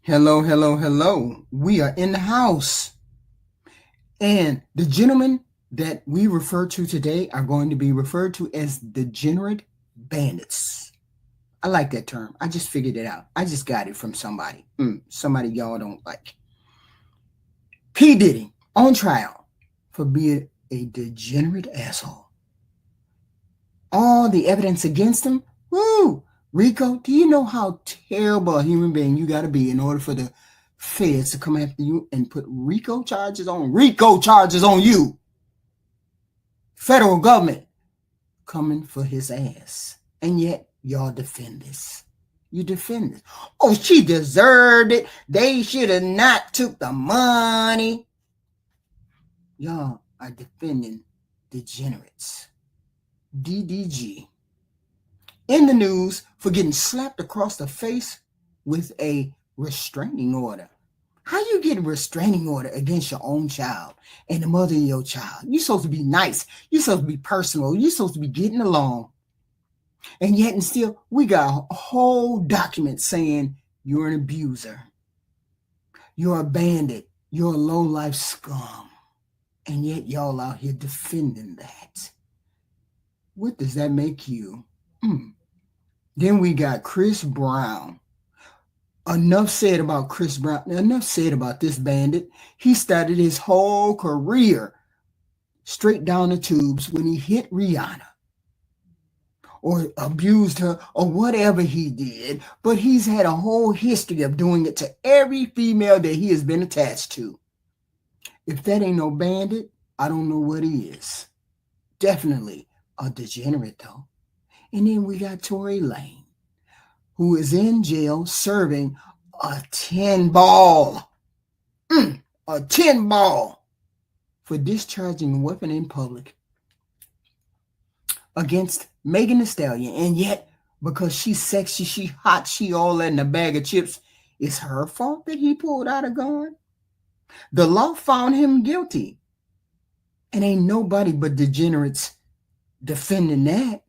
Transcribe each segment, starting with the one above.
Hello, hello, hello. We are in the house. And the gentlemen that we refer to today are going to be referred to as Degenerate Bandits. I like that term. I just figured it out. I just got it from somebody. Somebody y'all don't like. P. Diddy on trial for being a degenerate asshole. All the evidence against him. Woo! RICO, do you know how terrible a human being you got to be in order for the feds to come after you and put RICO charges on you? Federal government coming for his ass. And yet, y'all defend this. You defend this. Oh, she deserved it. They should have not took the money. Y'all are defending degenerates. DDG. In the news for getting slapped across the face with a restraining order. How you get a restraining order against your own child and the mother of your child? You're supposed to be nice. You're supposed to be personal. You're supposed to be getting along. And yet and still, we got a whole document saying you're an abuser. You're a bandit. You're a low-life scum. And yet y'all out here defending that. What does that make you? Then we got Chris Brown. Enough said about Chris Brown. Enough said about this bandit. He started his whole career straight down the tubes when he hit Rihanna or abused her or whatever he did. But he's had a whole history of doing it to every female that he has been attached to. If that ain't no bandit, I don't know what is. Definitely a degenerate, though. And then we got Tory Lanez, who is in jail serving a 10-ball. A 10-ball for discharging a weapon in public against Megan Thee Stallion. And yet, because she's sexy, she hot, she all that in a bag of chips, it's her fault that he pulled out a gun. The law found him guilty. And ain't nobody but degenerates defending that.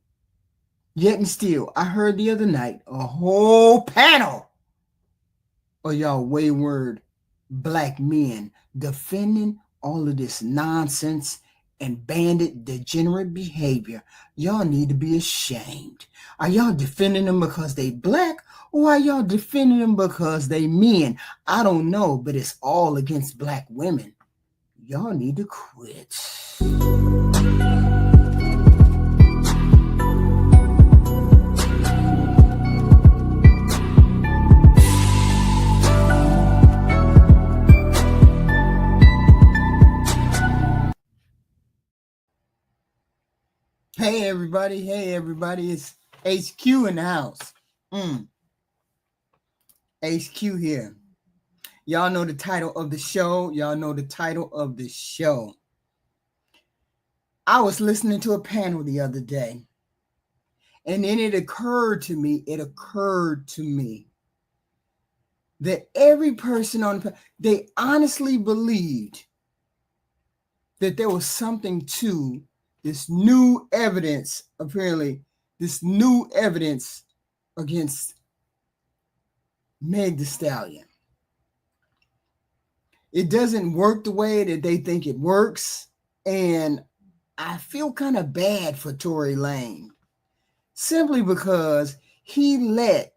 Yet and still, I heard the other night a whole panel of y'all wayward black men defending all of this nonsense and bandit degenerate behavior. Y'all need to be ashamed. Are y'all defending them because they black, or are y'all defending them because they men? I don't know, but it's all against black women. Y'all need to quit. Hey everybody, it's HQ in the house. HQ here. Y'all know the title of the show. I was listening to a panel the other day, and then it occurred to me that every person on the panel, they honestly believed that there was something to this new evidence, against Meg Thee Stallion. It doesn't work the way that they think it works. And I feel kind of bad for Tory Lanez, simply because he let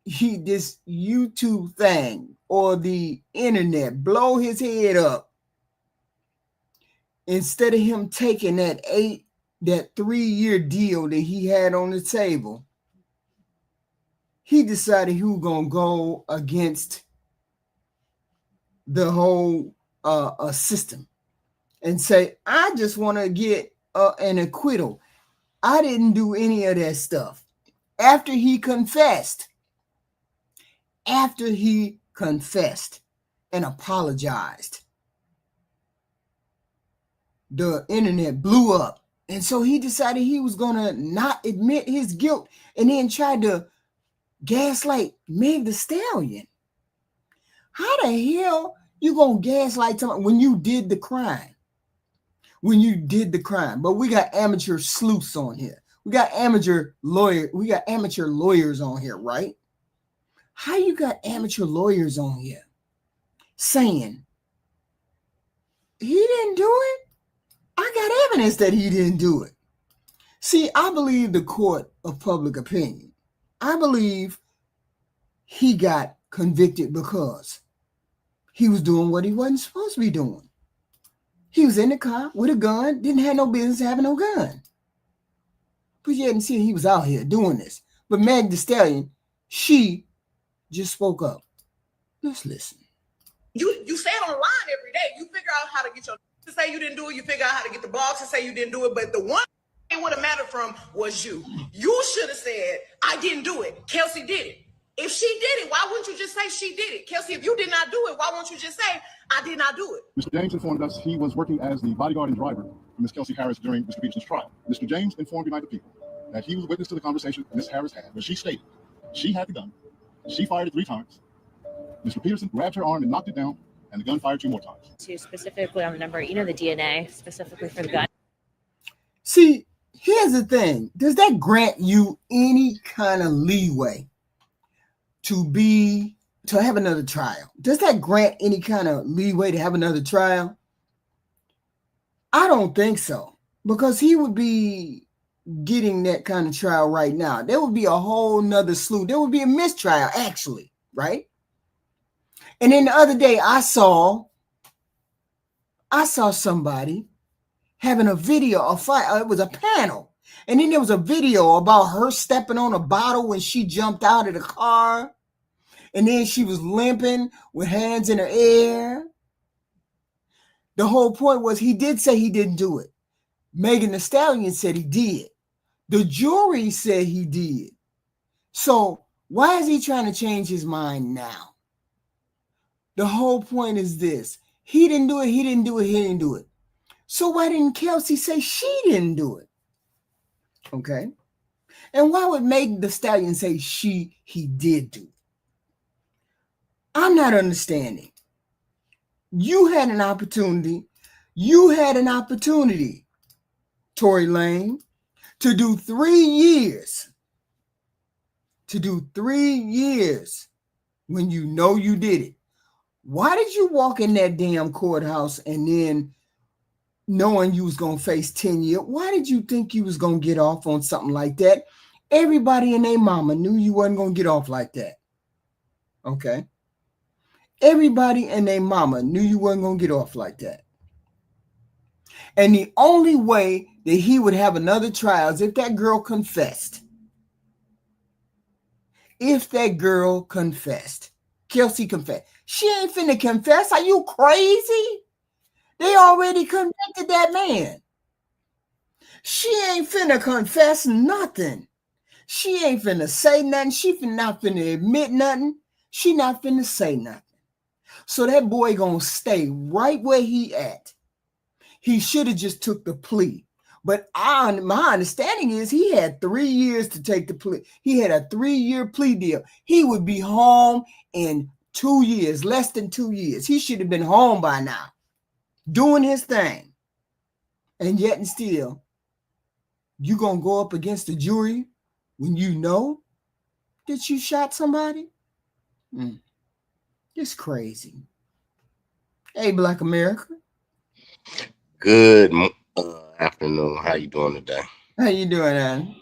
this YouTube thing or the internet blow his head up. Instead of him taking that 3-year deal that he had on the table, he decided he was going to go against the whole system and say, I just want to get an acquittal. I didn't do any of that stuff. After he confessed and apologized, the internet blew up. And so he decided he was going to not admit his guilt and then tried to gaslight Meg Thee Stallion. How the hell you going to gaslight someone when you did the crime? But we got amateur sleuths on here. We got amateur lawyers on here, right? How you got amateur lawyers on here saying he didn't do it? I got evidence that he didn't do it. See, I believe the court of public opinion. I believe he got convicted because he was doing what he wasn't supposed to be doing. He was in the car with a gun, didn't have no business having no gun. But you hadn't seen he was out here doing this. But Meg Thee Stallion, she just spoke up. Let's listen. You stand on the line every day. You figure out how to get your to say you didn't do it. You figure out how to get the boss to say you didn't do it. But the one thing would have mattered from was you. You should have said, I didn't do it. Kelsey did it. If she did it, why wouldn't you just say she did it? Kelsey, if you did not do it, why won't you just say, I did not do it? Mr. James informed us he was working as the bodyguard and driver for Ms. Kelsey Harris during Mr. Peterson's trial. Mr. James informed United People that he was witness to the conversation Ms. Harris had, where she stated she had the gun, she fired it 3 times, Mr. Peterson grabbed her arm and knocked it down, and the gun fired 2 more times. Specifically on the number, the DNA, specifically for the gun. See, here's the thing. Does that grant you any kind of leeway to have another trial? Does that grant any kind of leeway to have another trial? I don't think so, because he would be getting that kind of trial right now. There would be a whole nother slew. There would be a mistrial, actually, right? And then the other day I saw somebody having a video of fight. It was a panel. And then there was a video about her stepping on a bottle when she jumped out of the car. And then she was limping with hands in her air. The whole point was he did say he didn't do it. Megan Thee Stallion said he did. The jury said he did. So why is he trying to change his mind now? The whole point is this. He didn't do it. He didn't do it. He didn't do it. So why didn't Kelsey say she didn't do it? Okay. And why would Megan Thee Stallion say he did do it? I'm not understanding. You had an opportunity, Tory Lanez, to do 3 years. To do 3 years when you know you did it. Why did you walk in that damn courthouse and then knowing you was going to face 10 years? Why did you think you was going to get off on something like that? Everybody and their mama knew you wasn't going to get off like that. Okay? Everybody and their mama knew you wasn't going to get off like that. And the only way that he would have another trial is if that girl confessed. If that girl confessed. Kelsey confessed. She ain't finna confess. Are you crazy? They already convicted that man. She ain't finna confess nothing. She ain't finna say nothing. She not finna admit nothing. She not finna say nothing. So that boy gonna stay right where he at. He should have just took the plea. But my understanding is he had 3 years to take the plea. He had a 3-year plea deal. He would be home in 2 years, less than 2 years. He should have been home by now, doing his thing. And yet and still, you gonna go up against the jury when you know that you shot somebody? It's crazy. Hey, Black America. Good afternoon. How you doing today? How you doing, Ann?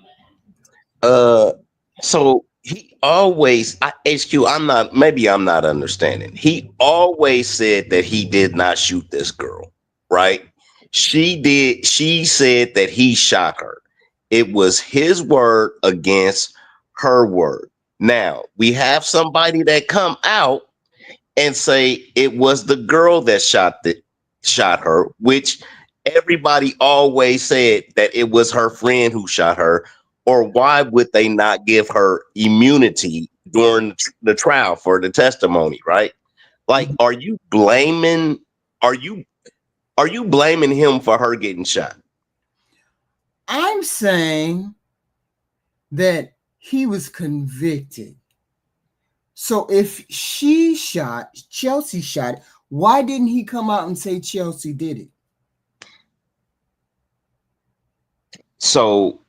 So he always, HQ, I'm not understanding. He always said that he did not shoot this girl, right? She said that he shot her. It was his word against her word. Now, we have somebody that come out and say it was the girl that shot her, which everybody always said that it was her friend who shot her. Or why would they not give her immunity during the trial for the testimony, right? Like, are you blaming him for her getting shot? I'm saying that he was convicted. So if Chelsea shot, why didn't he come out and say Chelsea did it? So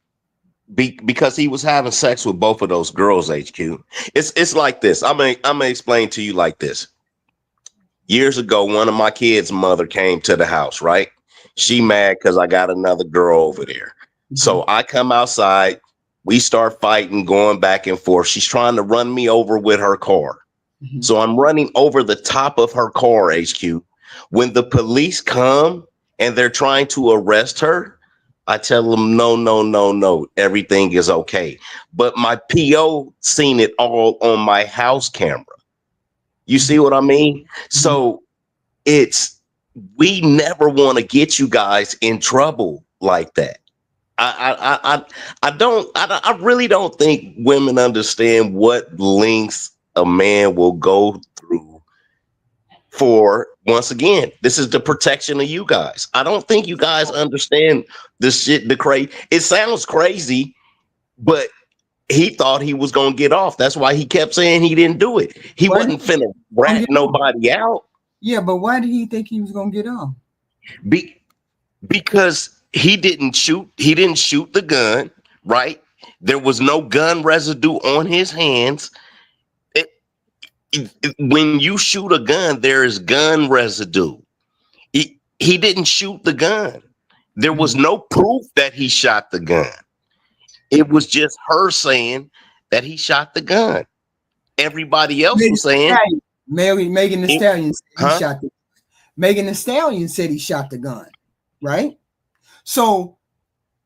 because he was having sex with both of those girls. HQ. It's like this. I'm gonna explain to you like this. Years ago, one of my kids' mother came to the house. Right? She mad because I got another girl over there. So I come outside. We start fighting, going back and forth. She's trying to run me over with her car. So I'm running over the top of her car, HQ. When the police come and they're trying to arrest her, I tell them, no, no, no, no. Everything is okay. But my PO seen it all on my house camera. You see what I mean? So we never want to get you guys in trouble like that. I really don't think women understand what lengths a man will go through for, once again, this is the protection of you guys. I don't think you guys understand this shit, it sounds crazy, but he thought he was gonna get off. That's why he kept saying he didn't do it. He wasn't finna rat nobody out. Yeah, but why did he think he was gonna get off? Because he didn't shoot the gun, right? There was no gun residue on his hands. When you shoot a gun, there is gun residue. He didn't shoot the gun. There was no proof that he shot the gun. It was just her saying that he shot the gun. Everybody else was saying Megan Thee Stallion said he shot the gun. Megan Thee Stallion said he shot the gun, right? So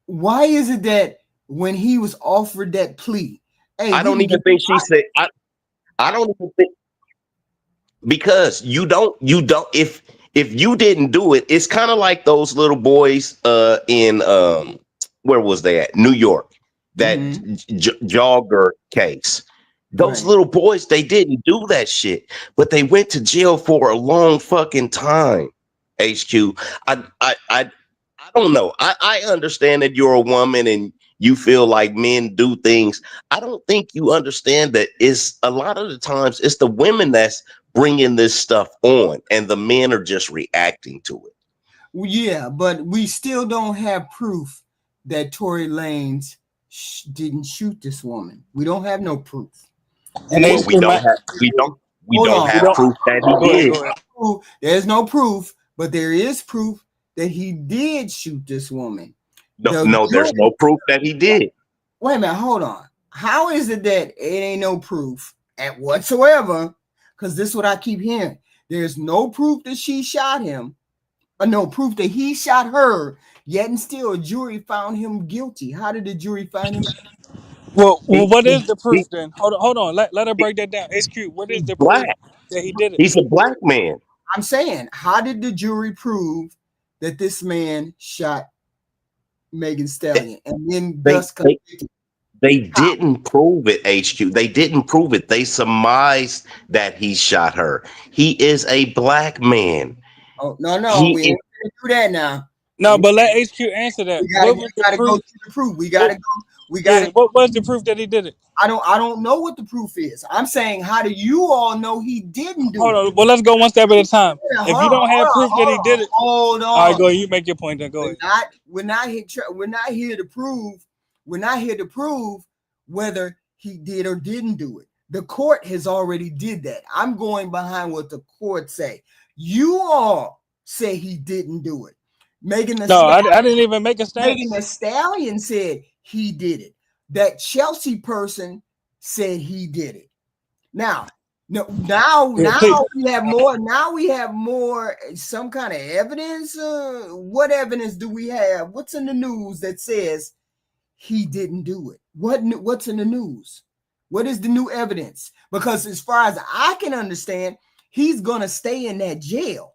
why is it that when he was offered that plea, hey, I don't even think she said I don't even think, because you don't if you didn't do it, it's kind of like those little boys in where was they at? New York, that jogger case. Those little boys, they didn't do that shit, but they went to jail for a long fucking time. HQ. I don't know. I understand that you're a woman and you feel like men do things. I don't think you understand that it's a lot of the times it's the women that's bringing this stuff on and the men are just reacting to it. Yeah, but we still don't have proof that Tory Lanez didn't shoot this woman. We don't have no proof. And we don't have proof that he did. There's no proof, but there is proof that he did shoot this woman. No, there's no proof that he did. Wait a minute, hold on. How is it that it ain't no proof at whatsoever? Because this is what I keep hearing. There's no proof that she shot him, or no proof that he shot her, yet and still a jury found him guilty. How did the jury find him? Well, what is the proof then? Hold on. Let her break that down. HQ, what is the proof that he did it? He's a black man. I'm saying, how did the jury prove that this man shot Megan Thee Stallion and then thus convicted? They didn't prove it, HQ. They didn't prove it. They surmised that he shot her. He is a black man. Oh, no, we ain't gonna do that now. No, but let HQ answer that. We gotta go to the proof. We gotta go. What was the proof that he did it? I don't know what the proof is. I'm saying, how do you all know he didn't do it? Hold on. Well, let's go one step at a time. If you don't have proof that he did it, hold on. All right, go ahead. You make your point. Then go ahead. We're not here to prove. We're not here to prove whether he did or didn't do it. The court has already did that. I'm going behind what the court say. You all say he didn't do it. I didn't even make a statement. Megan Thee Stallion said he did it. That Chelsea person said he did it. Now we have more. Now we have more. Some kind of evidence. What evidence do we have? What's in the news that says he didn't do it? What's in the news? What is the new evidence? Because as far as I can understand, he's gonna stay in that jail.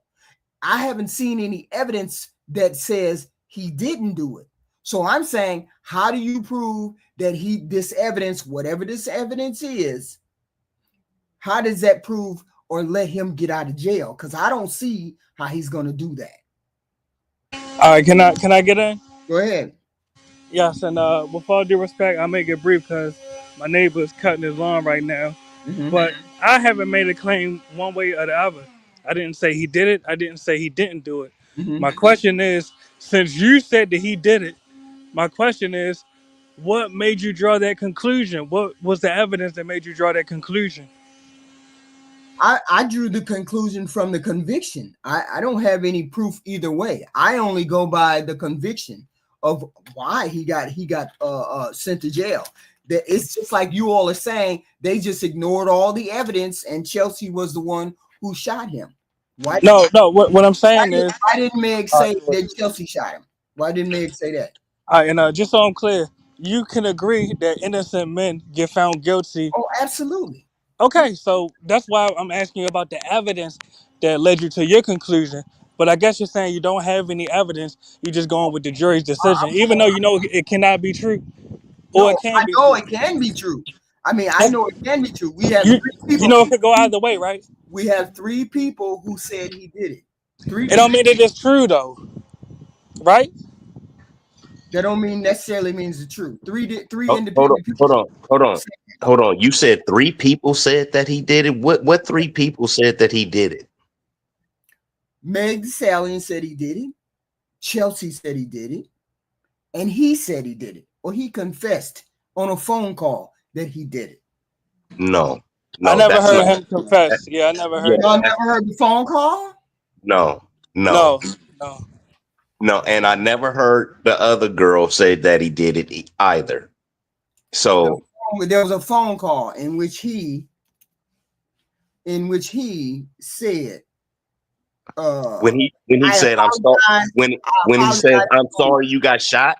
I haven't seen any evidence that says he didn't do it. So I'm saying, how do you prove that this evidence, whatever this evidence is, how does that prove or let him get out of jail? Because I don't see how he's going to do that. All right, can I get in? Go ahead. Yes, and with all due respect, I'll make it brief because my neighbor is cutting his lawn right now. But I haven't made a claim one way or the other. I didn't say he did it. I didn't say he didn't do it. My question is, since you said that he did it, my question is, What made you draw that conclusion? What was the evidence that made you draw that conclusion? I drew the conclusion from the conviction. I don't have any proof either way. I only go by the conviction of why he got sent to jail. That it's just like you all are saying, they just ignored all the evidence, and Chelsea was the one who shot him. Why? No. What I'm saying is, Why didn't Meg say that Chelsea shot him? Why didn't Meg say that? and just so I'm clear, you can agree that innocent men get found guilty. Oh, absolutely. Okay, so that's why I'm asking you about the evidence that led you to your conclusion. But I guess you're saying you don't have any evidence. You're just going with the jury's decision, even though you know it cannot be true, or No, it can I be know true. it can be true. I mean, I know it can be true. We have You, three you people. know it could go either way, right? We have three people who said he did it. Three It don't people. mean that it's true though, right? That don't mean necessarily means the truth. Three Oh, independent people. hold on. You said three people said that he did it. What three people said that he did it? Meg Thee Stallion said he did it. Chelsea said he did it. And he said he did it. Or he confessed on a phone call that he did it. No, I never that's heard not. him confess. Yeah, I never heard. Y'all never heard the phone call? No, No. and I never heard the other girl say that he did it either. So There was a phone call in which he said, when he said I'm sorry, when he said I'm sorry you got shot.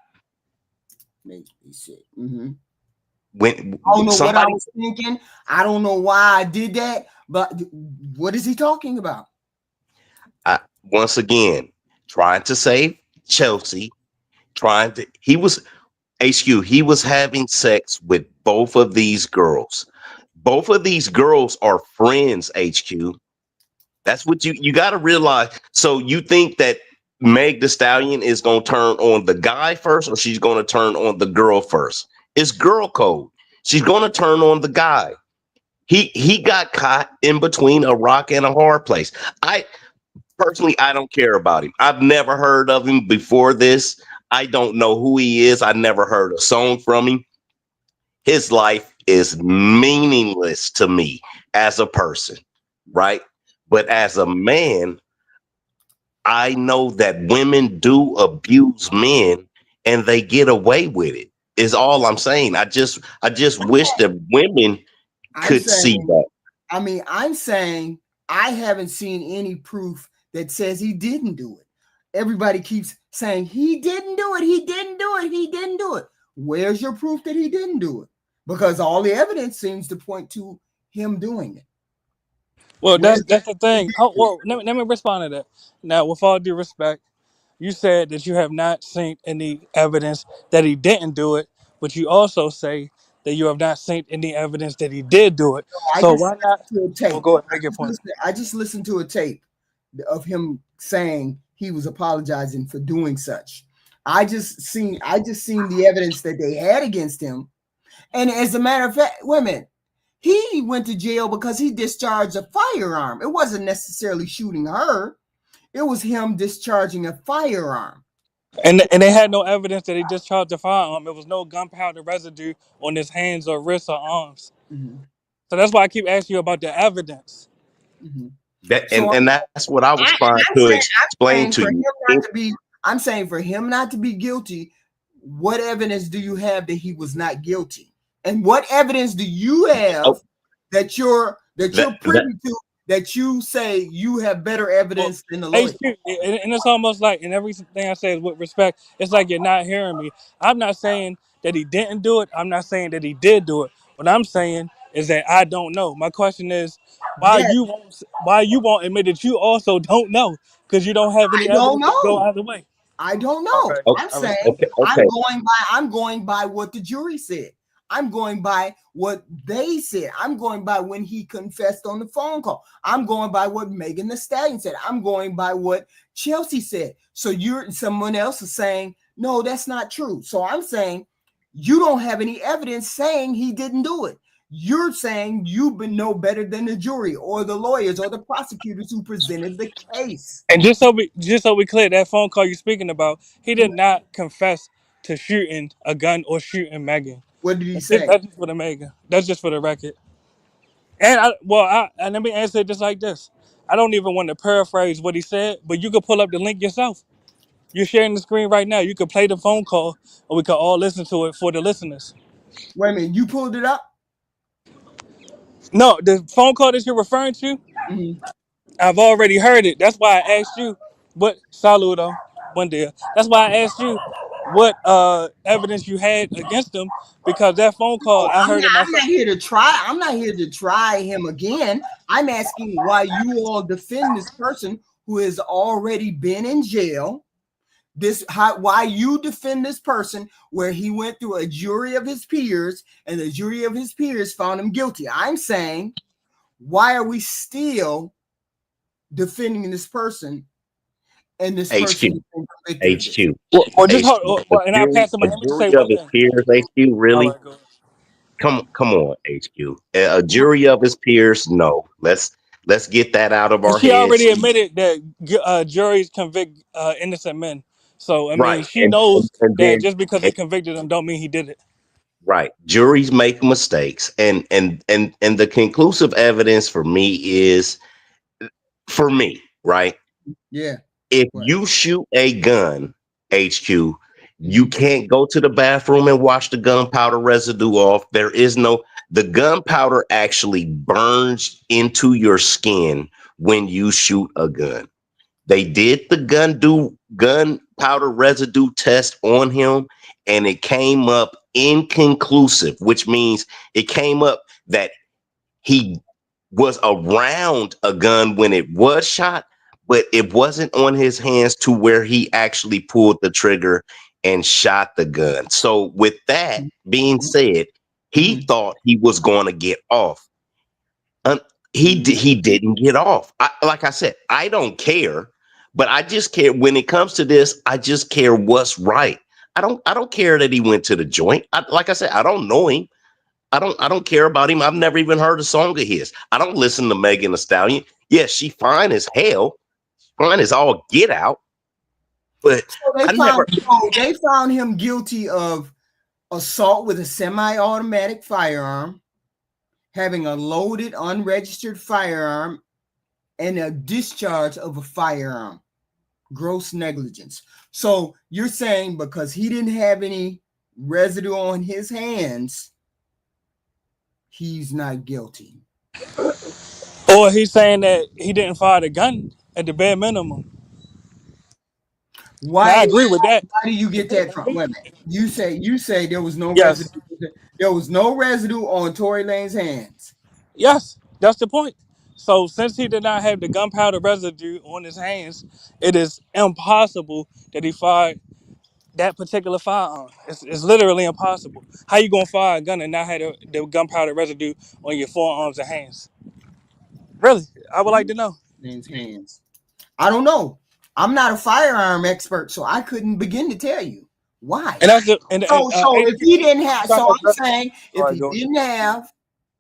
He said, mm-hmm. When I don't know somebody, what I was thinking. I don't know why I did that, but what is he talking about? once again, trying to save Chelsea, he was having sex with both of these girls. Both of these girls are friends, HQ. That's what you got to realize. So you think that Meg Thee Stallion is going to turn on the guy first, or she's going to turn on the girl first? It's girl code. She's going to turn on the guy. He got caught in between a rock and a hard place. I don't care about him. I've never heard of him before this. I don't know who he is. I never heard a song from him. His life is meaningless to me as a person, right? But as a man, I know that women do abuse men and they get away with it. Is all I'm saying. I just wish that women could see that. I mean, I'm saying I haven't seen any proof that says he didn't do it. Everybody keeps saying he didn't do it. He didn't do it. He didn't do it. Where's your proof that he didn't do it? Because all the evidence seems to point to him doing it. Well, that's the thing. Oh, well, let me respond to that. Now, with all due respect, you said that you have not seen any evidence that he didn't do it, but you also say that you have not seen any evidence that he did do it. So why not? Well, go ahead, make your point. I just listened to a tape of him saying he was apologizing for doing such. I just seen the evidence that they had against him. And as a matter of fact, women, he went to jail because he discharged a firearm. It wasn't necessarily shooting her. It was him discharging a firearm. And they had no evidence that he discharged the firearm. There was no gunpowder residue on his hands or wrists or arms. Mm-hmm. So that's why I keep asking you about the evidence. Mm-hmm. And that's what I was trying to explain to you. I'm saying for him not to be guilty, what evidence do you have that he was not guilty? And what evidence do you have that you're privy to, that you say you have better evidence than the lawyer? And it's almost like, and everything I say is with respect, it's like you're not hearing me. I'm not saying that he didn't do it. I'm not saying that he did do it. What I'm saying is that I don't know. My question is, why you won't admit that you also don't know, because you don't have any evidence to go either way. I don't know. Right. I'm saying I'm going by what the jury said. I'm going by what they said. I'm going by when he confessed on the phone call. I'm going by what Megan Thee Stallion said. I'm going by what Chelsea said. So someone else is saying, no, that's not true. So I'm saying you don't have any evidence saying he didn't do it. You're saying you know better than the jury or the lawyers or the prosecutors who presented the case. And just so we clear, that phone call you're speaking about, he did not confess to shooting a gun or shooting Megan. What did he That's just, say? that's just for the Megan. That's just for the record. And and let me answer it just like this. I don't even want to paraphrase what he said, but you could pull up the link yourself. You're sharing the screen right now. You could play the phone call, or we could all listen to it for the listeners. Wait a minute, you pulled it up? No, the phone call that you're referring to, Mm-hmm. I've already heard it. That's why I asked you what saludo one day. That's why I asked you what evidence you had against him, because that phone call No, I I'm heard not, it I'm myself. not here to try. I'm not here to try him again. I'm asking why you all defend this person who has already been in jail. Why you defend this person where he went through a jury of his peers and the jury of his peers found him guilty. I'm saying, why are we still defending this person and this person HQ, has been convicted of this? HQ, Well, just hold. HQ. And I'll pass it. A Let me just jury say of one his thing. peers, HQ, All really? right, go ahead. Come on, HQ. A jury of his peers, no. Let's get that out of our She heads. already admitted that juries convict innocent men. So I mean, Right. she knows And that then just because they convicted him, don't mean he did it. right. Juries make mistakes. And the conclusive evidence for me is for me, right? Yeah. If What? you shoot a gun, HQ, you Mhm. can't go to the bathroom and wash the gunpowder residue off. The gunpowder actually burns into your skin when you shoot a gun. They did the gunpowder residue test on him, and it came up inconclusive, which means it came up that he was around a gun when it was shot, but it wasn't on his hands to where he actually pulled the trigger and shot the gun. So, with that being said, he Mhm. thought he was going to get off. Um, he didn't get off. Like I said, I don't care, but I just care when it comes to this. I just care what's right. I don't care that he went to the joint. Like I said, I don't know him. I don't care about him. I've never even heard a song of his. I don't listen to Megan Thee Stallion. Yes, she fine as hell. Fine as all get out. But So I never they found him guilty of assault with a semi-automatic firearm, having a loaded, unregistered firearm, and a discharge of a firearm. Gross negligence. So you're saying because he didn't have any residue on his hands, he's not guilty. Or he's saying that he didn't fire the gun at the bare minimum. Now I Why agree with that. do you get that from? Wait a minute. You say there was no Yes, residue. There was no residue on Tory Lanez's hands. yes, that's the point. So since he did not have the gunpowder residue on his hands, it is impossible that he fired that particular firearm. It's literally impossible. How you gonna fire a gun and not have the gunpowder residue on your forearms and hands? Really, I would like to know. Lanez's hands. I don't know. I'm not a firearm expert, so I couldn't begin to tell you why. And that's the and So if he didn't have, trying so to I'm address. saying All if right, he go ahead. didn't have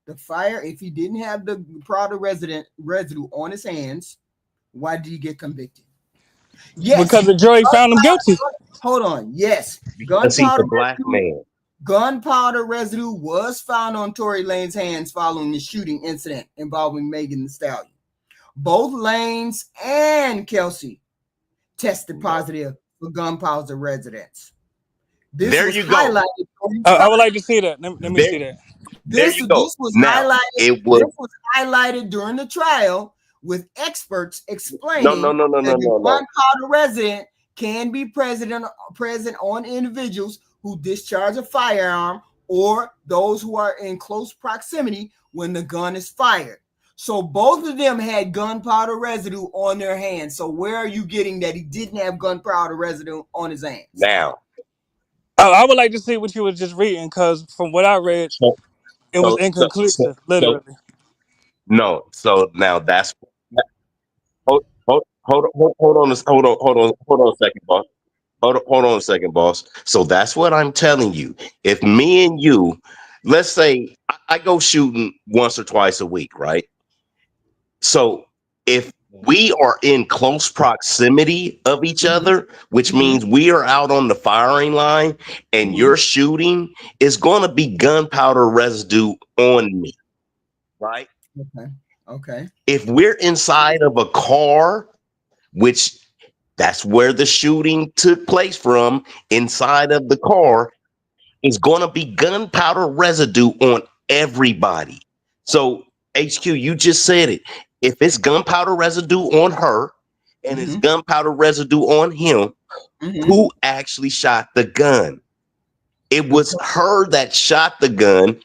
if he didn't have the product residue on his hands, why did he get convicted? Yes, Because the jury found him guilty. hold on. Yes, because he's a black man. gunpowder residue was found on Tory Lanez's hands following the shooting incident involving Megan Thee Stallion. Both Lanez and Kelsey tested positive for gunpowder residence. This There was you go. highlighted during the I would trial. like to see that. Let me There, see that. there This you go. was Now highlighted. it was This was highlighted during the trial with experts no, explaining no, no, no, that no, the no, no. gunpowder resident can be present on individuals who discharge a firearm or those who are in close proximity when the gun is fired. So both of them had gunpowder residue on their hands. So where are you getting that he didn't have gunpowder residue on his hands? Now, I would like to see what you were just reading, because from what I read, so it was so inconclusive, literally. no. So now that's hold on a second, boss. Hold on a second, boss. So that's what I'm telling you. If me and you, let's say I go shooting once or twice a week, right? So if we are in close proximity of each Mhm. other, which Mhm. means we are out on the firing line, and Mhm. your shooting is going to be gunpowder residue on me, right? Okay. Okay. If we're inside of a car, which that's where the shooting took place from, inside of the car, is going to be gunpowder residue on everybody. So, HQ, you just said it. If it's gunpowder residue on her and it's Mhm. gunpowder residue on him, Mhm. who actually shot the gun? It The was her that shot the gun.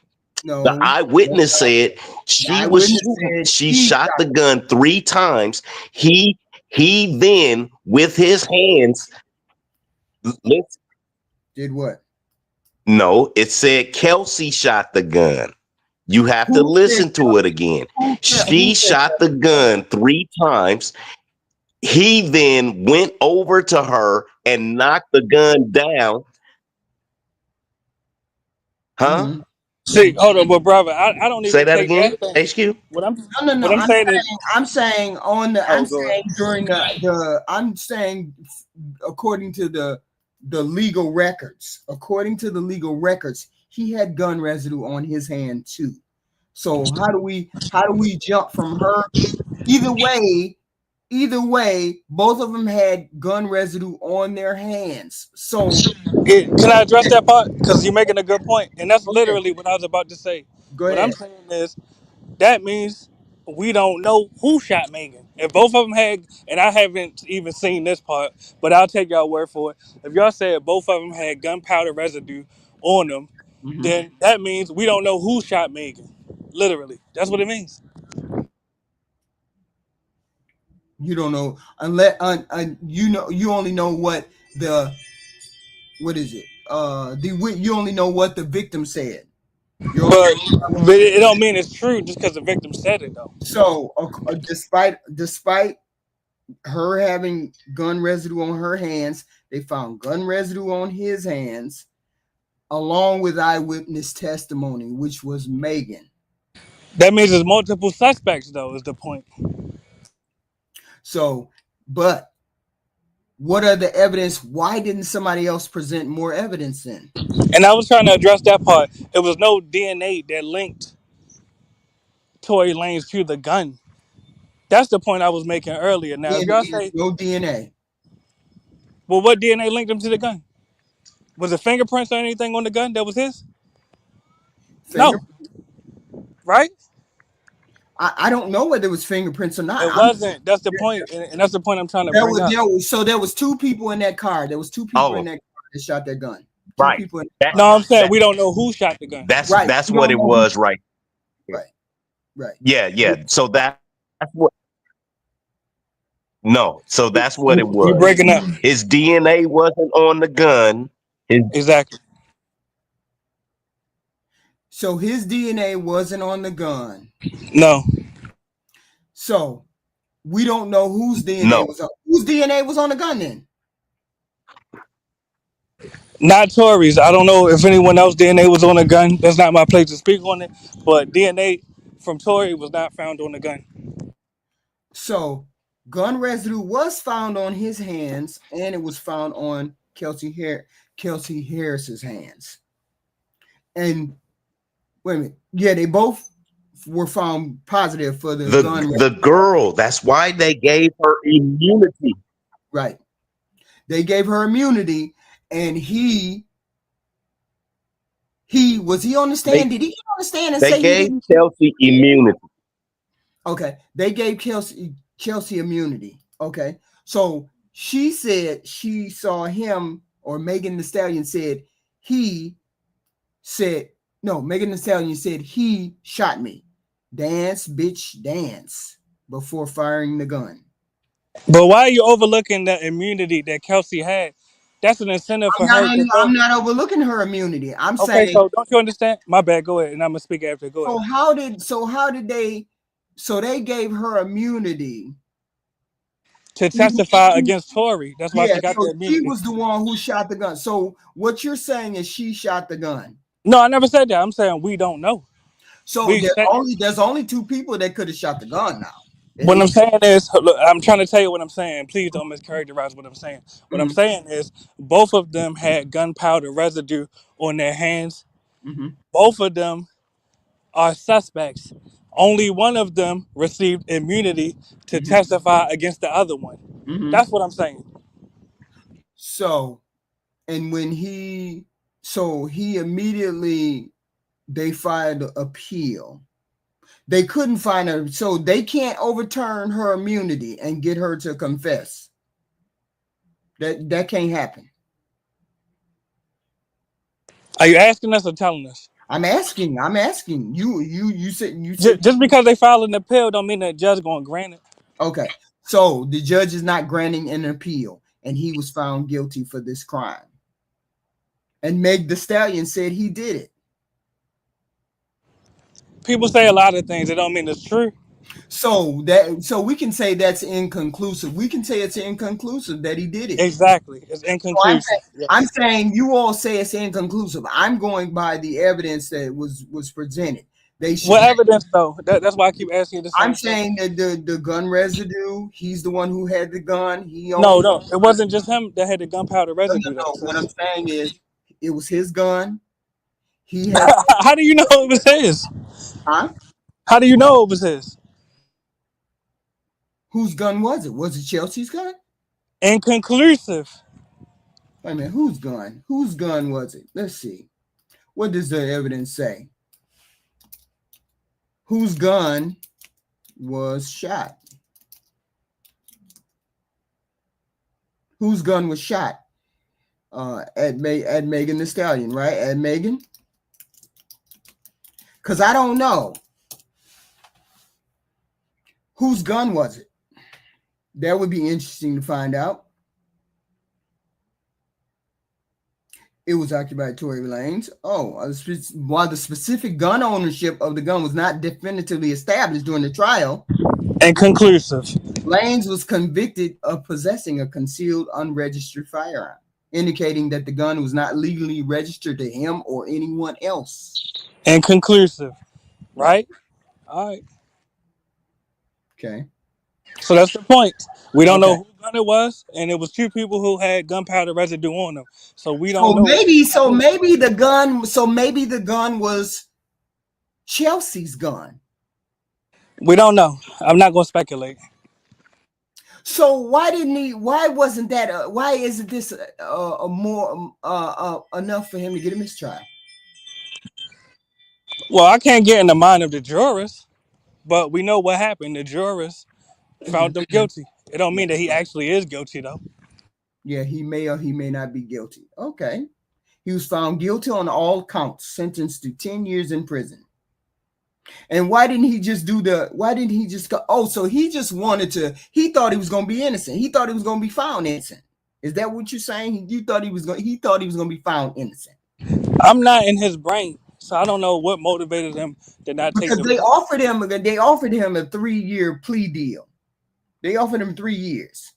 The no. No. eyewitness said The she was eyewitness shooting. said She he shot shot the gun 3 times. He then with his hands. Let's did what? no. It said Kelsey shot the gun. You have to Who said listen to it again. who She said shot the Kelsey shot? gun 3 times. He then went over to her and knocked the gun down. Huh? Mhm. See, hold on, but brother, I don't Say even that take again, anything. HQ? What I'm No, no, no. what I'm saying is, I'm saying on the. oh, I'm go ahead. saying during the. I'm saying according to the legal records. According to the legal records, he had gun residue on his hand too. So how do we jump from her? Either way, both of them had gun residue on their hands. So Can I address that part? Because you're making a good point, and that's okay, literally what I was about to say. go What I'm ahead. saying is that means we don't know who shot Megan. If both of them had, and I haven't even seen this part, but I'll take y'all word for it. If y'all said both of them had gunpowder residue on them, Mhm. then that means we don't know who shot Megan. Literally, that's what it means. You don't know unless you only know what the what is it? You only know what the victim said. You only But it don't mean it's true just because the victim said it though. so despite her having gun residue on her hands, they found gun residue on his hands, along with eyewitness testimony, which was Megan. That means there's multiple suspects though. Is the point? So, but what are the evidence? Why didn't somebody else present more evidence then? And I was trying to address that part. It was no DNA that linked Tory Lanez to the gun. That's the point I was making earlier. Now, if y'all say, No DNA. well, what DNA linked him to the gun? Was it fingerprints or anything on the gun that was his? Finger. No, right? I don't know whether it was fingerprints or not. It wasn't. That's the point, and that's the point I'm trying to bring up. There was two people in that car. There was two people in Oh, that car that shot that gun. Two right. people in That, No, I'm saying that we don't know who shot the gun. right. that's We what don't it know who. was, right? Right. Right. Yeah, yeah. So that's what. No, so that's what it You was. breaking up? His DNA wasn't on the gun. His Exactly. So his DNA wasn't on the gun. No, So we don't know whose DNA no, was on. Whose DNA was on the gun then? not Tory's. I don't know if anyone else DNA was on the gun. That's not my place to speak on it. But DNA from Tory was not found on the gun. So gun residue was found on his hands, and it was found on Kelsey Harris's hands. And wait a minute. Yeah, they both were found positive for the gun. the girl. That's why they gave her immunity. Right. They gave her immunity, and he was he on the stand? Did he get on the stand and They say he gave didn't? Chelsea immunity. Okay, they gave Kelsey immunity. Okay, so she said she saw him, or Megan Thee Stallion said he said no. Megan Thee Stallion said he shot me. Dance, bitch, dance before firing the gun. But why are you overlooking the immunity that Kelsey had? That's an incentive for her to go. I'm not overlooking her immunity. I'm Okay, saying so don't you understand? My bad. Go ahead, and I'm gonna speak after. Go so ahead. how did they so they gave her immunity. To testify against Tory, that's why Yeah, she got so the she immunity. was the one who shot the gun. So what you're saying is she shot the gun. No, I never said that. I'm saying we don't know. So We said there's only two people that could have shot the gun now. What I'm saying is, look, I'm trying to tell you what I'm saying. Please don't mischaracterize what I'm saying. What I'm Mhm, saying is, both of them had gunpowder residue on their hands. mhm, Both of them are suspects. Only one of them received immunity to mhm, testify against the other one. mhm. That's what I'm saying. So, and he immediately, they filed an appeal. They couldn't find her, so they can't overturn her immunity and get her to confess. That can't happen. Are you asking us or telling us? I'm asking. You said Just because they filed an appeal don't mean that judge going to grant it. okay. So the judge is not granting an appeal, and he was found guilty for this crime. And Meg Thee Stallion said he did it. People say a lot of things. It don't mean it's true. So we can say that's inconclusive. We can say it's inconclusive that he did it. Exactly. It's So inconclusive. I'm Yes. saying you all say it's inconclusive. I'm going by the evidence that was presented. They should. What evidence though? That's why I keep asking you the I'm same thing. saying that the gun residue. He's the one who had the gun. He No, owned. no, it wasn't just him that had the gunpowder No, residue though. What I'm Sis. saying is, it was his gun. He had. How do you know it was his? Huh? How do you know it was his? Whose gun was it? Was it Chelsea's gun? Inconclusive. Wait a minute. Whose gun? Whose gun was it? Let's see. What does the evidence say? Whose gun was shot? Whose gun was shot? At Megan Thee Stallion, right? At Megan? Because I don't know. Whose gun was it? That would be interesting to find out. It was occupied by Tory Lanez. While the specific gun ownership of the gun was not definitively established during the trial, Inconclusive. Lanez was convicted of possessing a concealed, unregistered firearm, indicating that the gun was not legally registered to him or anyone else. Inconclusive. Right. Right? All right. Okay. So that's the point. We don't know Okay. who gun it was, and it was two people who had gunpowder residue on them. So we don't So know. maybe the gun was Chelsea's gun. We don't know. I'm not going to speculate. So why wasn't that why isn't this more enough for him to get a mistrial? Well, I can't get in the mind of the jurors, but we know what happened. The jurors found him guilty. It don't mean that he actually is guilty, though. Yeah, he may or he may not be guilty. Okay. He was found guilty on all counts, sentenced to 10 years in prison. And why didn't he just go? Oh, so he just he thought he was going to be innocent. He thought he was going to be found innocent. Is that what you're saying? He thought he was going to be found innocent. I'm not in his brain, so I don't know what motivated him to not take Because the. they offered him a 3-year plea deal. They offered him 3 years.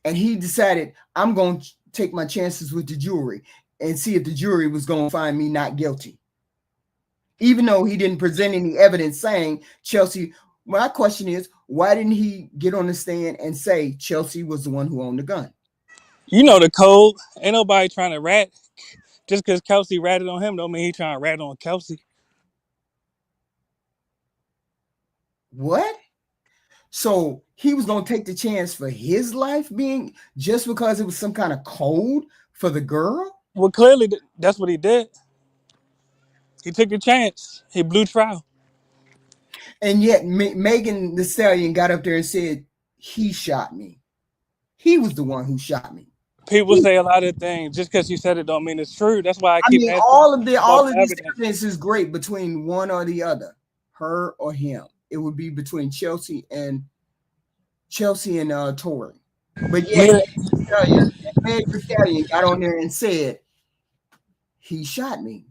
And he decided, I'm going to take my chances with the jury and see if the jury was going to find me not guilty. Even though he didn't present any evidence saying Chelsea. My question is, why didn't he get on the stand and say Chelsea was the one who owned the gun? You know the code. Ain't nobody trying to rat. Just because Kelsey ratted on him don't mean he trying to rat on Kelsey. What? So he was going to take the chance for his life being just because it was some kind of code for the girl? Well, clearly that's what he did. He took a chance. He blew trial. And yet Megan Thee Stallion got up there and said, he shot me. He was the one who shot me. People say a lot of things. Just because you said it don't mean it's true. That's why I keep asking all of about the this evidence. evidence is great between one or the other, her or him. It would be between Chelsea and Tory. But yet, Meg Thee Stallion got on there and said, he shot me.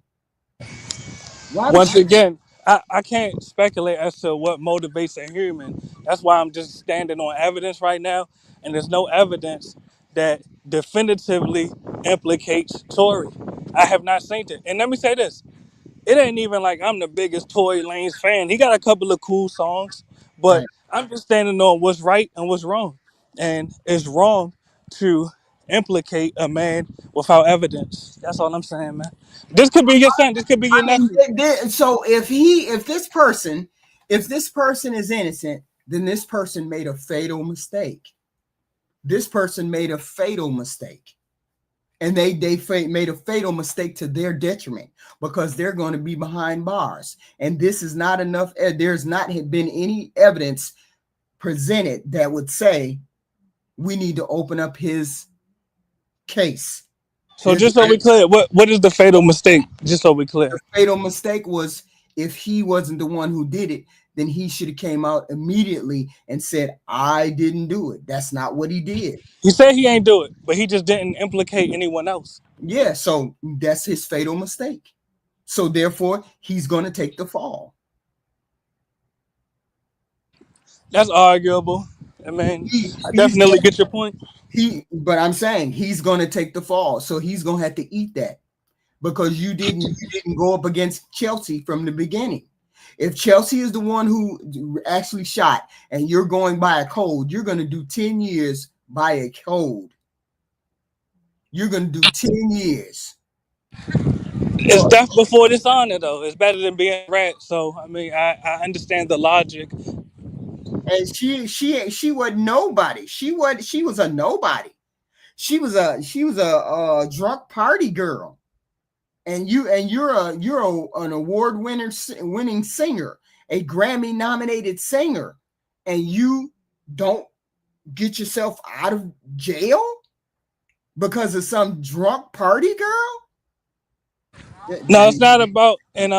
Once again, I can't speculate as to what motivates a human. That's why I'm just standing on evidence right now. And there's no evidence that definitively implicates Tory. I have not seen it. And let me say this. It ain't even like I'm the biggest Tory Lanez fan. He got a couple of cool songs, but Right. I'm just standing on what's right and what's wrong, and it's wrong to implicate a man without evidence. That's all I'm saying, man. This could be your son. This could be your I mean, nephew. so if this person is innocent, then this person made a fatal mistake. This person made a fatal mistake. And they made a fatal mistake to their detriment because they're going to be behind bars. And this is not enough. There's not been any evidence presented that would say we need to open up his case. So just so we clear, what is the fatal mistake? Just so we clear. The fatal mistake was if he wasn't the one who did it, then he should have came out immediately and said, I didn't do it. That's not what he did. He said he ain't do it, but he just didn't implicate anyone else. Yeah, so that's his fatal mistake. So therefore, he's going to take the fall. That's arguable. I mean, I definitely get your point. But I'm saying he's going to take the fall. So he's going to have to eat that because you didn't go up against Chelsea from the beginning. If Chelsea is the one who actually shot and you're going by a code, you're going to do 10 years by a code. You're going to do 10 years. It's death before dishonor, though. It's better than being rat. So, I mean, I understand the logic. And she wasn't nobody. She was a nobody. She was a drunk party girl. And you're an award winning singer, a Grammy nominated singer, and you don't get yourself out of jail because of some drunk party girl? No, it's not about. And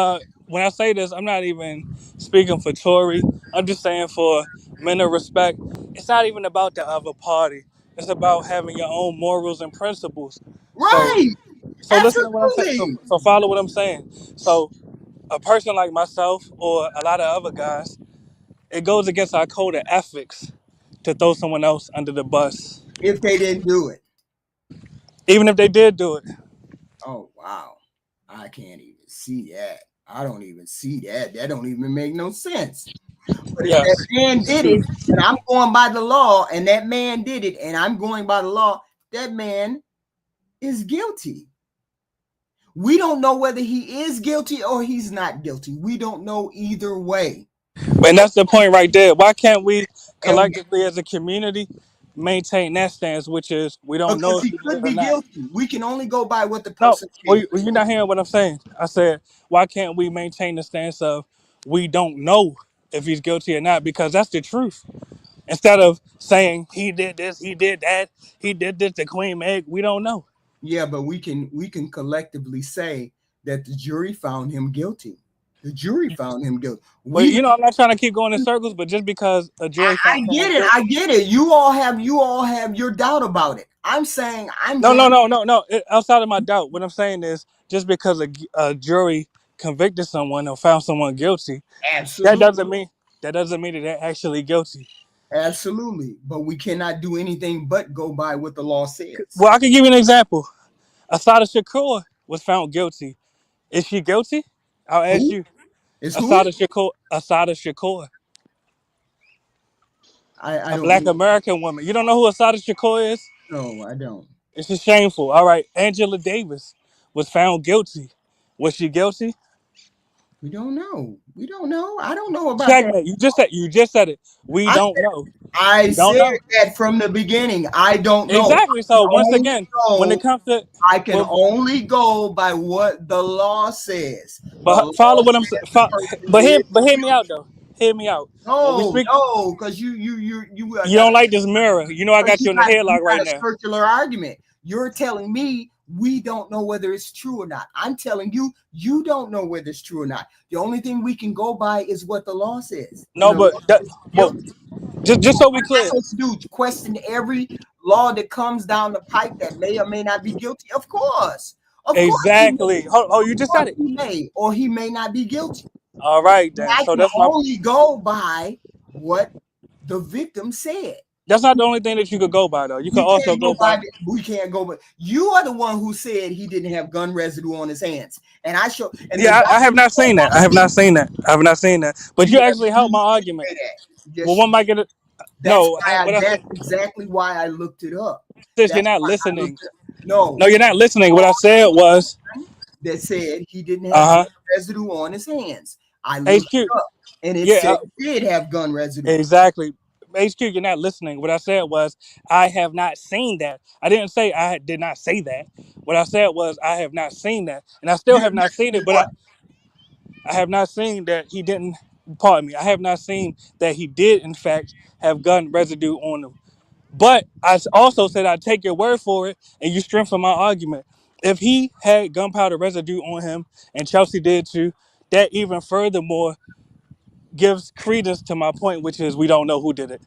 when I say this, I'm not even speaking for Tory. I'm just saying for men of respect. It's not even about the other party. It's about having your own morals and principles. Right. So listen to what I'm saying. So follow what I'm saying. So a person like myself or a lot of other guys, it goes against our code of ethics to throw someone else under the bus. If they didn't do it. Even if they did do it. Oh, wow. I can't even see that. I don't even see that. That don't even make no sense. But if that man did it, and I'm going by the law, and that man did it, and I'm going by the law, that man is guilty. We don't know whether he is guilty or he's not guilty. We don't know either way. And that's the point right there. Why can't we collectively as a community maintain that stance, which is we don't know if he could be guilty. We can only go by what the person said. Well, you're not hearing what I'm saying. I said, why can't we maintain the stance of we don't know if he's guilty or not? Because that's the truth. Instead of saying he did this, he did that, he did this to Queen Meg, we don't know. Yeah, but we can collectively say that the jury found him guilty. The jury found him guilty. Well, I'm not trying to keep going in circles, but just because a jury found I get it. You all have your doubt about it. I'm saying No. Outside of my doubt, what I'm saying is just because a jury convicted someone or found someone guilty, absolutely, that doesn't mean that they're actually guilty. Absolutely, but we cannot do anything but go by what the law says. Well, I can give you an example. Asada Shakur was found guilty. Is she guilty? I'll ask you. Asada Shakur. I a Black American woman. You don't know who Asada Shakur is? No, I don't. It's just shameful. All right. Angela Davis was found guilty. Was she guilty? We don't know. I don't know about that. You just said it. We don't know. I said that from the beginning. I don't know. Exactly. So once again, when it comes to, I can only go by what the law says. But follow what I'm saying. But hear me out though. Hear me out. No, because you don't like this mirror. You know I got you in the headlock right now. Circular argument. You're telling me we don't know whether it's true or not. I'm telling you, you don't know whether it's true or not. The only thing we can go by is what the law says. No, just so we clear. Question every law that comes down the pipe that may or may not be guilty. Of course. Exactly. You just said it. He may not be guilty. All right, then. I can only go by what the victim said. That's not the only thing that you could go by, though. You can also go by. We can't go by. You are the one who said he didn't have gun residue on his hands, and I show. And I have not seen that. I have not seen that. But you actually helped my argument. Yes, Well, she one might did. get it. That's No, why. what I said, That's exactly why I looked it up. sis, you're That's not why I listening. looked it. No, No, you're not listening. What I said was, that said he didn't have uh gun residue on his hands. I huh, looked HQ. it up, and it Yeah, said he did have gun residue. exactly. HQ, you're not listening. What I said was, I have not seen that. I didn't say I did not say that. What I said was, I have not seen that, and I still You have not seen it. But what? I have not seen that he didn't. Pardon me. I have not seen that he did, in fact, have gun residue on him. But I also said I take your word for it, and you strengthen my argument. If he had gunpowder residue on him, and Chelsea did too, that even furthermore gives credence to my point, which is we don't know who did it.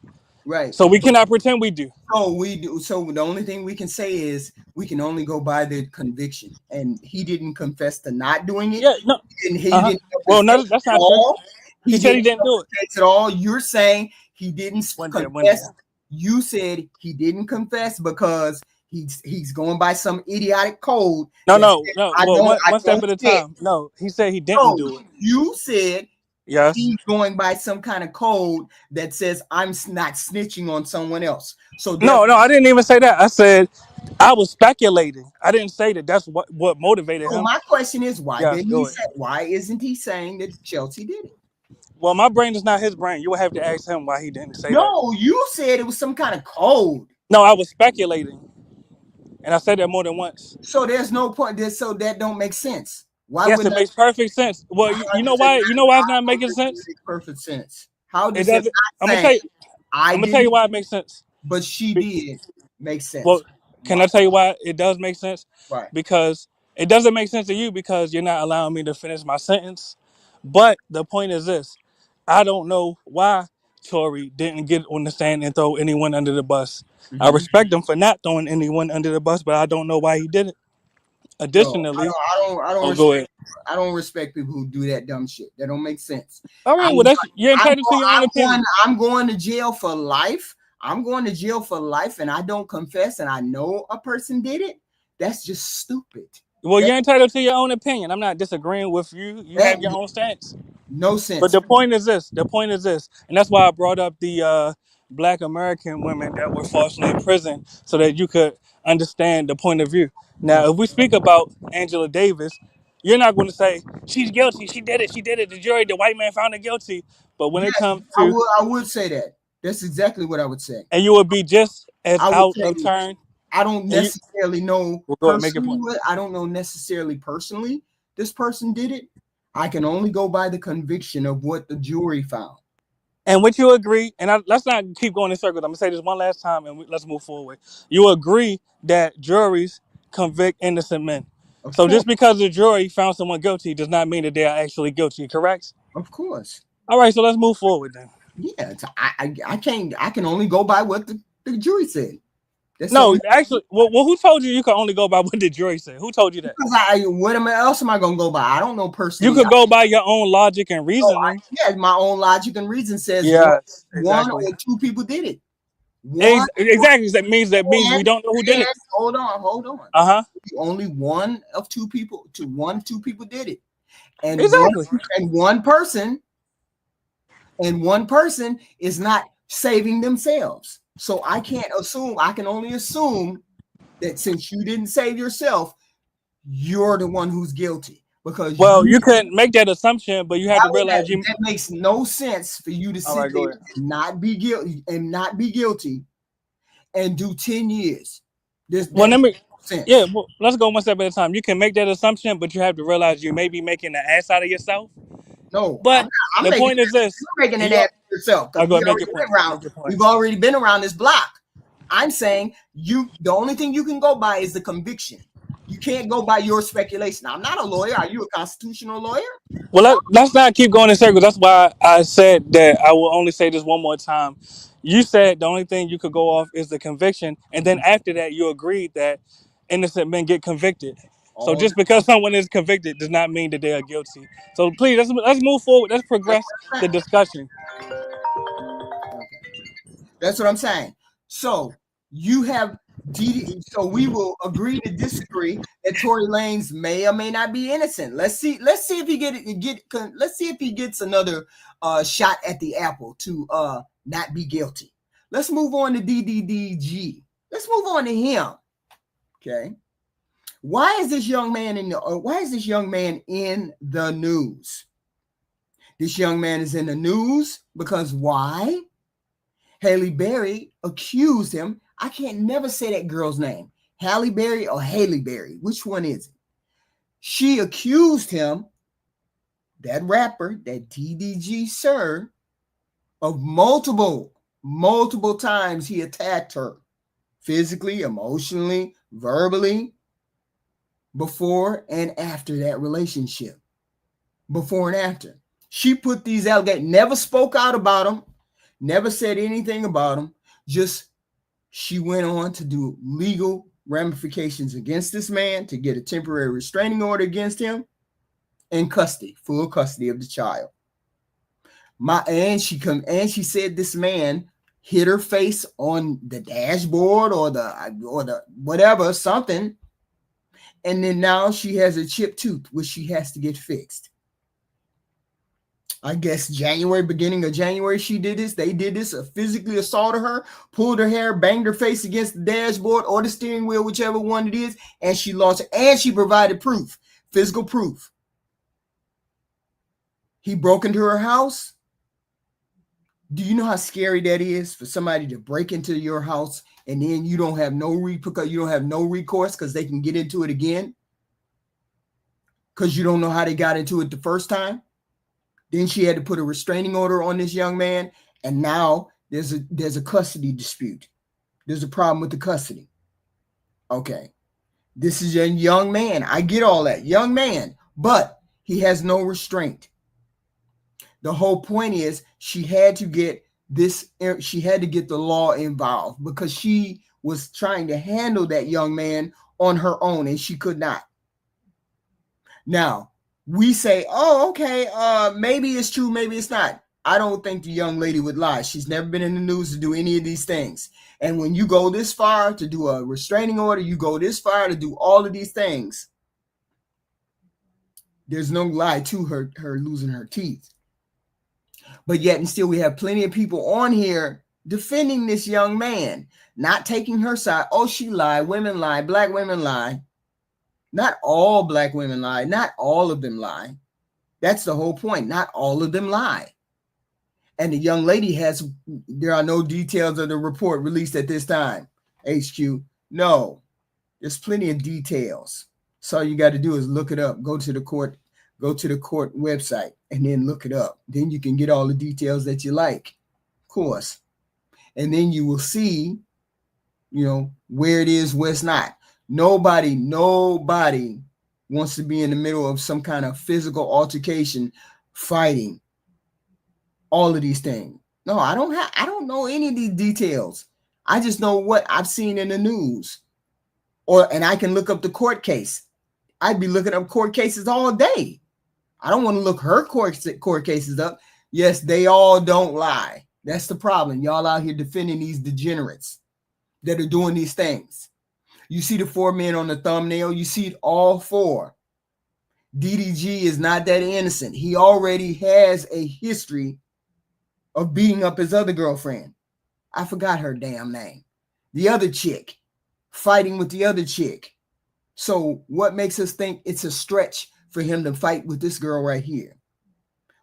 Right. So we cannot pretend we do. So we do. So the only thing we can say is we can only go by the conviction, and he didn't confess to not doing it. Yeah, no. And he Uh-huh. didn't help Well, his no, case that's at not true. all. He said he didn't Help do it. his case at all. You're saying he didn't One confess. day. You said he didn't confess because he's going by some idiotic code. No. I Well, don't. I one step don't at a fit. time. No, he said he didn't No, do it. you said Yes. he's going by some kind of code that says I'm not snitching on someone else. So No, I didn't even say that. I said I was speculating. I didn't say that that's what motivated so him. my question is, why Yes, didn't go he ahead. say? Why isn't he saying that Chelsea did it? Well, my brain is not his brain. You would have to ask him why he didn't say that. No, you said it was some kind of code. No, I was speculating, and I said that more than once. So there's no point. So that don't make sense. Why Yes, it wouldn't makes perfect sense. Well, you know why? You know why it's not making sense? Make perfect sense? How It does it doesn't. not I'm gonna saying tell you. I I'm gonna tell you didn't, why it makes sense. but she did make sense? Well, can I tell you why it does make sense? Right. Because it doesn't make sense to you because you're not allowing me to finish my sentence. But the point is this: I don't know why Tory didn't get on the stand and throw anyone under the bus. I Mhm. respect him for not throwing anyone under the bus, but I don't know why he did it. No, Additionally, I don't go respect. ahead. I don't respect people who do that dumb shit. That don't make sense. All right, I'm well, you're entitled to your own opinion. I'm going to jail for life. I'm going to jail for life, and I don't confess, and I know a person did it. That's just stupid. Well, you're entitled to your own opinion. I'm not disagreeing with you. You have That your own stance. no But sense. the point is this. The point is this, and that's why I brought up the Black American women that were falsely in prison, so that you could understand the point of view. Now, if we speak about Angela Davis, you're not going to say she's guilty. She did it. She did it. The jury, the white man found her guilty. But when it Yes, comes to, I would say that. That's exactly what I would say. and you would be just as I would out say of turn. I don't And you, necessarily know well, go ahead, make your point. personally. I don't know necessarily personally this person did it. I can only go by the conviction of what the jury found. And would you agree? And let's not keep going in circles. I'm gonna say this one last time, and let's move forward. You agree that juries convict innocent men. Of So course, just because the jury found someone guilty does not mean that they are actually guilty. Correct? of course. All right. So let's move forward then. Yeah, I can't. I can only go by what the jury said. That's No, only actually, well, who told you can only go by what the jury said? Who told you that? because what else am I gonna go by? I don't know You personally. could go by your own logic and reasoning. Yeah, my own logic and reason says Yes, one exactly. or two people did it. One Exactly. That means we don't know who did it. Hold on. Uh-huh. Only one of two people did it, and Exactly. one person is not saving themselves. So I can't assume. I can only assume that since you didn't save yourself, you're the one who's guilty. Because you can make that assumption, but you have to realize that makes no sense for you to sit there and not be guilty and do 10 years. Well, let me. Sense. Yeah, well, let's go one step at a time. You can make that assumption, but you have to realize you may be making an ass out of yourself. No, but the point is this: you're making an ass of yourself. I'll go make your point. We've already been around this block. I'm saying the only thing you can go by is the conviction. You can't go by your speculation. I'm not a lawyer. Are you a constitutional lawyer? Well, let's not keep going in circles. That's why I said that I will only say this one more time. You said the only thing you could go off is the conviction, and then after that, you agreed that innocent men get convicted. So just because someone is convicted does not mean that they are guilty. So please, let's move forward. Let's progress the discussion. Okay. That's what I'm saying. So you have so we will agree to disagree that Tory Lanez may or may not be innocent. Let's see if he let's see if he gets another shot at the apple to not be guilty. Let's move on to DDDG. Let's move on to him. Okay. Why is this young man in the news? This young man is in the news because why? Halle Berry accused him. I can't never say that girl's name. Halle Berry or Haley Berry. Which one is it? She accused him, that rapper, that DDG sir, of multiple times he attacked her physically, emotionally, verbally, before and after that relationship. Before and after. She put these allegations, never spoke out about them, never said anything about them. Just she went on to do legal ramifications against this man to get a temporary restraining order against him and custody, full custody of the child. And she said this man hit her face on the dashboard or the whatever, something. And then now she has a chipped tooth, which she has to get fixed. I guess beginning of January, she did this. They did this, physically assaulted her, pulled her hair, banged her face against the dashboard or the steering wheel, whichever one it is. And she lost it. And she provided proof, physical proof. He broke into her house. Do you know how scary that is for somebody to break into your house and then you don't have no recourse because they can get into it again because you don't know how they got into it the first time? Then she had to put a restraining order on this young man, and now there's a custody dispute. There's a problem with the custody. Okay, this is a young man. I get all that, young man, but he has no restraint. The whole point is she had to get the law involved because she was trying to handle that young man on her own and she could not. Now, we say, oh, okay, maybe it's true, maybe it's not. I don't think the young lady would lie. She's never been in the news to do any of these things. And when you go this far to do a restraining order, you go this far to do all of these things, there's no lie to her losing her teeth. But yet and still we have plenty of people on here defending this young man, not taking her side. Oh, she lied. Women lie. Black women lie. Not all black women lie. Not all of them lie. That's the whole point. Not all of them lie. And the young lady there are no details of the report released at this time. HQ, no. There's plenty of details. So all you got to do is look it up. Go to the court website and then look it up. Then you can get all the details that you like, of course. And then you will see, where it is, where it's not. Nobody wants to be in the middle of some kind of physical altercation, fighting, all of these things. No, I don't know any of these details. I just know what I've seen in the news. And I can look up the court case. I'd be looking up court cases all day. I don't want to look her court cases up. Yes, they all don't lie. That's the problem. Y'all out here defending these degenerates that are doing these things. You see the 4 men on the thumbnail. You see all 4. DDG is not that innocent. He already has a history of beating up his other girlfriend. I forgot her damn name. The other chick, fighting with the other chick. So what makes us think it's a stretch for him to fight with this girl right here?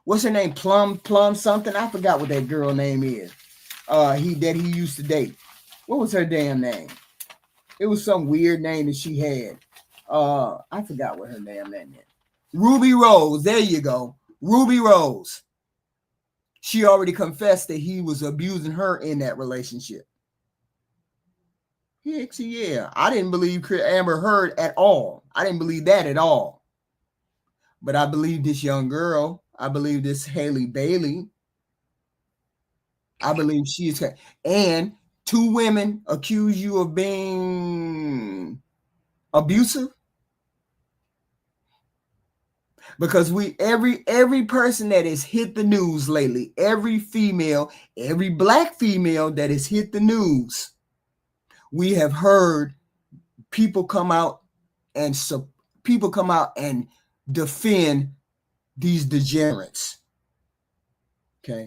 What's her name? Plum something? I forgot what that girl name is. He used to date. What was her damn name? It was some weird name that she had. I forgot what her damn name is. Ruby Rose. There you go. Ruby Rose. She already confessed that he was abusing her in that relationship. Yeah. I didn't believe Amber Heard at all. I didn't believe that at all. But I believe this young girl. I believe this Haley Bailey. I believe she's, and 2 women accuse you of being abusive. Because every person that has hit the news lately, every black female that has hit the news, we have heard people come out and defend these degenerates. Okay.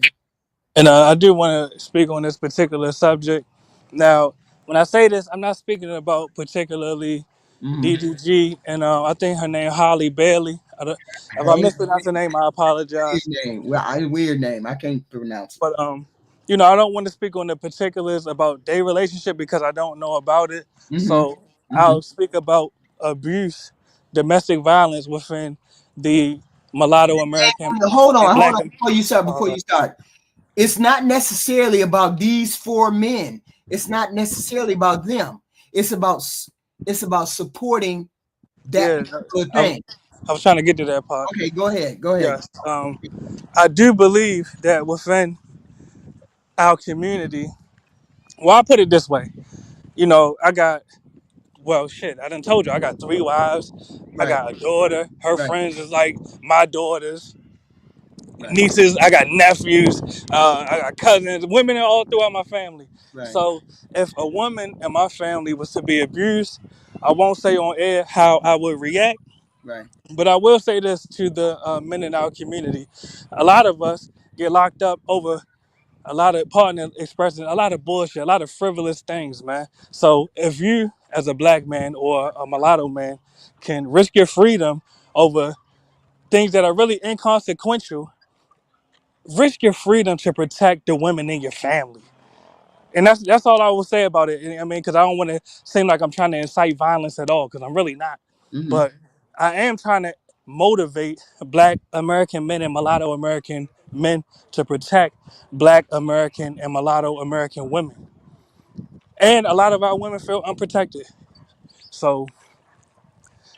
And I do want to speak on this particular subject. Now, when I say this, I'm not speaking about particularly Mm-hmm. DDG, and I think her name Holly Bailey. If I Hey, mispronounce her name, I weird apologize. name. Well, weird name. I can't pronounce it. But I don't want to speak on the particulars about their relationship because I don't know about it. Mm-hmm. So Mm-hmm. I'll speak about abuse, domestic violence within the mulatto American Hold and on, hold black. on. Before you start, it's not necessarily about these four men. It's not necessarily about them. It's about supporting that Yeah, particular I, thing. I was trying to get to that part. Okay, go ahead. Go ahead. Yes, I do believe that within our community. Well, I put it this way. I got well, shit. I done told you I got three wives. I Right, got a daughter. Her right, friends is like my daughters, right, nieces. I got nephews. I got cousins. Women are all throughout my family. right, So if a woman in my family was to be abused, I won't say on air how I would react. right. But I will say this to the men in our community: a lot of us get locked up over a lot of partner expressing a lot of bullshit, a lot of frivolous things, man. So if you, as a black man or a mulatto man, can risk your freedom over things that are really inconsequential, risk your freedom to protect the women in your family. And that's all I will say about it. I mean, because I don't want to seem like I'm trying to incite violence at all, because I'm really not. Mm-hmm. But I am trying to motivate black American men and mulatto American men to protect black American and mulatto American women. And a lot of our women feel unprotected. So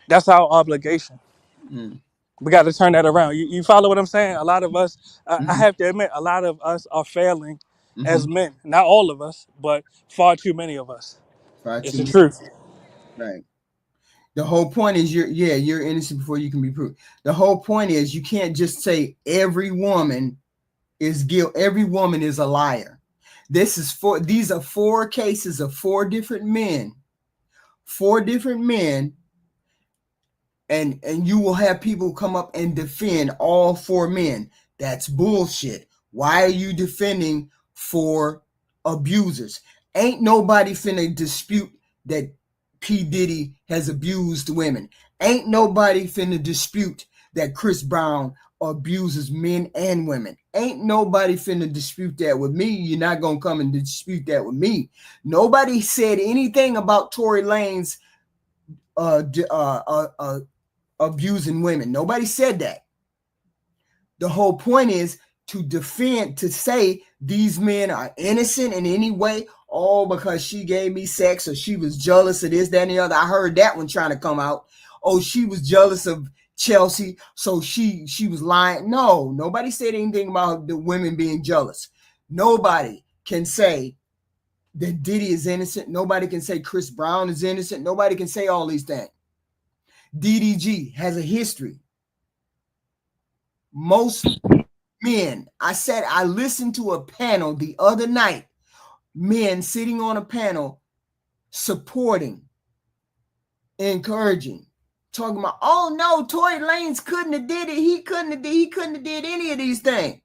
that's our obligation. Mm-hmm. We got to turn that around. You follow what I'm saying? A lot of us, I Mm-hmm. have to admit, a lot of us are failing Mm-hmm. as men. Not all of us, but far too many of us. Far It's too the many. truth. Right. The whole point is you're innocent before you can be proved. The whole point is you can't just say every woman is guilt. Every woman is a liar. These are four cases of four different men. Four different men, and you will have people come up and defend all four men. That's bullshit. Why are you defending four abusers? Ain't nobody finna dispute that P. Diddy has abused women. Ain't nobody finna dispute that Chris Brown abuses men and women. Ain't nobody finna dispute that with me. You're not gonna come and dispute that with me. Nobody said anything about Tory Lanez uh, uh, uh, uh, abusing women. Nobody said that. The whole point is to defend, to say these men are innocent in any way. Oh, because she gave me sex or she was jealous of this, that, and the other. I heard that one trying to come out. Oh, she was jealous of Chelsea, so she was lying. No, nobody said anything about the women being jealous. Nobody can say that Diddy is innocent. Nobody can say Chris Brown is innocent. Nobody can say all these things. DDG has a history. Most men, I listened to a panel the other night, men sitting on a panel supporting, encouraging, talking about, oh no, Tory Lanez couldn't have did it. He couldn't have did any of these things.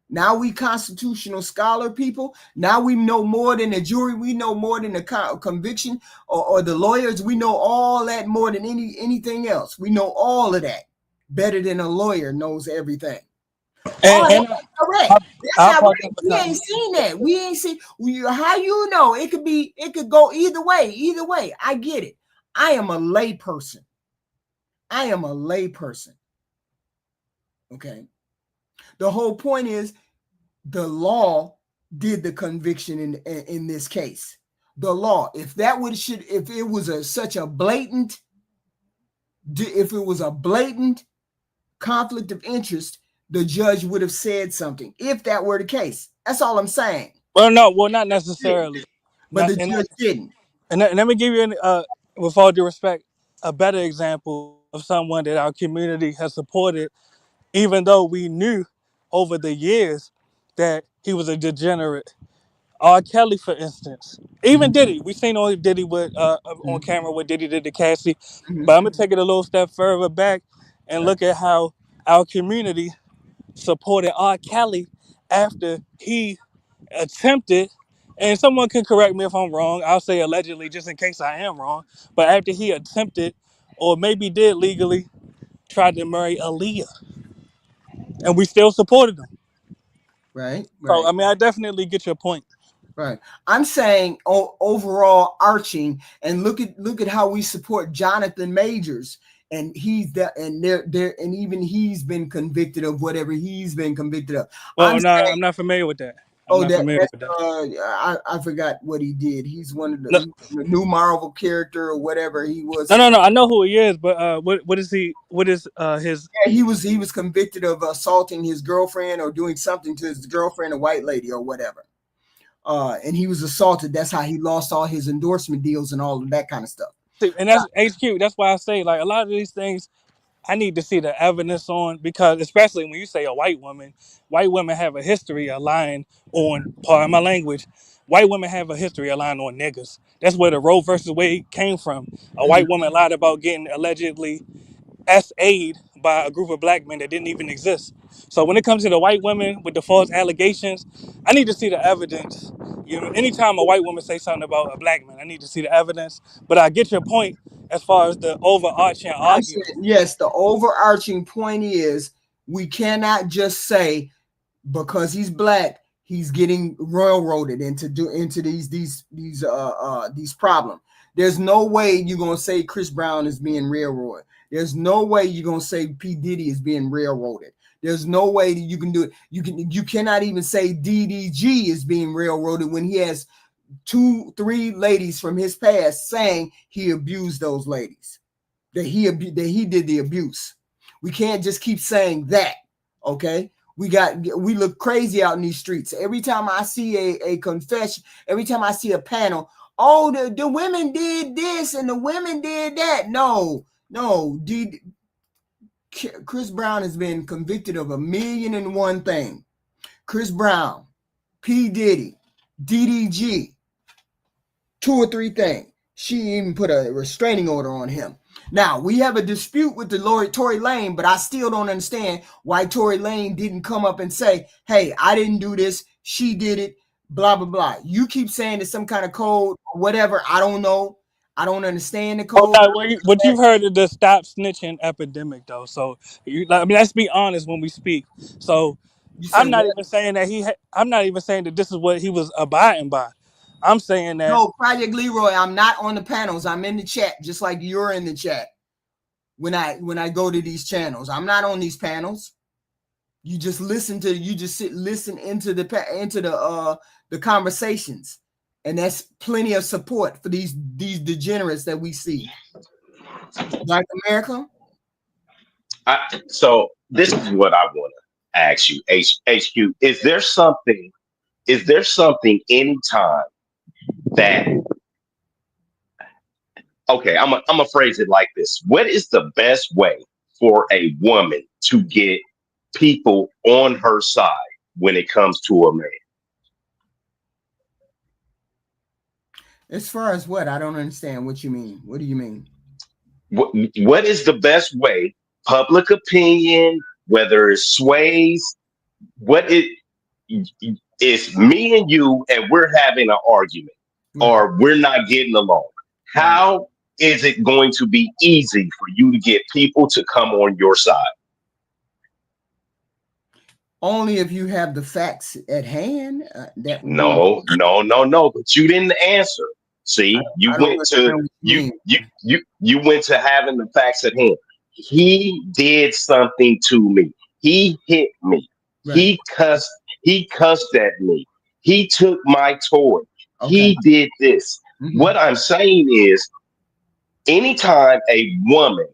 Now we constitutional scholar people. Now we know more than the jury. We know more than the conviction or the lawyers. We know all that more than anything else. We know all of that better than a lawyer knows everything. Oh, And that's correct. I, That's I'll not pause right. there for We something. ain't seen that. We ain't seen. How you know? It could go either way. Either way, I get it. I am a lay person. I am a lay person. Okay. The whole point is the law did the conviction in this case. The law. If it was such a blatant, if it was a blatant conflict of interest, the judge would have said something if that were the case. That's all I'm saying. Well, no, well, not necessarily. But Not, the judge didn't. and let me give you, with all due respect, a better example of someone that our community has supported, even though we knew over the years that he was a degenerate. R. Kelly, for instance, even Mhm, Diddy. We seen on Diddy with on mhm, camera what Diddy did to Cassie, mhm. but I'm gonna take it a little step further back and Right. look at how our community supported R. Kelly after he attempted, and someone can correct me if I'm wrong, I'll say allegedly just in case I am wrong, but after he attempted or maybe did legally try to marry Aaliyah, and we still supported him. Right, So right, I mean, I definitely get your point. right. I'm saying overall arching, and look at how we support Jonathan Majors, and he's that, and there, and even he's been convicted of whatever he's been convicted of. Well, I'm no, saying, I'm not familiar with that. I'm oh, not familiar with that. I forgot what he did. He's one of No, the new Marvel character or whatever he was. no. I know who he is, but what is he? What is his? Yeah, he was convicted of assaulting his girlfriend or doing something to his girlfriend, a white lady or whatever. And he was assaulted. That's how he lost all his endorsement deals and all of that kind of stuff. And that's HQ. That's why I say like a lot of these things I need to see the evidence on, because especially when you say a white women have a history of lying on, pardon my language, white women have a history of lying on niggas. That's where the Roe versus Wade came from. A white woman lied about getting allegedly SA'd by a group of black men that didn't even exist. So when it comes to the white women with the false allegations, I need to see the evidence. You know, anytime a white woman say something about a black man, I need to see the evidence. But I get your point as far as the overarching I'm saying, argument. yes, the overarching point is we cannot just say because he's black, he's getting railroaded into these problems. There's no way you're gonna say Chris Brown is being railroaded. There's no way you're gonna say P. Diddy is being railroaded. There's no way that you can do it. You cannot even say DDG is being railroaded when he has 2-3 ladies from his past saying he abused those ladies, that he did the abuse. We can't just keep saying that. Okay, we look crazy out in these streets. Every time I see a confession, every time I see a panel, oh, the women did this and the women did that. No, Chris Brown has been convicted of 1,000,001 things. Chris Brown, P. Diddy, DDG, 2 or 3 things. She even put a restraining order on him. Now, we have a dispute with the Lord Tory Lanez, but I still don't understand why Tory Lanez didn't come up and say, hey, I didn't do this. She did it, blah, blah, blah. You keep saying it's some kind of code or whatever. I don't know. I don't understand the code. Okay, but you've heard of the stop snitching epidemic, though. So, I mean, let's be honest when we speak. So, You said I'm not what? even saying that I'm not even saying that this is what he was abiding by. I'm saying that. No, Project Leroy, I'm not on the panels. I'm in the chat, just like you're in the chat. When I go to these channels, I'm not on these panels. You just listen into the conversations, and that's plenty of support for these degenerates that we see. Like America. So this is what I want to ask you, HQ. Is there something anytime that, okay, I'm gonna phrase it like this. What is the best way for a woman to get people on her side when it comes to a man? As far as what? I don't understand what you mean. What do you mean? What is the best way? Public opinion, whether it sways, what it is, me and you, and we're having an argument, or we're not getting along. How is it going to be easy for you to get people to come on your side? Only if you have the facts at hand. No. But you didn't answer. See, you went to having the facts at hand. He did something to me. He hit me. Right. He cussed at me. He took my toy. Okay. He did this. Mm-hmm. What I'm saying is, anytime a woman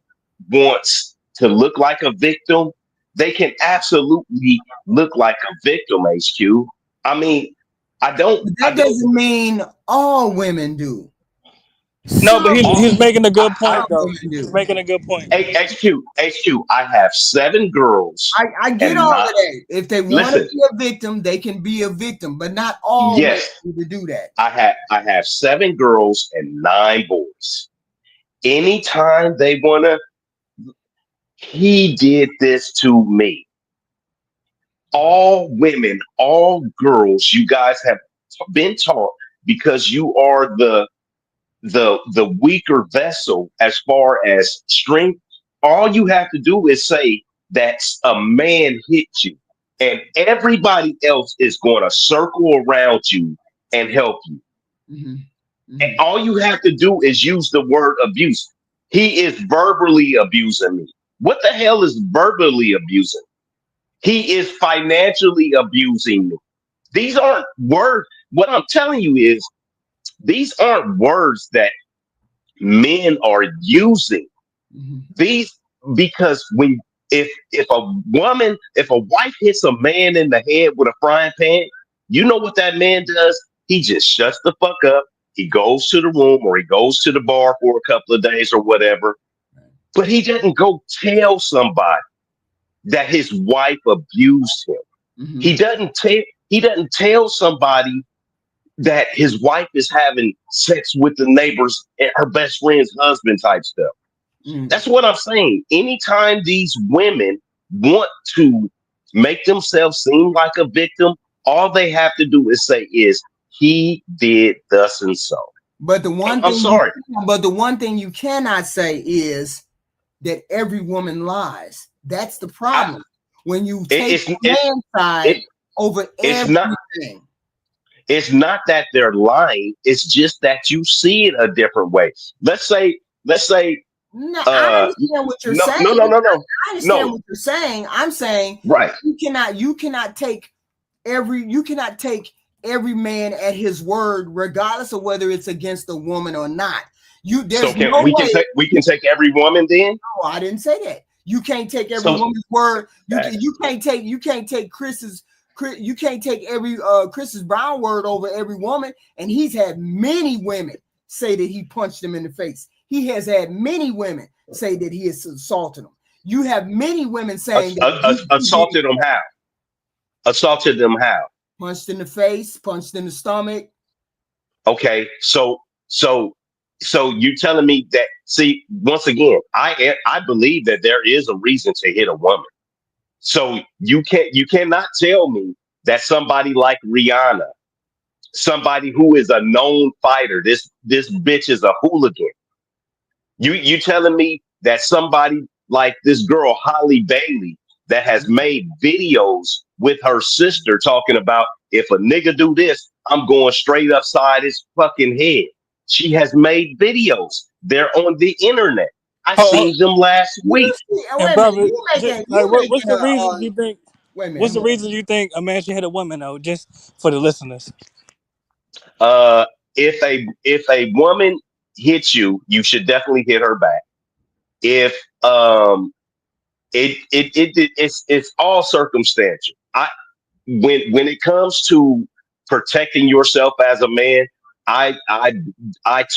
wants to look like a victim, they can absolutely look like a victim, HQ. I mean, that doesn't mean all women do. No, but he's making a good point, though. He's making a good point. HQ, I have 7 girls. I get all of that. If they want to be a victim, they can be a victim, but not all women to do that. I have 7 girls and 9 boys. Anytime they want to, he did this to me. all women, all girls, you guys have been taught because you are the weaker vessel as far as strength. All you have to do is say that a man hit you, and everybody else is going to circle around you and help you. Mm-hmm. And Mm-hmm. all you have to do is use the word abuse. He is verbally abusing me. What the hell is verbally abusing? He is financially abusing me. These aren't words. What I'm telling you is these aren't words that men are using. Mm-hmm. These because when if a wife hits a man in the head with a frying pan, you know what that man does? He just shuts the fuck up. He goes to the room or he goes to the bar for a couple of days or whatever. But he doesn't go tell somebody that his wife abused him. Mm-hmm. He doesn't tell somebody that his wife is having sex with the neighbor's her best friend's husband type stuff. Mm-hmm. That's what I'm saying. Anytime these women want to make themselves seem like a victim, all they have to do is say is he did thus and so. But the one I'm thing sorry. but the one thing you cannot say is that every woman lies. That's the problem. When you take the man's side over it's not everything. it's not that they're lying. It's just that you see it a different way. Let's say No, I understand what you're saying. no. I understand No. what you're saying. I'm saying Right. you cannot take every man at his word, regardless of whether it's against a woman or not. There's no way we can take every woman then? No, I didn't say that. You can't take every So- woman's word. You can't take Chris's Brown word over every woman. And he's had many women say that he punched them in the face. He has had many women say that he has assaulted them. You have many women saying that assaulted them how? Assaulted them how? Punched in the face, punched in the stomach. Okay, so you telling me that? See, once again, I believe that there is a reason to hit a woman. So you cannot tell me that somebody like Rihanna, somebody who is a known fighter, this bitch is a hooligan. You telling me that somebody like this girl Holly Bailey that has made videos with her sister talking about if a nigga do this, I'm going straight upside his fucking head. She has made videos. They're on the internet. I seen them last week. And brother, what's the reason you think? Wait a minute. What's the reason you think a man should hit a woman though? Just for the listeners. If a woman hits you, you should definitely hit her back. If it's all circumstantial. When it comes to protecting yourself as a man, I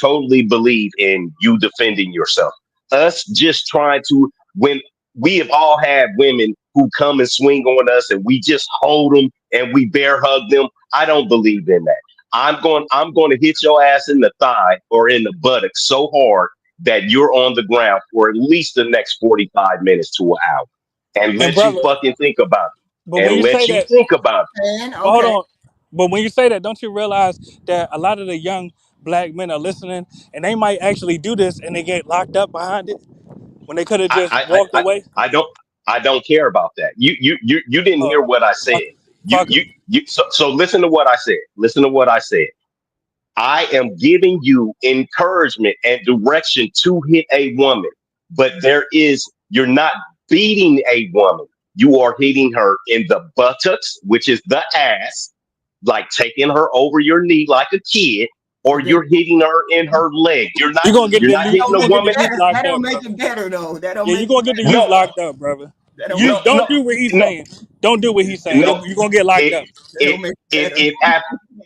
totally believe in you defending yourself. Us just trying to, when we have all had women who come and swing on us and we just hold them and we bear hug them. I don't believe in that. I'm going to hit your ass in the thigh or in the buttock so hard that you're on the ground for at least the next 45 minutes to an hour and let you fucking think about it. But when you say that, think about it. Hold on. But when you say that, don't you realize that a lot of the young black men are listening and they might actually do this and they get locked up behind it when they could have just walked away? I don't care about that. You didn't hear what I said. So listen to what I said. Listen to what I said. I am giving you encouragement and direction to hit a woman, but you're not beating a woman. You are hitting her in the buttocks, which is the ass, like taking her over your knee like a kid, or you're hitting her in her leg. You're not hitting a woman. That don't make it better though. You're gonna get the youth locked up, brother. Don't do what he's saying. Don't do what he's saying. You're gonna get locked up.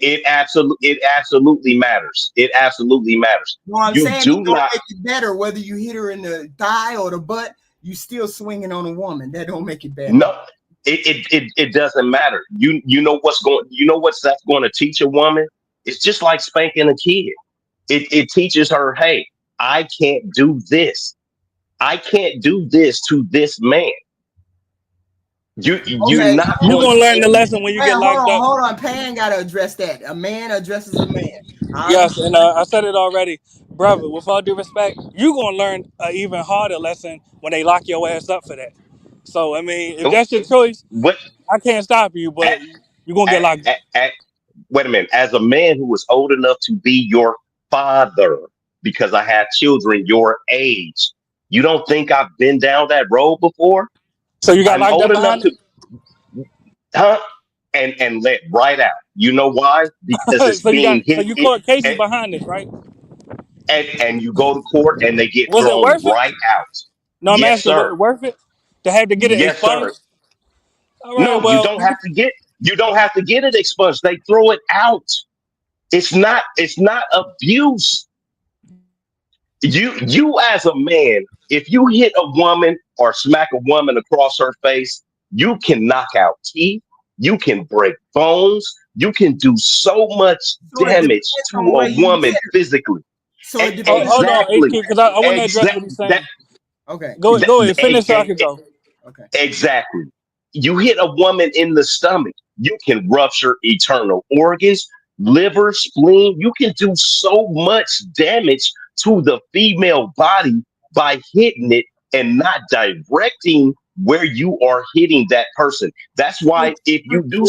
It absolutely matters. It absolutely matters. No, I'm saying it don't make it better whether you hit her in the thigh or the butt. You still swinging on a woman. That don't make it better. No, it doesn't matter. You know what's that's going to teach a woman? It's just like spanking a kid. It teaches her, hey, I can't do this. I can't do this to this man. You're Okay, not You're going gonna to learn the get. lesson when you hey, get locked up. hold on. Pan got to address that. A man addresses a man. I Yes, understand. and I said it already, brother. With all due respect, you gonna learn an even harder lesson when they lock your ass up for that. So I mean, if that's your choice, What? I can't stop you, but you're gonna get At, locked up. wait a minute. As a man who was old enough to be your father, because I have children your age, you don't think I've been down that road before? So you got I'm locked old up enough behind to, huh? And let right out. You know why? Because it. it's being So hit, you caught cases and, behind this, right? and you go to court and they get Was it thrown worth it? right out. No, I'm Yes, asking, was sir. it worth it to have to get it Yes, sir. expunged? All right, No, you well, don't have to get. You don't have to get it expunged. They throw it out. It's not. It's not abuse. You as a man, if you hit a woman or smack a woman across her face, you can knock out teeth, you can break bones, you can do so much So it depends damage to on where a you woman hit her. physically. So it depends hold on on, where you Exactly. HQ, hit because I want to address what Exact he's that, saying. her. Okay. Go ahead, finish so I can go. Okay. exactly. You hit a woman in the stomach, you can rupture eternal organs, liver, spleen. You can do so much damage to the female body by hitting it and not directing where you are hitting that person. That's why if you do,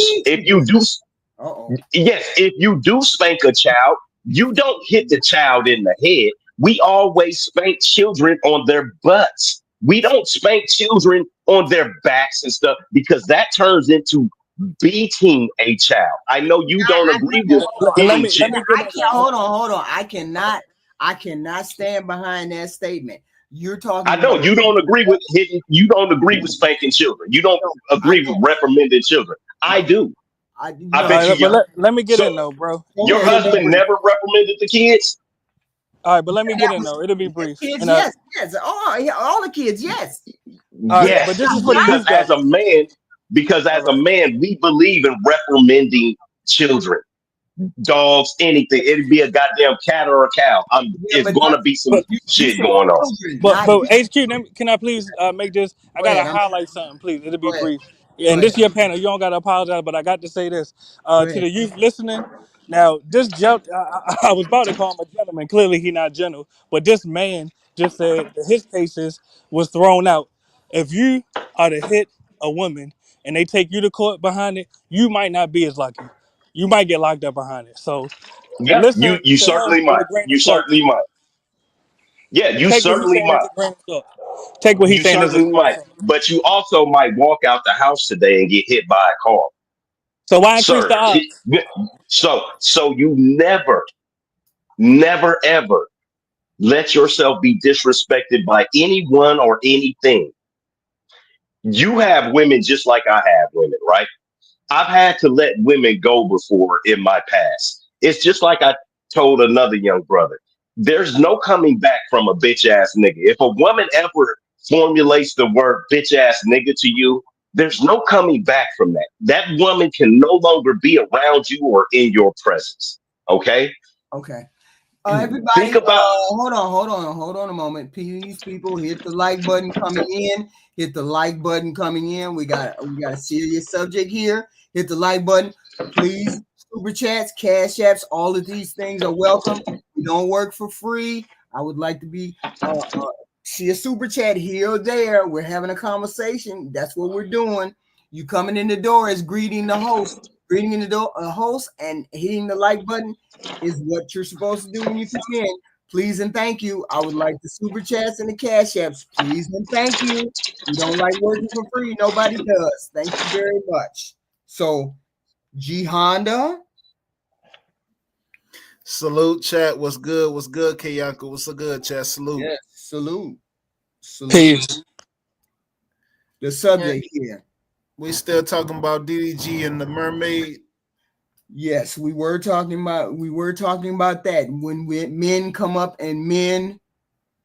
Uh-oh. yes, if you do spank a child, you don't hit the child in the head. We always spank children on their butts. We don't spank children on their backs and stuff because that turns into beating a child. I know you don't agree with And hitting let children. me get I in can't now. hold on. I cannot stand behind that statement. You're talking I know about you don't agree with hitting. You don't agree with spanking children. You don't no, I agree with don't. reprimanding children. I No. do. I I All no. bet right, you. but let me get So in though, bro. Go your ahead, it'll be husband brief. never reprimanded the kids. All right, but let me That get in was though. It'll be brief. kids, And yes, yes. All the kids, yes. all right, but Yes, this is for the because youth guys. All as a right. man, we believe in reprimanding children, dogs, anything. It'd be a goddamn cat or a cow. Yeah, It's but gonna be some But you shit said going on. children, but not but you. HQ, can I please make this? I Go ahead. gotta I'm highlight something, please. It'll be go ahead. brief. Go And ahead. this your panel. You don't gotta apologize, but I got to say this Go to ahead. the youth listening. Now, this I was about to call him a gentleman. Clearly, he not gentle. But this man just said that his cases was thrown out. If you are to hit a woman and they take you to court behind it, you might not be as lucky. You might get locked up behind it. So Yeah, listen you to him certainly with might. a grain of You salt. certainly might. Yeah, you Take what he's certainly saying as might. a grain of salt. Take what he's You saying as a certainly grain of might. salt. But you also might walk out the house today and get hit by a car, So why increase sir. the odds? So you never ever let yourself be disrespected by anyone or anything. You have women just like I have women, right? I've had to let women go before in my past. It's just like I told another young brother. There's no coming back from a bitch ass nigga. If a woman ever formulates the word bitch ass nigga to you, there's no coming back from that. That woman can no longer be around you or in your presence. Okay? Okay. Think Everybody, about hold on a moment. Please, people, hit the like button coming in. Hit the like button coming in. We got a serious subject here. Hit the like button, please. Super chats, cash apps, all of these things are welcome. We don't work for free. I would like to be see a super chat here or there. We're having a conversation. That's what we're doing. You coming in the door is greeting the host, greeting in the door, a host, and hitting the like button is what you're supposed to do when you come in. Please and thank you. I would like the super chats and the cash apps. Please and thank you. We don't like working for free. Nobody does. Thank you very much. So, G Honda. Salute, chat. What's good? What's good, Kayako? What's so good, chat? Salute. Yes, salute. Salute. Peace. The subject here. We still talking about DDG and the mermaid. Yes, we were talking about that when men come up and men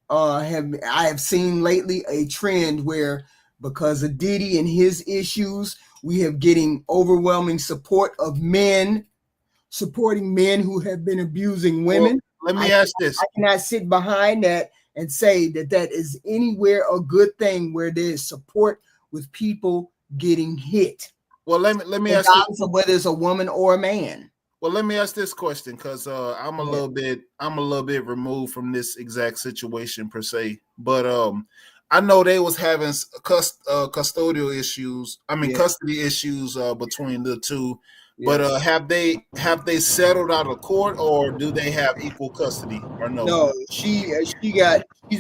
I have seen lately a trend where because of Diddy and his issues, we have getting overwhelming support of men supporting men who have been abusing women. Well, let me ask this. I cannot sit behind that and say that is anywhere a good thing where there is support with people getting hit, Well, let me ask you. regardless of whether it's a woman or a man. Well, let me ask this question because I'm a little bit removed from this exact situation per se, but I know they was having custodial issues. I mean, custody issues between the two. But have they settled out of court, or do they have equal custody, or no? No, she's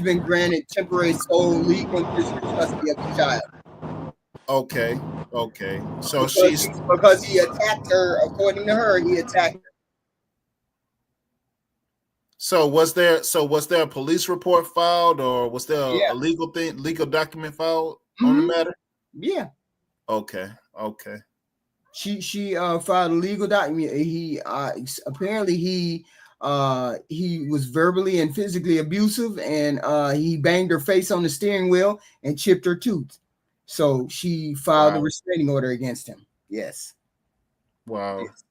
been granted temporary sole legal and physical custody of the child. Okay. So because he attacked her. According to her, he attacked her. So was there a police report filed, or was there a legal document filed on the matter? Yeah. Okay. She filed a legal document. He apparently he was verbally and physically abusive, and he banged her face on the steering wheel and chipped her tooth. So she filed a restraining order against him. Yes. Wow. Yes.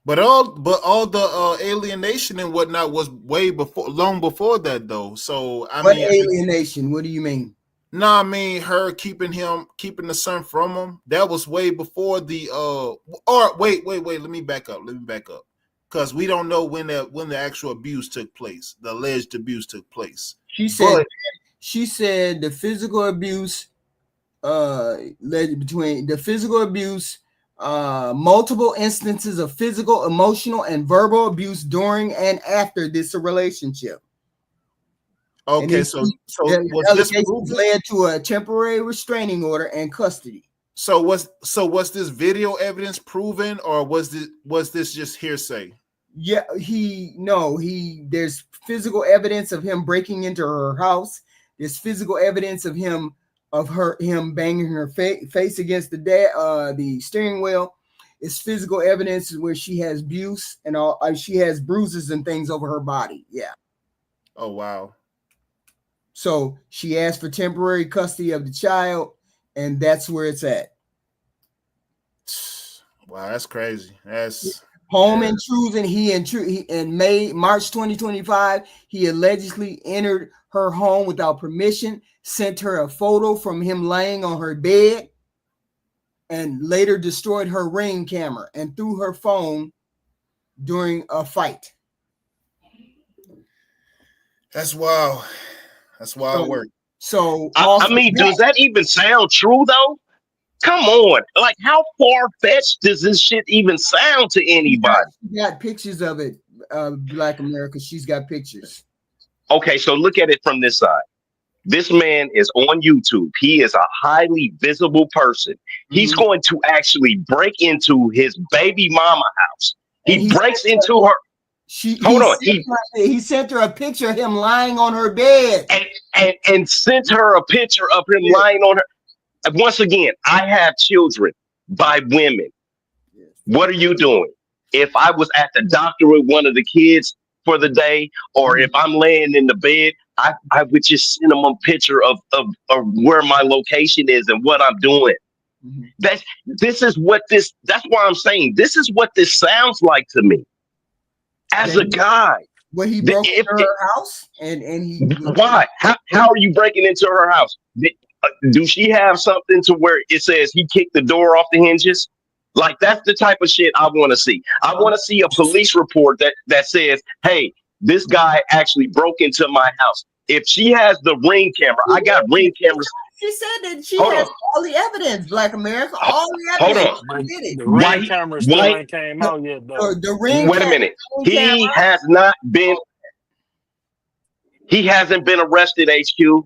But all the alienation and whatnot was long before that, though. So what alienation? What do you mean? No, I mean her keeping the son from him. That was way before the Or wait. Let me back up. Because we don't know when the actual abuse took place. The alleged abuse took place. She said the physical abuse led between the physical abuse, multiple instances of physical, emotional, and verbal abuse during and after this relationship. Okay, so was this led to a temporary restraining order and custody. So was this video evidence proven, or was this just hearsay? Yeah, there's physical evidence of him breaking into her house. There's physical evidence of him banging her face against the steering wheel. It's physical evidence where she has abuse and all. She has bruises and things over her body. Yeah. Oh wow. So she asked for temporary custody of the child, and that's where it's at. Wow, that's crazy. That's home intrusion. In March 2025, he allegedly entered her home without permission, sent her a photo from him laying on her bed, and later destroyed her Ring camera and threw her phone during a fight. That's wild. That's wild work. So I mean, does that even sound true though? Come on, like how far fetched does this shit even sound to anybody? She got pictures of it, Black America. She's got pictures. Okay, so look at it from this side. This man is on YouTube. He is a highly visible person. He's going to actually break into his baby mama house. He breaks into her. He sent her a picture of him lying on her bed and sent her a picture of him lying on her. Once again, I have children by women. What are you doing? If I was at the doctor with one of the kids for the day, or if I'm laying in the bed, I would just send them a picture of where my location is and what I'm doing. That's why I'm saying this is what this sounds like to me. As a guy, when he broke into her house, and he why? How are you breaking into her house? Do she have something to where it says he kicked the door off the hinges? Like that's the type of shit I want to see. I want to see a police report that says, "Hey, this guy actually broke into my house." If she has the Ring camera, I got Ring cameras. She said that she has all the evidence, Black America, all the evidence. Hold on. The Ring camera still ain't came out yet, though. The Ring. Wait a minute. He hasn't been arrested, HQ.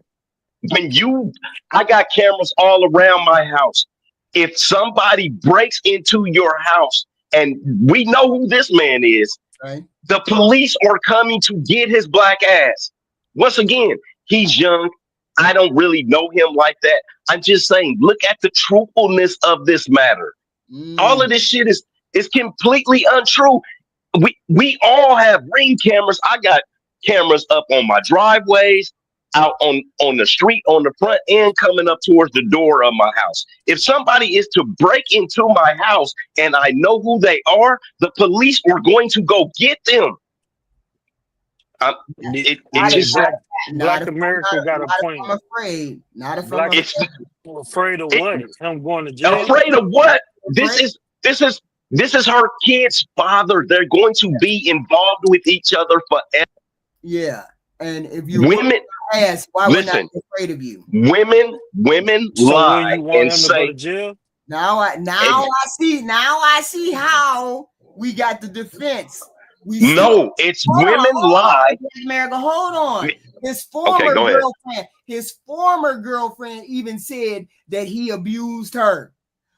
I got cameras all around my house. If somebody breaks into your house, and we know who this man is, right? The police are coming to get his black ass. Once again, he's young. I don't really know him like that. I'm just saying, look at the truthfulness of this matter. All of this shit is completely untrue. We all have Ring cameras. I got cameras up on my driveways, out on the street, on the front end, coming up towards the door of my house. If somebody is to break into my house and I know who they are, the police are going to go get them. It's just Black America got a point. I'm afraid. Not if Black, I'm it's afraid of what? Him going to jail? afraid of what? afraid. This is her kid's father. They're going to be involved with each other forever. Yeah. And if you Women, ask why listen. we're not afraid of you. Women So lie when you want and him to go say, to jail? Now I see how we got the defense. We see, no, it's women lie. America, hold on. His former girlfriend even said that he abused her.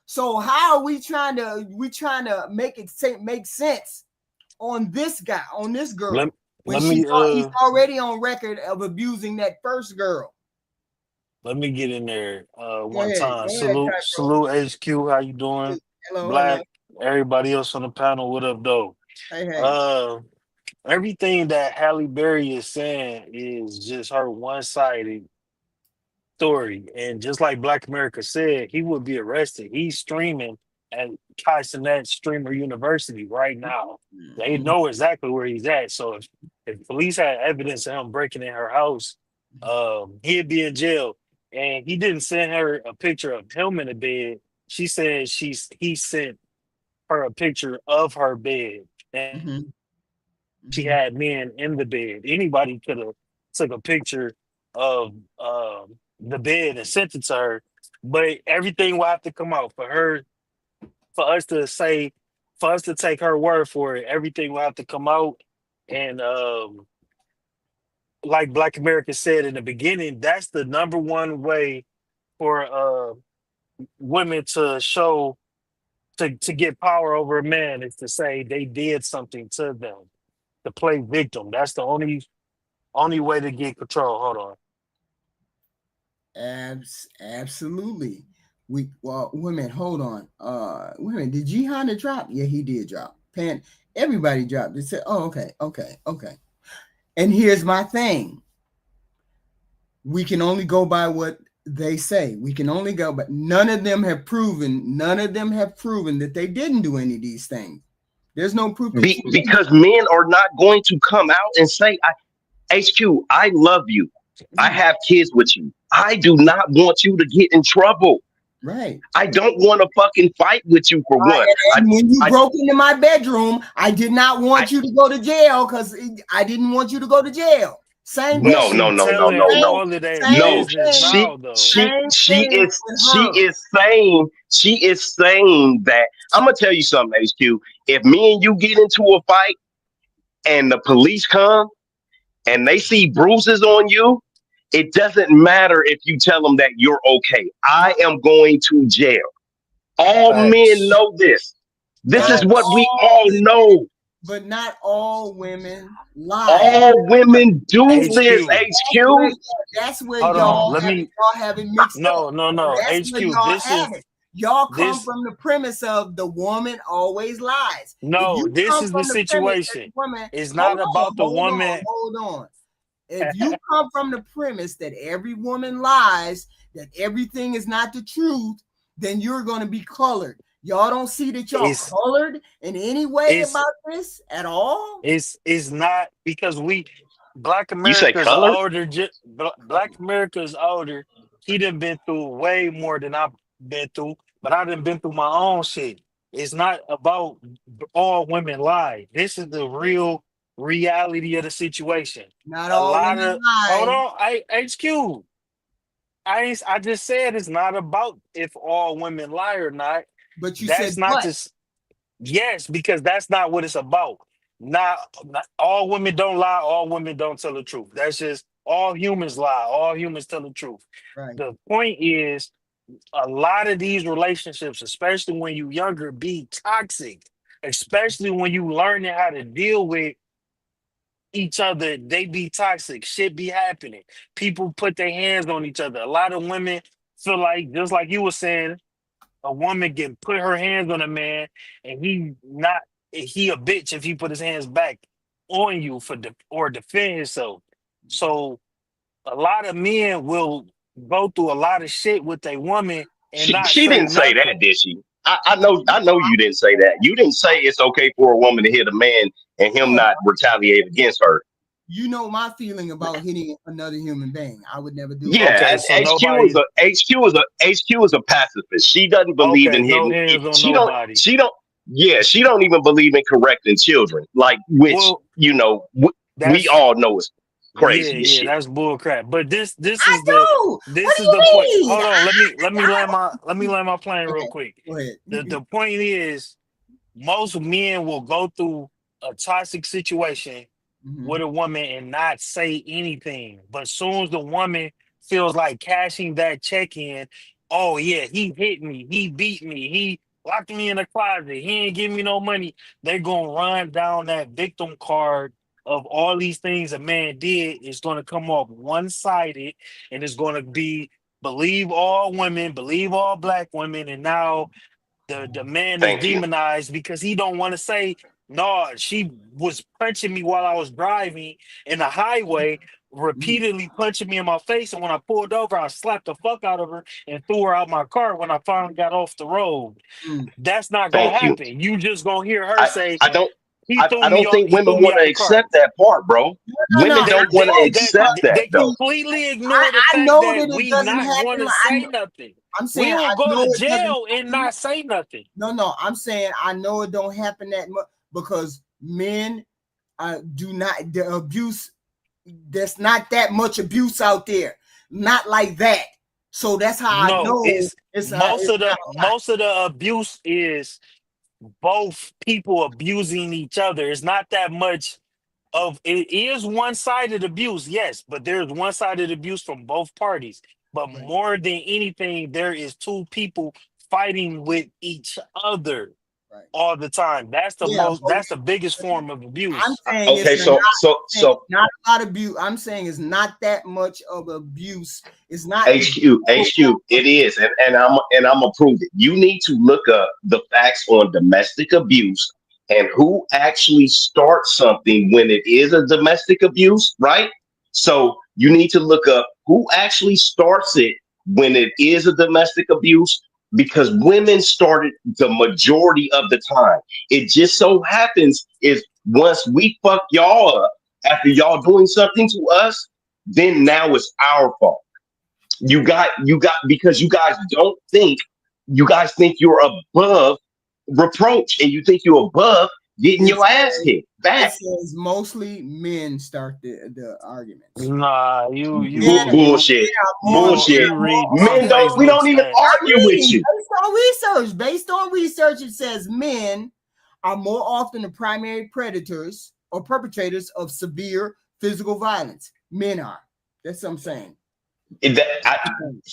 So how are we trying to make it make sense on this guy, on this girl? He's already on record of abusing that first girl. Let me get in there one ahead, time. go ahead, Salute HQ. How you doing? Hello, Black. Everybody else on the panel, what up, though? Hey. Everything that Halle Berry is saying is just her one-sided story. And just like Black America said, he would be arrested. He's streaming at Kai Cenat Streamer University right now. They know exactly where he's at. So if police had evidence of him breaking in her house, he'd be in jail. And he didn't send her a picture of him in the bed. She said he sent her a picture of her bed. And she had men in the bed. Anybody could have took a picture of the bed and sent it to her, but everything will have to come out for us to take her word for it. Everything will have to come out, and like Black America said in the beginning, that's the number one way for women to show to get power over a man is to say they did something to them, to play victim. That's the only way to get control. Hold on. Absolutely. Women, hold on. Women, did G-Honda drop? Yeah, he did drop. Everybody dropped. They said, oh, okay. And here's my thing. We can only go by what they say. We can only go, but none of them have proven that they didn't do any of these things. There's no proof. Because men are not going to come out and say, HQ, I love you. I have kids with you. I do not want you to get in trouble. Right. I don't want to fucking fight with you for what? When you broke into my bedroom, I did not want you to go to jail because I didn't want you to go to jail. Same thing. No. She is saying that. I'm gonna tell you something, HQ. If me and you get into a fight and the police come and they see bruises on you, it doesn't matter if you tell them that you're okay. I am going to jail. All men know this. This is what we all know. But not all women lie. All women do this, HQ. That's where y'all have it mixed up. No. HQ, y'all come from the premise of the woman always lies. No, this is the situation. It's not about the woman. Hold on. If you come from the premise that every woman lies, that everything is not the truth, then you're going to be colored. Y'all don't see that y'all colored in any way about this at all? It's not because Black America's older. Black America's older. He done been through way more than I've been through, but I done been through my own shit. It's not about all women lie. This is the real reality of the situation. Not all women lie. Hold on, HQ. I just said it's not about if all women lie or not. But you that's said not what? just yes, because that's not what it's about. Not all women don't lie, all women don't tell the truth. That's just all humans lie, all humans tell the truth. Right. The point is a lot of these relationships, especially when you're younger, be toxic, especially when you learning how to deal with each other. They be toxic. Shit be happening. People put their hands on each other. A lot of women feel like, just like you were saying, a woman can put her hands on a man and he a bitch if he put his hands back on you or defend himself. So a lot of men will go through a lot of shit with a woman and she didn't say that, did she? I know you didn't say that. You didn't say it's okay for a woman to hit a man and him not retaliate against her. you know my feeling about hitting another human being. I would never do it. Yeah, Okay, and so nobody. HQ is a pacifist. She doesn't believe Okay, in no hitting. hands on She don't. nobody. She don't. Yeah, she don't even believe in correcting children. Like, which Well, we that's all know is yeah, crazy as yeah, shit. that's bull crap. But this I is the do. What this do is the you point. mean? Hold on, let me land my plane real Okay, quick. go ahead. The point is, most men will go through a toxic situation Mhm. with a woman and not say anything. But as soon as the woman feels like cashing that check in, oh yeah, he hit me, he beat me, he locked me in a closet, he ain't give me no money. They're gonna run down that victim card of all these things a man did. It's gonna come off one-sided, and it's gonna be believe all women, believe all black women, and now the man is Thank you. demonized because he don't want to say no. She was punching me while I was driving in the highway, repeatedly punching me in my face, and when I pulled over, I slapped the fuck out of her and threw her out my car when I finally got off the road. Mm. That's not gonna Thank you. happen. You just gonna hear her I say I don't. he threw I me don't off. think He threw women me want out to the car. accept that part, bro. No, Women no. They don't want they to they accept that they though. completely ignore the I fact know that that it we doesn't not going happen. to say nothing. I'm saying We'll I go know to it doesn't jail and happen. not say nothing. No. I'm saying I know it don't happen that much because men do not the abuse. There's not that much abuse out there, not like that. So that's how I No, know it's it's most it's of the not a lot. most of the abuse is both people abusing each other. It's not that much of it is one-sided abuse, yes, but there's one-sided abuse from both parties. But Right. more than anything, there is two people fighting with each other Right. all the time. Yeah. That's the biggest form of I'm abuse. saying Okay, not a lot of abuse. I'm saying it's not that much of abuse. It's not HQ, it is, and I'm gonna prove it. You need to look up the facts on domestic abuse and who actually starts something when it is a domestic abuse, right? So you need to look up who actually starts it when it is a domestic abuse because women started the majority of the time. It just so happens is once we fuck y'all up after y'all doing something to us, then now it's our fault. You got because you guys think you're above reproach and you think you're above getting It your ass says, kicked it back. says mostly men start the arguments. Nah, Men, Bullshit. men Bullshit. you are more read my Men often. don't we Facebook don't even stats. argue with you. Based on research, it says men are more often the primary predators or perpetrators of severe physical violence. Men are. That's what I'm saying.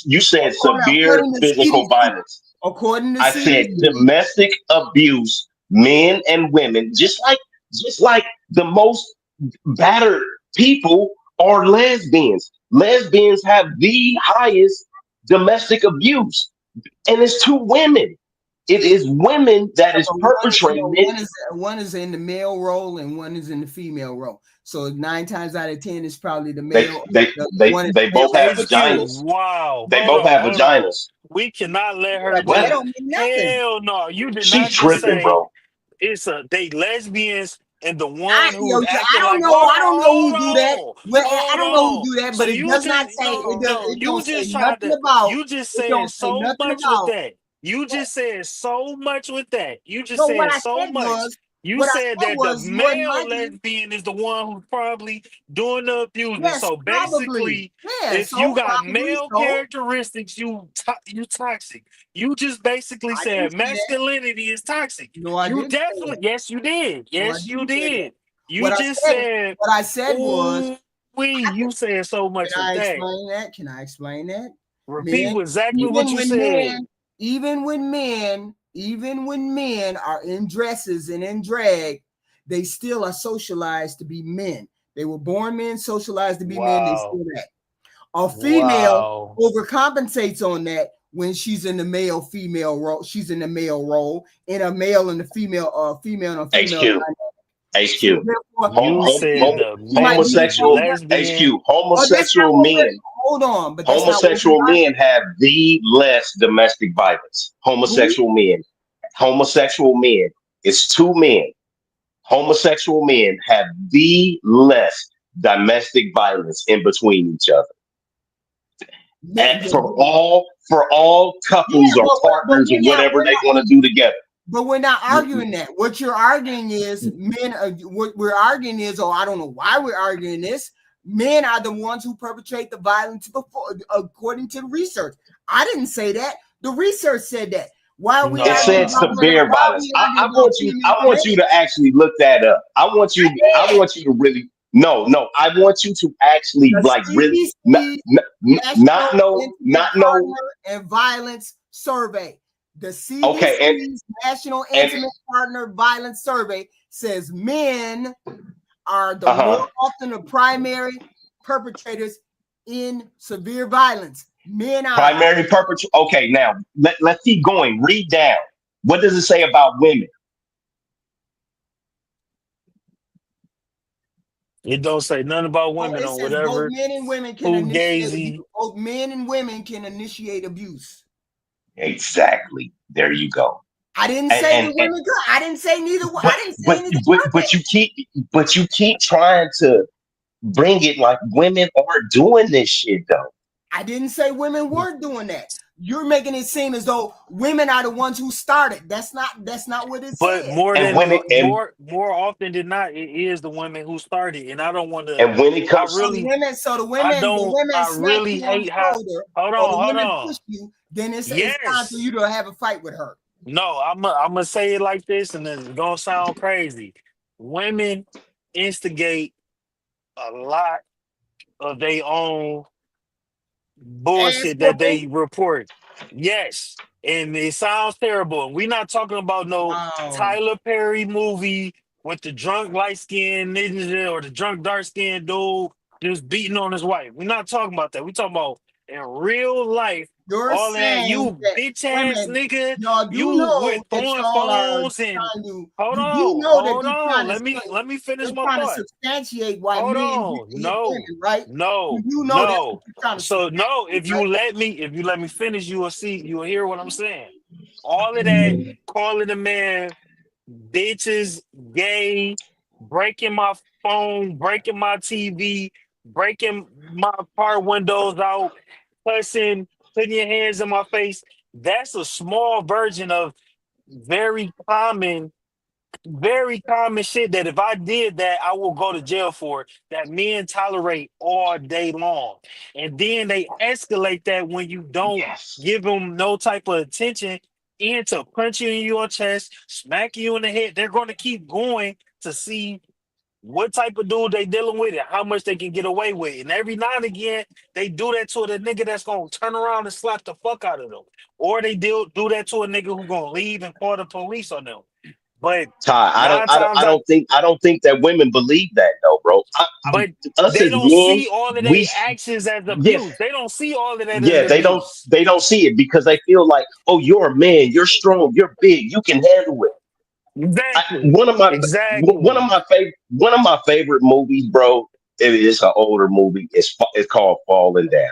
You said severe According to physical CDC. violence. According to I said CDC. domestic abuse, men and women, just like the most battered people are lesbians. Lesbians have the highest domestic abuse, and it's to women. It is women that is perpetrating it. One is in the male role and one is in the female role. So 9 times out of 10, it's probably the They male. they The they one is they male. both have HQ, vaginas. wow. They both have Hold on. vaginas. We cannot let Yeah, her but that What? just don't mean nothing. hell no. You did She not just tripping, say bro. they lesbians and the one who's I acting don't like know. I don't know hold who do that. on, Well, I hold don't know who on. do that, So but it you does not just say it. no, It don't you say just tried nothing to about. you just It said don't say so nothing much with about. that. You just said so much with that. You just No, what said I so said much. was, You what I said said that the was, more than male likely, lesbian is the one who's probably doing the abusing. yes, So probably, basically, yeah. if So you got probably male so. characteristics, you toxic. You just basically I didn't said say that. masculinity is toxic. No, I You didn't say definitely, that. yes, you did. No, I Yes, you didn't say that. did. You What I just said, said, what I said was, ooh, you said so much can with I that. explain that? Can I explain that? Repeat Men, exactly what even you when said. men, even when men are in dresses and in drag, they still are socialized to be men. They were born men, socialized to be men. They Wow. still that. A female Wow. overcompensates on that when she's in the male female role. She's in the male role, in a male and a female and a female. HQ. So HQ. therefore, You said the she might be Homosexual lesbian. HQ. oh, that's not Homosexual what we're, men. hold on, but that's not what Homosexual men have the less domestic violence. who? Homosexual men. Homosexual men. It's two men. Homosexual men have the less domestic violence in between each other. Yeah, And for all couples or partners or whatever they want to do together. But we're not arguing that. What you're arguing is men. What we're arguing is, I don't know why we're arguing this. Men are the ones who perpetrate the violence before, according to the research. I didn't say that. The research said that. Why are we? It said severe violence. I want you to actually look that up. I want you to really. No. I want you to actually really not know and violence survey. The CDC's National Intimate Partner Violence Survey says men are the more often the primary perpetrators in severe violence. Men are primary perpetrators. Okay, now let's keep going. Read down. What does it say about women? It don't say nothing about women on whatever. Both men and women can initiate abuse. Exactly. There you go. I didn't say the women. I didn't say neither one. I didn't say neither. But you keep trying to bring it like women are doing this shit though. I didn't say women weren't doing that. You're making it seem as though women are the ones who started. That's not what it says. But more often than not, it is the women who started. And I don't want to. And when it comes to the women, I really hate how. Hold on. Push you, then it's time for you to have a fight with her. No, I'm gonna say it like this, and it's gonna sound crazy. Women instigate a lot of their own bullshit that they report. Yes, and it sounds terrible. And we're not talking about no Tyler Perry movie with the drunk light-skinned ninja or the drunk dark-skinned dude just beating on his wife. We're not talking about that. We're talking about in real life. You're all that you bitch ass nigga, you with throwing phones and hold on. Let me finish my thought. Substantiate why hold on, no. So no, if you let me finish, you will hear what I'm saying. All of that, calling a man bitches, gay, breaking my phone, breaking my TV, breaking my car windows out, cussing, putting your hands in my face. That's a small version of very common shit that if I did that, I will go to jail for, that men tolerate all day long. And then they escalate that when you don't give them no type of attention and to punch you in your chest, smack you in the head. They're going to keep going to see what type of dude they dealing with and how much they can get away with. And every now and again, they do that to the nigga that's going to turn around and slap the fuck out of them. Or they do that to a nigga who's going to leave and call the police on them. But Ty, I don't think that women believe that though, bro. But they don't see all of their actions as abuse. Yes. They don't see all of that. Yeah, they don't see it because they feel like, oh, you're a man, you're strong, you're big, you can handle it. Exactly. One of my favorite movies, bro. It's an older movie. It's called Falling Down.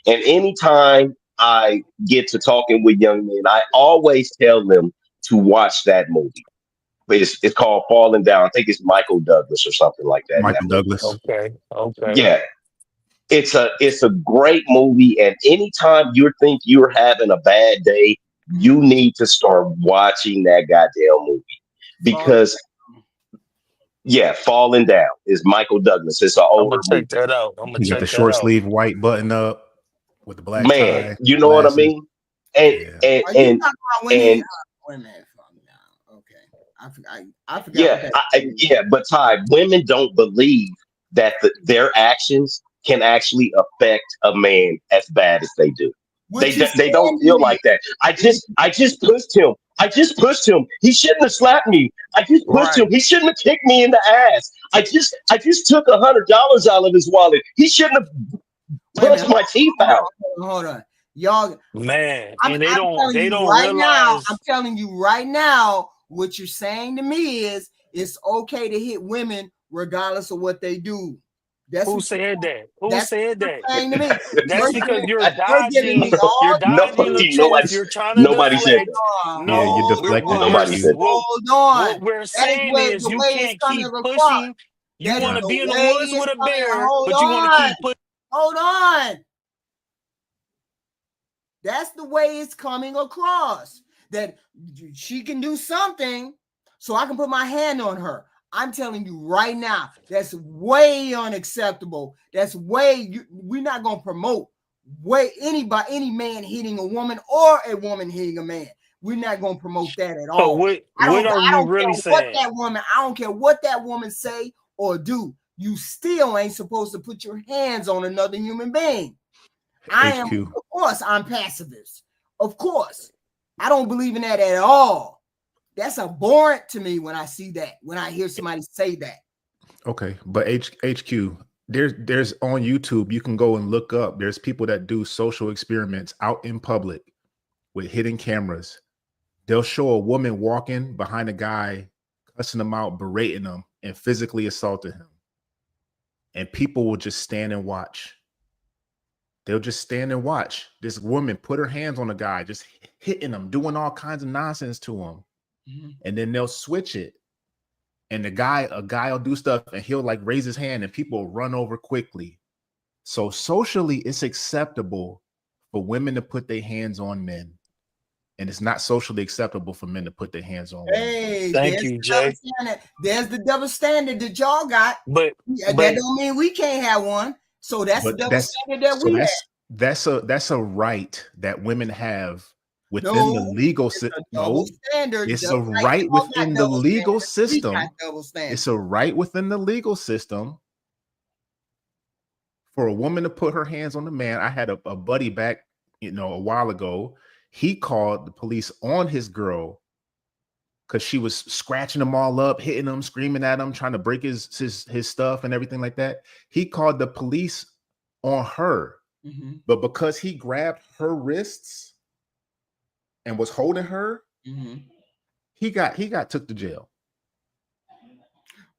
And anytime I get to talking with young men, I always tell them to watch that movie. It's called Falling Down. I think it's Michael Douglas or something like that. Michael Douglas. Okay. Yeah. It's a great movie. And anytime you think you're having a bad day, you need to start watching that goddamn movie. Because Falling Down is Michael Douglas. It's an older movie. Check that out. I'm gonna check the short sleeve white button up with the black tie. You know glasses. What I mean? And women. Okay, I forgot. But Ty, women don't believe that their actions can actually affect a man as bad as they do. They don't feel like that. I just pushed him. He shouldn't have slapped me. I just pushed him. He shouldn't have kicked me in the ass. I just took $100 out of his wallet. He shouldn't have punched my teeth out. Hold on. Y'all, man, and they don't realize. Now, I'm telling you right now, what you're saying to me is it's okay to hit women regardless of what they do. Who said that? Who said that? To me. That's because you're dodging. You're dodging the truth. You're trying to nobody said that. No, you're deflecting. Nobody said that. Hold on. What we're saying is you can't keep pushing. You That is want to the be in the way woods it's with a coming. bear, Hold but you want to on. keep putting. Hold on. That's the way it's coming across. That she can do something, so I can put my hand on her. I'm telling you right now, that's way unacceptable. That's way we're not gonna promote any man hitting a woman or a woman hitting a man. We're not gonna promote that at So all. what are you really saying? I don't care what that woman say or do. You still ain't supposed to put your hands on another human being. HQ. Of course, I'm pacifist. Of course. I don't believe in that at all. That's abhorrent to me when I see that, when I hear somebody say that. Okay, but HQ, there's on YouTube, you can go and look up. There's people that do social experiments out in public with hidden cameras. They'll show a woman walking behind a guy, cussing him out, berating him, and physically assaulting him. And people will just stand and watch. They'll just stand and watch this woman put her hands on a guy, just hitting him, doing all kinds of nonsense to him. Mm-hmm. And then they'll switch it. And a guy will do stuff and he'll like raise his hand and people will run over quickly. So socially, it's acceptable for women to put their hands on men. And it's not socially acceptable for men to put their hands on women. Hey, thank you, Jay. There's the double standard that y'all got. But that don't mean we can't have one. So that's the double standard that we have. That's a right that women have within the legal system. No, it's a right within the legal system. It's a right within the legal system for a woman to put her hands on a man. I had a buddy back, a while ago. He called the police on his girl because she was scratching him all up, hitting him, screaming at him, trying to break his stuff and everything like that. He called the police on her, but because he grabbed her wrists and was holding her, he got took to jail.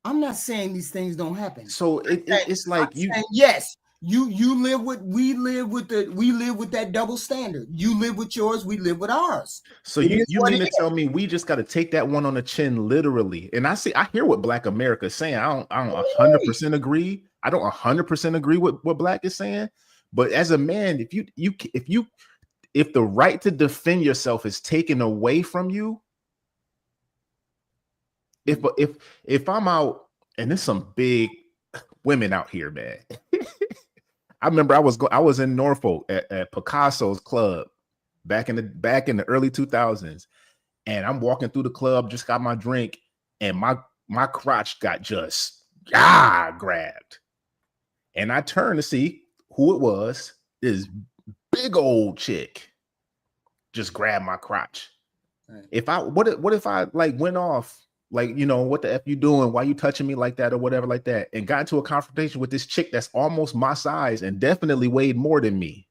I'm not saying these things don't happen. So it's like yes. We live with that double standard. You live with yours, we live with ours. So you mean to tell me we just got to take that one on the chin literally? And I see—I hear what Black America is saying. I don't 100% agree. I don't 100% agree with what Black is saying. But as a man, if the right to defend yourself is taken away from you, if I'm out and there's some big women out here, man. I remember I was in Norfolk at Picasso's club back in the early 2000s, and I'm walking through the club, just got my drink, and my crotch got just grabbed, and I turned to see who it was. This big old chick just grabbed my crotch. Right. What if I like went off? Like, what the F you doing? Why you touching me like that or whatever like that? And got into a confrontation with this chick that's almost my size and definitely weighed more than me.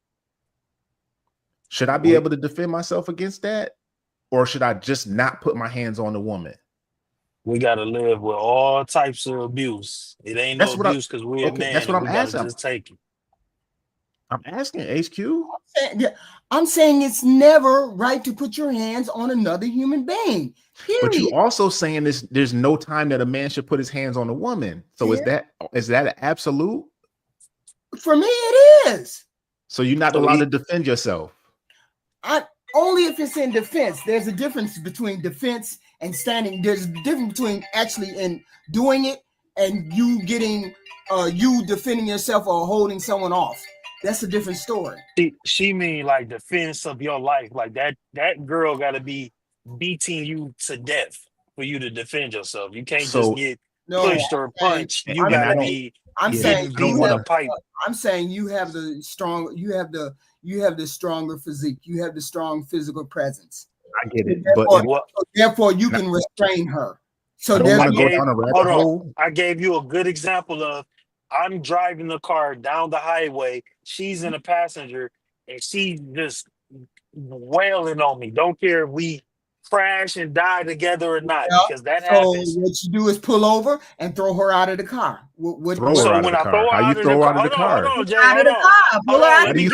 Should I be able to defend myself against that? Or should I just not put my hands on the woman? We got to live with all types of abuse. It ain't no abuse because we're a man. That's what I'm asking. Just take it. I'm asking HQ. I'm saying it's never right to put your hands on another human being. Period. But you also saying there's no time that a man should put his hands on a woman. So is that an absolute? For me, it is. So you're not allowed to defend yourself. Only if it's in defense. There's a difference between defense and standing. There's a difference between actually in doing it and you getting you defending yourself or holding someone off. That's a different story. She mean like defense of your life. Like that girl got to be beating you to death for you to defend yourself. You can't just get pushed or punched. You got to be. I'm saying a pipe. I'm saying you have the stronger physique. You have the strong physical presence. I get it, therefore you can restrain her. So I gave you a good example of. I'm driving the car down the highway. She's in a passenger, and she's just wailing on me. Don't care if we crash and die together or not, because that happens. So what you do is pull over and throw her out of the car. How you throw her out of the car? Hold on, Jay. Hold on. Let me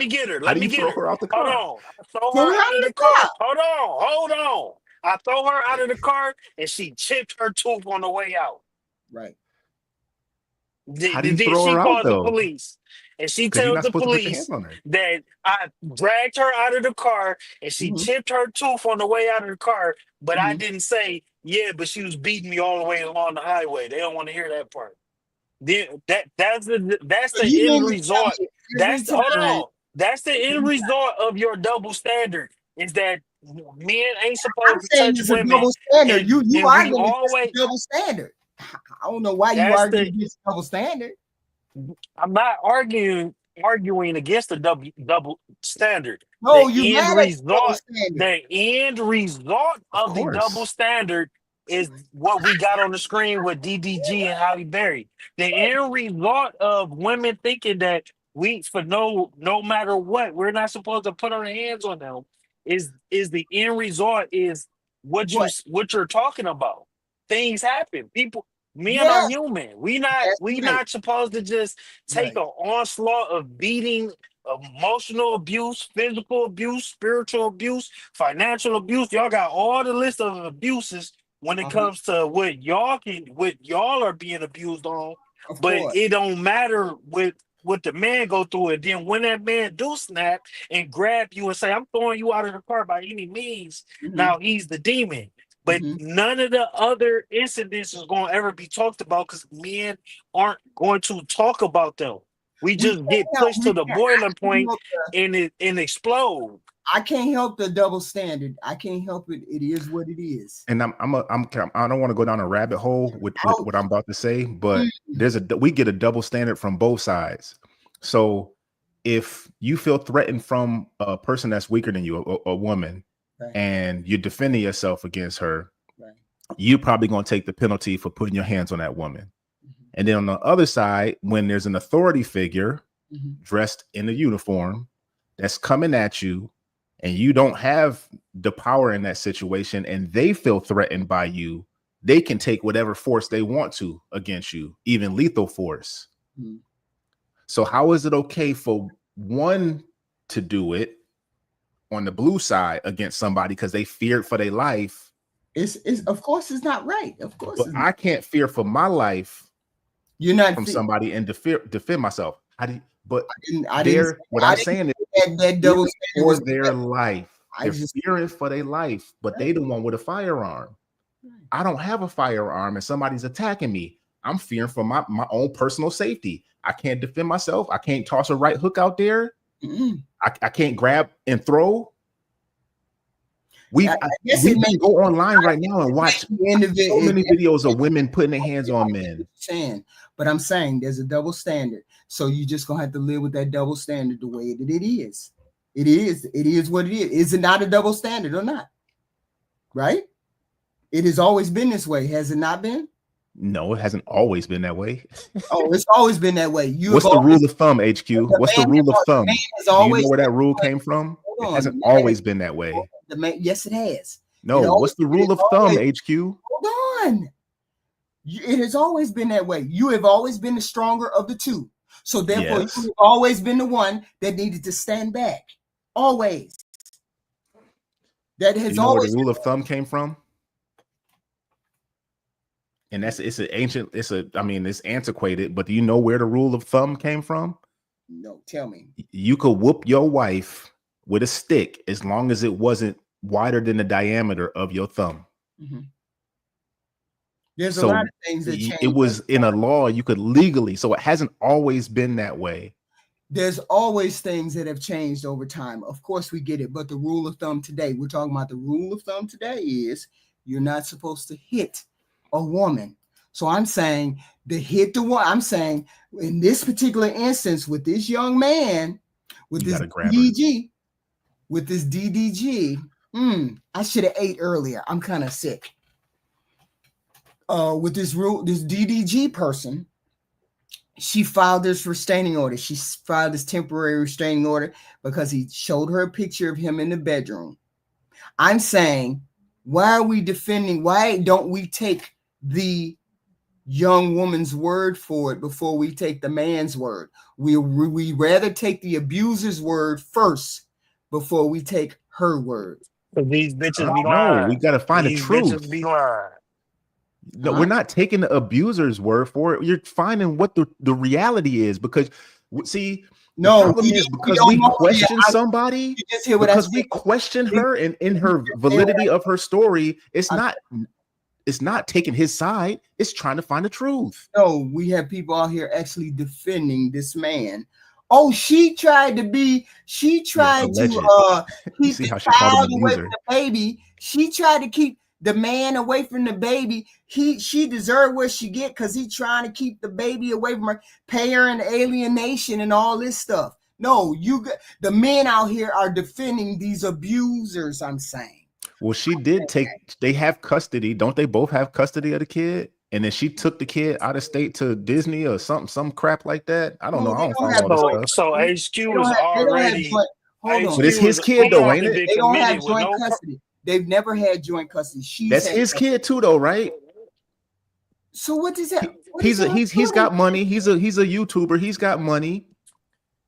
get her. Let me get her out the car. Hold on. I throw her out of the car. Hold on. I throw her out of the car, and she chipped her tooth on the way out. Right. How do you Then throw she her out called the though? police, and she Because you're tells not the supposed to put your hands police on her. that I dragged her out of the car and she Mhm. chipped her tooth on the way out of the car, but I Mhm. didn't say, yeah, but she was beating me all the way along the highway. They don't want to hear that part. Then that's So the you end mean to tell result. me every That's hold time, on. That's the end every time result of your double standard. Is that men ain't I'm supposed to saying touch it's a women, double standard. You and we arguing against the always double standard. I don't know why you that's arguing the against the double standard. I'm not arguing against the double standard. No, you mad at the double standard. The end result Of of the double course. standard is what we got on the screen with DDG and Halle Berry. The end result of women thinking that we for no matter what, we're not supposed to put our hands on them is the end result is What? what you're talking about. Things happen. Men are Yes, human. that's We right. not supposed to just take Right. an onslaught of beating, emotional abuse, physical abuse, spiritual abuse, financial abuse. Y'all got all the list of abuses when it Uh-huh. comes to what y'all are being abused on. Of But course. it don't matter what the man go through it. Then when that man do snap and grab you and say, I'm throwing you out of the car by any means, Mm-hmm. now he's the demon. But Mm-hmm. none of the other incidents is going to ever be talked about because men aren't going to talk about them. We We just get can't help. pushed We to the can't. boiling I can't point help and explode. I can't help the double standard. I can't help it. It is what it is. And I don't want to go down a rabbit hole with Ouch. what I'm about to say, but Mm. we get a double standard from both sides. So if you feel threatened from a person that's weaker than you, a woman, Right. and you're defending yourself against her, Right. you're probably going to take the penalty for putting your hands on that woman. Mm-hmm. And then on the other side, when there's an authority figure Mm-hmm. dressed in a uniform that's coming at you, and you don't have the power in that situation, and they feel threatened by you, they can take whatever force they want to against you, even lethal force. Mm-hmm. So how is it okay for one to do it on the blue side against somebody because they feared for their life? It's of course it's not right. Of course, But it's I can't fear for my life you're not from fe- somebody and defend myself. But I didn't. what I I'm didn't saying is that double fearing standard for was. their life. I They're just fearing for their life, but they the one with a firearm. I don't have a firearm and somebody's attacking me. I'm fearing for my own personal safety. I can't defend myself. I can't toss a right hook out there. I can't grab and throw. We can go online right now and watch so many videos of women putting their hands on men. But I'm saying there's a double standard. So you just gonna have to live with that double standard the way that it is. It is what it is. Is it not a double standard or not? Right? It has always been this way, has it not been? No, it hasn't always been that way. Oh, it's always been that way. What's the rule of thumb, HQ? What's the rule of thumb? Do you know where that rule came from? It hasn't always been that way. Yes, it has. No, what's the rule of thumb, HQ? Hold on. It has always been that way. You have always been the stronger of the two. So therefore, you have always been the one that needed to stand back. Always. That has always. Where the rule of thumb came from? And it's antiquated, but do you know where the rule of thumb came from? No, tell me. You could whoop your wife with a stick as long as it wasn't wider than the diameter of your thumb. Mm-hmm. There's a lot of things that changed. It was in a law you could legally, so it hasn't always been that way. There's always things that have changed over time. Of course, we get it. But the rule of thumb today, we're talking about the rule of thumb today is you're not supposed to hit a woman. So I'm saying I'm saying in this particular instance with this young man, with this DDG, I should have ate earlier. I'm kind of sick. With this DDG person, she filed this restraining order. She filed this temporary restraining order because he showed her a picture of him in the bedroom. I'm saying, why don't we take the young woman's word for it before we take the man's word? We rather take the abuser's word first before we take her word. These bitches be lying. No, we got to find the truth. Bitches be lying. No, we're not taking the abuser's word for it. You're finding what the reality is, because see, the problem is because we question somebody, because we question her and in her validity of her story, it's not taking his side, it's trying to find the truth. No, we have people out here actually defending this man. Oh, she tried to keep the child away from the baby. She tried to keep the man away from the baby. She deserved what she get because he trying to keep the baby away from her, pay her in alienation and all this stuff. No, the men out here are defending these abusers, I'm saying. Well, she did they have custody. Don't they both have custody of the kid? And then she took the kid out of state to Disney or some crap like that. I don't know. I don't follow all this stuff. So HQ is already. But it's his kid though, ain't it? They don't have joint custody. They've never had joint custody. That's his kid too, though, right? So what does that? He's got money. He's a YouTuber. He's got money.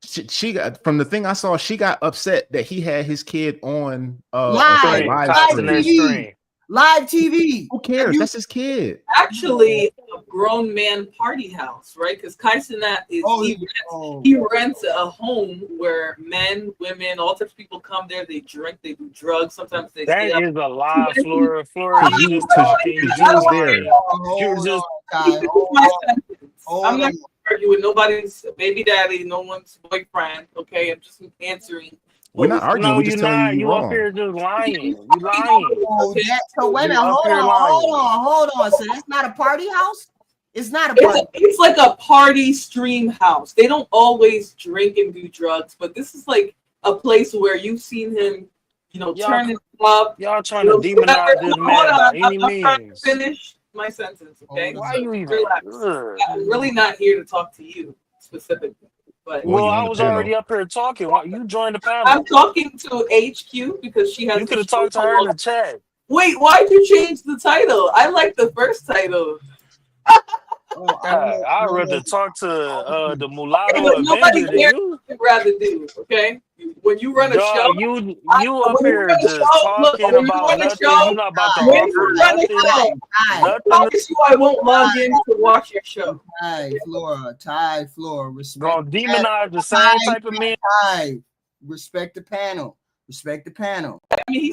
She got, from the thing I saw, she got upset that he had his kid on live TV. Who cares? That's his kid. Actually, a grown man party house, right? Because Kaisenat is he rents a home where men, women, all types of people come there. They drink, they do drugs. Sometimes they. That is a lie, Flora. You was there. I'm not argue with nobody's baby daddy, no one's boyfriend. Okay, I'm just answering. We're not arguing. No, we're just telling you up here just lying. You lying. So wait a minute. Hold on. So that's not a party house? It's not a party. It's like a party stream house. They don't always drink and do drugs, but this is like a place where you've seen him, turn it up. Y'all trying to demonize this man. I'm finish my sentence, okay? Why you even? I'm really not here to talk to you specifically. But I was already up here talking. Why you joined the panel? I'm talking to HQ because she has. You could have talked to her in the chat. Wait, why'd you change the title? I like the first title. I'd rather talk to the mulatto nobody Avenger than you. Would rather do, okay? When you run a show, you up here just talking about nothing. You're not about to offer nothing. I promise you, I won't log in to watch your show. Ty, Flora, respect. Gonna demonize the same type of man. Ty, respect the panel. Respect the panel. I mean,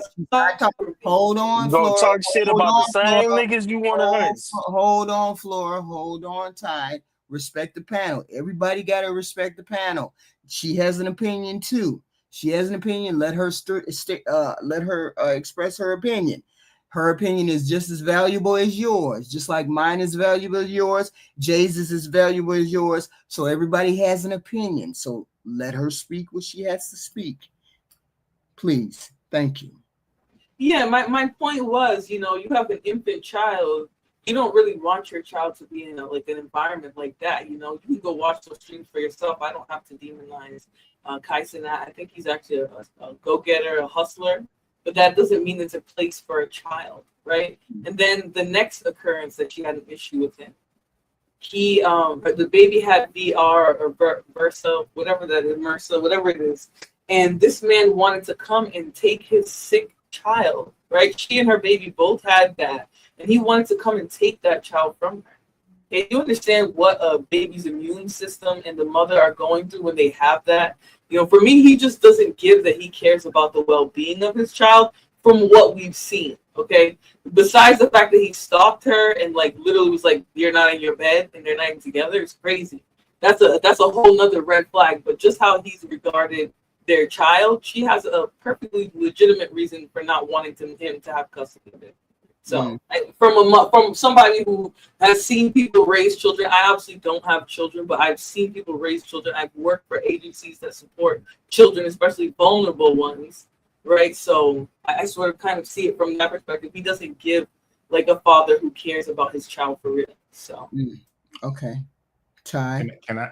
hold on, Flora. Gonna talk shit about the same Flora. niggas you want to hurt. Hold on, Flora. Hold on, Ty. Respect the panel. Everybody got to respect the panel. She has an opinion too. She has an opinion. Let her express her opinion. Her opinion is just as valuable as yours, just like mine is valuable as yours. Jay's is as valuable as yours. So everybody has an opinion. So let her speak what she has to speak. Please. Thank you. Yeah, my point was, you have an infant child. You don't really want your child to be in an environment like that. You can go watch those streams for yourself. I don't have to demonize Kaisen. I think he's actually a go-getter, a hustler, but that doesn't mean it's a place for a child, right? And then the next occurrence that she had an issue with him. The baby had VR or Versa, whatever that is, MRSA, whatever it is. And this man wanted to come and take his sick child, right? She and her baby both had that. And he wanted to come and take that child from her. Okay, you understand what a baby's immune system and the mother are going through when they have that? For me, he just doesn't give that he cares about the well-being of his child from what we've seen, okay? Besides the fact that he stalked her and literally was like, you're not in your bed and they're not even together, it's crazy. That's a whole nother red flag. But just how he's regarded their child, she has a perfectly legitimate reason for not wanting him to have custody of it. So from somebody who has seen people raise children, I obviously don't have children, but I've seen people raise children. I've worked for agencies that support children, especially vulnerable ones, right? So I sort of kind of see it from that perspective. He doesn't give a father who cares about his child for real. So okay, Ty, can I?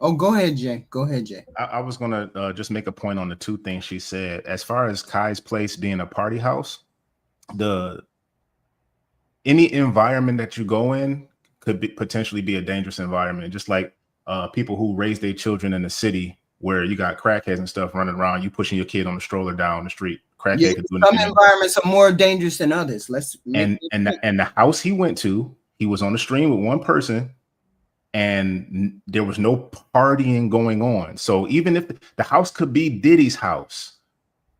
Oh, go ahead, Jay. Go ahead, Jay. I was gonna just make a point on the two things she said. As far as Kai's place being a party house, any environment that you go in could potentially be a dangerous environment. Just like people who raise their children in the city where you got crackheads and stuff running around, you pushing your kid on the stroller down the street. Crackhead Yeah, could do some anything. environments are more dangerous than others. And the house he went to, he was on the stream with one person, and there was no partying going on. So even if the house could be Diddy's house,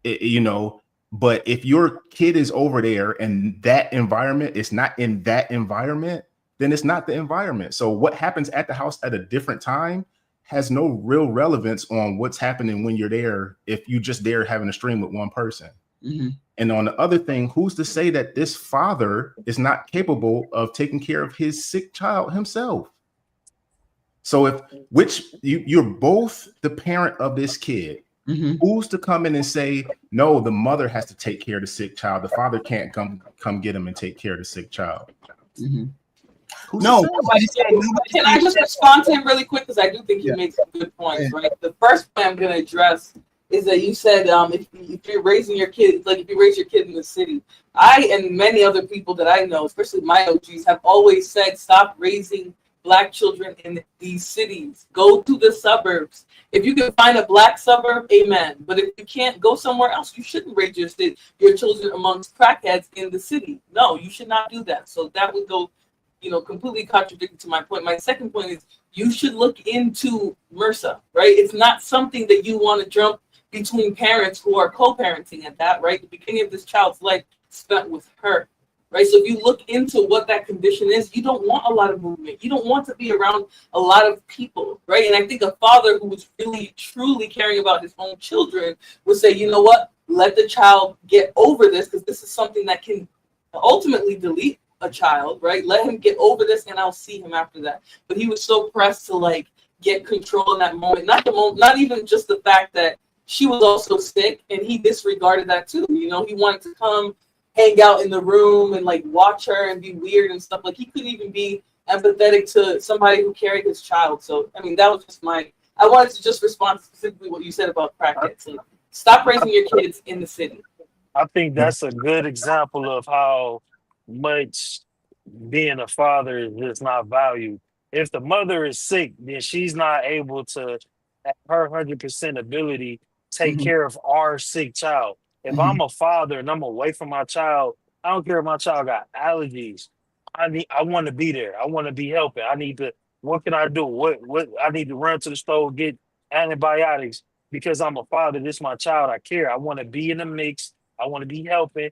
you know, but if your kid is over there and that environment is not in that environment, then it's not the environment. So what happens at the house at a different time has no real relevance on what's happening when you're there, if you just there having a stream with one person. Mm-hmm. And on the other thing, who's to say that this father is not capable of taking care of his sick child himself? So you're both the parent of this kid, mm-hmm. Who's to come in and say, no, the mother has to take care of the sick child. The father can't come get him and take care of the sick child. Mm-hmm. No, can I just respond to him really quick? Because I do think he makes some good points, right? The first point I'm going to address is that you said if you're raising your kid, like if you raise your kid in the city, I and many other people that I know, especially my OGs, have always said, stop raising Black children in these cities. Go to the suburbs. If you can find a Black suburb, amen. But if you can't, go somewhere else. You shouldn't raise your children amongst crackheads in the city. No, you should not do that. So that would go, completely contradictory to my point. My second point is you should look into MRSA, right? It's not something that you want to jump between parents who are co-parenting at that, right? The beginning of this child's life spent with her. Right. So if you look into what that condition is, you don't want a lot of movement. You don't want to be around a lot of people. Right. And I think a father who was really, truly caring about his own children would say, you know what, let the child get over this, because this is something that can ultimately delete a child. Right. Let him get over this and I'll see him after that. But he was so pressed to get control in that moment. Not even just the fact that she was also sick, and he disregarded that too. He wanted to come hang out in the room and watch her and be weird and stuff. He couldn't even be empathetic to somebody who carried his child. So, I mean, that was just I wanted to just respond specifically what you said about crackheads. Stop raising your kids in the city. I think that's a good example of how much being a father is just not valued. If the mother is sick, then she's not able to, at her 100% ability, take care of our sick child. If I'm a father and I'm away from my child, I don't care if my child got allergies. I want to be there. I want to be helping. What can I do? What I need to run to the store, get antibiotics because I'm a father. This is my child. I care. I want to be in the mix. I want to be helping.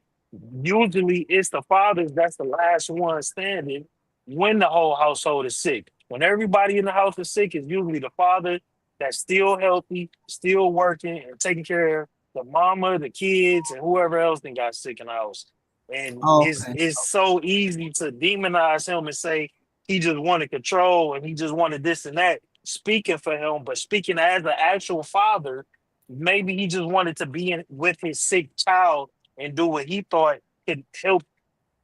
Usually it's the fathers that's the last one standing when the whole household is sick. When everybody in the house is sick, it's usually the father that's still healthy, still working and taking care of the mama, the kids, and whoever else then got sick in the house. And it's so easy to demonize him and say he just wanted control and he just wanted this and that, speaking for him, but speaking as an actual father, maybe he just wanted to be with his sick child and do what he thought could help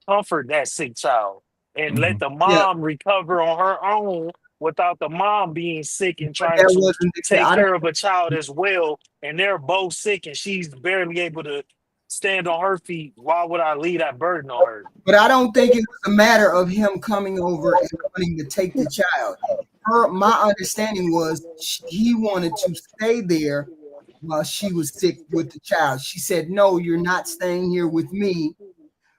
comfort that sick child and let the mom recover on her own without the mom being sick and trying to take care of a child as well. And they're both sick and she's barely able to stand on her feet. Why would I leave that burden on her? But I don't think it was a matter of him coming over and wanting to take the child. My understanding was he wanted to stay there while she was sick with the child. She said, no, you're not staying here with me,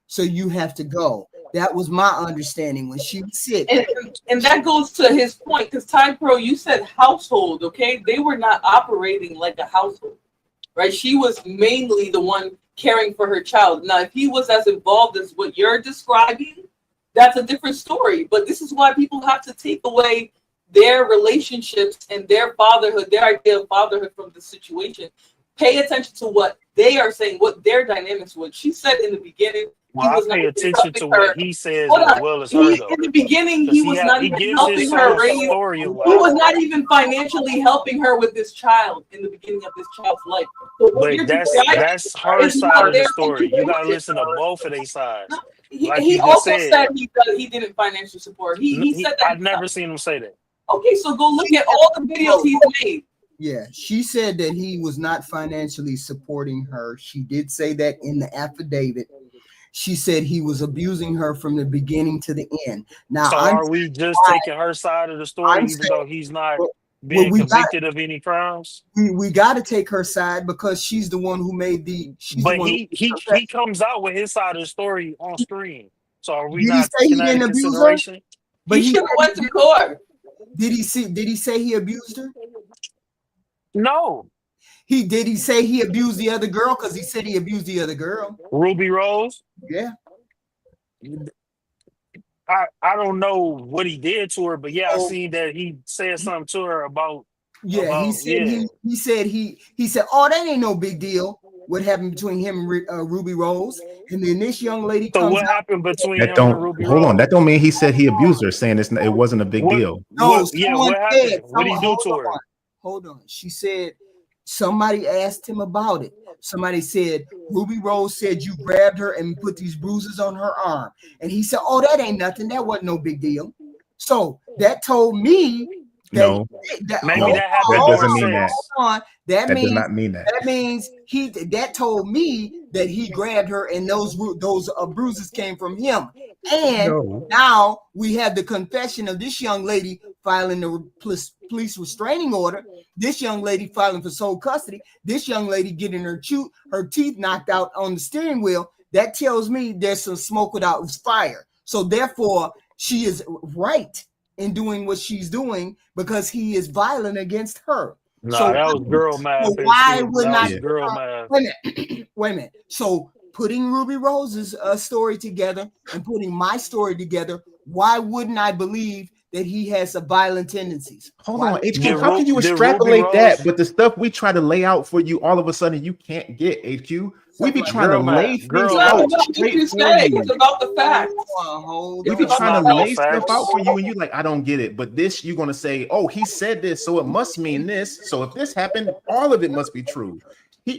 so you have to go. That was my understanding when she was sick. And that goes to his point, because Ty Pro, you said household, okay? They were not operating like a household, right? She was mainly the one caring for her child. Now, if he was as involved as what you're describing, that's a different story. But this is why people have to take away their relationships and their fatherhood, their idea of fatherhood from the situation. Pay attention to what they are saying, what their dynamics was. She said in the beginning, well, I pay attention to what he says as well as her, though. In the beginning, he was not even helping her raise. He was not even financially helping her with this child in the beginning of this child's life. So but that's her side of the story. You gotta listen to both of their sides. He also said he didn't financially support her. He said that. I've never seen him say that. Okay, so go look at all the videos he's made. Yeah, she said that he was not financially supporting her. She did say that in the affidavit. She said he was abusing her from the beginning to the end. Now, so are we just taking her side of the story, even though he's not Well, being convicted of any crimes. we got to take her side because she's the one who made the. She's the But one. he comes out with his side of the story on screen. So are we Did he not say he taking that didn't into abuse her? consideration? But He should have went to court. Did he see? Did he say he abused her? No. Did he say he abused the other girl? Because he said he abused the other girl. Ruby Rose. Yeah. I don't know what he did to her, but yeah, I Oh. seen that he said something to her about. Yeah, he said he said, oh, that ain't no big deal. What happened between him and Ruby Rose? And then this young lady So comes what out. happened between That him don't and Ruby hold Rose? on. That don't mean he said he abused her, saying it wasn't a big deal. No, yeah, someone what happened? said, What did he do to her? Hold on. She said somebody asked him about it. Somebody said Ruby Rose said you grabbed her and put these bruises on her arm. And he said, oh, that ain't nothing. That wasn't no big deal. So that told me that Maybe that happened. That doesn't mean that. Hold on. That That means does not mean that. That means that told me that he grabbed her and those bruises came from him. And now we have the confession of this young lady filing the police restraining order. This young lady filing for sole custody. This young lady getting her teeth knocked out on the steering wheel. That tells me there's some smoke without fire. So therefore, she is right in doing what she's doing because he is violent against her. No, So that was girl math. So why would not girl math? Wait a minute. So putting Ruby Rose's story together and putting my story together, why wouldn't I believe that he has some violent tendencies? Hold on, HQ. How can you extrapolate that? But the stuff we try to lay out for you, all of a sudden you can't get, HQ. We be trying to lay things out straight for you. It's about the facts. We be trying to lay stuff out for you, and you like, I don't get it. But this, you're gonna say, oh, he said this, so it must mean this. So if this happened, all of it must be true.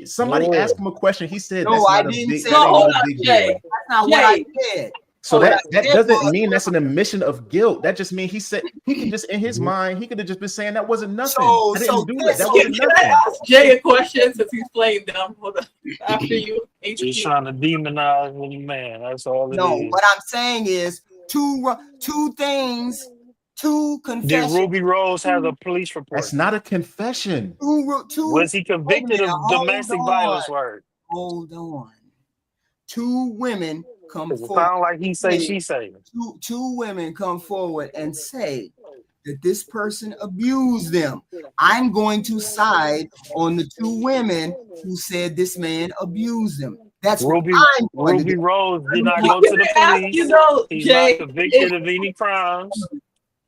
Somebody asked him a question. He said, "No, I didn't say that. Jay, that's not what I said." So that doesn't mean that's an admission of guilt. That just means he said he can just in his mind he could have just been saying that wasn't nothing. I didn't do it. That wasn't Can nothing. I ask Jay a question since he's playing dumb? Hold on. After you, He's trying to demonize the man. That's all it is. No, what I'm saying is two things. Two confessions. Did Ruby Rose have a police report? That's not a confession. Was he convicted of domestic violence? Word. Hold on. Two women come forward. Sound like he say, she say. Two women come forward and say that this person abused them. I'm going to side on the two women who said this man abused them. That's Ruby Rose did not go to the police. He's Jay, not convicted of any crimes.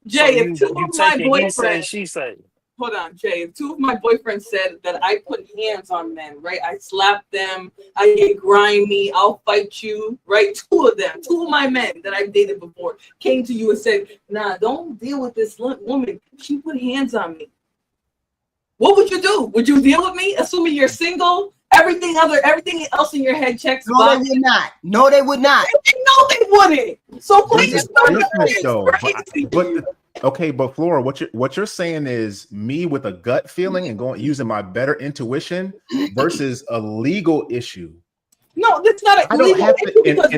Jay, So if two of my boyfriends, she say. Hold on, Jay. If two of my boyfriends said that I put hands on men, right? I slap them, I get grimy, I'll fight you, right? Two of my men that I've dated before came to you and said, nah, don't deal with this woman. She put hands on me. What would you do? Would you deal with me? Assuming you're single, everything else in your head checks. No, they would not. No, they would not. No, they wouldn't. So please, But Flora, what you're saying is me with a gut feeling and using my better intuition versus a legal issue. No, that's not a legal issue because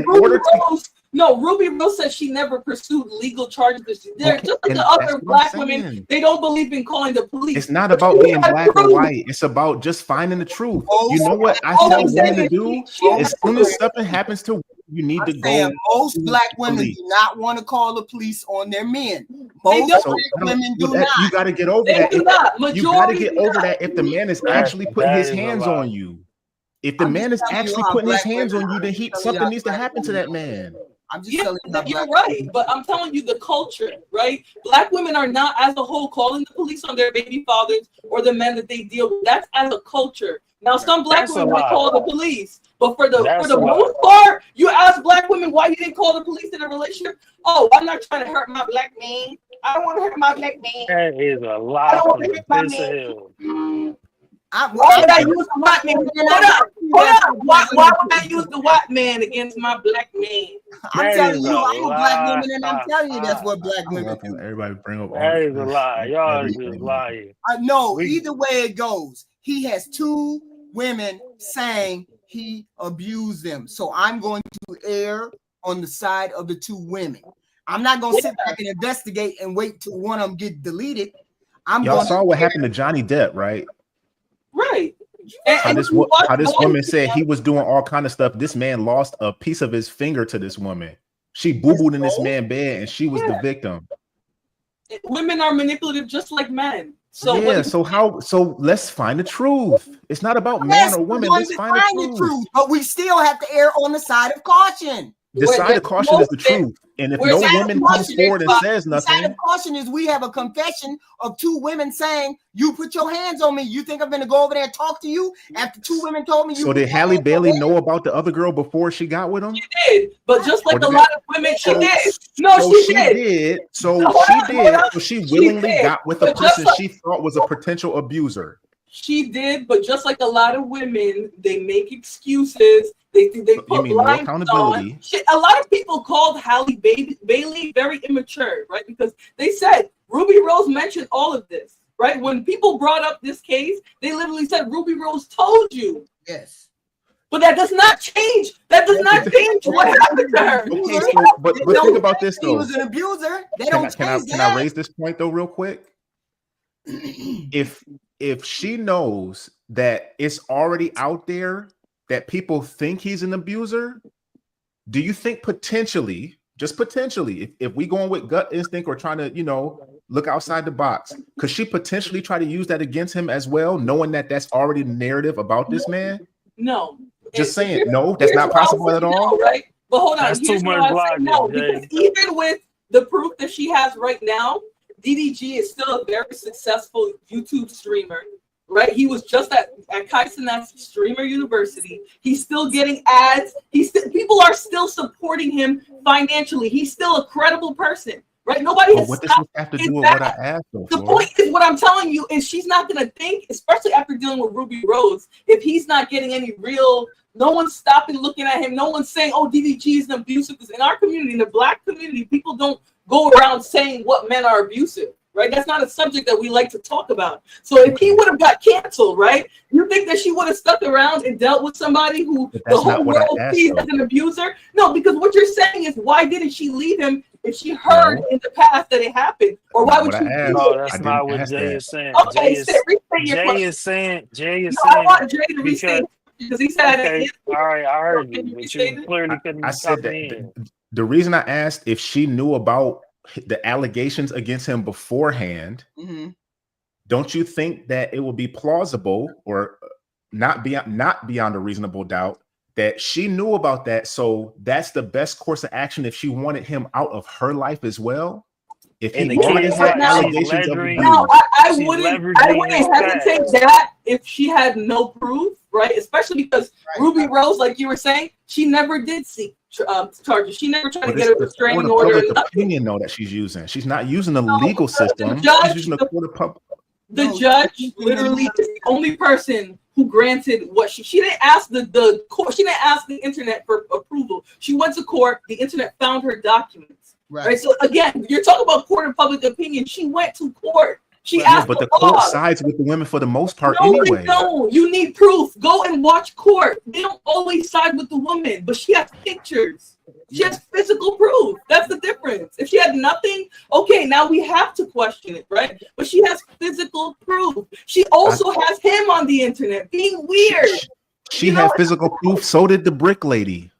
Ruby Rose says she never pursued legal charges. They're just like the other black women. They don't believe in calling the police. It's not about being black or white. It's about just finding the truth. You know what I tell women to do? As soon as something happens to you need to go. Most black women do not want to call the police on their men. Most black women do not. You got to get over that. You got to get over that if the man is actually putting his hands on you. If the man is actually putting his hands on you, then something needs to happen to that man. I'm just telling you. You're right, but I'm telling you the culture, right? Black women are not, as a whole, calling the police on their baby fathers or the men that they deal with. That's as a culture. Now, some black women might call the police, but for the most part, you ask black women why you didn't call the police in a relationship. Oh, I'm not trying to hurt my black man. I don't want to hurt my black man. That is a lie. I don't want to hurt my man. Why would I use the white man? Hold up. Why would I use the white man against my black man? I'm telling you, I'm a black woman, and I'm telling you that's what black women do. Everybody bring up. That is a lie. Y'all are just lying. No, either way it goes, he has two women saying he abused them. So I'm going to err on the side of the two women. I'm not going to sit back and investigate and wait till one of them get deleted. Y'all saw what happened to Johnny Depp, right? Right. How this woman said he was doing all kind of stuff. This man lost a piece of his finger to this woman. She boo-booed in this man's bed, and she was the victim. Women are manipulative just like men. So yeah, so let's find the truth. It's not about man or woman. Let's find the truth. But we still have to err on the side of caution. The side of caution is the truth. And if no woman comes forward and says nothing, the side of caution is we have a confession of two women saying, "You put your hands on me. You think I'm going to go over there and talk to you?" After two women told me, so did Halle Bailey know about the other girl before she got with him? She did, but just like a lot of women, she did. No, she did. So she willingly got with a person she thought was a potential abuser. She did, but just like a lot of women, they make excuses. They put lines on. A lot of people called Halle Bailey very immature, right? Because they said Ruby Rose mentioned all of this, right? When people brought up this case, they literally said Ruby Rose told you. Yes. But that does not change. That does not change what happened to her. Okay, so, but think about this though. He was an abuser. Can I raise this point though, real quick? If she knows that it's already out there that people think he's an abuser, do you think potentially, just potentially, if we going with gut instinct or trying to, look outside the box, could she potentially try to use that against him as well, knowing that that's already the narrative about this man? No. Just saying, no, that's not possible at all. No, right? But hold on. That's too much logic. No, because even with the proof that she has right now, DDG is still a very successful YouTube streamer. Right, he was just at Kaizen's Streamer University. He's still getting ads. People are still supporting him financially. He's still a credible person, right? Nobody has. What does this have to do with what I asked? The point is, what I'm telling you is, she's not going to think, especially after dealing with Ruby Rose, if he's not getting any real. No one's stopping looking at him. No one's saying, "Oh, DDG is an abusive." Because in our community, in the Black community, people don't go around saying what men are abusive. Right, that's not a subject that we like to talk about. So if he would have got canceled, right, you think that she would have stuck around and dealt with somebody who the whole world sees as an abuser? No, because what you're saying is, why didn't she leave him if she heard in the past that it happened? Or why would she? No, that's not what Jay is saying. Okay, Jay is saying. I want Jay to restate because he said. Okay, all right, I heard you, but you clearly couldn't. I said that the reason I asked if she knew about the allegations against him beforehand, don't you think that it would be plausible or not beyond a reasonable doubt that she knew about that? So that's the best course of action if she wanted him out of her life as well. If he already had allegations of abuse. No, I wouldn't hesitate that if she had no proof, right? Especially because Ruby Rose, like you were saying, she never did seek charges. She never tried to get a restraining order. The opinion, though, that she's using. She's not using the legal system. She's using the court of public. The judge literally is the only person who granted what she didn't ask the court. She didn't ask the internet for approval. She went to court. The internet found her documents. Right. So again, you're talking about court of public opinion. She went to court. She asked, but the court sides with the women for the most part anyway. No, you need proof. Go and watch court. They don't always side with the woman, but she has pictures. She has physical proof. That's the difference. If she had nothing, okay, now we have to question it, right? But she has physical proof. She also has him on the internet being weird. She had physical proof. So did the brick lady.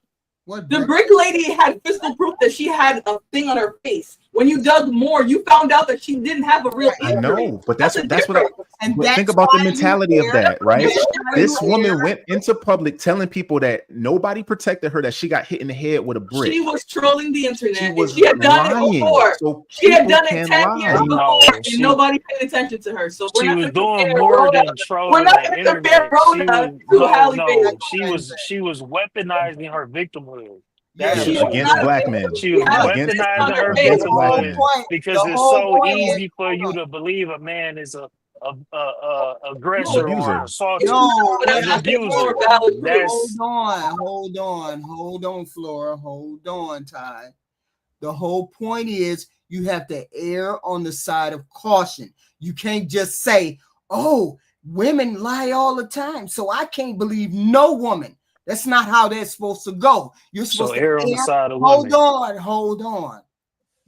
The brick lady had physical proof that she had a thing on her face. When you dug more, you found out that she didn't have a real injury. I know, but that's what think about the mentality of that, right? This woman went into public telling people that nobody protected her, that she got hit in the head with a brick. She was trolling the internet. She had done it before. So she had done it 10 years before, and nobody paid attention to her. So she was doing more than trolling. We're not going to compare Rhoda to Halle Bailey. She was weaponizing her victimhood. She was against black men. She was weaponizing her victimhood because it's so easy for you to believe a man is a aggressor or assaulter. Hold on, Flora. Hold on, Ty. The whole point is you have to err on the side of caution. You can't just say, "Oh, women lie all the time, so I can't believe no woman." That's not how that's supposed to go. You're supposed to err on the side of women. Hold on.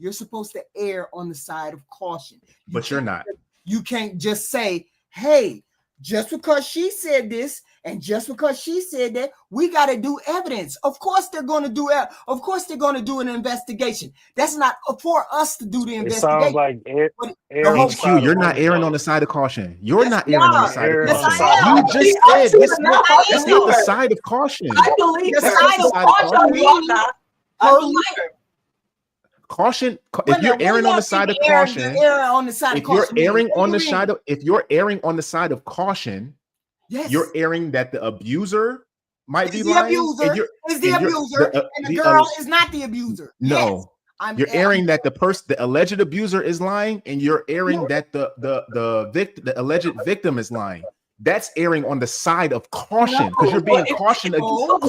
You're supposed to err on the side of caution. But you're not. You can't just say, hey, just because she said this and just because she said that, we got to do evidence. Of course they're going to do it. Of course they're going to do an investigation. That's not for us to do the It sounds investigation. like But err on the HQ, side you're of not women, erring though. on the side of caution. You're Yes, not we erring on the are. side of Err on Yes, the caution. side of I You am. women. just She said actually this. is not. I That's believe not the her. side of caution. I believe The her. That's not side the of side of I'm caution telling you, caution. I'm not. I her believe life. her. Caution. If Well, you're now, erring on the side of caution, on the side of if you're caution mean? erring What on do the you mean? side of, if you're erring on the side of caution, Yes. you're erring that the abuser might be Is the lying, abuser, and you're is the and you're abuser, and the the girl is not the abuser. Yes. no. You're airing that the alleged abuser is lying, and you're airing that the alleged victim is lying. That's airing on the side of caution because you're being cautious against both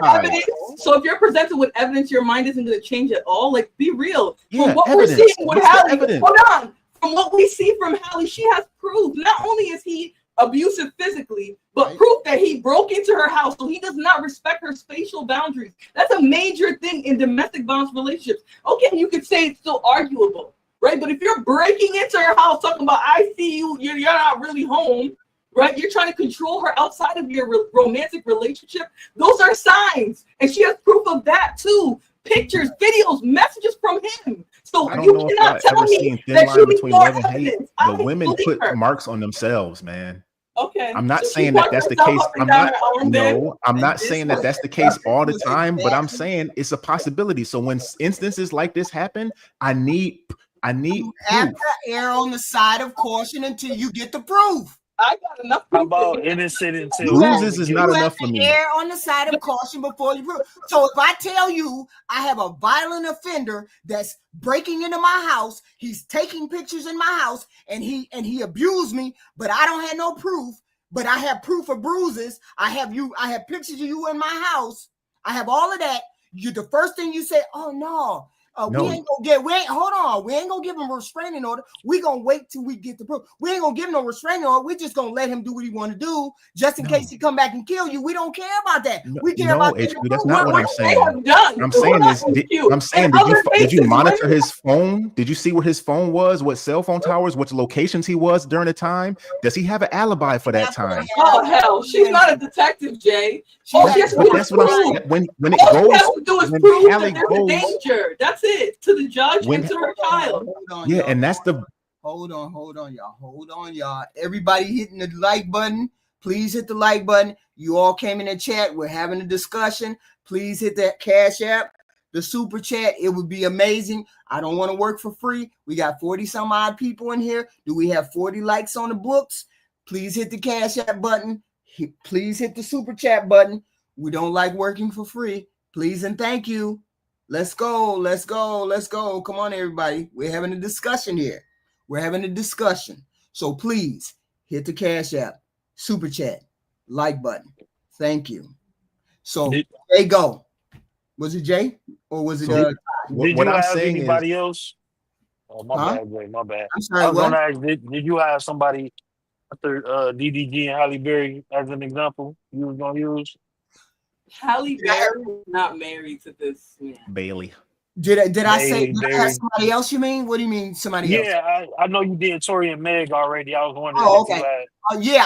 sides. So if you're presented with evidence, your mind isn't going to change at all. Like, be real. Yeah, From what evidence. we're seeing with What's the Hallie, evidence? hold on. From what we see from Hallie, she has proof. Not only is he abusive physically, but proof that he broke into her house, so he does not respect her spatial boundaries. That's a major thing in domestic violence relationships. Okay, you could say it's still arguable, right? But if you're breaking into her house talking about, I see you, you're not really home, right? You're trying to control her outside of your romantic relationship. Those are signs, and she has proof of that too. Pictures, videos, messages from him. So I don't you know if cannot I've tell ever me seen thin that line you need between more love and hate. evidence. The I women believe put her. marks on themselves, man. Okay. I'm not So she saying that walked that's the herself case. up and I'm down not. her own bed. No, I'm And not this saying that was- that's the case all the was time. But I'm exactly- saying it's a possibility. So when instances like this happen, I need You have proof. to err on the side of caution until you get the proof. I got enough How proof. about innocent until You have- Bruises is proven not You guilty? enough have for to me. err on the side of caution before you prove. So if I tell you I have a violent offender that's breaking into my house, he's taking pictures in my house, and he abused me, but I don't have no proof, but I have proof of bruises. I have pictures of you in my house. I have all of that. You the first thing you say, oh no. No. We ain't gonna give him a restraining order. We gonna wait till we get the proof. We ain't gonna give him no restraining order. We just gonna let him do what he want to do, just in case he come back and kill you. We don't care about that. We care about HQ, getting the that's proof. not what I'm They saying. have done. I'm saying is, And did other you cases monitor where- his phone? Did you see where his phone was? What cell phone towers? Which locations he was during the time? Does he have an alibi for that time? Oh hell, she's not a detective, Jay. All she has to But do is that's what I'm saying. prove. When it All she goes, has to do is when prove Hallie that there's a goes, danger. That's it, to the judge When- and to her child. Hold on, yeah, y'all. and that's the Hold on, y'all. Everybody hitting the like button. Please hit the like button. You all came in the chat. We're having a discussion. Please hit that Cash App, the super chat. It would be amazing. I don't want to work for free. We got 40 some odd people in here. Do we have 40 likes on the books? Please hit the Cash App button. Please hit the super chat button. We don't like working for free. Please and thank you. Let's go. Come on, everybody. We're having a discussion here. So please hit the Cash App, super chat, like button. Thank you. So Jay, go. Was it Jay or was it? Did what you I'm have saying is, anybody else? Oh, my Huh? bad, Jay. My bad. I'm sorry. I was What? gonna ask, did you have somebody after DDG and Halle Berry as an example you was gonna use? Halle Berry is not married to this man. Bailey. Did I say Bailey, did I have somebody else? You mean? What do you mean somebody else? Yeah, I know you did Tory and Meg already. I was wondering Oh, if you okay. had. Yeah,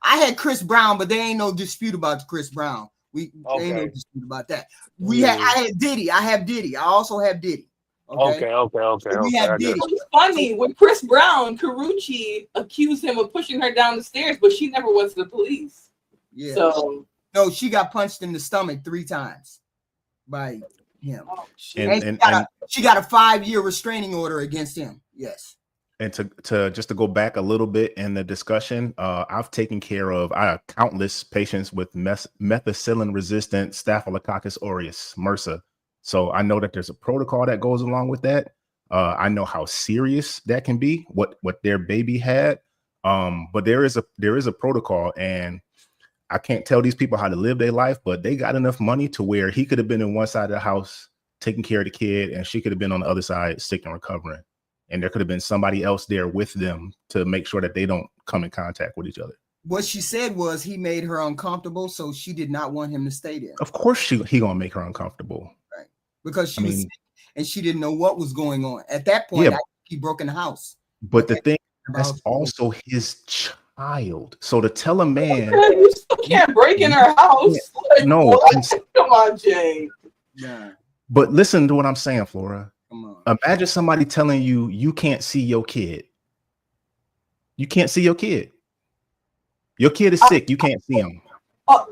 I had Chris Brown, but there ain't no dispute about Chris Brown. There ain't no Okay. dispute about that. Yeah. I had Diddy. I have Diddy. I also have Diddy. Okay. So we have I Diddy. got you. It's funny, with Chris Brown, Carucci accused him of pushing her down the stairs, but she never went to the police. Yeah. So No, she got punched in the stomach 3 times by him. And she got a 5-year restraining order against him. Yes. And to just to go back a little bit in the discussion, I've taken care of countless patients with methicillin resistant Staphylococcus aureus, MRSA. So I know that there's a protocol that goes along with that. I know how serious that can be, what their baby had. But there is a protocol, and I can't tell these people how to live their life, but they got enough money to where he could have been in one side of the house taking care of the kid, and she could have been on the other side sick and recovering. And there could have been somebody else there with them to make sure that they don't come in contact with each other. What she said was he made her uncomfortable, so she did not want him to stay there. Of course he gonna make her uncomfortable. Right. Because she was sick and she didn't know what was going on. At that point, Yeah. he broke in the house. But the thing, that's About also his child. So to tell a man, You still can't break in her house. Like, no, what? Come on, Jay. yeah, but listen to what I'm saying, Flora. come on. Imagine somebody telling you you can't see your kid. You can't see your kid. Your kid is sick. You can't see him.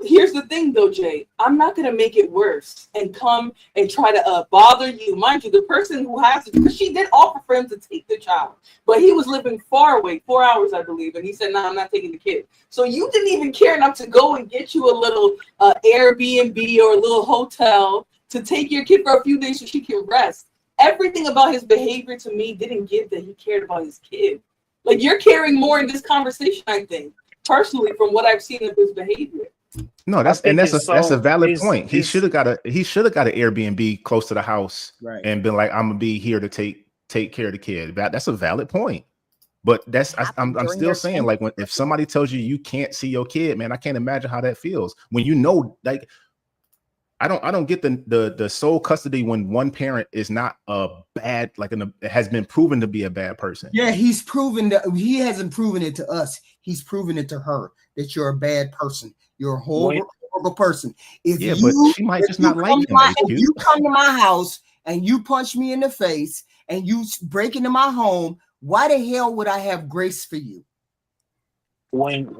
Here's the thing, though, Jay. I'm not gonna make it worse and come and try to bother you. Mind you, the person who has it, because she did offer for him to take the child, but he was living far away, 4 hours, I believe, and he said, "No, I'm not taking the kid." So you didn't even care enough to go and get you a little Airbnb or a little hotel to take your kid for a few days so she can rest. Everything about his behavior to me didn't give that he cared about his kid. Like, you're caring more in this conversation, I think, personally, from what I've seen of his behavior. No, that's a valid point. He should have got an Airbnb close to the house, Right. and been like, I'm gonna be here to take care of the kid. That's a valid point. But I'm still saying, like, if somebody tells you you can't see your kid, man, I can't imagine how that feels when you know, like, I don't get the sole custody when one parent is not a bad, like, has been proven to be a bad person. Yeah, he's proven that he hasn't proven it to us. He's proven it to her that you're a bad person. You're a horrible person. But she might just not like him. If you come to my house and you punch me in the face and you break into my home, why the hell would I have grace for you? When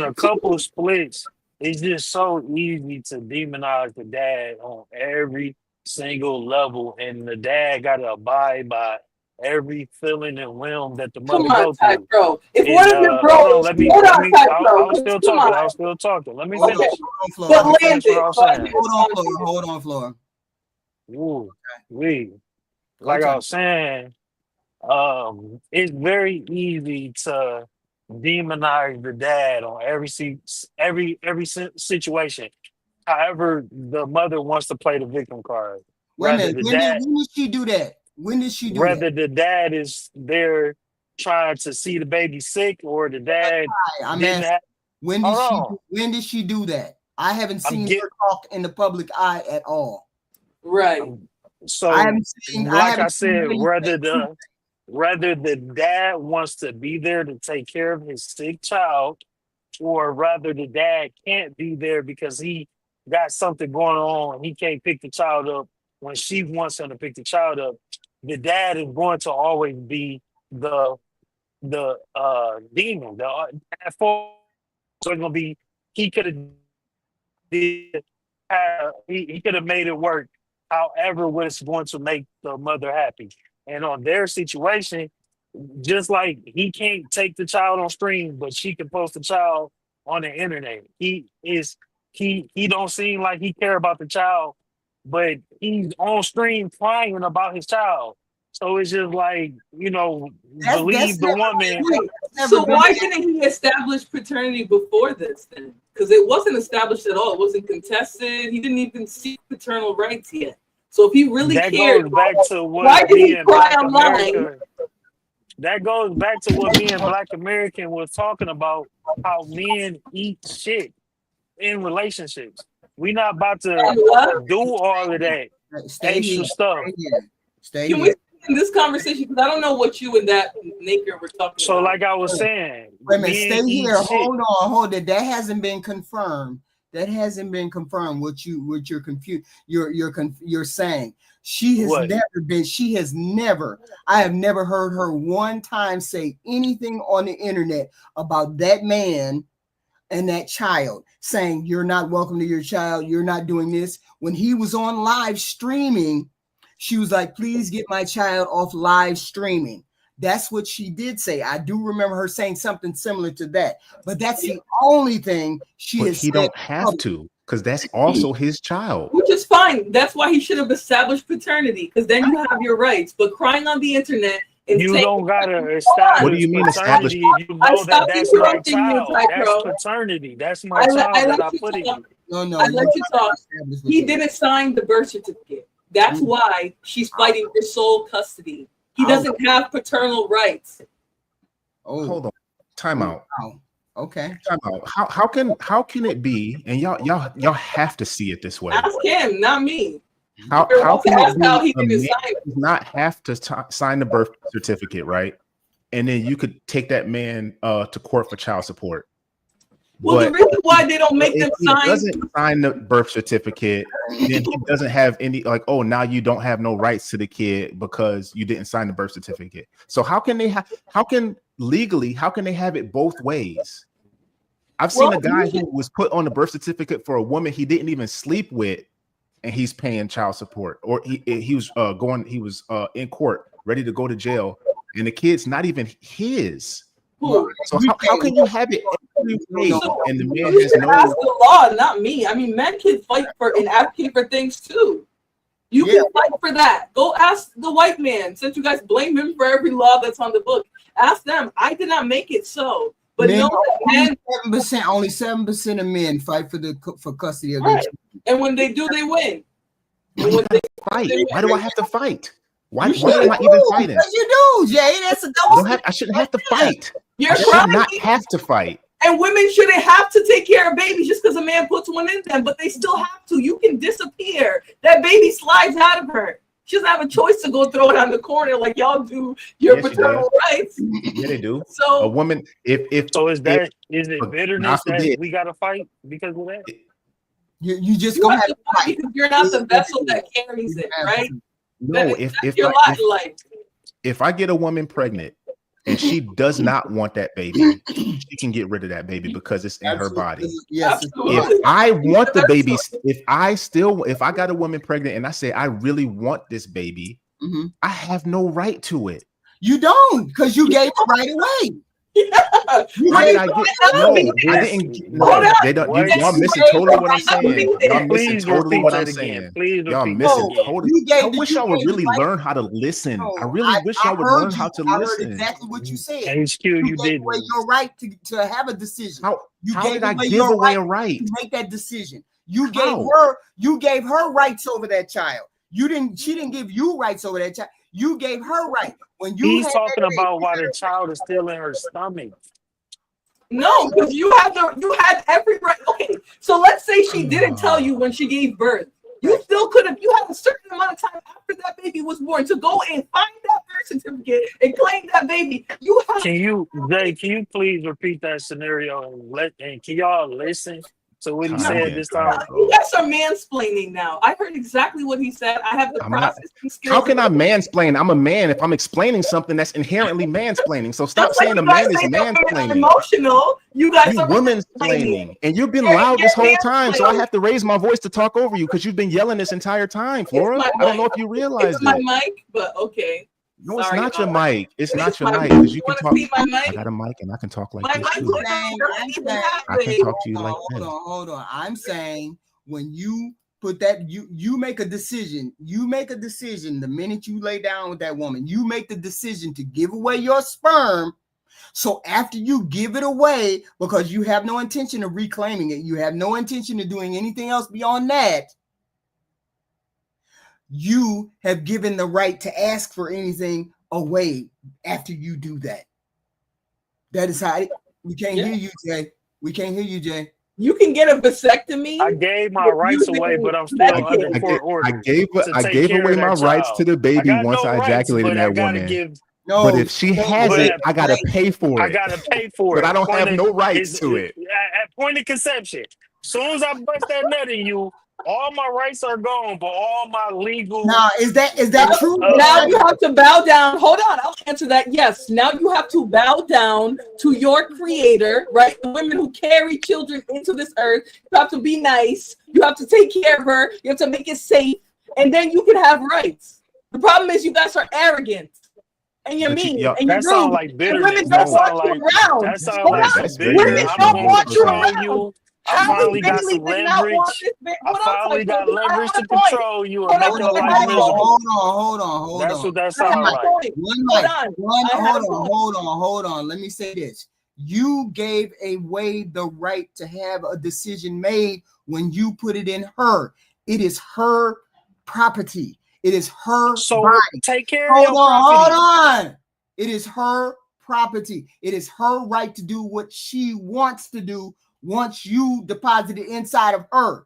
a couple splits, it's just so easy to demonize the dad on every single level, and the dad got to abide by every feeling and whim that the mother goes through. Bro. If one of your bros, I was still talking. Let me finish. Hold on, Flora. Ooh, like I was saying, it's very easy to demonize the dad on every situation. However, the mother wants to play the victim card. Wait a minute. When did she do that? When did she do that? Whether the dad is there trying to see the baby sick, or the dad when did she do that? I haven't seen her talk in the public eye at all. Right. So I said, whether the dad wants to be there to take care of his sick child, or rather the dad can't be there because he got something going on, he can't pick the child up when she wants him to pick the child up, the dad is going to always be the demon. So it's gonna be, he could have made it work however was going to make the mother happy. And on their situation, just like he can't take the child on stream, but she can post the child on the internet. He don't seem like he care about the child, but he's on stream crying about his child. So it's just like, believe the woman. So why didn't he establish paternity before this then? Because it wasn't established at all. It wasn't contested. He didn't even seek paternal rights yet. So if he really cared, why did he cry online? That goes back to what me and Black American was talking about, how men eat shit in relationships. We not about to do all of that extra stuff. Can we in this conversation, because I don't know what you and that nigger were talking about. So like I was saying, wait a minute, stay here. Hold it. That hasn't been confirmed. That hasn't been confirmed. What you're confused. You're saying she has never. I have never heard her one time say anything on the internet about that man and that child, saying you're not welcome to your child. You're not doing this. When he was on live streaming, she was like, please get my child off live streaming. That's what she did say. I do remember her saying something similar to that. But that's the only thing she has said. He don't have to, because that's also his child. Which is fine. That's why he should have established paternity, because then you have your rights. But crying on the internet and you don't gotta establish. What do you mean establish? You know that's my child. That's paternity. That's my child that I put in. No. I let you talk. He didn't sign the birth certificate. That's why she's fighting for sole custody. He doesn't have paternal rights. Oh, hold on. Time out. Okay. Time out. How can it be? And y'all have to see it this way. Ask him, not me. How You're how about to can it ask how be he a man didn't sign it. does not have to sign the birth certificate, right? And then you could take that man to court for child support. Well, the But reason why they don't make if them he sign, doesn't sign the birth certificate, then he doesn't have any, like, oh, now you don't have no rights to the kid because you didn't sign the birth certificate. So how can they have legally have it both ways? I've seen a guy who was put on the birth certificate for a woman he didn't even sleep with, and he's paying child support, or he was in court ready to go to jail, and the kid's not even his. who? So how can you have it every way, and the man You has should no? ask the law, not me. I mean, men can fight for and advocate for things too. You can fight for that. Go ask the white man. Since you guys blame him for every law that's on the book, ask them. I did not make it so, but Men, no, men. 7%, only 7% of men fight for custody of Right. their children. And when they do, they win. And when they Fight. win. Why do I have to fight? Why You am I even fighting? Because you do, Jay. I shouldn't have to fight. You're I should crying. not have to fight. And women shouldn't have to take care of babies just because a man puts one in them, but they still have to. You can disappear. That baby slides out of her. She doesn't have a choice to go throw it on the corner like y'all do your paternal rights. Yeah, they do. So a woman, if is it bitterness that we gotta fight because of that? You just you gonna have to fight because you're not the vessel that carries it, right? No, That's your lot in life. if I get a woman pregnant and she does not want that baby, she can get rid of that baby because it's in her body. Yes. If I want the baby, if I got a woman pregnant and I say I really want this baby, I have no right to it. You don't, because you gave it right away. How did I get? No, I didn't. No, they don't. Y'all missing totally what I'm saying. Y'all missing totally what I'm saying. Y'all missing totally. I wish y'all would really learn how to listen. I really wish y'all would learn how to listen. I heard exactly what you said. HQ, you did gave away your right to have a decision. How did I away give your away a right to make that decision? You gave her rights over that child. She didn't give you rights over that child. You gave her right. When he's talking about why the child is still in her stomach. No, because you had every right. Okay, so let's say she didn't tell you when she gave birth. You still could have. You had a certain amount of time after that baby was born to go and find that birth certificate and claim that baby. You have. Can you please repeat that scenario and can y'all listen to what he said this time? You guys are mansplaining now. I heard exactly what he said. I have the processing skills. How can I mansplain? I'm a man if I'm explaining something that's inherently mansplaining. So stop Just saying like a man is mansplaining. Emotional. You guys are women's-plaining, and you've been loud this whole time, so I have to raise my voice to talk over you because you've been yelling this entire time, Flora. I don't know if you realize it's that. my mic, but okay. No, it's not your mic. It's not your mic because you can talk. I got a mic and I can talk like my this. mic I can talk to you like that. Hold on. I'm saying when you put that, you make a decision. You make a decision the minute you lay down with that woman. You make the decision to give away your sperm. So after you give it away, because you have no intention of reclaiming it, you have no intention of doing anything else beyond that, you have given the right to ask for anything away after you do that. That is how we can't hear you, Jay. We can't hear you, Jay. You can get a vasectomy. I gave my rights away, but I'm still under court order. I gave away my rights to the baby once I ejaculated in that woman. But if she has it, I gotta pay for it. I gotta pay for it. But I don't have no rights to it. At point of conception, as soon as I bust that nut in you, all my rights are gone, but all my legal. Now, is that true? Now you have to bow down. Hold on, I'll answer that. Yes. Now you have to bow down to your creator, right? The women who carry children into this earth. You have to be nice. You have to take care of her. You have to make it safe, and then you can have rights. The problem is you guys are arrogant. And you're mean. And that sounds like bitterness. Women don't want you around. That sounds like women don't want you around. I finally got some leverage. I finally got leverage to control you and make your life miserable. Hold on. That's what that sounds like. Hold on. Let me say this. You gave away the right to have a decision made when you put it in her. It is her property. It is her body. Take care of your property. Hold on. It is her property. It is her right to do what she wants to do once you deposit it inside of her.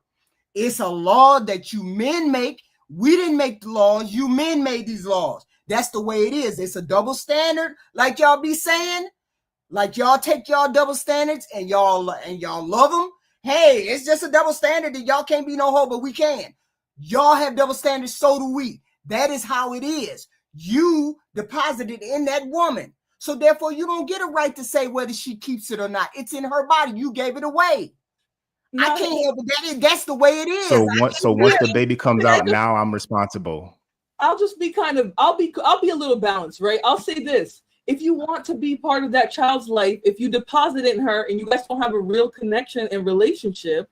It's a law that you men make We didn't make the laws. You men made these laws. That's the way it is. It's a double standard, like y'all be saying. Like y'all take y'all double standards and y'all love them. Hey, it's just a double standard that y'all can't be no hoe, but we can. Y'all have double standards, so do we. That is how it is. You deposited in that woman. So therefore, you don't get a right to say whether she keeps it or not. It's in her body. You gave it away. No. I can't help it. That's the way it is. So once the baby comes out, now I'm responsible. I'll just be I'll be a little balanced, right? I'll say this. If you want to be part of that child's life, if you deposit in her and you guys don't have a real connection and relationship,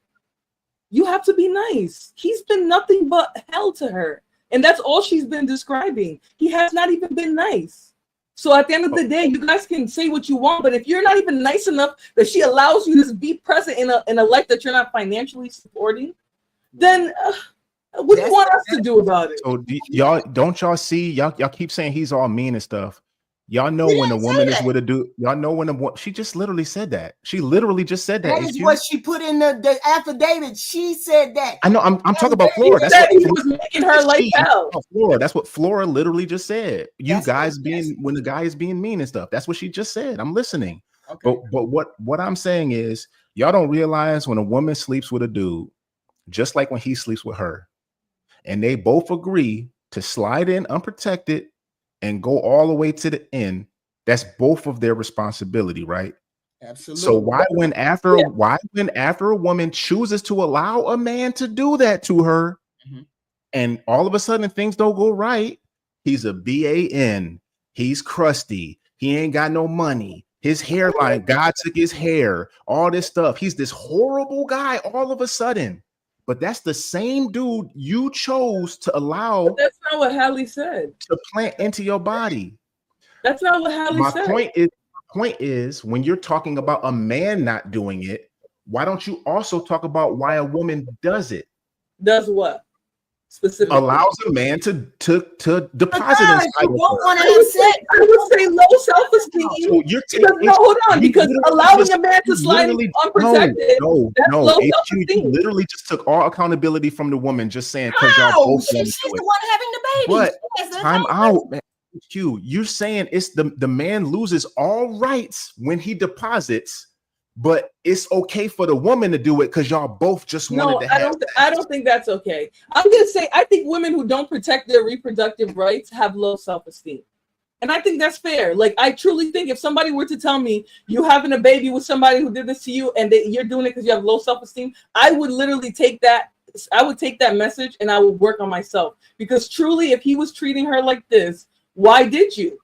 you have to be nice. He's been nothing but hell to her. And that's all she's been describing. He has not even been nice. So at the end of the day, you guys can say what you want, but if you're not even nice enough that she allows you to be present in a life that you're not financially supporting, then what do you want us to do about it? So y'all see, y'all keep saying he's all mean and stuff. Y'all know when a woman is with a dude, y'all know when she just literally said that. She literally just said that. That is what she put in the affidavit. She said that. I know. I'm talking about Flora. That's what he was making her like hell. Flora. That's what Flora literally just said. You guys when the guy is being mean and stuff. That's what she just said. I'm listening. Okay. But what I'm saying is, y'all don't realize when a woman sleeps with a dude, just like when he sleeps with her, and they both agree to slide in unprotected and go all the way to the end, that's both of their responsibility, right? Absolutely. So why when after a woman chooses to allow a man to do that to her, and all of a sudden things don't go right, he's a BAN, he's crusty, he ain't got no money, his hairline, God took his hair, all this stuff, he's this horrible guy all of a sudden. But that's the same dude you chose to allow. But that's not what Hallie said. To plant into your body. That's not what Hallie said. My point is, when you're talking about a man not doing it, why don't you also talk about why a woman does it? Does what? Specifically allows a man to deposit inside. You don't want to have sex. I would say low self-esteem. So you're hold on, because allowing a man to slide unprotected. No. You literally just took all accountability from the woman, just saying because y'all both. She's the one having the baby. But time out, man. You're saying it's the man loses all rights when he deposits. But it's okay for the woman to do it because y'all both just wanted to have. I don't think that's okay. I'm gonna say I think women who don't protect their reproductive rights have low self-esteem, and I think that's fair. Like I truly think if somebody were to tell me you having a baby with somebody who did this to you and you're doing it because you have low self-esteem, I would literally take that. I would take that message and I would work on myself, because truly, if he was treating her like this, why did you?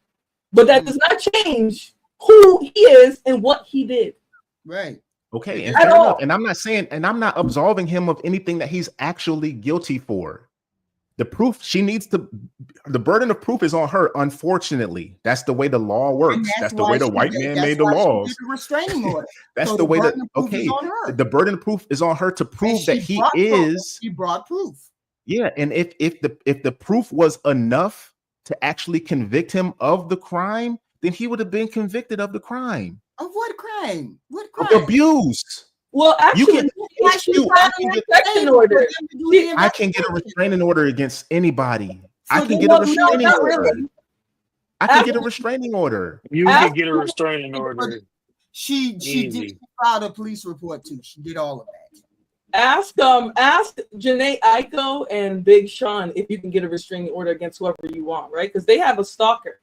But that does not change who he is and what he did. Right. Okay. And fair enough. And I'm not saying, and I'm not absolving him of anything that he's actually guilty for. The proof the burden of proof is on her. Unfortunately, that's the way the law works. That's the way the white man made the laws. Restraining order. That's the way that. Okay. The burden of proof is on her to prove that he is. She brought proof. Yeah. And if the proof was enough to actually convict him of the crime, then he would have been convicted of the crime. Of what crime? What crime? Of abuse. Well, actually, I can get a restraining order against anybody. I can get a restraining order. I can get a restraining order. You can get a restraining order. She filed a police report too. She did all of that. Ask Janae Aiko and Big Sean if you can get a restraining order against whoever you want, right? Because they have a stalker.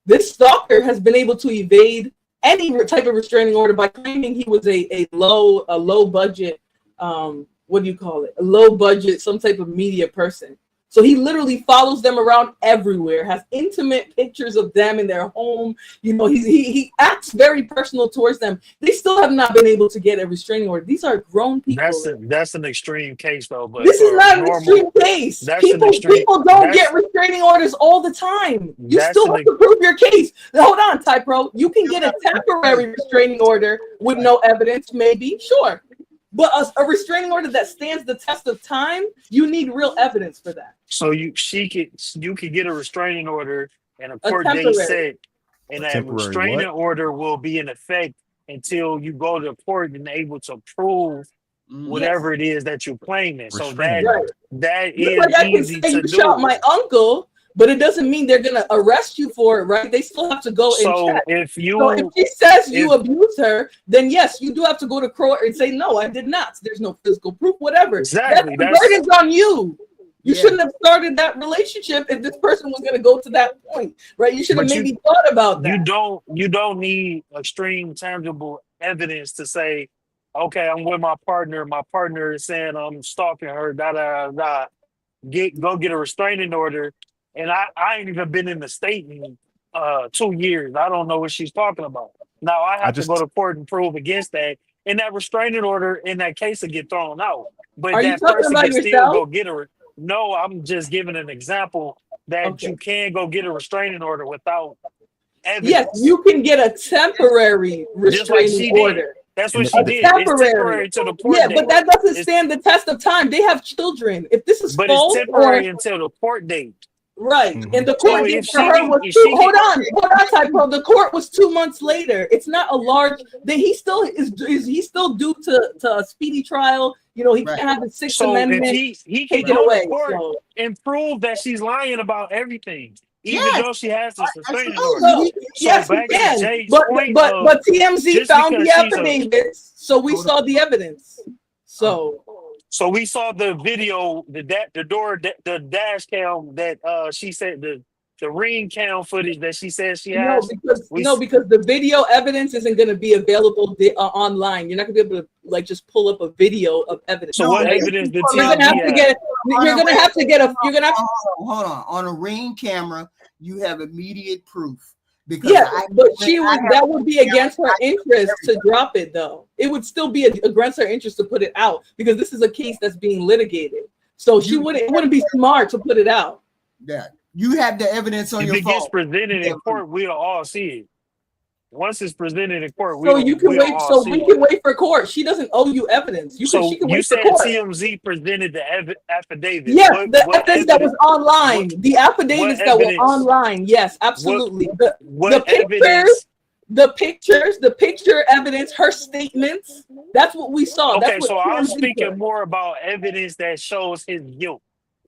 This stalker has been able to evade any type of restraining order by claiming he was a low budget, what do you call it? A low budget, some type of media person. So he literally follows them around everywhere, has intimate pictures of them in their home. You know, he acts very personal towards them. They still have not been able to get a restraining order. These are grown people. That's an extreme case, though. But this is not an extreme case. People don't get restraining orders all the time. You still have to prove your case. Now, hold on, Ty Pro. You can get a temporary restraining order with no evidence, maybe, sure. But a restraining order that stands the test of time, you need real evidence for that. So you could get a restraining order, and a court date set, and that restraining order will be in effect until you go to court and able to prove whatever it is that you're claiming. So Restraining Right. that Just is like I can easy say to you shot do. my uncle, but it doesn't mean they're gonna arrest you for it, right? They still have to go and So check. if So if you she says you if abuse her, then yes, you do have to go to court and say no, I did not. There's no physical proof, whatever. exactly The that's burden's on you. You Yeah. shouldn't have started that relationship if this person was going to go to that point, right? You should have but maybe thought about you that. don't need extreme tangible evidence to say, okay, I'm with my partner. My partner is saying I'm stalking her. Da da da. Go get a restraining order. And I ain't even been in the state in 2 years. I don't know what she's talking about. Now I I have to go just to court and prove against that. And that restraining order in that case will get thrown out. But Are you that talking person about can still yourself? go get her. No, I'm just giving an example that Okay. you can go get a restraining order without Yes, evidence. you can get a temporary Just like restraining she did. order. That's and what she A did. It's temporary. temporary to the court Yeah, but date. that doesn't It's, stand the test of time. They have children. If this is but it's false or temporary until the court date. right, and the So court date if for she her get, was if two. she get, Hold on, Typo. The court was 2 months later. It's not a large. Then he still is. He's still due to a speedy trial. You know, he Right. can't have his Sixth so if Amendment he can taken go away. to court So, and prove that she's lying about everything, even Yes. though she has this restraining order. Absolutely. So yes, he back to can. Jay's But point but of but TMZ just found because the she's a affidavits, so we Hold saw the evidence. So so we saw the video, the dash cam that she said the ring cam footage that she says she no, has. because the video evidence isn't going to be available online. You're not going to be able to like just pull up a video of evidence. So what Right? evidence did You're going to have TMZ to have? get. You're going to have to get a. You're going to have. Hold on. On a Ring camera, you have immediate proof. Because Yeah, but that would be against her interest to drop it, though. It would still be against her interest to put it out because this is a case that's being litigated. So it wouldn't be smart to put it out. Yeah, you have the evidence on If your it phone. gets presented in court, we'll all see it. Once it's presented in court, So you can we'll wait. all So see we it. can wait for court. She doesn't owe you evidence. She So can you wait for said court. TMZ presented the affidavit. Yes, the What evidence that was online. The affidavits that were evidence? online. Yes, absolutely. What the evidence? the picture evidence, her statements. That's what we saw. Okay, That's what so I'm TMZ speaking did. more about evidence that shows his guilt,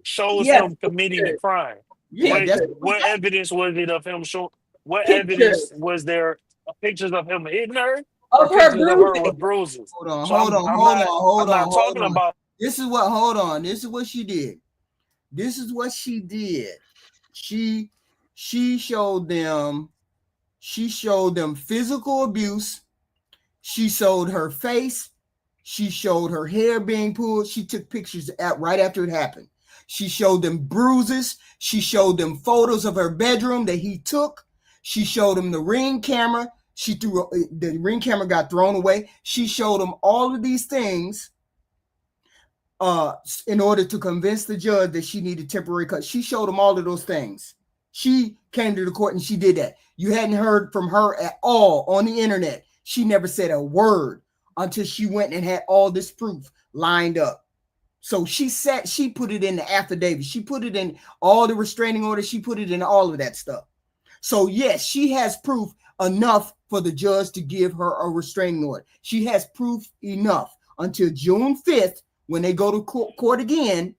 shows Yes, him committing the crime. Yeah, that's What evidence was it of him showing? What Pictures. evidence was there? Pictures of him hitting her, Of or her pictures of her bruising. with bruises? Hold on, So hold on, I'm hold not- on, hold I'm not on, talking hold on. about. This is what. Hold on. This is what she did. This is what she did. She showed them. She showed them physical abuse. She showed her face. She showed her hair being pulled. She took pictures right after it happened. She showed them bruises. She showed them photos of her bedroom that he took. She showed them the Ring camera. The Ring camera got thrown away. She showed them all of these things in order to convince the judge that she needed temporary cut. She showed them all of those things. She came to the court and she did that. You hadn't heard from her at all on the internet. She never said a word until she went and had all this proof lined up. So she put it in the affidavit. She put it in all the restraining orders. She put it in all of that stuff. So yes, she has proof enough for the judge to give her a restraining order. She has proof enough until June 5th when they go to court again,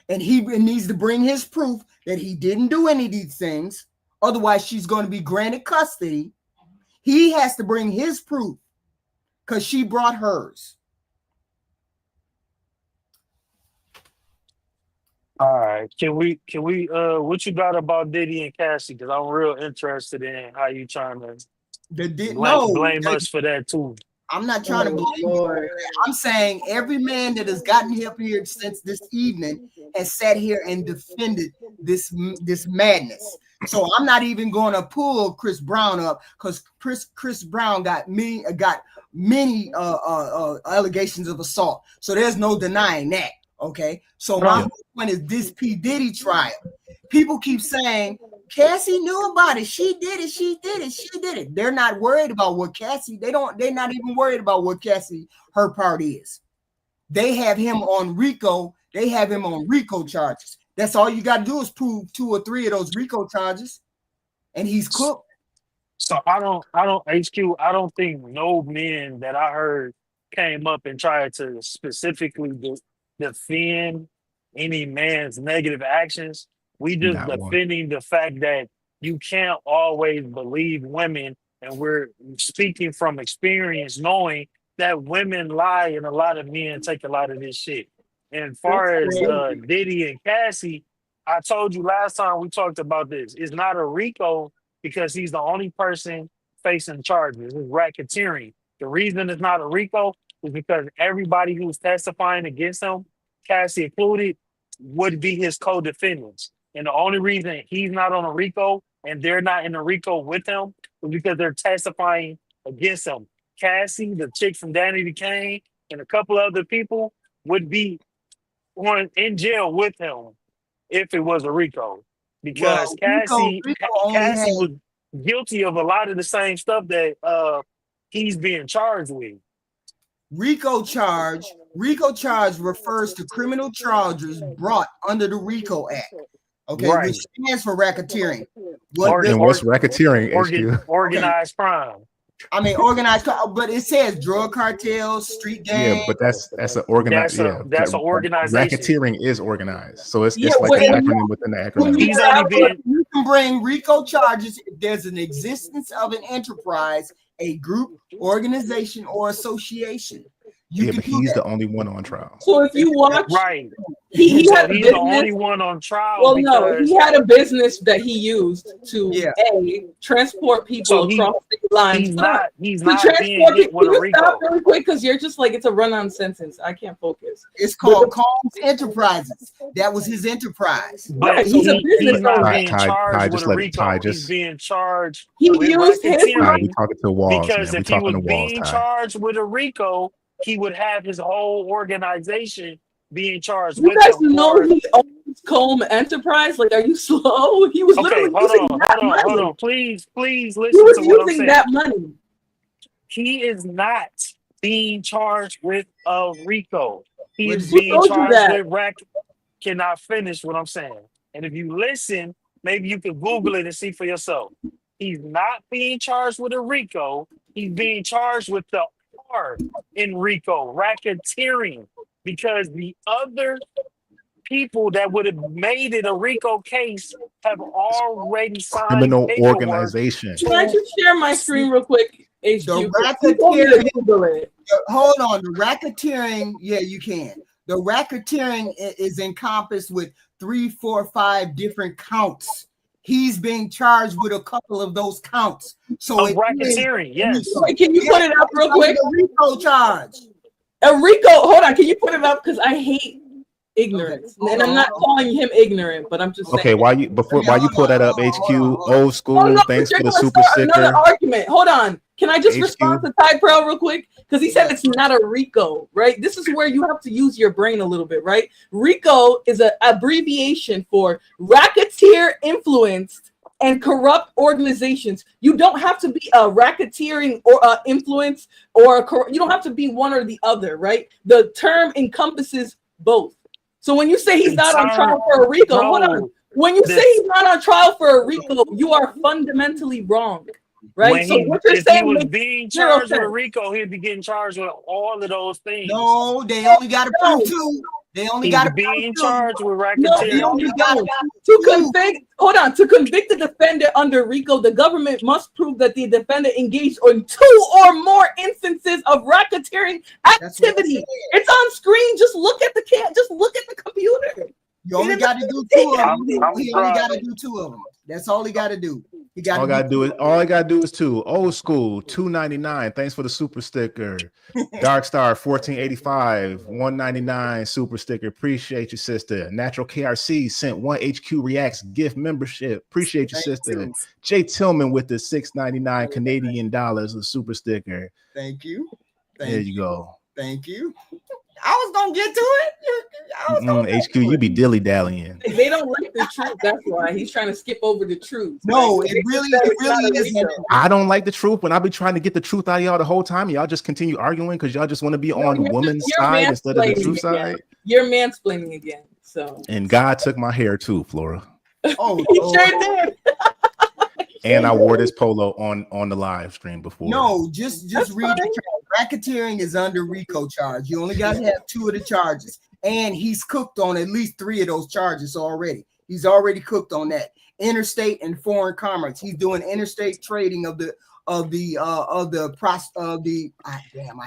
and he needs to bring his proof that he didn't do any of these things. Otherwise, she's going to be granted custody. He has to bring his proof because she brought hers. All right, can we what you got about Diddy and Cassie? Because I'm real interested in how you trying to blame us for that too. I'm not trying to blame you. I'm saying every man that has gotten up here since this evening has sat here and defended this madness. So I'm not even going to pull Chris Brown up because Chris Brown got many allegations of assault. So there's no denying that. Okay. So my point is this P. Diddy trial. People keep saying Cassie knew about it. She did it. She did it. She did it. They're not worried about what Cassie. They're not even worried about what Cassie her part is. They have him on RICO. They have him on RICO charges. That's all you got to do is prove 2 or 3 of those RICO charges, and he's cooked. So I don't HQ. I don't think no men that I heard came up and tried to specifically defend any man's negative actions. We just Not one. defending the fact that you can't always believe women, and we're speaking from experience, knowing that women lie and a lot of men take a lot of this shit. And as far as Diddy and Cassie, I told you last time we talked about this. It's not a RICO because he's the only person facing charges. It's racketeering. The reason it's not a RICO is because everybody who's testifying against him, Cassie included, would be his co-defendants. And the only reason he's not on a RICO and they're not in a RICO with him is because they're testifying against him. Cassie, the chick from Danny Kane, and a couple other people would be in jail with him if it was a RICO. Because Cassie was guilty of a lot of the same stuff that he's being charged with. RICO charge refers to criminal charges brought under the RICO Act. Okay, Right. which stands for racketeering. And what's racketeering? Organized crime. I mean, organized, but it says drug cartels, street gangs. Yeah, but that's an organized. That's an organization. Racketeering is organized, so it's Yeah, like but an acronym within the acronym. You can bring RICO charges if there's an existence of an enterprise, a group, organization, or association. Yeah, but he's the only one on trial. So if you watch, Right, he had a he's business. the only one on trial. Well, no, because he had a business that he used to transport people So he- across the line. he's not being transport hit people. with a Can you stop RICO. really quick? Because you're just like, it's a run-on sentence. I can't focus. It's called Combs Enterprises. That was his enterprise. But Right, he's a business he's not owner. being Ty, charged just with a let Ty RICO. He's just. being charged He with used his racketeering. Ty, we talking to walls, Because man. We if he was talking to walls, being Ty. charged with a RICO, he would have his whole organization being charged You with guys him. know he owns Comb Enterprise? Like, are you slow? He was Okay, literally hold using on, that hold on, money. hold on. Please He listen was to what I'm using saying. that money. He is not being charged with a RICO. He What is is he- being Who told you charged that? with Can I finish what I'm saying? And if you listen, maybe you can Google it and see for yourself. He's not being charged with a RICO. He's being charged with the R in RICO, racketeering, because the other people that would have made it a RICO case have already signed Criminal paperwork. organization. Can I just share my screen real quick? HQ. The You told me to racketeering, Google it. hold on, the racketeering, yeah, you can. The racketeering is encompassed with 3, 4, 5 different counts. He's being charged with a couple of those counts. So Of racketeering, yes. Wait, can you put it up real quick? A RICO charge. A RICO, hold on, can you put it up? Because I hate ignorance. Okay, And I'm not calling him ignorant, but I'm just saying. Okay, while you pull that up, HQ, old school, Oh, no, thanks you're for the gonna super start another sticker. argument. Hold on. Can I just HQ. respond to Ty Pro real quick? Because he said it's not a RICO, right? This is where you have to use your brain a little bit, right? RICO is an abbreviation for racketeer influenced and corrupt organizations. You don't have to be a racketeering or influence or you don't have to be one or the other, right? The term encompasses both. So when you say he's not on trial for a RICO, hold on. When you say he's not on trial for a RICO, you are fundamentally wrong, right? So what you're if saying he was makes being zero charged with a sense. RICO, he'd be getting charged with all of those things. No, they only got to prove 2. They only He's got to being prove 2. charged with No, racketeering. you don't. To convict the defendant under RICO, the government must prove that the defendant engaged in 2 or more instances of racketeering activity. It's on screen. Just look at the Just look at the computer. You only got to do 2 of them. He only got to driving. do 2 of them. That's all he got to do. All I gotta do is 2. Old school, $2.99. Thanks for the super sticker. Dark Star 1485, $1.99 super sticker. Appreciate you, sister. Natural KRC sent 1 HQ Reacts gift membership. Appreciate you, sister. Jay Tillman with the $6.99 Canadian dollars of super sticker. Thank you. There you go. Thank you. I was gonna get to it. HQ, you be dilly dallying. They don't like the truth. That's why he's trying to skip over the truth. No, Like, it really is. I don't like the truth when I be trying to get the truth out of y'all the whole time. Y'all just continue arguing because y'all just want to be on woman's side instead of the truth side. You're mansplaining again. So And God took my hair too, Flora. Oh, he sure did. And I wore this polo on the live stream before. No, just read the Racketeering is under RICO charge. You only got to have 2 of the charges, and he's cooked on at least 3 of those charges already. He's already cooked on that. Interstate and foreign commerce. He's doing interstate trading of the I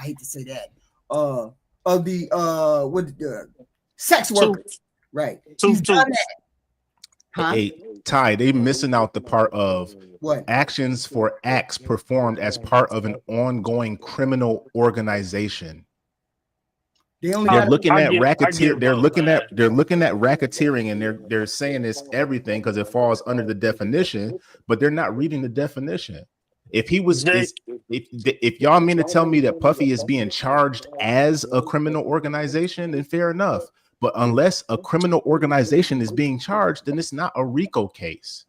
hate to say that. Sex workers. Right. He's done that. Huh? Hey, Ty, they missing out the part of what? Actions for acts performed as part of an ongoing criminal organization. They're looking at racketeering. They're looking at racketeering, and they're saying it's everything because it falls under the definition, but they're not reading the definition. If he was, if y'all mean to tell me that Puffy is being charged as a criminal organization, then fair enough. But unless a criminal organization is being charged, then it's not a RICO case.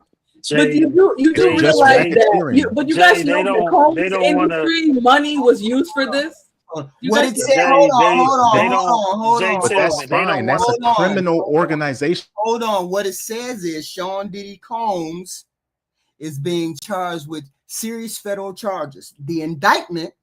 But you do realize that. But you guys know the Combs industry money was used for this. What it said? Hold on. But that's fine. That's a criminal organization. Hold on. What it says is Sean Diddy Combs is being charged with serious federal charges. The indictment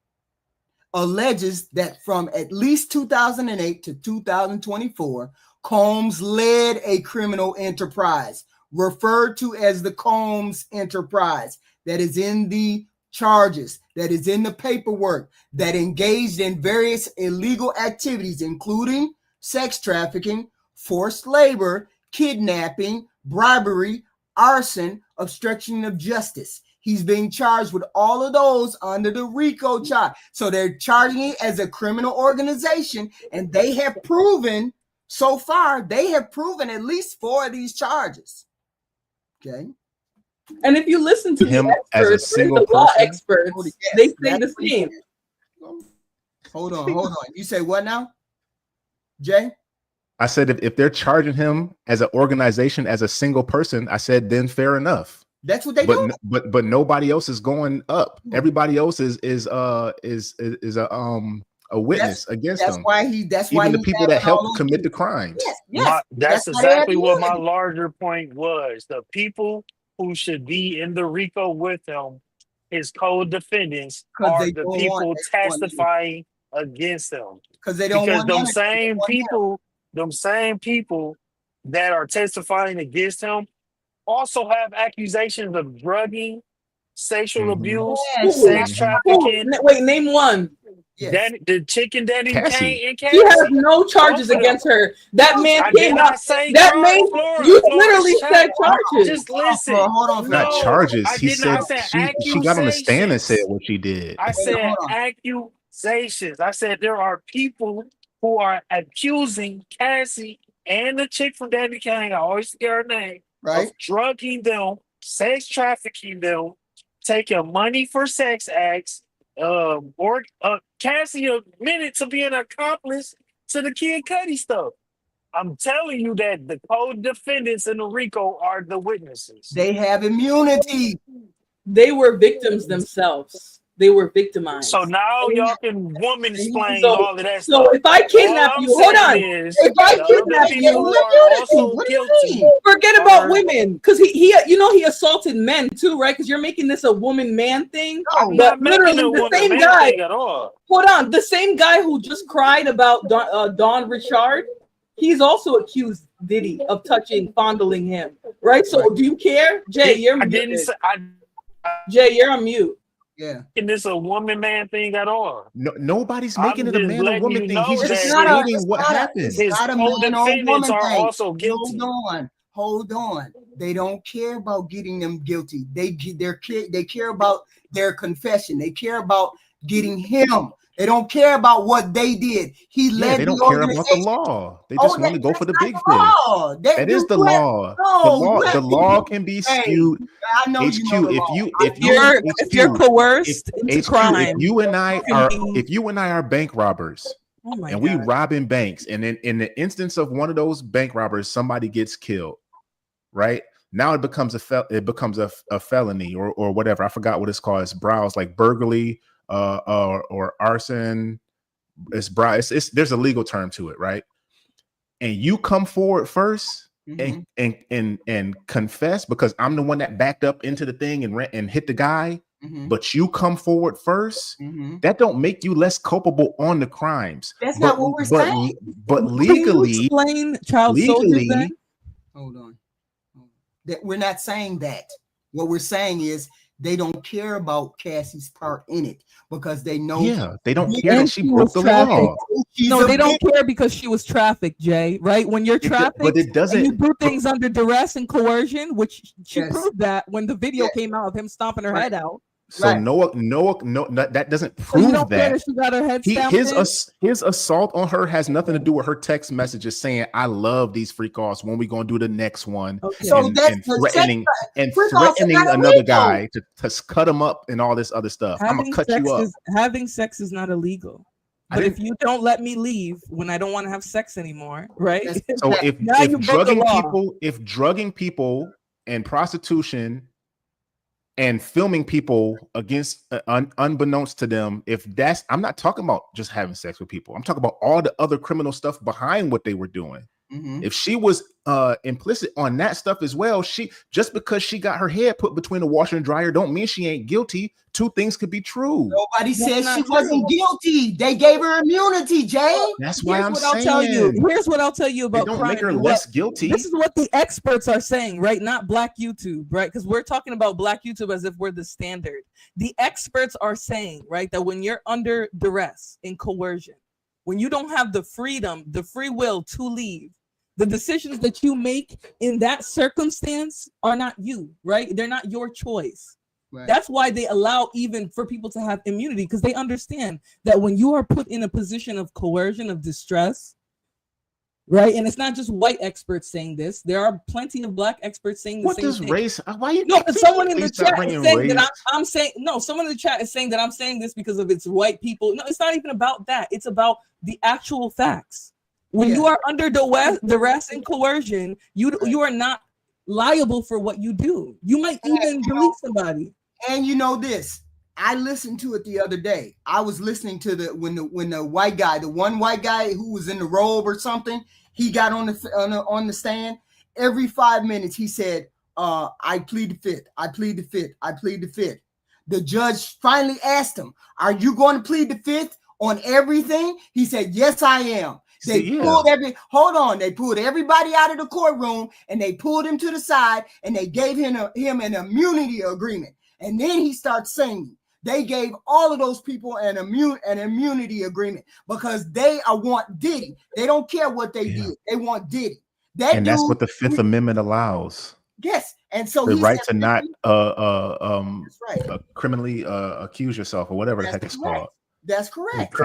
alleges that from at least 2008 to 2024, Combs led a criminal enterprise referred to as the Combs Enterprise that is in the charges, that is in the paperwork, that engaged in various illegal activities, including sex trafficking, forced labor, kidnapping, bribery, arson, obstruction of justice. He's being charged with all of those under the RICO charge. So they're charging it as a criminal organization, and they have proven so far, at least 4 of these charges. Okay. And if you listen to him the experts, as a single the law person? experts, they say the same. Hold on. You say what now, Jay? I said if they're charging him as an organization, as a single person, I said then fair enough. That's what they do. But nobody else is going up. Everybody else is a witness against him. That's why the people that helped commit the crimes. Yes. That's exactly what my larger point was. The people who should be in the RICO with him, his co-defendants, are the people testifying against him. Because they don't want them same people that are testifying against him also have accusations of drugging, sexual abuse, sex trafficking. Wait, name one. Yes. The chicken Danny Kane and Cassie. She has no charges against her. That man came out. That man, you literally said charges. Just listen. Hold on. Not charges. He said she got on the stand and said what she did. I said accusations. I said there are people who are accusing Cassie and the chick from Danny Kane, I always forget her name, right, of drugging them, sex trafficking them, taking money for sex acts, or Cassie admitted to being an accomplice to the Kid Cudi stuff. I'm telling you that the co-defendants in the RICO are the witnesses. They have immunity. They were victims themselves. They were victimized. So now y'all can woman explain all of that stuff. So if I kidnap you, hold on. If I kidnap you, forget about women, because he assaulted men too, right? Because you're making this a woman-man thing. But literally the same guy. Hold on, the same guy who just cried about Don Richard, he's also accused Diddy of fondling him, right? So do you care, Jay? You're muted. Jay, you're on mute. Yeah, and this a woman-man thing at all? No, nobody's making it a man or woman thing. He's just stating what happened. His co-defendants are also guilty. Hold on. They don't care about getting them guilty. They care about their confession. They care about getting him. They don't care about what they did. He led. They don't care about the law. They just want to go for the big fish. That is the law. The law can be skewed. I know if you're coerced into crime. If you and I are bank robbers, and we robbing banks, and then in the instance of one of those bank robbers, somebody gets killed, right? Now it becomes a felony or whatever. I forgot what it's called. It's browse like burglary. Or arson. There's a legal term to it, right? And you come forward first and confess because I'm the one that backed up into the thing and hit the guy but you come forward first, that don't make you less culpable on the crimes. That's not what we're saying. But Can you legally, explain child soldiers then? Hold on. That we're not saying that. What we're saying is they don't care about Cassie's part in it because they know. Yeah, they don't care that she broke the law. No, they don't care because she was trafficked, Jay. Right? When you're trafficked, but it doesn't. And you do things under duress and coercion, which she proved that when the video came out of him stomping her head out. So Noah, that doesn't prove that. She got her head His assault on her has nothing to do with her text messages saying, "I love these freak offs. When we gonna do the next one?" Okay. So and threatening another guy to cut him up and all this other stuff. I'm gonna cut you up. Having sex is not illegal. But if you don't let me leave when I don't want to have sex anymore, right? So if drugging people and prostitution and filming people against unbeknownst to them, I'm not talking about just having sex with people. I'm talking about all the other criminal stuff behind what they were doing. If she was implicit on that stuff as well, just because she got her head put between the washer and dryer don't mean she ain't guilty. Two things could be true. Nobody said she wasn't guilty. They gave her immunity, Jay. That's why I'm saying. Here's what I'll tell you about don't crime. make her less guilty. This is what the experts are saying, right? Not Black YouTube, right? Because we're talking about Black YouTube as if we're the standard. The experts are saying, right, that when you're under duress and coercion, when you don't have the freedom, the free will to leave, the decisions that you make in that circumstance are not you, right? They're not your choice. Right. That's why they allow even for people to have immunity, because they understand that when you are put in a position of coercion, of distress, right? And it's not just white experts saying this. There are plenty of Black experts saying the same thing. Race? Why you? No, someone in the chat is saying that I'm saying no. Someone in the chat is saying that I'm saying this because of it's white people. No, it's not even about that. It's about the actual facts. When you are under duress and coercion, you are not liable for what you do. You might even delete somebody. And you know this, I listened to it the other day. I was listening to when the white guy, the one white guy who was in the robe or something, he got on the stand. Every 5 minutes he said, "I plead the fifth. I plead the fifth. I plead the fifth." The judge finally asked him, "Are you going to plead the fifth on everything?" He said, "Yes, I am." They pulled they pulled everybody out of the courtroom and they pulled him to the side and they gave him an immunity agreement. And then he starts singing. They gave all of those people an immunity agreement because they want Diddy. They don't care what they did. They want Diddy. That's what the Fifth Amendment allows. Yes. And so the right to not criminally accuse yourself or whatever the heck it's called. That's correct.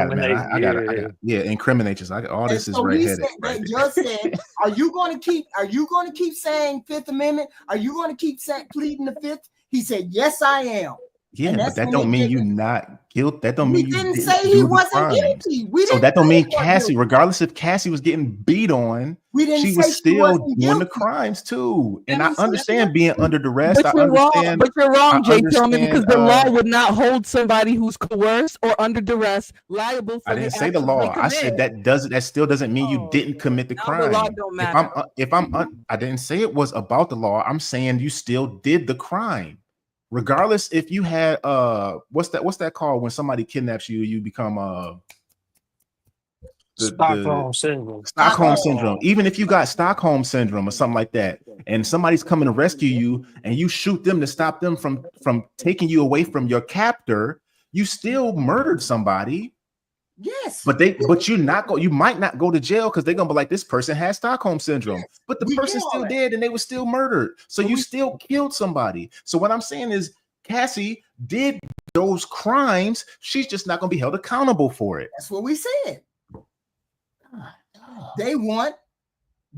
Incriminate yourself. All this is redheaded. The judge said, "Are you going to keep saying Fifth Amendment? Are you going to keep pleading the fifth?" He said, "Yes, I am." Yeah, but that don't mean you not guilty. That don't mean you didn't say he wasn't guilty. So that don't mean Cassie, regardless if Cassie was getting beat on, she was still doing the crimes too. And I understand being under duress. But you're wrong, Jay Tillman, because the law would not hold somebody who's coerced or under duress liable for. I didn't say the law. I said that still doesn't mean you didn't commit the crime. The law don't matter. I didn't say it was about the law. I'm saying you still did the crime. Regardless if you had what's that called when somebody kidnaps you, you become Stockholm syndrome. Stockholm syndrome. Even if you got Stockholm syndrome or something like that, and somebody's coming to rescue you and you shoot them to stop them from taking you away from your captor, you still murdered somebody. Yes, but you might not go to jail because they're gonna be like, this person has Stockholm syndrome, but the person's still dead and they were still murdered. So you still killed somebody. So what I'm saying is Cassie did those crimes. She's just not gonna be held accountable for it. That's what we said. They want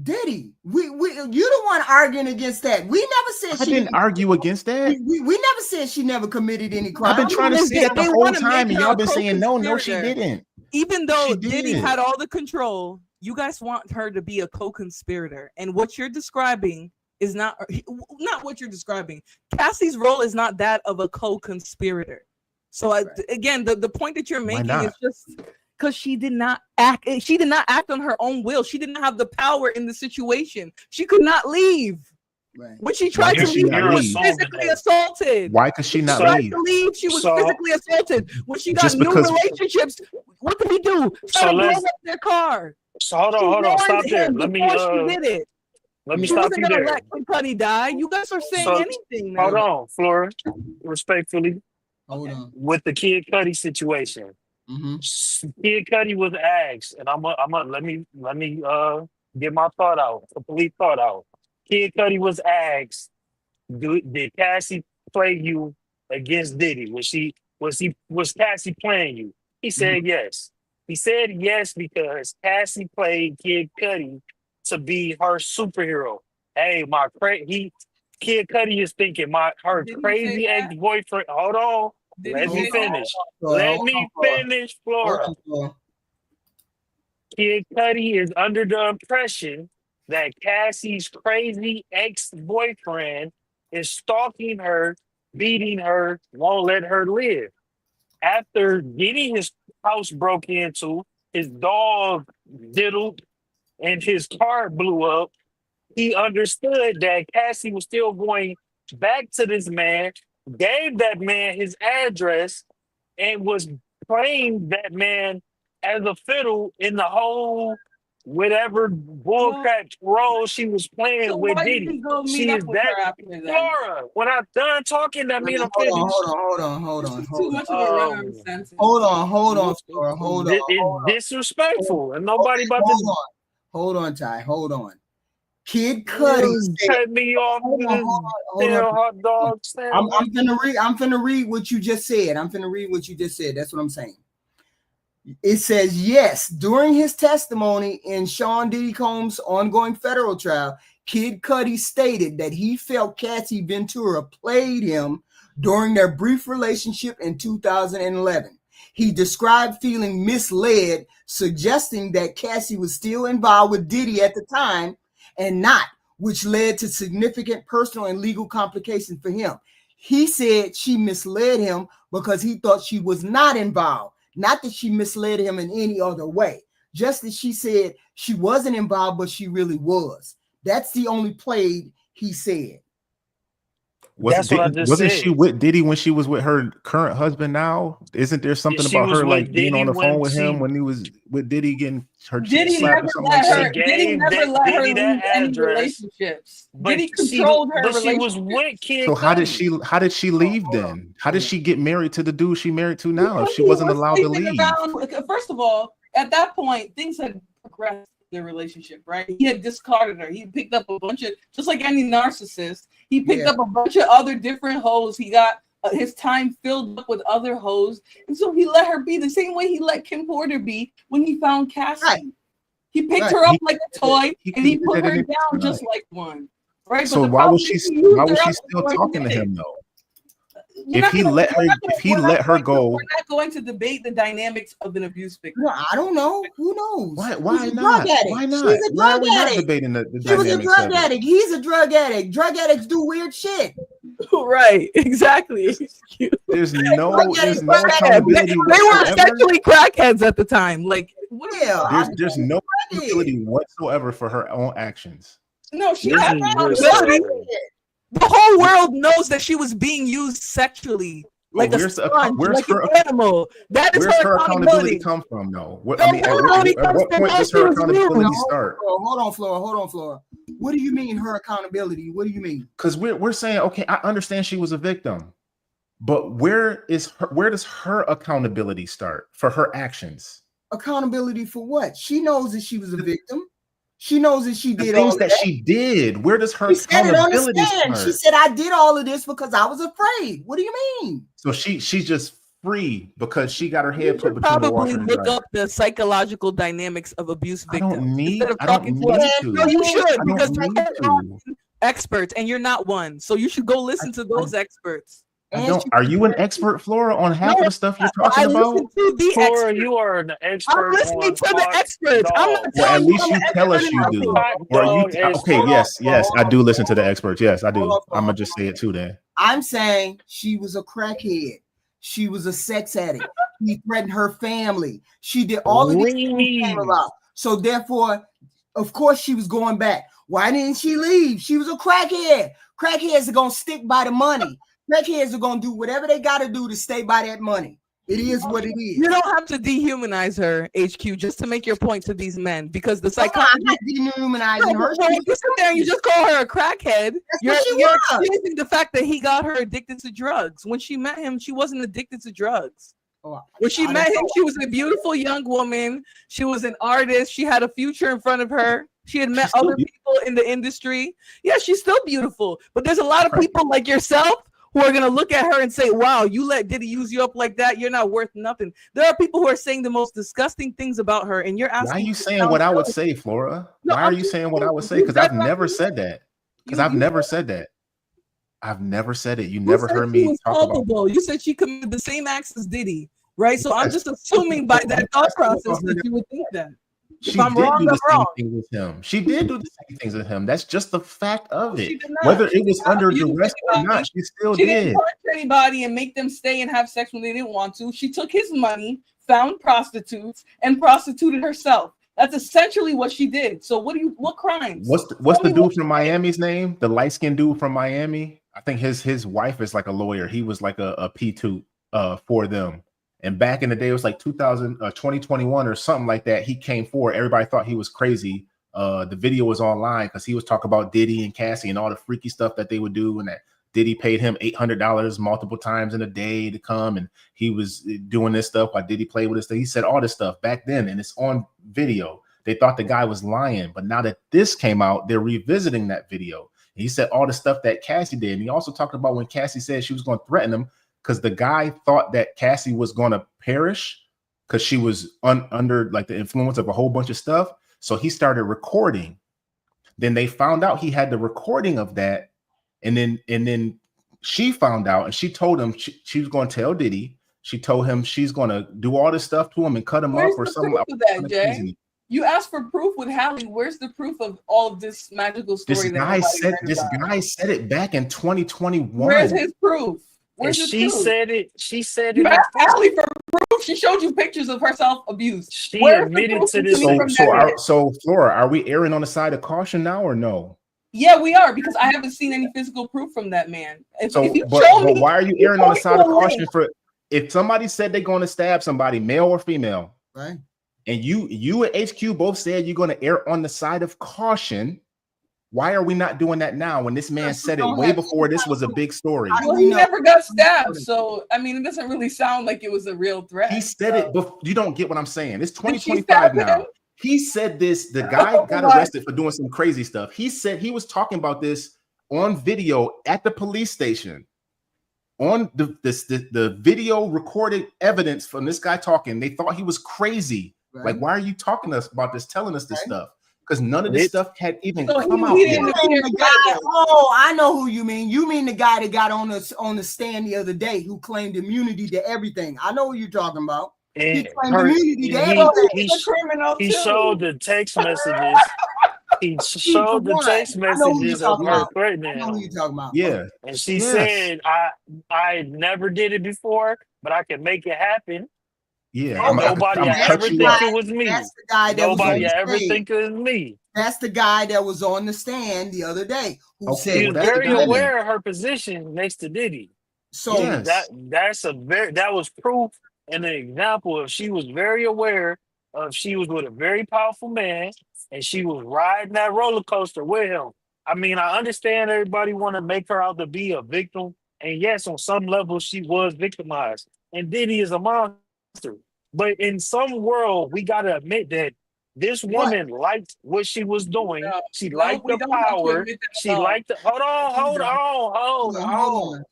Diddy. You the one arguing against that. We never said I didn't argue against that. We never said she never committed any crime. I've been trying to say that the whole time, and y'all been saying no, she didn't. Even though Diddy had all the control, you guys want her to be a co-conspirator. And what you're describing is not what you're describing. Cassie's role is not that of a co-conspirator. So again, the point that you're making is just because she did not act on her own will. She didn't have the power in the situation. She could not leave. Right. When she tried to could she leave, not she was leave? physically assaulted. Why could she not Tried leave? to leave, she was So- physically assaulted. When she got Just new because- relationships, what did he do? So Try to blow let's- up their car. So hold She on, warned stop there. him Let me before she did it. let me She stop wasn't you gonna there. let Kid Cudi die. You guys are saying So- anything now. Hold on, Flora. Respectfully, Hold on. with the Kid Cudi situation, Kid Cudi was asked, and I'm let me get my thought out, complete thought out. Kid Cudi was asked, did Cassie play you against Diddy? Was Cassie playing you? He said yes. He said yes because Cassie played Kid Cudi to be her superhero. Hey, Kid Cudi is thinking her Did he crazy say that? ex-boyfriend. Hold on. Did he Let me say finish. that? Let Hold me on, Flora. finish, Flora. Hold on, Flora. Kid Cudi is under the impression that Cassie's crazy ex-boyfriend is stalking her, beating her, won't let her live. After getting his house broke into, his dog diddled, and his car blew up, he understood that Cassie was still going back to this man, gave that man his address, and was playing that man as a fiddle in the whole whatever bullcrap role she was playing So with why did Diddy. he go meet She up is with her that after that? Flora. When I'm done talking, that means I'm finished. Hold on. This is too much of a run-on sentence. Hold on, Flora. Hold on. It's disrespectful, and nobody about to Hold on, Ty. Hold on. Kid Cudi said, cut me off hold with on, this hold on. damn hot dog I'm sandwich. finna read what you just said. That's what I'm saying. It says, yes, during his testimony in Sean Diddy Combs' ongoing federal trial, Kid Cudi stated that he felt Cassie Ventura played him during their brief relationship in 2011. He described feeling misled, suggesting that Cassie was still involved with Diddy at the time and not, which led to significant personal and legal complications for him. He said she misled him because he thought she was not involved, not that she misled him in any other way. Just as she said she wasn't involved, but she really was. That's the only play he said. That's what I just Wasn't said. she with Diddy when she was with her current husband now? Isn't there something She about was her with like being on the Diddy phone when with she- him when he was with Diddy getting her cheek Diddy slapped or never something let like her. that? Diddy gave never let her Diddy that leave any address, relationships. But Diddy she controlled her but she relationship. was with Kid So how did Cudi. she leave then? How did she get married to the dude she married to now if Because she he wasn't was allowed to sleeping leave? around. First of all, at that point, things had progressed in their relationship, right? He had discarded her. He picked up a bunch of, just like any narcissist, he picked up a bunch of other different hoes. He got his time filled up with other hoes. And so he let her be the same way he let Kim Porter be when he found Cassie. Right. He picked Right. her up like a toy and he did put that her in down his just time. like one. Right? So But the why problem was she is he used why was her she up still before he talking to did. him though? We're If not he gonna- let her we're not if he we're not let her going to- go, we're not going to debate the dynamics of an abuse victim. No, I don't know. Who knows? why He's a not? drug addict. Why She's not? a Why are drug we not addict. debating the She was a dynamics drug of it? addict. He's a drug addict. Drug addicts do weird shit. Right, exactly. There's no Crackheads. accountability They were whatsoever. essentially crackheads at the time. Like, what Yeah, There's no accountability whatsoever for her own actions. no, she This had is accountability. just, The whole world knows that she was being used sexually, like a where's the- sponge, where's like her- an animal. That is Where's her accountability. come from though? Her accountability At comes what from point how does she her was accountability used. start? Hold on, Flora. What do you mean her accountability? What do you mean? Because we're saying, okay, I understand she was a victim, but where does her accountability start for her actions? Accountability for what? She knows that she was a victim. She knows that she The did things all that that. she did. Where does her She said it on the accountability stand. start? She said, I did all of this because I was afraid. What do you mean? So she's just free because she got her You head put should between the probably washer and look dryer. up the psychological dynamics of abuse I don't victims need- instead of I don't talking need to to. No, you should, I don't because need they're to. experts, and you're not one. So you should go listen to those experts. I don't. Are you an expert, Flora, on half of the stuff you're talking I about? listen to the Flora, experts. you are an expert. I'm listening on to the hot experts. I'm not dogs. Well, at telling you least I'm you an tell us expert in you nothing. do. Hot Or you? dog is Okay, hot. yes, I do listen to the experts. Yes, I do. I'm gonna just say it too. Then I'm saying she was a crackhead. She was a sex addict. He threatened her family. She did all of these things. Came about. So therefore, Of course she was going back. Why didn't she leave? She was a crackhead. Crackheads are going to stick by the money. Crackheads are going to do whatever they got to do to stay by that money. It is what it is. You don't have to dehumanize her, HQ, just to make your point to these men, because the psychology. I'm not dehumanizing her. Well, you sit there and you just call her a crackhead. You're excusing the fact that he got her addicted to drugs. When she met him, she wasn't addicted to drugs. When she met him, she was a beautiful young woman. She was an artist. She had a future in front of her. She had met other people in the industry. Yeah, she's still beautiful. But there's a lot of people like yourself who are going to look at her and say, wow, you let Diddy use you up like that. You're not worth nothing. There are people who are saying the most disgusting things about her. And you're asking. Why are you saying what I would say, Flora? Why are you saying what I would say? Because I've never said that. I've never said that. I've never said it. You never heard me talk about it. You said she committed the same acts as Diddy, right? So I'm just assuming by that thought process that you would think that. If I'm wrong, I'm wrong. With him. She did do the same things with him. That's just the fact of it. Whether it was under duress or not, she still did. She didn't punch anybody and make them stay and have sex when they didn't want to. She took his money, found prostitutes, and prostituted herself. That's essentially what she did. So what crimes? What's the dude from Miami's name? The light-skinned dude from Miami? I think his wife is like a lawyer. He was like a P2 for them. And back in the day, it was like 2021 or something like that. He came forward. Everybody thought he was crazy. The video was online because he was talking about Diddy and Cassie and all the freaky stuff that they would do, and that Diddy paid him $800 multiple times in a day to come, and he was doing this stuff while Diddy played with this thing. He said all this stuff back then, and it's on video. They thought the guy was lying, but now that this came out, they're revisiting that video. He said all the stuff that Cassie did. And he also talked about when Cassie said she was going to threaten him because the guy thought that Cassie was going to perish because she was under like the influence of a whole bunch of stuff. So he started recording. Then they found out he had the recording of that. And then she found out and she told him she was going to tell Diddy. She told him she's going to do all this stuff to him and cut him up or something. Where's the proof of that, Jay? You asked for proof with Hallie. Where's the proof of all of this magical story? This guy said it back in 2021. Where's his proof? Where's his she proof? said it. She said You it. asked Hallie for proof. She showed you pictures of herself abused. She Where's admitted to this. So Flora, are we erring on the side of caution now or no? Yeah, we are, because I haven't seen any physical proof from that man. If you but show me, why are you erring on the side of caution for if somebody said they're going to stab somebody, male or female, right? And you and HQ both said you're going to err on the side of caution. Why are we not doing that now when this man said it way before this was a big story? Well, he never got stabbed, so I mean, it doesn't really sound like it was a real threat. He said it, but you don't get what I'm saying. It's 2025 now. He said this. The guy got arrested for doing some crazy stuff. He said he was talking about this on video at the police station. On the video recorded evidence from this guy talking. They thought he was crazy. Right. Like, why are you talking to us about this, telling us this stuff? Because none of this stuff had even come out. Oh, I know who you mean. You mean the guy that got on the stand the other day who claimed immunity to everything. I know who you're talking about. And he claimed immunity to everything. He showed the text messages. He showed the text messages of her threatening him. I know who you're talking about. Yeah. And she said, I never did it before, but I can make it happen. Yeah, nobody ever think it was me. That's the guy that nobody was ever think it was me. That's the guy that was on the stand the other day who said he was very aware of her position next to Diddy. So that was proof and an example of she was very aware of she was with a very powerful man and she was riding that roller coaster with him. I mean, I understand everybody want to make her out to be a victim, and yes, on some level she was victimized. And Diddy is a monster. But in some world, we gotta admit that this woman liked what she was doing. She liked the power. She liked the hold on.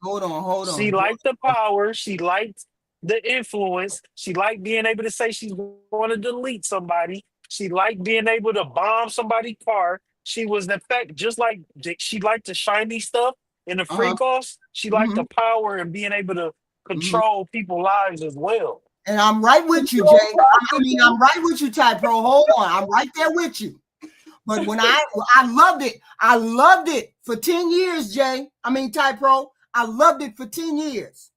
She liked the power. She liked the influence. She liked being able to say she's going to delete somebody. She liked being able to bomb somebody's car. She was in fact just like she liked the shiny stuff in the freak offs. She liked the power and being able to control people's lives as well. And I'm right with you, Jay. I mean, I'm right with you, Ty Pro. Hold on. I'm right there with you. But when I loved it for 10 years, Jay. I mean, Ty Pro, I loved it for 10 years.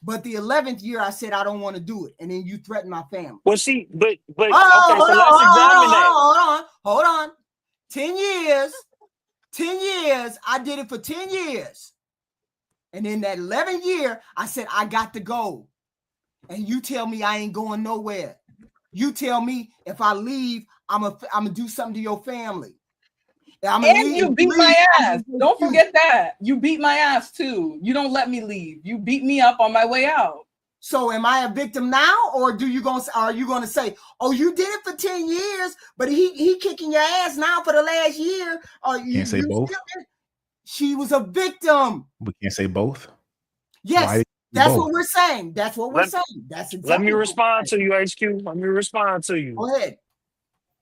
But the 11th year, I said I don't want to do it, and then you threatened my family. Well, okay, so let's examine that. Hold on. 10 years. 10 years. I did it for 10 years. And in that 11th year, I said, I got to go. And you tell me I ain't going nowhere. You tell me if I leave, I'm gonna do something to your family. And you beat my ass. Don't forget that. You beat my ass too. You don't let me leave. You beat me up on my way out. So am I a victim now, or are you gonna say, oh, you did it for 10 years, but he kicking your ass now for the last year? Or Can't say both. She was a victim. We can't say both. Yes, that's what we're saying. That's what we're saying. That's exactly. Let me respond to you, HQ. Let me respond to you. Go ahead.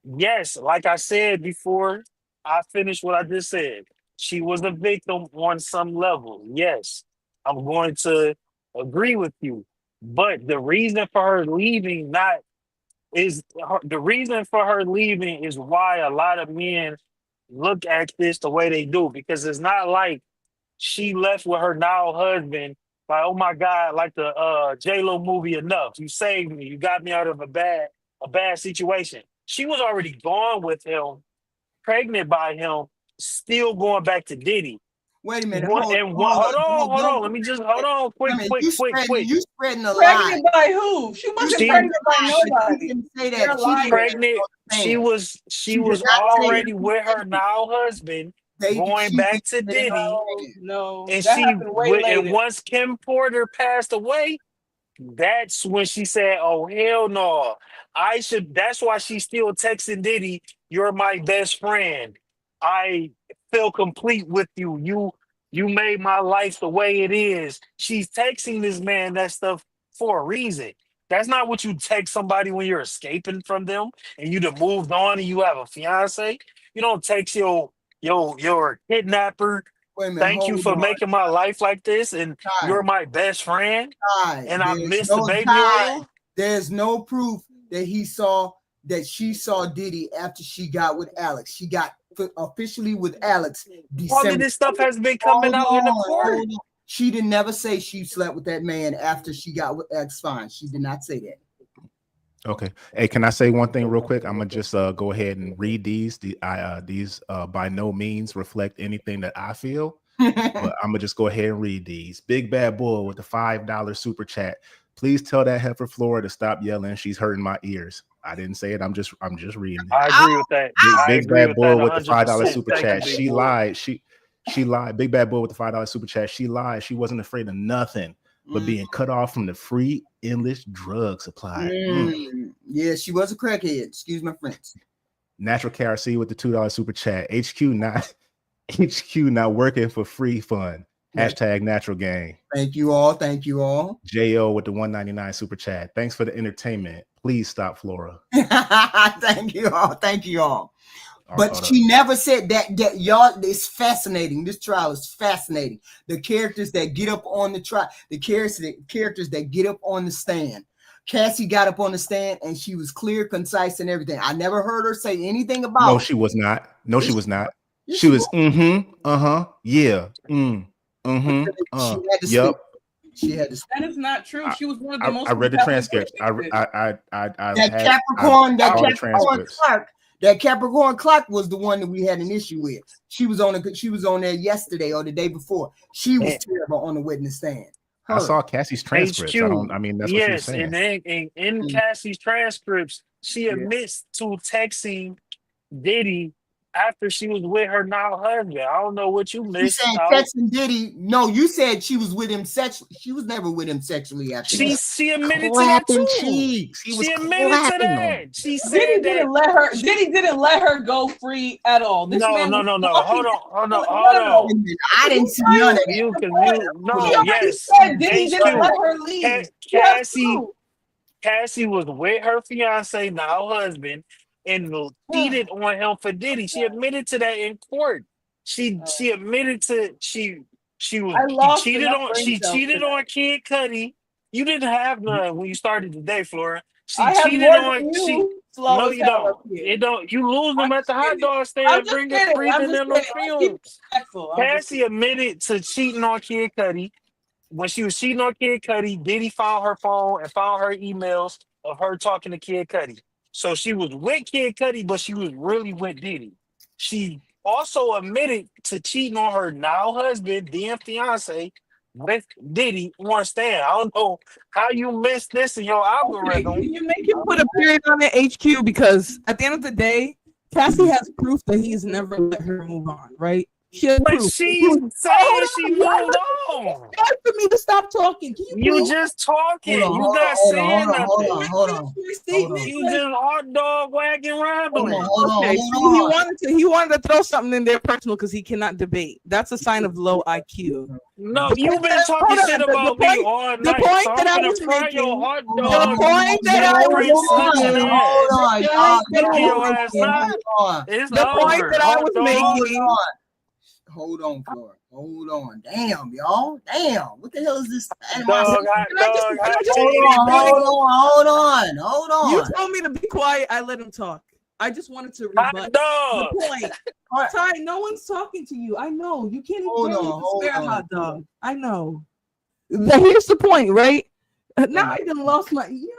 Yes, like I said before, I finished what I just said. She was a victim on some level. Yes, I'm going to agree with you. But the reason for her leaving is why a lot of men look at this the way they do, because it's not like she left with her now husband like, oh my God, like the J-Lo movie Enough. You saved me. You got me out of a bad situation. She was already gone with him, pregnant by him, still going back to Diddy. Wait a minute. Hold on. Let me just hold on. Quick. You spreading a lie. Pregnant by who? She wasn't pregnant by nobody. You say that. Pregnant. She was already with her now husband, going back to Diddy. No. And once Kim Porter passed away, that's when she said, "Oh hell no, That's why she's still texting Diddy. You're my best friend. I feel complete with you. You made my life the way it is." She's texting this man that stuff for a reason. That's not what you text somebody when you're escaping from them and you done moved on and you have a fiance. You don't text your kidnapper. Thank you for making my life like this, and you're my best friend. And I missed the baby oil. There's no proof that she saw Diddy after she got with Alex. She got officially with Alex. All of this stuff has been coming out in the court. She did never say she slept with that man after she got with Alex. Fine, she did not say that. Okay. Hey, can I say one thing real quick? I'm gonna just go ahead and read these. These by no means reflect anything that I feel, but I'm gonna just go ahead and read these. Big Bad Bull with the $5 super chat. Please tell that heifer Flora to stop yelling. She's hurting my ears. I didn't say it. I'm just reading it. I agree with that. Big Bad Bull with the $5 super chat. She lied. She lied. Big Bad Bull with the $5 super chat. She lied. She wasn't afraid of nothing but being cut off from the free endless drug supply. Yeah, she was a crackhead. Excuse my friends. Natural KRC with the $2 super chat. HQ not working for free fun. Hashtag natural gang. Thank you all. Thank you all. JO with the $1.99 super chat. Thanks for the entertainment. Please stop Flora. Thank you all. Thank you all. But she never said that y'all. It's fascinating. This trial is fascinating. The characters that get up on the trial, the characters that get up on the stand. Cassie got up on the stand and she was clear, concise, and everything. I never heard her say anything about. No, she was not. No, she was not. She was yeah. Yep. She had to. That is not true. She was one of the most. I read the transcripts. That Capricorn Clark was the one that we had an issue with. She was on there yesterday or the day before. She was terrible on the witness stand. I saw Cassie's transcripts. That's what she was saying. And in Cassie's transcripts, she admits to texting Diddy after she was with her now husband. I don't know what you missed. You said texting Diddy. No, you said she was with him sexually. She was never with him sexually after. She admitted to that too. Cheeks. She admitted to that. She said Diddy didn't let her go free at all. No. Hold on. I didn't see none of it. Diddy didn't let her leave. Cassie was with her fiance, now husband, and cheated on him for Diddy. She admitted to that in court. She admitted to she cheated on Kid Cudi. You didn't have none when you started today, Flora. She cheated on you. No, you don't. You lose them at the hot dog stand. Bring them on films. Cassie admitted to cheating on Kid Cudi. when she was cheating on Kid Cudi, Diddy found her phone and found her emails of her talking to Kid Cudi. So she was with Kid Cudi, but she was really with Diddy. She also admitted to cheating on her now husband, then fiance, with Diddy on stand. I don't know how you missed this in your Okay, algorithm. can you make him put a period on the HQ? Because at the end of the day, Cassie has proof that he's never let her move on, right? She has But proof. she's saying she moved on. It's hard for me to stop talking. Can you You please? just talking. Hold on, You hold not on, saying hold on, hold nothing. on, hold on, hold on. You just hot dog wagging rambling. Okay, so he wanted to throw something in there personal because he cannot debate. That's a sign of low IQ. No, you've been talking shit about me all night. The point So that I I'm was gonna fry making. your hot The dog. point that I was making. It's The point over. that I Hot was dog. making. Hold on, Flora. Hold on. Damn, y'all. Damn. What the hell is this? Dog, hot dog, Hold on. You told me to be quiet. I let him talk. I just wanted to rebut the point. Ty, no one's talking to you. I know. You can't even spare a hot dog. I know. Here's the point, right? Now I done lost my. You know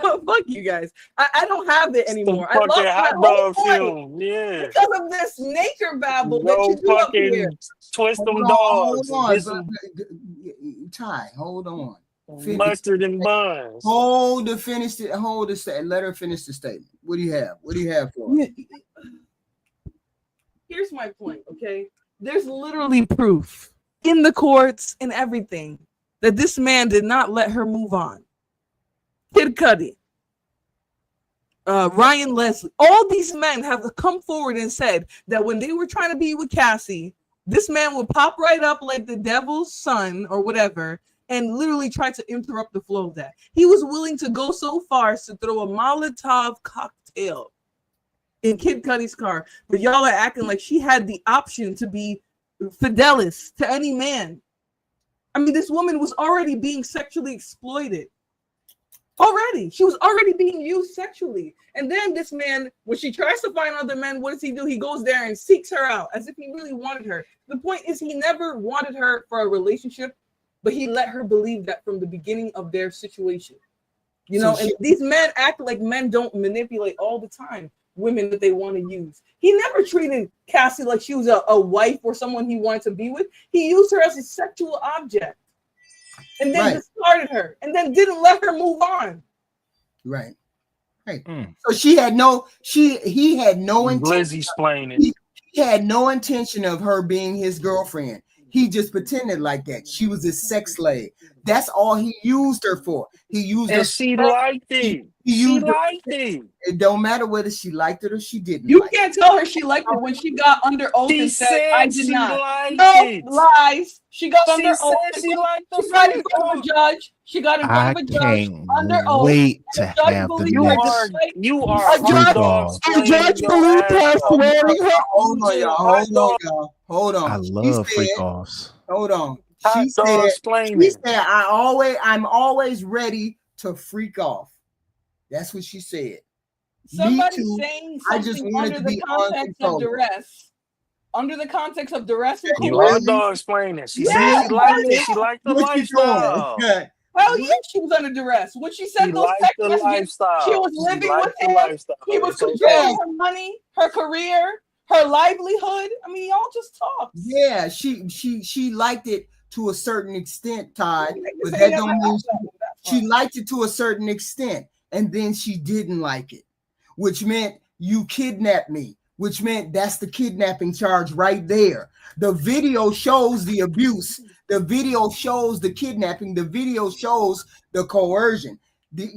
what? Fuck you guys. I don't have it anymore. I lost my hot whole dog point film. Yeah. because of this nature babble that Go you do up here. fucking twist them dogs. Hold Get on. some Ty, hold on. mustard and buns. Hold the let her finish the statement. What do you have? What do you have for us? Here's my point, okay? There's literally proof in the courts and everything that this man did not let her move on. Kid Cudi, Ryan Leslie, all these men have come forward and said that when they were trying to be with Cassie, this man would pop right up like the devil's son or whatever and literally try to interrupt the flow of that. He was willing to go so far as to throw a Molotov cocktail in Kid Cudi's car, but y'all are acting like she had the option to be fidelis to any man. I mean, this woman was already being sexually exploited. Already. She was already being used sexually. And then this man, when she tries to find other men, what does he do? He goes there and seeks her out as if he really wanted her. The point is he never wanted her for a relationship, but he let her believe that from the beginning of their situation. You know, and these men act like men don't manipulate all the time women that they want to use. He never treated Cassie like she was a wife or someone he wanted to be with. He used her as a sexual object and then discarded her and then didn't let her move on. Right. So he had no intention. He had no intention of her being his girlfriend. He just pretended like that. She was his sex slave. That's all he used her for. He used her. And she liked it. She liked it. It don't matter whether she liked it or she didn't. You can't tell her she liked it when she got under oath and said, I did not. No lies. She got under oath. She liked the got in front of a judge. She got in front of a judge under oath. Wait to have the next. You are a judge believed her swearing her. Hold on. I love freak offs. Hold on. She said, I'm always ready to freak off. That's what she said. Somebody saying something under the context of duress. Under the context of duress. You hot dog explaining. She said she liked it. She liked the lifestyle. Hell yeah, she was under duress. When she said those text messages, she was living with him. He was controlling her money, her career, her livelihood. I mean, y'all just talk. Yeah, she liked it to a certain extent, Todd, but that don't mean she liked it to a certain extent, and then she didn't like it, which meant you kidnapped me, which meant that's the kidnapping charge right there. The video shows the abuse. The video shows the kidnapping. The video shows the coercion. That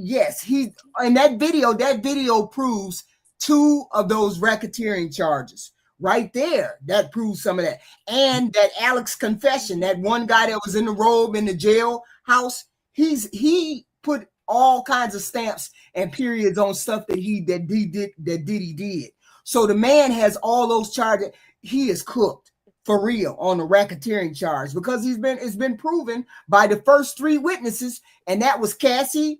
video proves 2 of those racketeering charges. Right there, that proves some of that. And that Alex confession, that one guy that was in the robe in the jail house, he put all kinds of stamps and periods on stuff that Diddy did. So the man has all those charges. He is cooked for real on the racketeering charge because it's been proven by the first 3 witnesses, and that was Cassie's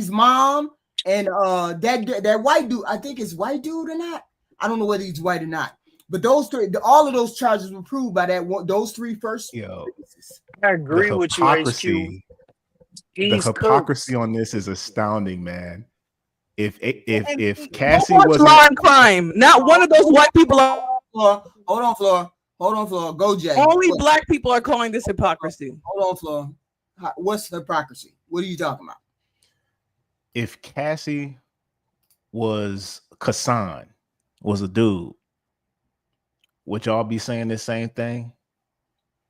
mom, and that white dude. I think it's white dude or not. I don't know whether he's white or not, But those three, all of those charges were proved by that one. Those three first. Yo, I agree the with you, HQ. hypocrisy, the He's hypocrisy cooked. on this is astounding, man. If And Cassie so much wasn't, law and crime. Not one of those white people are. Hold on, Flora. Go, Jay. Only black people are calling this hypocrisy. Hold on, Flora. What's hypocrisy? What are you talking about? if Cassie was Kassan, was a dude, would y'all be saying the same thing?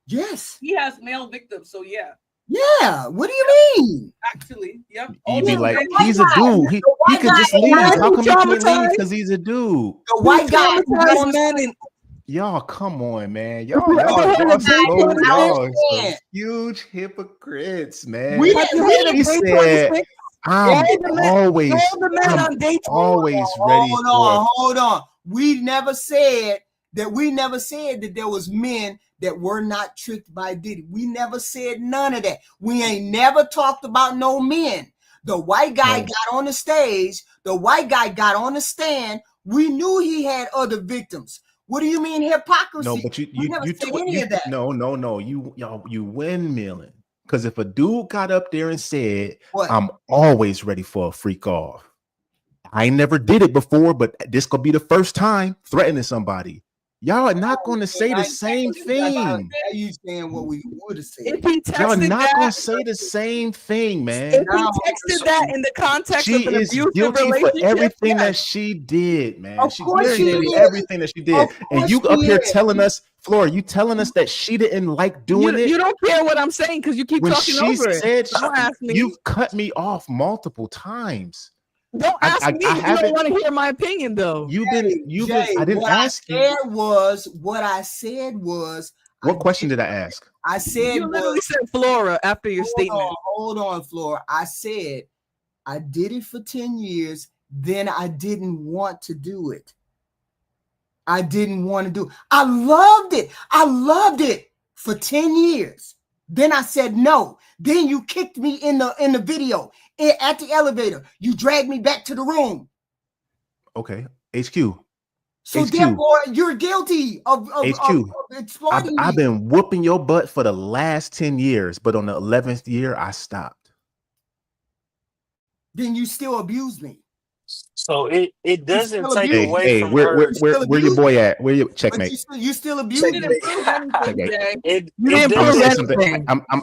Yes. He has male victims, so yeah. Yeah. What do you mean? Actually, yep. You'd be like, white he's a guy. dude. He white could guy just ain't leave. got How come he can't leave? traumatized. Because he's a dude. The white guy. Traumatized man and Y'all, come on, man. Y'all huge hypocrites, man. We He said, I'm always ready for. Hold on. We never said that there was men that were not tricked by Diddy. We never said none of that. We ain't never talked about no men. The white guy got on the stage. The white guy got on the stand. We knew he had other victims. What do you mean hypocrisy? No, but you any of that. No. You windmilling. Because if a dude got up there and said, I'm always ready for a freak off. I never did it before, but this could be the first time threatening somebody. Y'all are not going to say the same thing. You saying what we would have said? Y'all not going to say the same thing, man. If he texted that in the context She of an is abusive guilty for relationship, everything that she did, man. Of She course she did is. everything that she did. And you up here is. telling us, Flora, you telling us that she didn't like doing it? You don't care what I'm saying because you keep When talking she over said, it. Don't ask me. You've cut me off multiple times. Don't ask me. You don't want to hear my opinion, though. I didn't ask you. What I said was. What question did I ask? I said you literally said Flora after your statement. Hold on, Flora. I said I did it for 10 years. Then I didn't want to do it. I didn't want to do it. I loved it for 10 years. Then I said no. Then you kicked me in the video at the elevator. You dragged me back to the room. Okay, HQ. So therefore, you're guilty of exploiting me. I've been whooping your butt for the last 10 years, but on the 11th year, I stopped. Then you still abuse me. So it doesn't take away from where your boy at? Where your checkmate? You still abuse me. I'm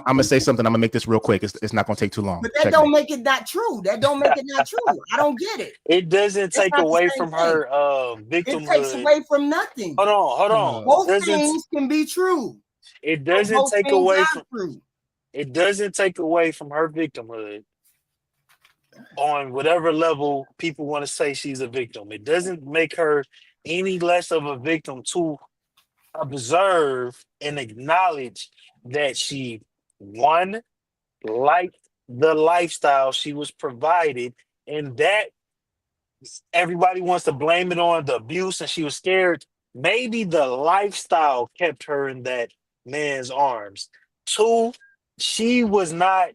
gonna say something. I'm gonna make this real quick. It's not gonna take too long. But that don't make it not true. That don't make it not true. I don't get it. It doesn't take away from her victimhood. It takes away from nothing. Hold on. Both things can be true. It doesn't take away from. It doesn't take away from her victimhood. On whatever level people want to say she's a victim, it doesn't make her any less of a victim to observe and acknowledge that she liked the lifestyle she was provided, and that everybody wants to blame it on the abuse and she was scared. Maybe the lifestyle kept her in that man's arms. 2, she was not.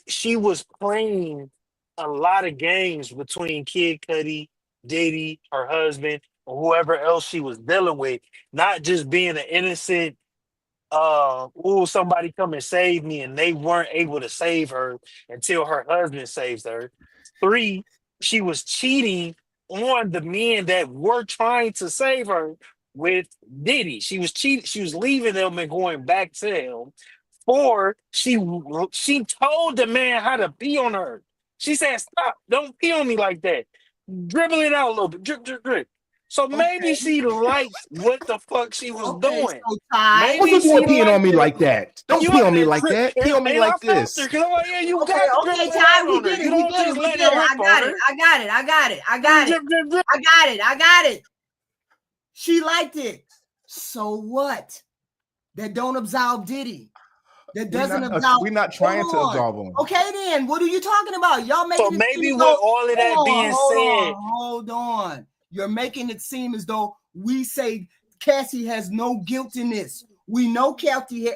She was playing a lot of games between Kid Cudi, Diddy, her husband, or whoever else she was dealing with, not just being an innocent, somebody come and save me, and they weren't able to save her until her husband saves her. 3, she was cheating on the men that were trying to save her with Diddy. She was cheating. She was leaving them and going back to him. 4, she told the man how to pee on her. She said, "Stop! Don't pee on me like that. Dribble it out a little bit. Drip, drip, drip." So maybe she liked what the fuck she was doing. So Ty, what's the boy peeing on me like that? Don't pee on me like that. Pee on me like this. Okay, Ty, we get it. I got it. She liked it. So what? That don't absolve Diddy. That doesn't absolve. We're not trying to absolve him. Okay, then what are you talking about? Y'all making so it maybe seem with all of that being said, hold on. You're making it seem as though we say Cassie has no guilt in this. We know Cassie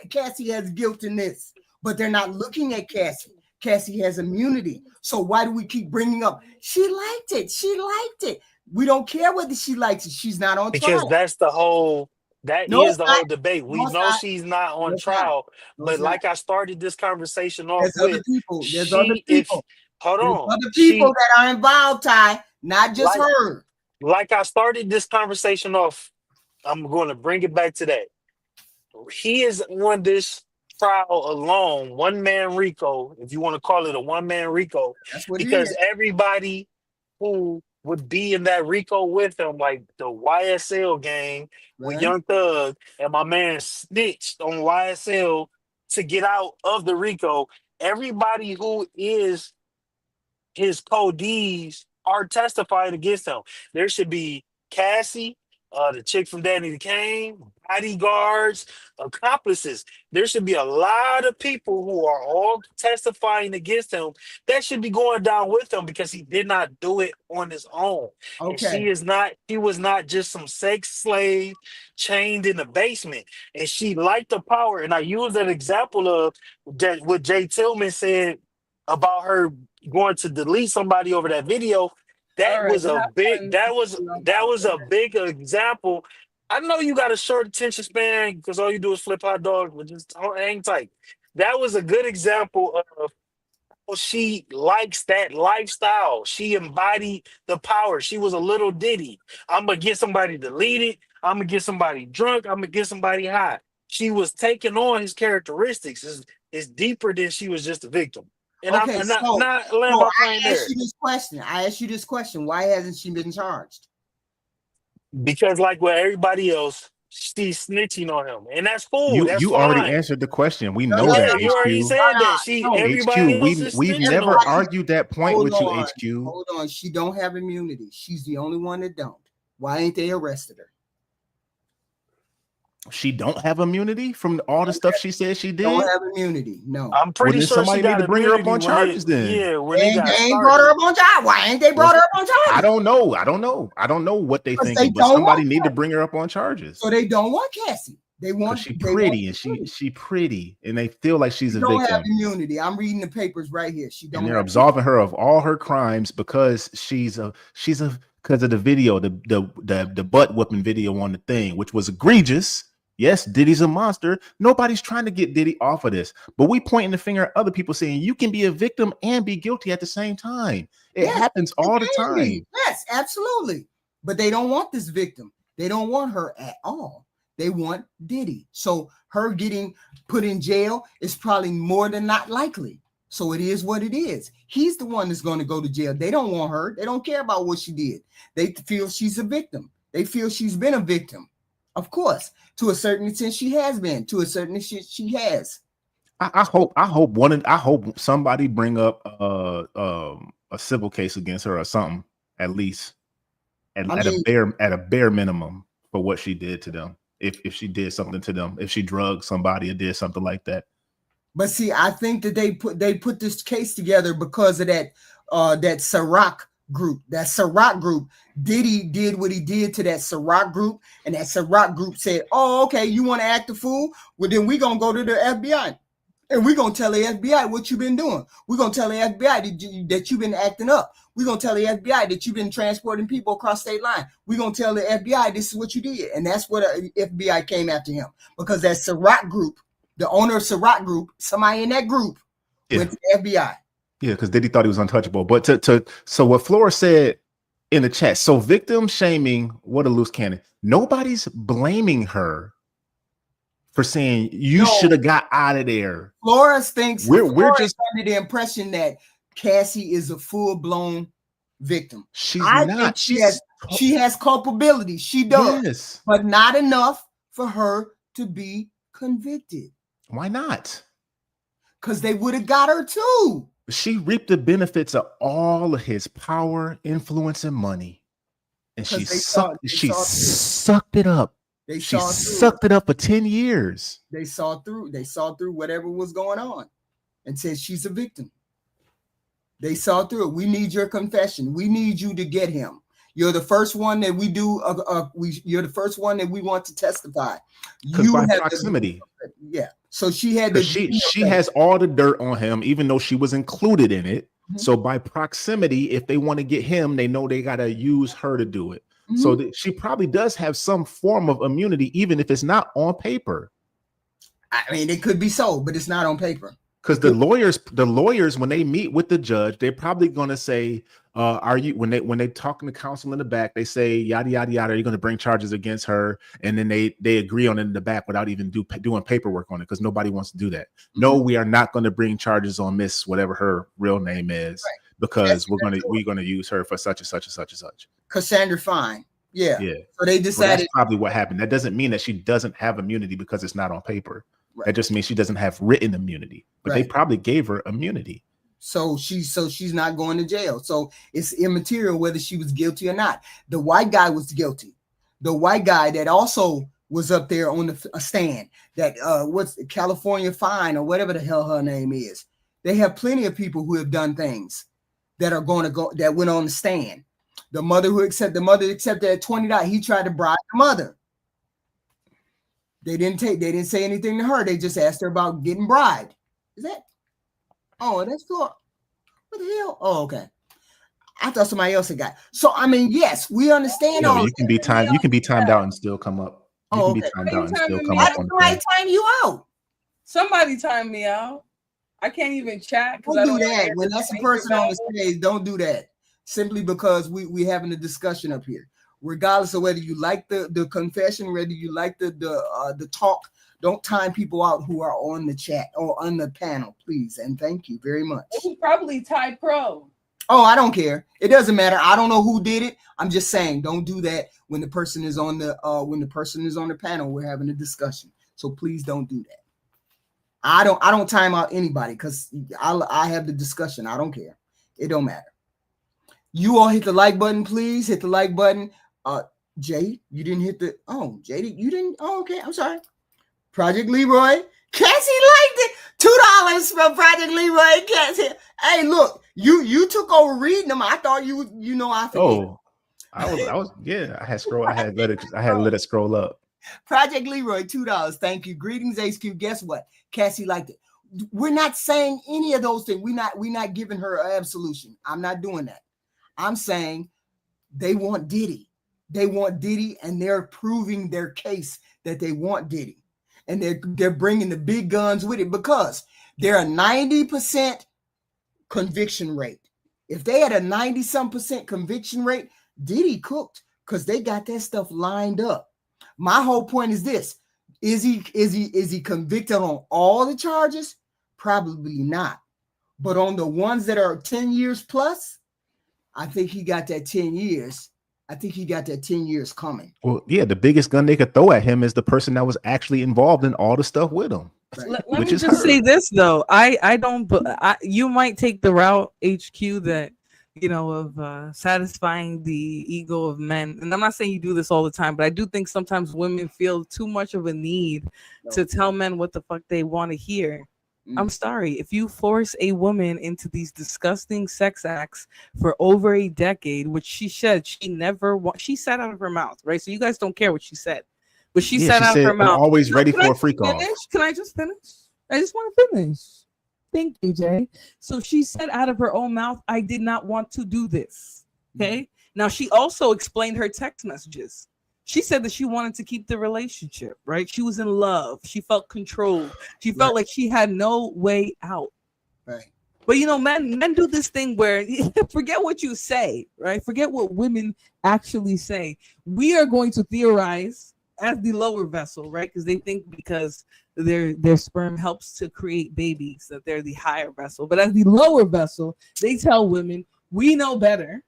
has guilt in this, but they're not looking at Cassie. Cassie has immunity. So why do we keep bringing up? She liked it. We don't care whether she likes it. She's not on because trial. that's the whole that No, is it's the not. whole debate. We No, it's know not. she's not on No, it's not. trial, No, but it's not. like I started this conversation off There's other with, people. There's other she if people. hold There's on, other people she that are involved, Ty, not just like her. like I started this conversation off. I'm going to bring it back to that. He is on this trial alone, one man RICO, if you want to call it a one man RICO, That's what it because is. everybody who would be in that RICO with him, like the YSL gang with Right. Young Thug, and my man snitched on YSL to get out of the RICO. Everybody who is his codees are testifying against him. There should be Cassie, the chick from Danny Kane, bodyguards, accomplices. There should be a lot of people who are all testifying against him. That should be going down with him because he did not do it on his own. And Okay. she was not just some sex slave chained in the basement. And she liked the power. And I use an example of that what Jay Tillman said about her going to delete somebody over that video. That All right, was what a big happened? that was a big example. I know you got a short attention span because all you do is flip hot dogs, but just hang tight. That was a good example of how she likes that lifestyle. She embodied the power. She was a little Diddy. I'm gonna get somebody deleted. I'm gonna get somebody drunk. I'm gonna get somebody high. She was taking on his characteristics. Is deeper than she was just a victim. And Okay, I'm so not laying my I plane there. asked you this question. Why hasn't she been charged? Because like with everybody else, she's snitching on him. And that's cool. You That's you already fine. answered the question. We No, know no, Yeah, that, you already HQ. said that. Everybody HQ, else is we've snitching never on her. argued that point Hold with you, on. HQ. Hold on. She don't have immunity. She's the only one that don't. Why ain't they arrested her? She don't have immunity from all the stuff she said she did. Don't have immunity. No. I'm pretty then sure somebody she need got to bring her up on immunity when charges then. Yeah, when They they got ain't brought her started. up on charges. Why ain't they brought her up on charges? I don't know. I don't know what they Because thinking, they but don't somebody want need to Cassie. bring her up on charges. So they don't want Cassie. They want She they want pretty and Cassie. she pretty and they feel like she's She a don't victim. have immunity. I'm reading the papers right here. She don't And they're have absolving her of all her crimes because she's a because of the video, the butt whipping video on the thing, which was egregious. Yes, Diddy's a monster. Nobody's trying to get Diddy off of this, but we pointing the finger at other people saying you can be a victim and be guilty at the same time. It happens all the time. Yes, absolutely. But they don't want this victim. They don't want her at all. They want Diddy. So her getting put in jail is probably more than not likely. So it is what it is. He's the one that's going to go to jail. They don't want her. They don't care about what she did. They feel she's a victim. They feel she's been a victim. Of course, to a certain extent, she has been. To a certain extent, she has. I hope somebody bring up a civil case against her or something, at least at a bare minimum for what she did to them. If she did something to them, if she drugged somebody or did something like that. But see, I think that they put this case together because of that Ciroc group. That Ciroc group, Diddy did what he did to that Ciroc group, and that Ciroc group said, "Oh, okay, you want to act a fool? Well, then we're gonna go to the FBI, and we're gonna tell the FBI what you've been doing. We're gonna tell the FBI that you've been acting up. We're gonna tell the FBI that you've been transporting people across state line. We're gonna tell the FBI this is what you did." And that's what FBI came after him, because that Ciroc group, the owner of Ciroc group, somebody in that group went to the FBI. Yeah, because Diddy thought he was untouchable. But so what Flora said in the chat, so victim shaming, what a loose cannon. Nobody's blaming her for saying you should have got out of there. Flora thinks we're just under the impression that Cassie is a full-blown victim. She's I not. think she has culpability. She does, yes, but not enough for her to be convicted. Why not? Because they would have got her too. She reaped the benefits of all of his power, influence, and money, and she sucked it up. She sucked it up for 10 years. They saw through whatever was going on and said she's a victim. They saw through it. We need your confession. We need you to get him. You're the first one that we do. You're the first one that we want to testify. You by have proximity. Yeah. So she had to. She has all the dirt on him, even though she was included in it. So by proximity, if they want to get him, they know they got to use her to do it. So she probably does have some form of immunity, even if it's not on paper. I mean, it could be so, but it's not on paper. Because the lawyers, when they meet with the judge, they're probably going to say, "Are you?" When they talking to counsel in the back, they say, "Yada yada yada." Are you going to bring charges against her? And then they agree on it in the back without even doing paperwork on it, because nobody wants to do that. No, we are not going to bring charges on Miss whatever her real name is, because we're going to use her for such and such and such and such. Cassandra Fine. Yeah. So they decided. Well, that's probably what happened. That doesn't mean that she doesn't have immunity because it's not on paper. That just means she doesn't have written immunity, but they probably gave her immunity. So she's not going to jail. So it's immaterial whether she was guilty or not. The white guy was guilty. The white guy that also was up there on a stand, that what's California Fine or whatever the hell her name is. They have plenty of people who have done things that are going to go, that went on the stand. The mother accepted at $20. He tried to bribe the mother. They didn't say anything to her. They just asked her about getting bribed. Is that? Oh, that's cool. What the hell? Oh, okay. I thought somebody else had got. So I mean, yes, we understand. No, you can be timed out and still come up. You can be timed out and still come up. Somebody time you out. Somebody time me out. I can't even chat. Don't do that. When that's a person on the stage, don't do that. Simply because we having a discussion up here. Regardless of whether you like the confession, whether you like the talk, don't time people out who are on the chat or on the panel, please. And thank you very much. It was probably Ty Pro. Oh, I don't care. It doesn't matter. I don't know who did it. I'm just saying, don't do that when the person is on the panel. We're having a discussion, so please don't do that. I don't time out anybody because I have the discussion. I don't care. It don't matter. You all hit the like button, please. Hit the like button. Jay, you didn't hit the. Oh, Jay, you didn't. Oh, okay. I'm sorry. Project Leroy. Cassie liked it. $2 from Project Leroy. Cassie. Hey, look, you took over reading them. I thought I forget. Oh, I was. Yeah, I had let it scroll up. Project Leroy, $2. Thank you. Greetings, HQ. Guess what? Cassie liked it. We're not saying any of those things. We're not giving her an absolution. I'm not doing that. I'm saying they want Diddy. They want Diddy, and they're proving their case that they want Diddy. And they're bringing the big guns with it because they're a 90% conviction rate. If they had a 90-some% conviction rate, Diddy cooked because they got that stuff lined up. My whole point is this: is he convicted on all the charges? Probably not. But on the ones that are 10 years plus, I think he got that 10 years. I think he got that 10 years coming. Well, yeah, the biggest gun they could throw at him is the person that was actually involved in all the stuff with him. Right. Let me just say this though. You might take the route, HQ, that of satisfying the ego of men. And I'm not saying you do this all the time, but I do think sometimes women feel too much of a need to tell men what the fuck they want to hear. I'm sorry. If you force a woman into these disgusting sex acts for over a decade, which she said she said out of her mouth, right? So you guys don't care what she said, but she said out of her mouth. Always ready for a freak off. Can I just finish? I just want to finish. Thank you, Jay. So she said out of her own mouth, I did not want to do this. Okay. Now she also explained her text messages. She said that she wanted to keep the relationship, right? She was in love. She felt controlled. She felt like she had no way out. Right. But men do this thing where forget what you say, right? Forget what women actually say. We are going to theorize as the lower vessel, right? Because they think because their sperm helps to create babies that they're the higher vessel. But as the lower vessel, they tell women, we know better.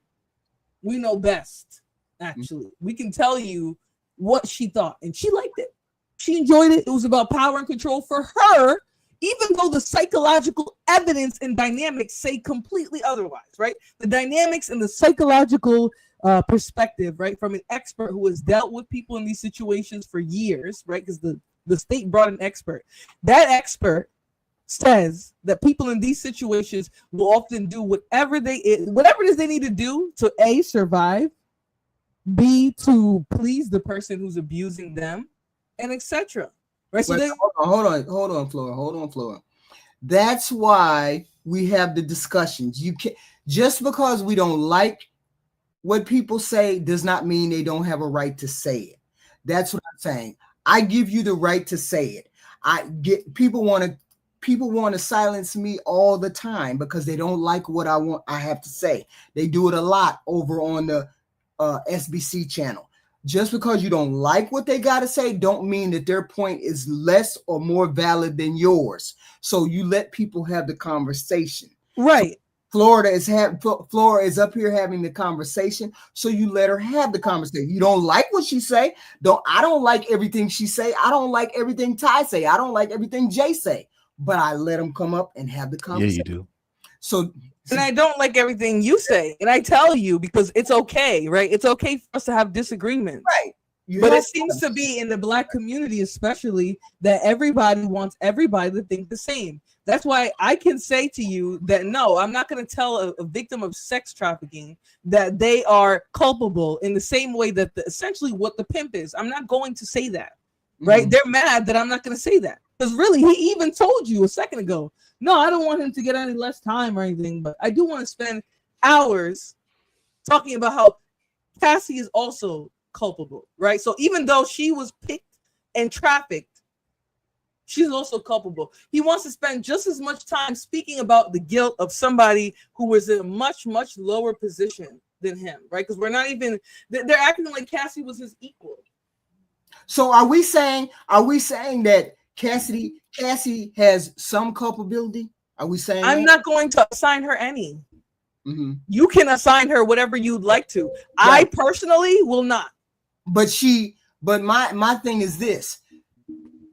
We know best. Actually, we can tell you what she thought, and she liked it. She enjoyed it. It was about power and control for her, even though the psychological evidence and dynamics say completely otherwise, right? The dynamics and the psychological perspective, right, from an expert who has dealt with people in these situations for years, right? Because the state brought an expert. That expert says that people in these situations will often do whatever it is they need to do to A, survive, B, to please the person who's abusing them, and etc. Right? So hold on, Flora. That's why We have the discussions. You can just because we don't like what people say does not mean they don't have a right to say it. That's what I'm saying. I give you the right to say it. People want to silence me all the time because they don't like what I have to say. They do it a lot over on the SBC channel. Just because you don't like what they got to say don't mean that their point is less or more valid than yours. So you let people have the conversation. Right. So Flora is up here having the conversation, so you let her have the conversation. You don't like what she say. I don't like everything she say. I don't like everything Ty say. I don't like everything Jay say. But I let them come up and have the conversation. Yeah, you do. So and I don't like everything you say, and I tell you because it's okay, right? It's okay for us to have disagreements, right? But it seems to be in the Black community, especially, that everybody wants everybody to think the same. That's why I can say to you that no, I'm not going to tell a victim of sex trafficking that they are culpable in the same way that essentially what the pimp is. I'm not going to say that, right? Mm-hmm. They're mad that I'm not going to say that because really, he even told you a second ago. No, I don't want him to get any less time or anything, but I do want to spend hours talking about how Cassie is also culpable, right? So even though she was picked and trafficked, she's also culpable. He wants to spend just as much time speaking about the guilt of somebody who was in a much, much lower position than him, right? Because we're not even, they're acting like Cassie was his equal. So are we saying that Cassie has some culpability? Are we saying I'm not going to assign her any. Mm-hmm. You can assign her whatever you'd like to. Yeah. I personally will not. But my thing is this.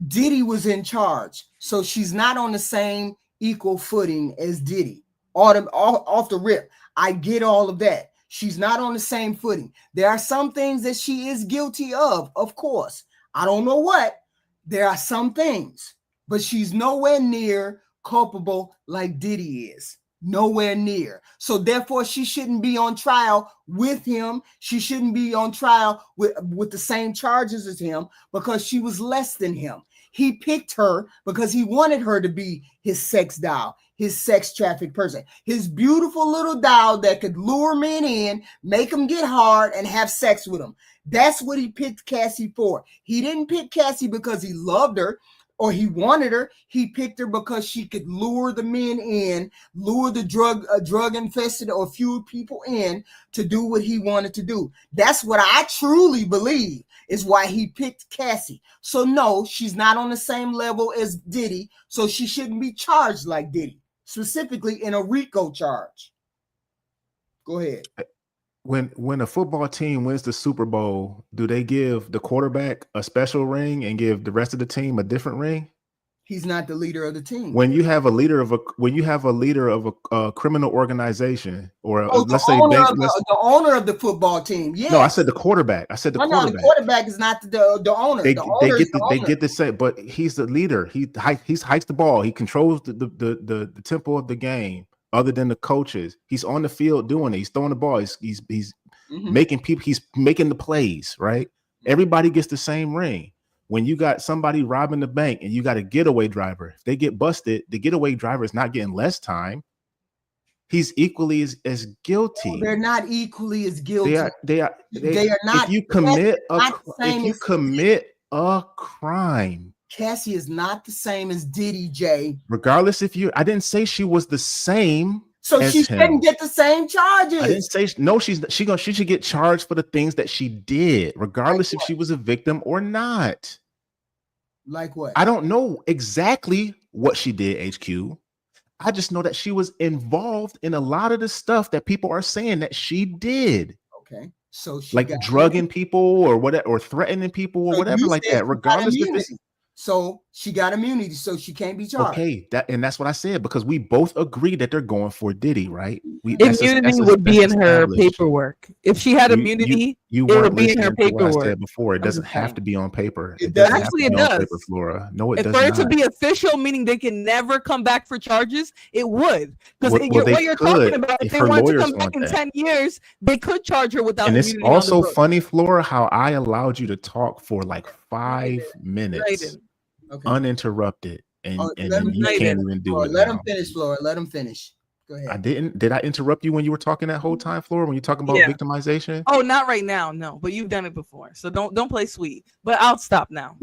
Diddy was in charge, so she's not on the same equal footing as Diddy. Off the rip, I get all of that. She's not on the same footing. There are some things that she is guilty of course. I don't know what. There are some things, but she's nowhere near culpable like Diddy is. Nowhere near. So therefore, she shouldn't be on trial with him. She shouldn't be on trial with the same charges as him because she was less than him. He picked her because he wanted her to be his sex doll, his sex trafficked person, his beautiful little doll that could lure men in, make them get hard, and have sex with them. That's what he picked Cassie for. He didn't pick Cassie because he loved her or he wanted her. He picked her because she could lure the men in, lure the drug infested or few people in to do what he wanted to do. That's what I truly believe is why he picked Cassie. So no, she's not on the same level as Diddy, so she shouldn't be charged like Diddy, specifically in a RICO charge. Go ahead. When a football team wins the Super Bowl, do they give the quarterback a special ring and give the rest of the team a different ring? He's not the leader of the team. When you have a leader of a criminal organization, or let's say the owner of the football team. Yeah. No, I said the quarterback. I said the quarterback. No, the quarterback is not the owner. They get the same, but he's the leader. He hikes the ball. He controls the tempo of the game. Other than the coaches, he's on the field doing it. He's throwing the ball. He's mm-hmm. making people. He's making the plays. Right. Everybody gets the same ring. When you got somebody robbing the bank and you got a getaway driver, if they get busted, the getaway driver is not getting less time. He's equally as guilty. No, they're not equally as guilty. They are not. If you commit a crime. Cassie is not the same as Diddy, Jay. Regardless, I didn't say she was the same. So she shouldn't get the same charges. I didn't say no. She should get charged for the things that she did, regardless if she was a victim or not. Like what? I don't know exactly what she did, HQ. I just know that she was involved in a lot of the stuff that people are saying that she did. Okay. So she like drugging people or whatever, or threatening people or whatever like that, regardless of this. So she got immunity, so she can't be charged. Okay, that's what I said, because we both agree that they're going for Diddy, right? Immunity would be in her paperwork. If she had immunity, it would be in her paperwork. I said before, it doesn't have to be on paper. It does. Actually, it does. Paper, Flora. No, it does not. For it to be official, meaning they can never come back for charges, it would. Because what you're talking about, if they want to come back in 10 years, they could charge her without immunity. And it's also funny, Flora, how I allowed you to talk for like 5 minutes. Okay. Uninterrupted, and let him you finish. can't even do Flora, it let now. him finish, Flora. Let him finish. Go ahead. I didn't. Did I interrupt you when you were talking that whole time, Flora? When you're talking about victimization? Oh, not right now, no. But you've done it before, so don't play sweet. But I'll stop now.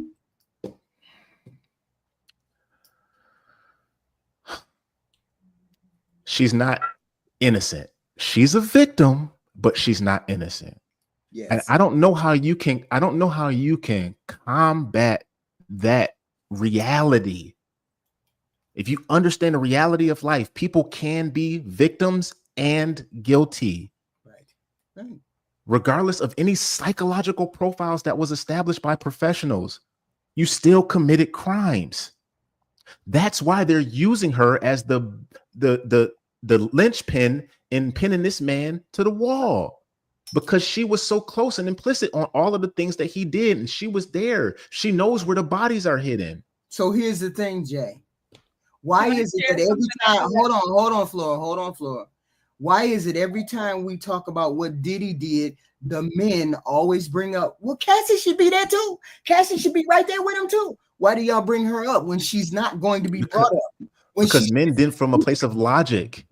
She's not innocent. She's a victim, but she's not innocent. Yes. And I don't know how you can. I don't know how you can combat that reality. If you understand the reality of life, people can be victims and guilty. Right. Regardless of any psychological profiles that was established by professionals, you still committed crimes. That's why they're using her as the linchpin in pinning this man to the wall, because she was so close and implicit on all of the things that he did, and she was there. She knows where the bodies are hidden. So here's the thing, Jay. Why is it that every time? Hold on, Flora. Why is it every time we talk about what Diddy did, the men always bring up, well, Cassie should be there too. Cassie should be right there with him too. Why do y'all bring her up when she's not going to be brought up? Because men did from a place of logic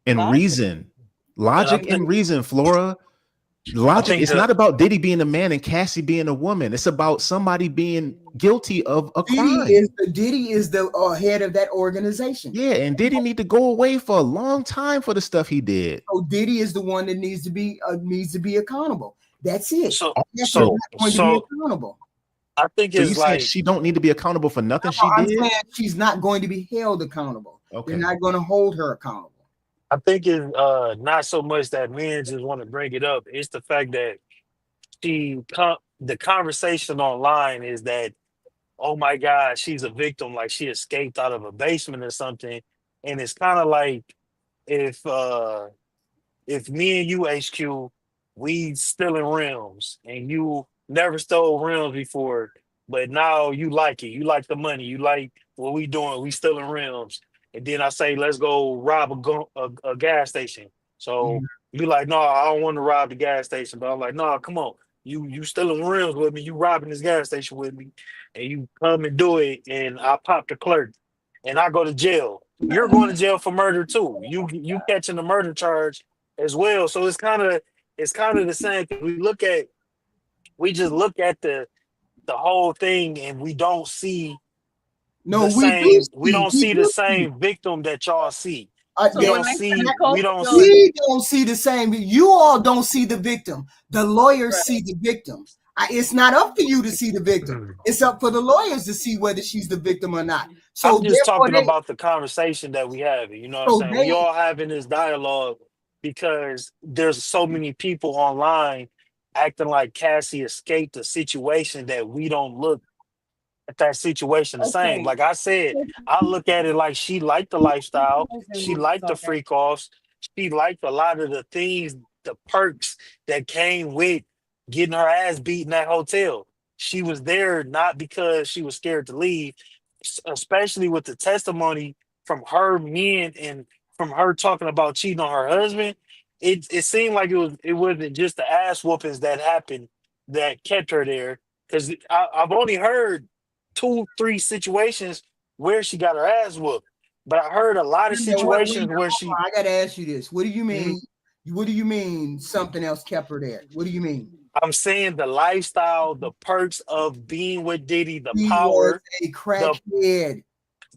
and reason. Logic and reason, Flora. Logic. It's not about Diddy being a man and Cassie being a woman. It's about somebody being guilty of a crime. Diddy is the head of that organization. Yeah, and Diddy need to go away for a long time for the stuff he did. So Diddy is the one that needs to be accountable. That's it. So accountable. I think so it's like she don't need to be accountable for nothing she did. She's not going to be held accountable. Okay. They're not going to hold her accountable. I think it's not so much that men just want to bring it up. It's the fact that the conversation online is that, oh my God, she's a victim, like she escaped out of a basement or something. And it's kind of like if me and you, HQ, we stealing rims and you never stole rims before, but now you like it. You like the money. You like what we doing. We stealing rims. And then I say, let's go rob a gas station. So you like, no, I don't want to rob the gas station. But I'm like, no, come on. You stealing rims with me. You robbing this gas station with me. And you come and do it. And I pop the clerk. And I go to jail. You're going to jail for murder too. You catching the murder charge as well. So it's kind of the same. We just look at the whole thing and we don't see we don't see the same victim that y'all see. We don't see the same. You all don't see the victim. The lawyers see the victims. It's not up to you to see the victim. It's up for the lawyers to see whether she's the victim or not. So I'm just talking about the conversation that we have. You know what I'm saying? We all having this dialogue because there's so many people online acting like Cassie escaped a situation that we don't look at that situation the same. Like I said, I look at it like she liked the lifestyle, she liked the freak offs, she liked a lot of the things, the perks that came with getting her ass beat in that hotel. She was there not because she was scared to leave, especially with the testimony from her men and from her talking about cheating on her husband. It seemed like it wasn't just the ass whoopings that happened that kept her there, because I've only heard 2-3 situations where she got her ass whooped, but I heard a lot of situations where she. I gotta ask you this. What do you mean? What do you mean something else kept her there? What do you mean? I'm saying the lifestyle, the perks of being with Diddy, the He power, was a crackhead.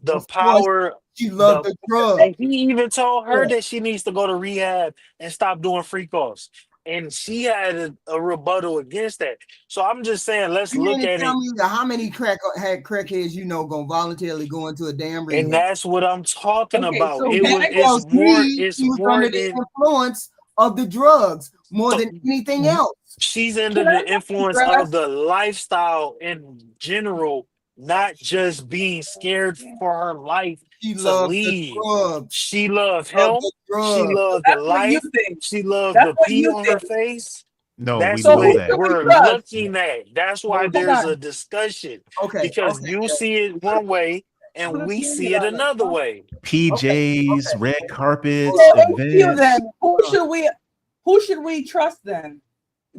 the power. She loved the drugs. And he even told her that she needs to go to rehab and stop doing freak offs. And she had a rebuttal against that. So I'm just saying, let's look at it. How many crackheads you know gonna voluntarily go into a damn rehab? And that's what I'm talking about. So It's more under the influence of the drugs more than anything else. She's under the influence of the lifestyle in general, not just being scared for her life to leave. She loved him. She loved the life. She loved the pee on her face. No, that's we know what that. we're looking at. That's why there's a discussion. Because you see it one way and we see it another way. PJs, red carpets, events. Who should we trust then?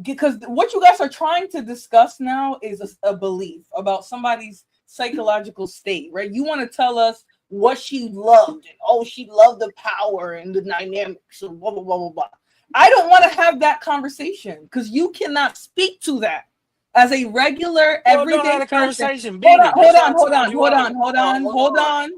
Because what you guys are trying to discuss now is a belief about somebody's psychological state, right? You want to tell us what she loved, and oh, she loved the power and the dynamics and blah blah blah blah blah. I don't want to have that conversation because you cannot speak to that as a regular Well, don't everyday have a person. conversation. Beat it. Hold That's why I on. told you out.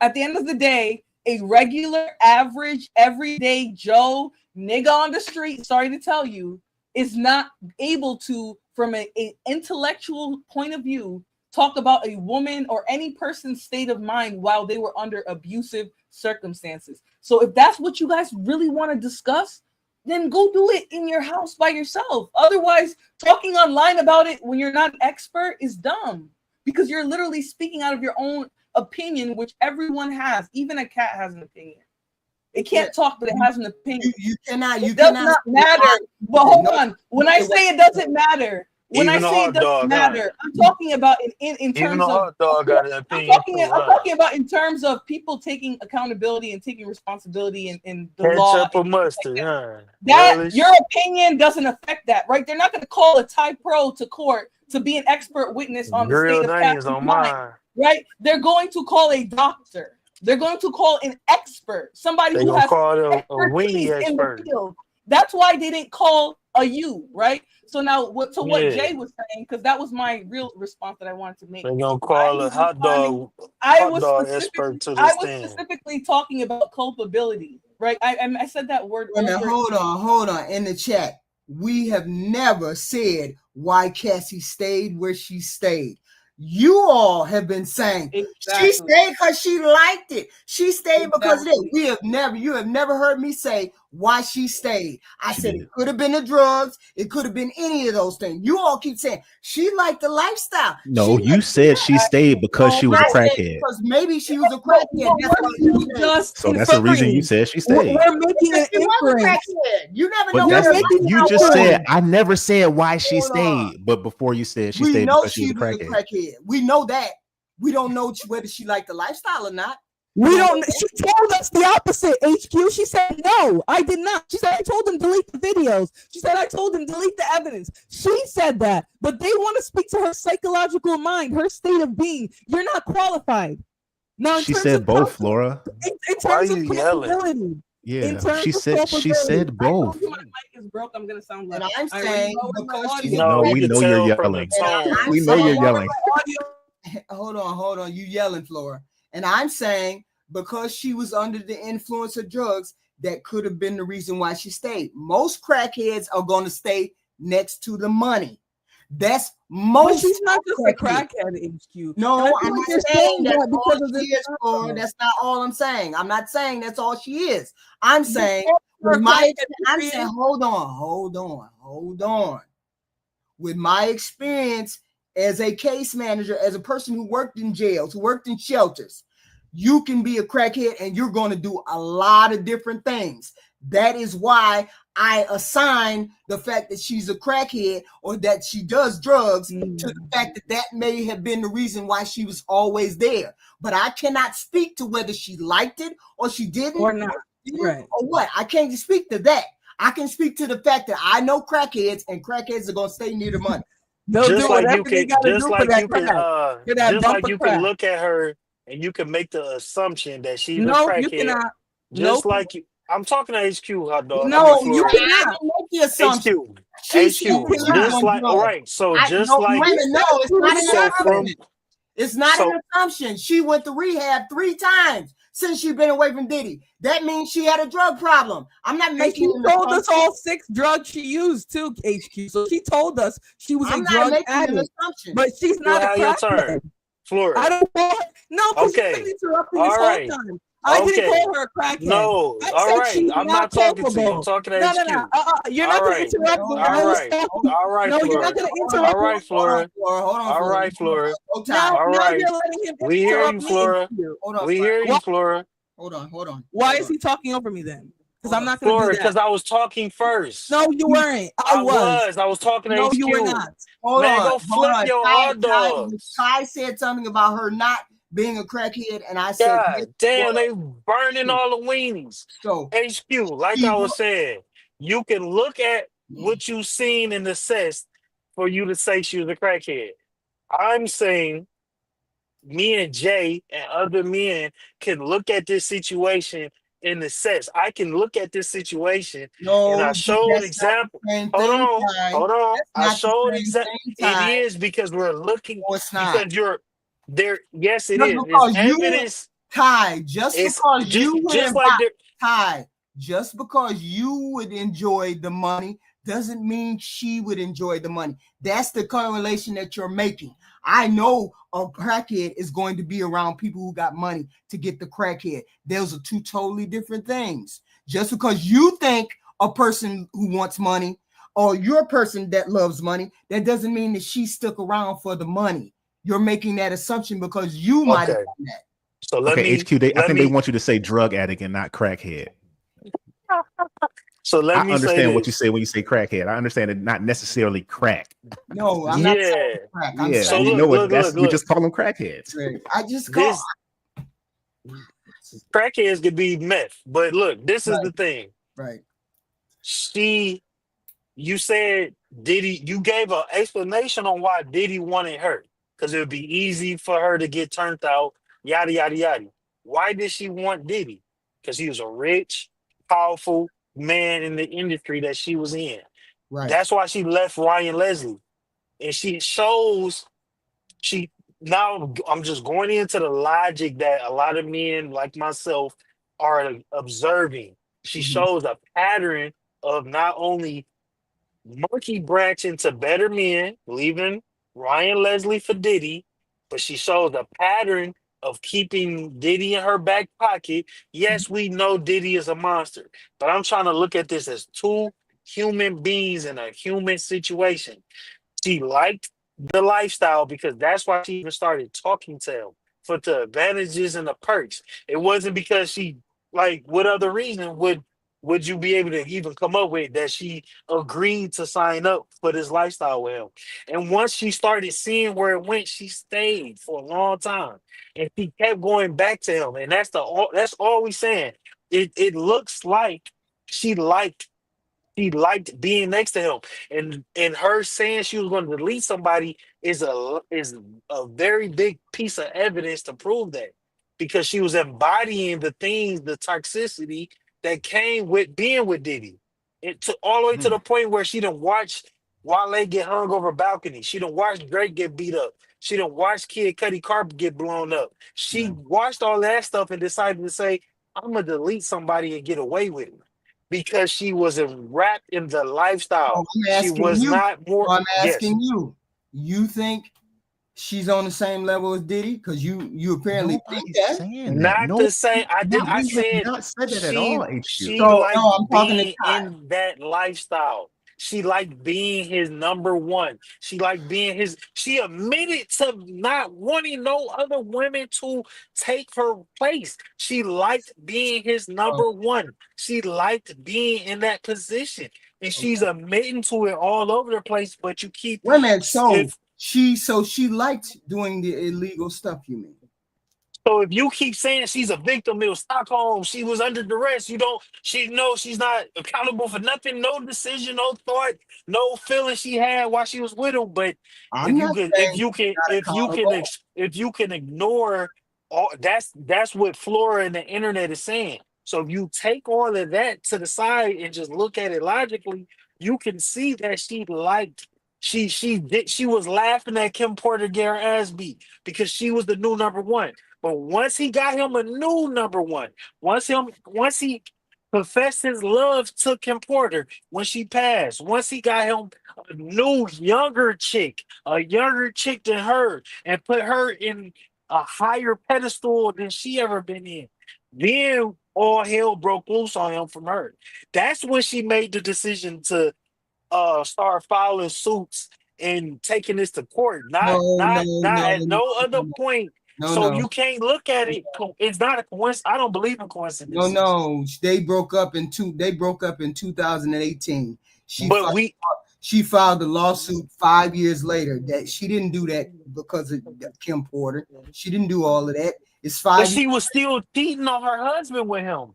At the end of the day, a regular, average, everyday Joe nigga on the street, sorry to tell you, is not able to, from an intellectual point of view, talk about a woman or any person's state of mind while they were under abusive circumstances. So if that's what you guys really want to discuss, then go do it in your house by yourself. Otherwise, talking online about it when you're not an expert is dumb, because you're literally speaking out of your own opinion, which everyone has. Even a cat has an opinion. It can't talk, but it has an opinion. You cannot. It does not matter. But hold on. When I say it doesn't matter, when I say it doesn't matter, I'm talking about in terms Even a of hot dog got an opinion. I'm talking about in terms of people taking accountability and taking responsibility in the law. Ketchup or mustard, huh? That Relish. your opinion doesn't affect that, right? They're not going to call a Thai pro to court to be an expert witness on the Grilled state of onions Cassie's on mind, mine. right? They're going to call a doctor. They're going to call an expert, somebody They who gonna has call it a expertise weenie in the expert. field. That's why they didn't call a you, right? So now, what Jay was saying, because that was my real response that I wanted to make. They gonna call a hot dog expert to the I was stand. specifically talking about culpability, right? I said that word. Now, hold on. In the chat, we have never said why Cassie stayed where she stayed. You all have been saying she stayed because she liked it. She stayed because of it. You have never heard me say why she stayed. I said it could have been the drugs. It could have been any of those things. You all keep saying she liked the lifestyle. No, you said she stayed because she was a crackhead. Because maybe she was a crackhead. That's why you stayed. So that's the reason you said she stayed. We're making an inference. You never But know. you just said I never said why she stayed, but before you said she stayed because she was a crackhead. We know that. We don't know whether she liked the lifestyle or not. We don't. She told us the opposite. HQ. She said no, I did not. She said I told him delete the videos. She said I told him delete the evidence. She said that, but they want to speak to her psychological mind, her state of being. You're not qualified. Now she said both, Flora. In terms of culpability. Yeah, she said both. My mic is broke. I'm gonna sound like. And I'm saying because we know you're yelling. We know you're yelling. Hold on. You yelling, Flora. And I'm saying because she was under the influence of drugs, that could have been the reason why she stayed. Most crackheads are going to stay next to the money. That's most. But she's not just a crackhead, HQ. No, I'm not saying that because of this. That's not all I'm saying. I'm not saying that's all she is. I'm saying hold on. With my experience as a case manager, as a person who worked in jails, who worked in shelters, you can be a crackhead and you're going to do a lot of different things. That is why I assign the fact that she's a crackhead or that she does drugs to the fact that may have been the reason why she was always there. But I cannot speak to whether she liked it or she didn't or not, right? Or what. I can't speak to that. I can speak to the fact that I know crackheads and crackheads are going to stay near the money. Just like you can look at her and you can make the assumption that she's a crackhead. You cannot. Like you. I'm talking to HQ, hot dog. No, you cannot make the assumption. HQ. Just like, all right. So it's not an assumption. She went to rehab 3 times since she's been away from Diddy. That means she had a drug problem. I'm not making. She told us all 6 drugs she used too, HQ. So she told us she was a drug addict, but she's not a crackhead. Flora. I don't want. No, because you've been interrupting this whole time. I didn't call her a crackhead. No, all right. I'm not talking to you. I'm talking to HQ. No. You're not going to interrupt me. All right. No, you're not going to interrupt. All right, Flora. All right, Flora. All right. We hear you, Flora. We hear you, Flora. Hold on. Why is he talking over me then? Because I'm not going to do that. Because I was talking first. No, you weren't. I was talking to HQ. No, you were not. Go flip your hot dogs. Kai said something about her not being a crackhead, and I said, God damn, they burning all the weenies. So HQ, like I was saying, you can look at what you've seen and assessed for you to say she was a crackhead. I'm saying me and Jay and other men can look at this situation in the sense. I can look at this situation and I No, showed that's not example. the same Hold thing, on, Ty. hold on. That's I not the showed same exact. thing, It Ty. is because we're looking No, it's not. because you're there. Yes, it Just is. It's because you, evidence. Ty, just It's because you would just like there. Ty, just because you would enjoy the money doesn't mean she would enjoy the money. That's the correlation that you're making. I know a crackhead is going to be around people who got money to get the crackhead. Those are two totally different things. Just because you think a person who wants money or you're a person that loves money, that doesn't mean that she stuck around for the money. You're making that assumption because you might have Okay. done that. So let Okay, me HQ. I let think they me want you to say drug addict and not crackhead. so let I me say understand what you this. say when you say crackhead. I understand it not necessarily crack. No, I'm not saying Yeah. crack. I'm Yeah, So saying we look, know it. look, That's look, we look. just call them crackheads. I just call This crackheads could be meth, but look, this is the thing. right. You said Diddy, you gave an explanation on why Diddy wanted her. Because it would be easy for her to get turned out, yada, yada, yada. Why did she want Diddy? Because he was a rich, powerful man in the industry that she was in. Right. That's why she left Ryan Leslie. And she shows she now I'm just going into the logic that a lot of men like myself are observing. She shows a pattern of not only monkey branching to better men, leaving Ryan Leslie for Diddy, but she shows a pattern of keeping Diddy in her back pocket. Yes, we know Diddy is a monster, but I'm trying to look at this as two human beings in a human situation. She liked the lifestyle because that's why she even started talking to him for the advantages and the perks. It wasn't because she like what other reason would you be able to even come up with that she agreed to sign up for this lifestyle with him? And once she started seeing where it went, she stayed for a long time. And she kept going back to him. And that's all we saying. It looks like she liked she liked being next to him, and her saying she was going to delete somebody is a very big piece of evidence to prove that, because she was embodying the things, the toxicity that came with being with Diddy. It took all the way to the point where she didn't watch Wale get hung over a balcony. She didn't watch Drake get beat up. She didn't watch Kid Cudi carpet get blown up. She watched all that stuff and decided to say, "I'm gonna delete somebody and get away with it." Because she was wrapped in the So lifestyle. I'm She asking was you. not more. So I'm Yes, asking you. You think she's on the same level as Diddy? Because you apparently think Nobody's that. saying that. not No, the same. I we have said not said that at she all. HQ. she So no, liked I'm talking to being Ty. in that lifestyle. She liked being his number one. She liked being his. She admitted to not wanting no other women to take her place. She liked being his number one. She liked being in that position, and she's admitting to it all over the place. But you keep Wait a minute. So if she liked doing the illegal stuff. You mean? So if you keep saying she's a victim of Stockholm, she was under duress, she knows she's not accountable for nothing, no decision, no thought, no feeling she had while she was with him. But I'm not saying she's not accountable. if you can ignore all that's what Flora and the internet is saying. So if you take all of that to the side and just look at it logically, you can see that she was laughing at Kim Porter Garrett Asby because she was the new number one. But once he got him a new number one, once he professed his love to Kim Porter when she passed, once he got him a new a younger chick than her, and put her in a higher pedestal than she ever been in, then all hell broke loose on him from her. That's when she made the decision to start filing suits and taking this to court. No, no, Not no, at no, no other no, point. no, So no. you can't look at it. It's not a coincidence. I don't believe in No, coincidences. no. They broke up in 2018. But She filed a lawsuit 5 years later. That she didn't do that because of Kim Porter. She didn't do all of that. It's 5 years. she was still cheating on her husband with him.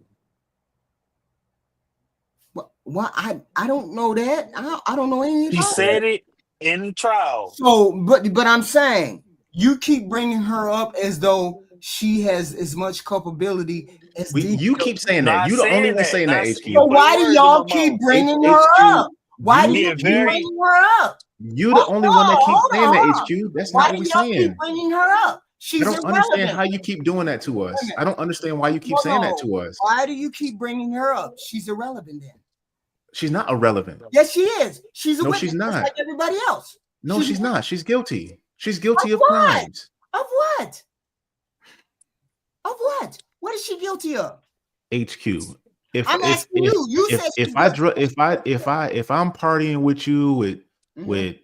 Why? I don't know that. I don't know anything She about said that. it. in trial. So, but I'm saying you keep bringing her up as though she has as much culpability as You keep saying that. Not You the only saying one that. saying Not that, s- HQ. you So putting why do words in y'all my keep mouth. bringing HQ, her up? Why do Being you keep very- bringing her up? You the only one that keeps saying that, HQ. That's Why not what do we're y'all keep saying. bringing her up? She's I don't understand irrelevant. how you keep doing that to us. minute. I don't understand why you keep Hold saying that on. to us. Why do you keep bringing her up? She's irrelevant then. She's not irrelevant. Yes, she is. She's a No, witness, she's just not. like everybody else. No, she's a not. She's guilty. She's guilty of what? crimes. Of what? Of what? What is she guilty of? HQ. If I'm asking you. You said if I'm partying with you with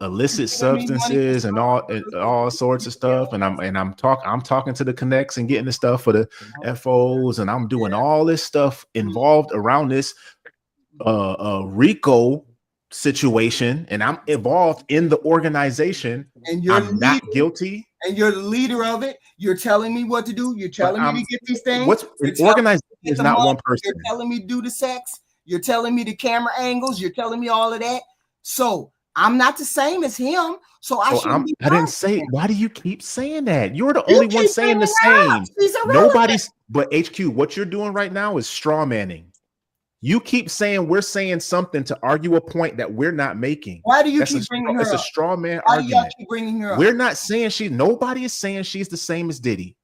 illicit substances and all sorts of stuff, and I'm talking to the connects and getting the stuff for the FOs, and I'm doing all this stuff involved around this RICO situation, and I'm involved in the organization, and you're not guilty. And you're the leader of it. You're telling me what to do. You're telling me to get these things. What's an organization is not one person. You're telling me to do the sex. You're telling me the camera angles. You're telling me all of that. So I'm not the same as him. So I didn't say. Why do you keep saying that? You're the only one saying the same. Nobody's. But HQ, what you're doing right now is straw manning. You keep saying we're saying something to argue a point that we're not making. Why do you keep bringing her up? It's a straw man Why argument. do y'all keep bringing her up? We're not saying nobody is saying she's the same as Diddy.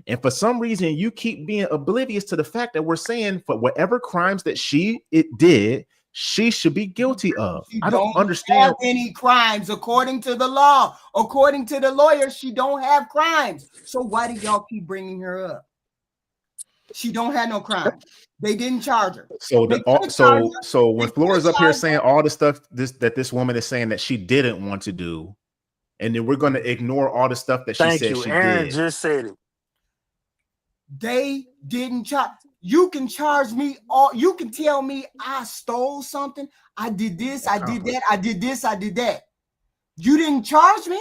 And for some reason, you keep being oblivious to the fact that we're saying for whatever crimes that she did, she should be guilty of. I don't understand have any crimes according to the law. According to the lawyer, she don't have crimes. So why do y'all keep bringing her up? She don't have no crime. They didn't charge her. So when Flora's up here saying all the stuff that this woman is saying that she didn't want to do, and then we're going to ignore all the stuff that she said she Aaron did. just said it. They didn't charge. You can charge me all. You can tell me I stole something. I did this. I did that. I did this. I did that. You didn't charge me.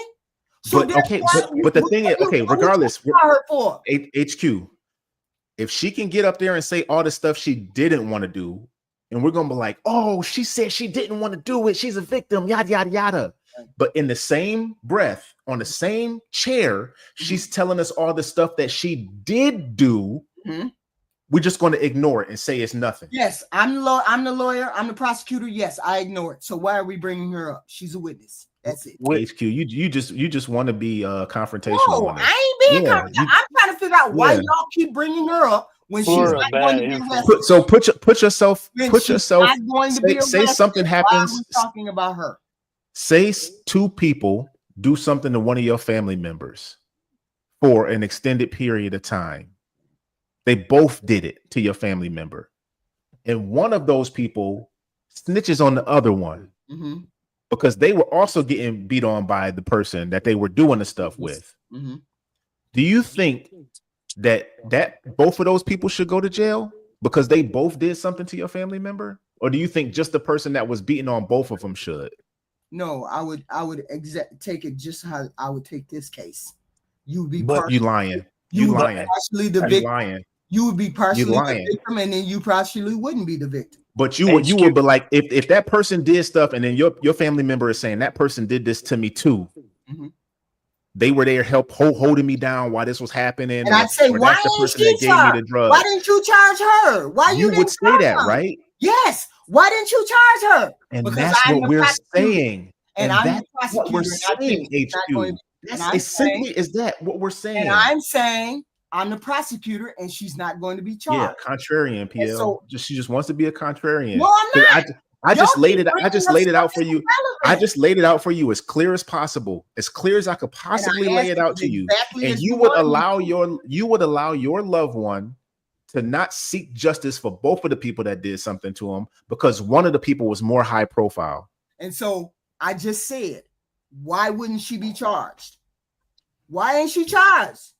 So but the thing is, okay, regardless, HQ. If she can get up there and say all the stuff she didn't want to do, and we're gonna be like, oh, she said she didn't want to do it, she's a victim, yada yada yada. But in the same breath, on the same chair, she's telling us all the stuff that she did do. We're just going to ignore it and say it's nothing. Yes, I'm the lawyer. I'm the prosecutor. Yes, I ignore it. So why are we bringing her up? She's a witness. That's it. HQ, you just want to be confrontational. No, I ain't being confrontational. I'm trying to figure out why y'all keep bringing her up when she's not going to be arrested. So put yourself. Say something happens. Why are we talking about her? Say two people do something to one of your family members for an extended period of time. They both did it to your family member, and one of those people snitches on the other one. Because they were also getting beat on by the person that they were doing the stuff with. Do you think that both of those people should go to jail because they both did something to your family member? Or do you think just the person that was beating on both of them should? No, I would take it just how I would take this case. You would be you lying. You lying. Partially the victim. Lying. You would be partially the victim, and then you partially wouldn't be the victim. But you would be like, if that person did stuff, and then your family member is saying that person did this to me too. They were there holding me down while this was happening. And I'd say, why didn't she charge? Why didn't you charge her? Why you would say that, right? Yes. Why didn't you charge her? And because that's what we're saying. And that's what we're saying, HQ. That's simply is that what we're saying. And I'm saying I'm the prosecutor, and she's not going to be charged. Yeah, contrarian, PL. So, she just wants to be a contrarian. No, I'm not. I just laid it out for you. I just laid it out for you as clear as possible, as clear as I could possibly lay it out to you. And you would allow your loved one to not seek justice for both of the people that did something to him because one of the people was more high profile. And so I just said, why wouldn't she be charged? Why ain't she charged?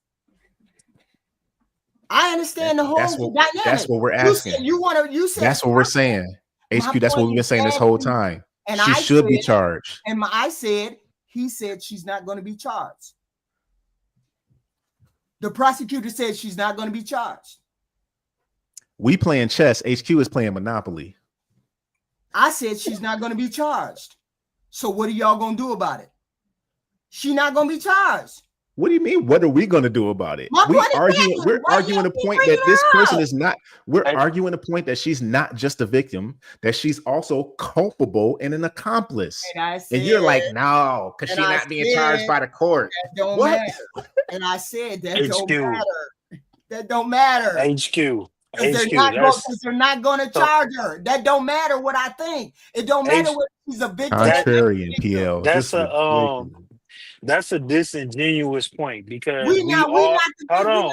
I understand the whole dynamic. That's what we're asking. You said that's what we're saying. HQ, that's what we've been saying this whole time. And she should be charged. And he said she's not going to be charged. The prosecutor said she's not going to be charged. We playing chess. HQ is playing Monopoly. I said she's not going to be charged. So what are y'all gonna do about it? She not gonna be charged. What do you mean? What are we going to do about it? My We're point is arguing the keep point bringing that this her person up? is not. We're Hey. arguing the point that she's not just a victim, that she's also culpable and an accomplice. And you're like, no, because she's not being charged by the court. That don't What? matter. And I said that don't HQ. matter. That don't matter. HQ. Because they're not going to charge her. That don't matter what I think. It don't matter what she's a victim. Contrarian, PL. That's a disingenuous point because we not hold I'm on.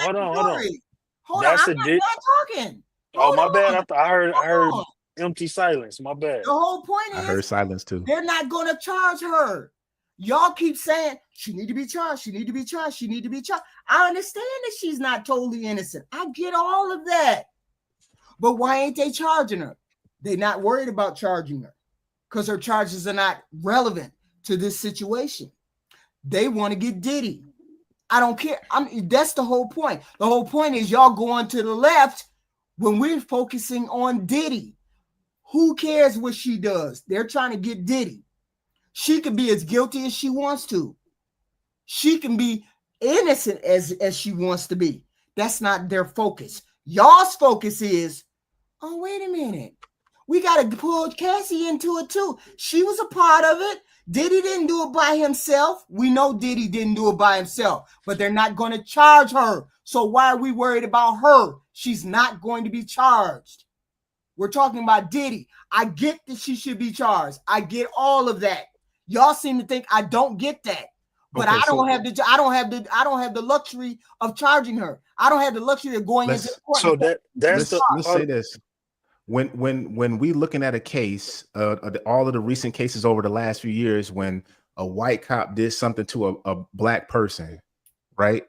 not done talking. Oh, my bad. I heard empty silence. My bad. The whole point is I heard silence too. They're not going to charge her. Y'all keep saying she need to be charged. She need to be charged. She need to be charged. I understand that she's not totally innocent. I get all of that. But why ain't they charging her? They're not worried about charging her because her charges are not relevant to this situation. They want to get Diddy. I don't care. That's the whole point. The whole point is y'all going to the left when we're focusing on Diddy. Who cares what she does? They're trying to get Diddy. She can be as guilty as she wants to. She can be innocent as she wants to be. That's not their focus. Y'all's focus is, oh, wait a minute. We got to pull Cassie into it too. She was a part of it. Diddy didn't do it by himself. We know Diddy didn't do it by himself, but they're not going to charge her. So why are we worried about her? She's not going to be charged. We're talking about Diddy. I get that she should be charged. I get all of that. Y'all seem to think I don't get that. But I don't have the luxury of charging her. I don't have the luxury of going into the court. So let's say this. When we looking at a case, all of the recent cases over the last few years, when a white cop did something to a black person, right,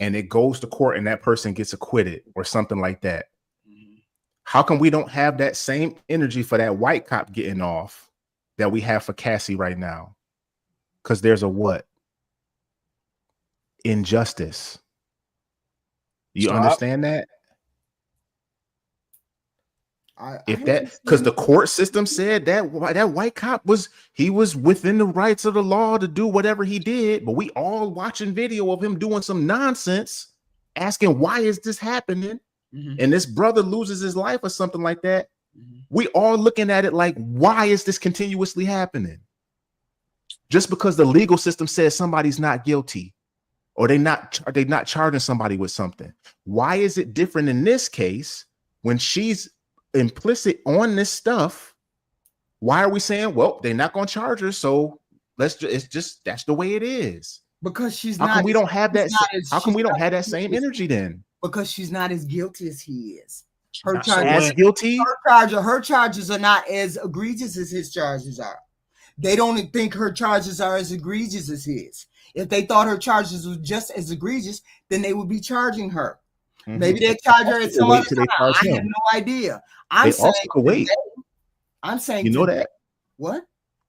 and it goes to court and that person gets acquitted or something like that, how come we don't have that same energy for that white cop getting off that we have for Cassie right now? Because there's a what? Injustice. You understand that? Because the court system said that white cop was within the rights of the law to do whatever he did, but we all watching video of him doing some nonsense, asking why is this happening, and this brother loses his life or something like that. We all looking at it like, why is this continuously happening? Just because the legal system says somebody's not guilty, or they're not charging somebody with something. Why is it different in this case when she's implicit on this stuff? Why are we saying, well, they're not going to charge her, so that's the way it is? Because she's how not. Come we don't have that? How come we don't have that guilty same energy then? Because she's not as guilty as he is. Her charges, guilty. Her charges are not as egregious as his charges are. They don't think her charges are as egregious as his. If they thought her charges were just as egregious, then they would be charging her. Maybe they charge her at some other time. I have no idea. I'm saying, you know that what?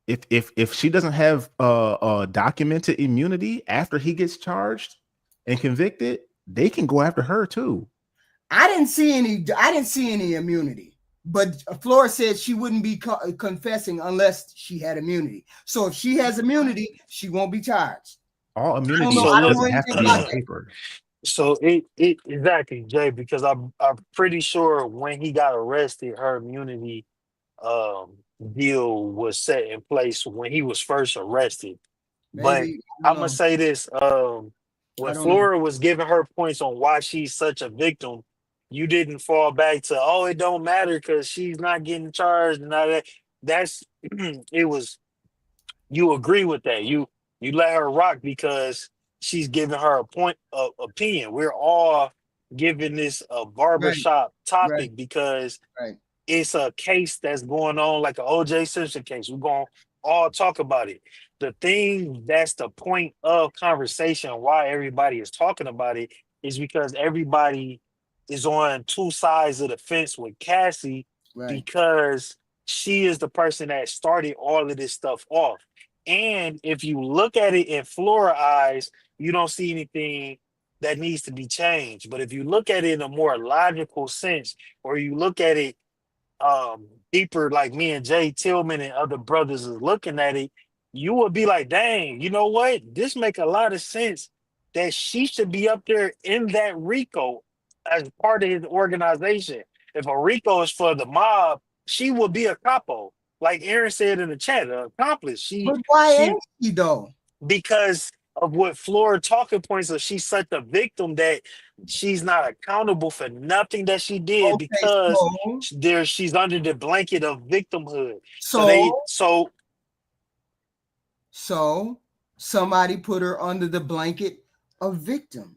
If she doesn't have documented immunity after he gets charged and convicted, they can go after her too. I didn't see any immunity. But Flora said she wouldn't be confessing unless she had immunity. So if she has immunity, she won't be charged. All immunity doesn't have to be on paper. So it exactly, Jay, because I'm pretty sure when he got arrested, her immunity deal was set in place when he was first arrested. Maybe, but I'm gonna say this: when Flora was giving her points on why she's such a victim, you didn't fall back to, oh, it don't matter because she's not getting charged and all that. That's it was. You agree with that? You let her rock because she's giving her a point of opinion. We're all giving this a barbershop topic because it's a case that's going on, like an O.J. Simpson case. We're going to all talk about it. The thing that's the point of conversation, why everybody is talking about it, is because everybody is on two sides of the fence with Cassie because she is the person that started all of this stuff off. And if you look at it in Flora eyes, you don't see anything that needs to be changed. But if you look at it in a more logical sense, or you look at it deeper, like me and Jay Tillman and other brothers is looking at it, you would be like, dang, you know what? This make a lot of sense that she should be up there in that RICO as part of his organization. If a RICO is for the mob, she would be a capo. Like Aaron said in the chat, an accomplice. But why She ain't she though? because of what Flora talking points of, she's such a victim that she's not accountable for nothing that she did Okay, because she's under the blanket of victimhood. So somebody put her under the blanket of victim.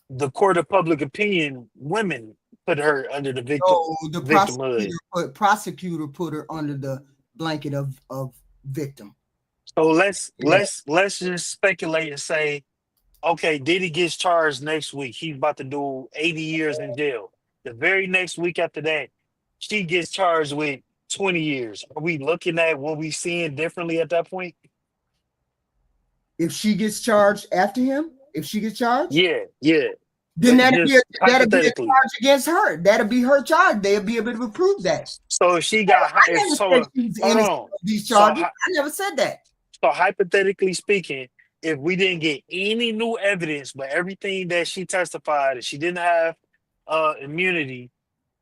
the court of public opinion women put her under the victimhood. Prosecutor put her under the blanket of victim. So let's just speculate and say, okay, Diddy gets charged next week. He's about to do 80 years in jail. The very next week after that, she gets charged with 20 years. Are we looking at what we seeing differently at that point? If she gets charged after him, if she gets charged, yeah, then that'll be a charge against her. That'll be her charge. They'll be able to prove that. So if she got these charges. I never said that. So hypothetically speaking, if we didn't get any new evidence, but everything that she testified, and she didn't have immunity,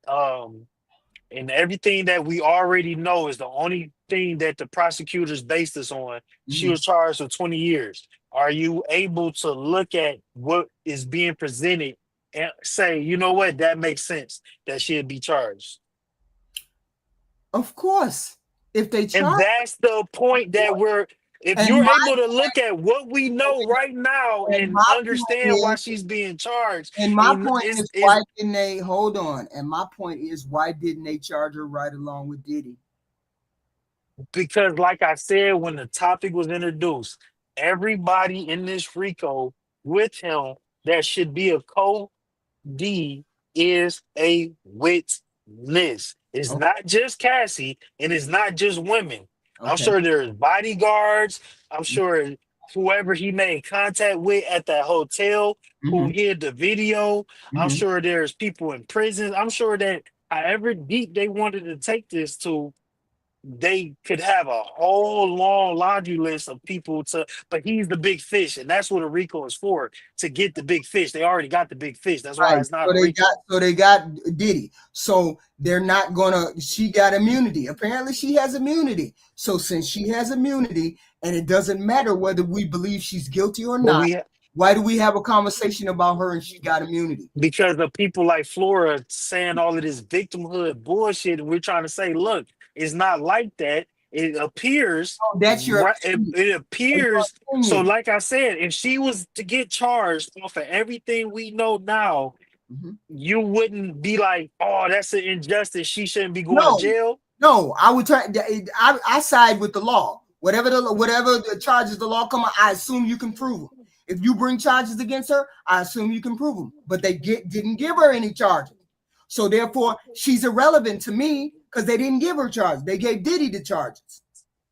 and everything that we already know is the only thing that the prosecutors based this on, she was charged with 20 years. Are you able to look at what is being presented and say, you know what, that makes sense that she'd be charged? Of course. If they charge, and that's the point that if you're able to look at what we know right now and understand why she's being charged. And my point is, why didn't they hold on? And my point is, why didn't they charge her right along with Diddy? Because, like I said, when the topic was introduced, everybody in this RICO with him that should be a co-D is a witness. It's not just Cassie, and it's not just women. I'm sure there's bodyguards. I'm sure whoever he made contact with at that hotel who hid the video. I'm sure there's people in prison. I'm sure that however deep they wanted to take this to, they could have a whole long laundry list of people but he's the big fish, and that's what a RICO is for, to get the big fish. They already got the big fish. That's why it's not a RICO. They got Diddy. So they're not she got immunity. Apparently she has immunity. So since she has immunity, and it doesn't matter whether we believe she's guilty or not, why do we have a conversation about her and she got immunity? Because of people like Flora saying all of this victimhood bullshit, and we're trying to say, look, it's not like that. It appears that's your it appears. So, like I said, if she was to get charged off of everything we know now, you wouldn't be like, oh, that's an injustice. She shouldn't be going to jail. No, I would try. I side with the law. Whatever the charges the law come on, I assume you can prove them. If you bring charges against her, I assume you can prove them. But they didn't give her any charges. So therefore, she's irrelevant to me because they didn't give her charges. They gave Diddy the charges.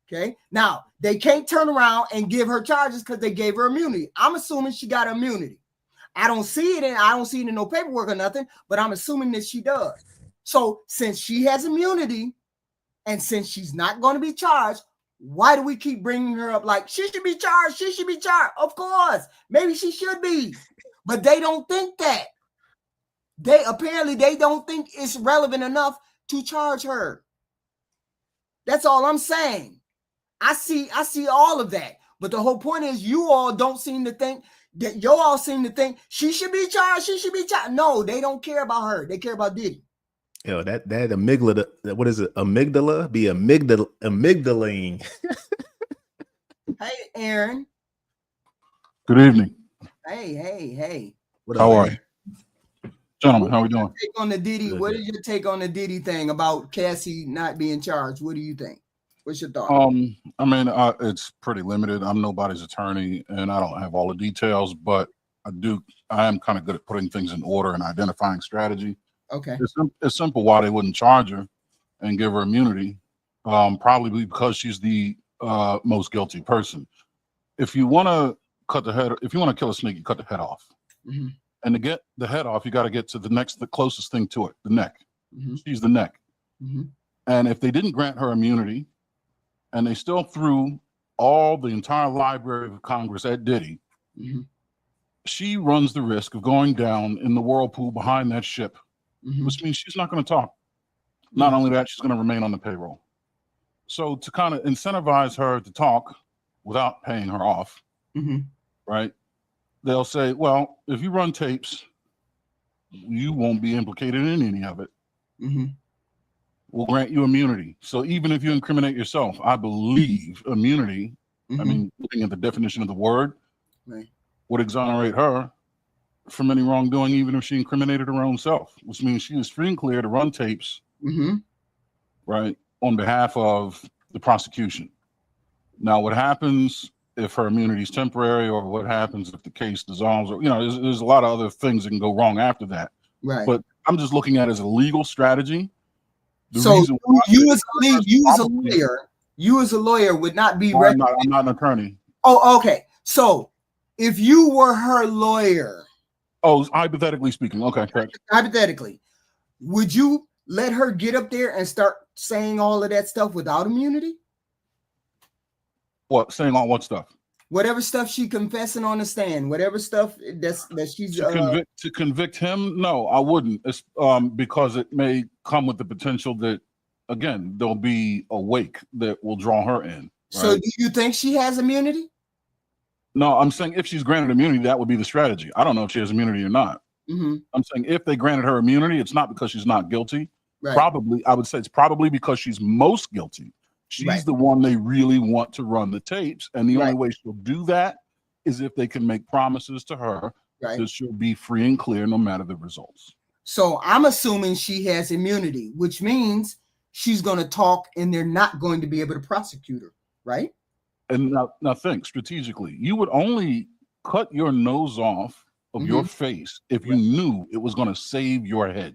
Okay. Now, they can't turn around and give her charges because they gave her immunity. I'm assuming she got immunity. I don't see it in no paperwork or nothing, but I'm assuming that she does. So since she has immunity and since she's not going to be charged, why do we keep bringing her up like she should be charged? She should be charged. Of course, maybe she should be, but they don't think that. They don't think it's relevant enough to charge her. That's all I'm saying. I see all of that, but the whole point is you all don't seem to think that you all seem to think she should be charged. She should be charged. No, they don't care about her. They care about Diddy. Yo, that amygdala, what is it? Amygdala? Be amygdaline. Hey, Aaron. Good evening. Hey. How are you? Gentlemen, how are we doing? Take on the Diddy. What is your take on the Diddy thing about Cassie not being charged? What do you think? What's your thought? I mean, it's pretty limited. I'm nobody's attorney, and I don't have all the details, but I am kind of good at putting things in order and identifying strategy. Okay. It's simple why they wouldn't charge her and give her immunity. Probably because she's the most guilty person. If you want to if you want to kill a snake, you cut the head off. And to get the head off, you got to get to the closest thing to it, the neck. She's the neck. And if they didn't grant her immunity and they still threw the entire Library of Congress at Diddy, she runs the risk of going down in the whirlpool behind that ship, which means she's not going to talk. Not only that, she's going to remain on the payroll. So to kind of incentivize her to talk without paying her off, right? They'll say, well, if you run tapes, you won't be implicated in any of it. We'll grant you immunity. So even if you incriminate yourself, I believe immunity, I mean, looking at the definition of the word, would exonerate her from any wrongdoing, even if she incriminated her own self, which means she is free and clear to run tapes, right, on behalf of the prosecution. Now, what happens if her immunity is temporary, or what happens if the case dissolves, or, you know, there's a lot of other things that can go wrong after that. Right. But I'm just looking at it as a legal strategy. So you as a lawyer would not be. I'm not an attorney. Oh, okay. So if you were her lawyer. Oh, hypothetically speaking. Okay. Hypothetically, would you let her get up there and start saying all of that stuff without immunity? What, saying all what stuff? Whatever stuff she confessing on the stand, whatever stuff that she's to convict him. No, I wouldn't. It's because it may come with the potential that, again, there'll be a wake that will draw her in. Right? So do you think she has immunity? No, I'm saying if she's granted immunity, that would be the strategy. I don't know if she has immunity or not. I'm saying if they granted her immunity, it's not because she's not guilty. Right. Probably, I would say it's probably because she's most guilty. She's the one they really want to run the tapes. And the only way she'll do that is if they can make promises to her that she'll be free and clear no matter the results. So I'm assuming she has immunity, which means she's going to talk and they're not going to be able to prosecute her, right? And now think strategically. You would only cut your nose off of your face if you knew it was going to save your head.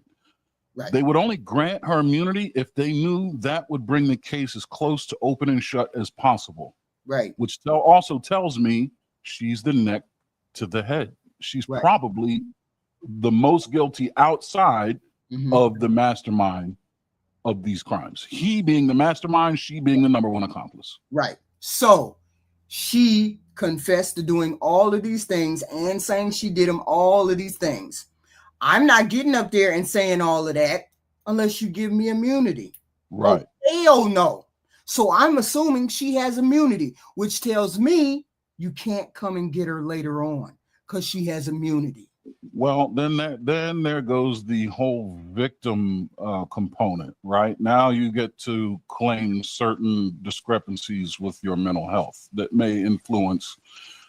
Right. They would only grant her immunity if they knew that would bring the case as close to open and shut as possible. Right. Which also tells me she's the neck to the head. She's probably the most guilty outside of the mastermind of these crimes. He being the mastermind, she being the number one accomplice. Right. So she confessed to doing all of these things and saying she did them, all of these things. I'm not getting up there and saying all of that unless you give me immunity. Right. Oh, hell no. So I'm assuming she has immunity, which tells me you can't come and get her later on because she has immunity. Well, then there goes the whole victim component, right? Now you get to claim certain discrepancies with your mental health that may influence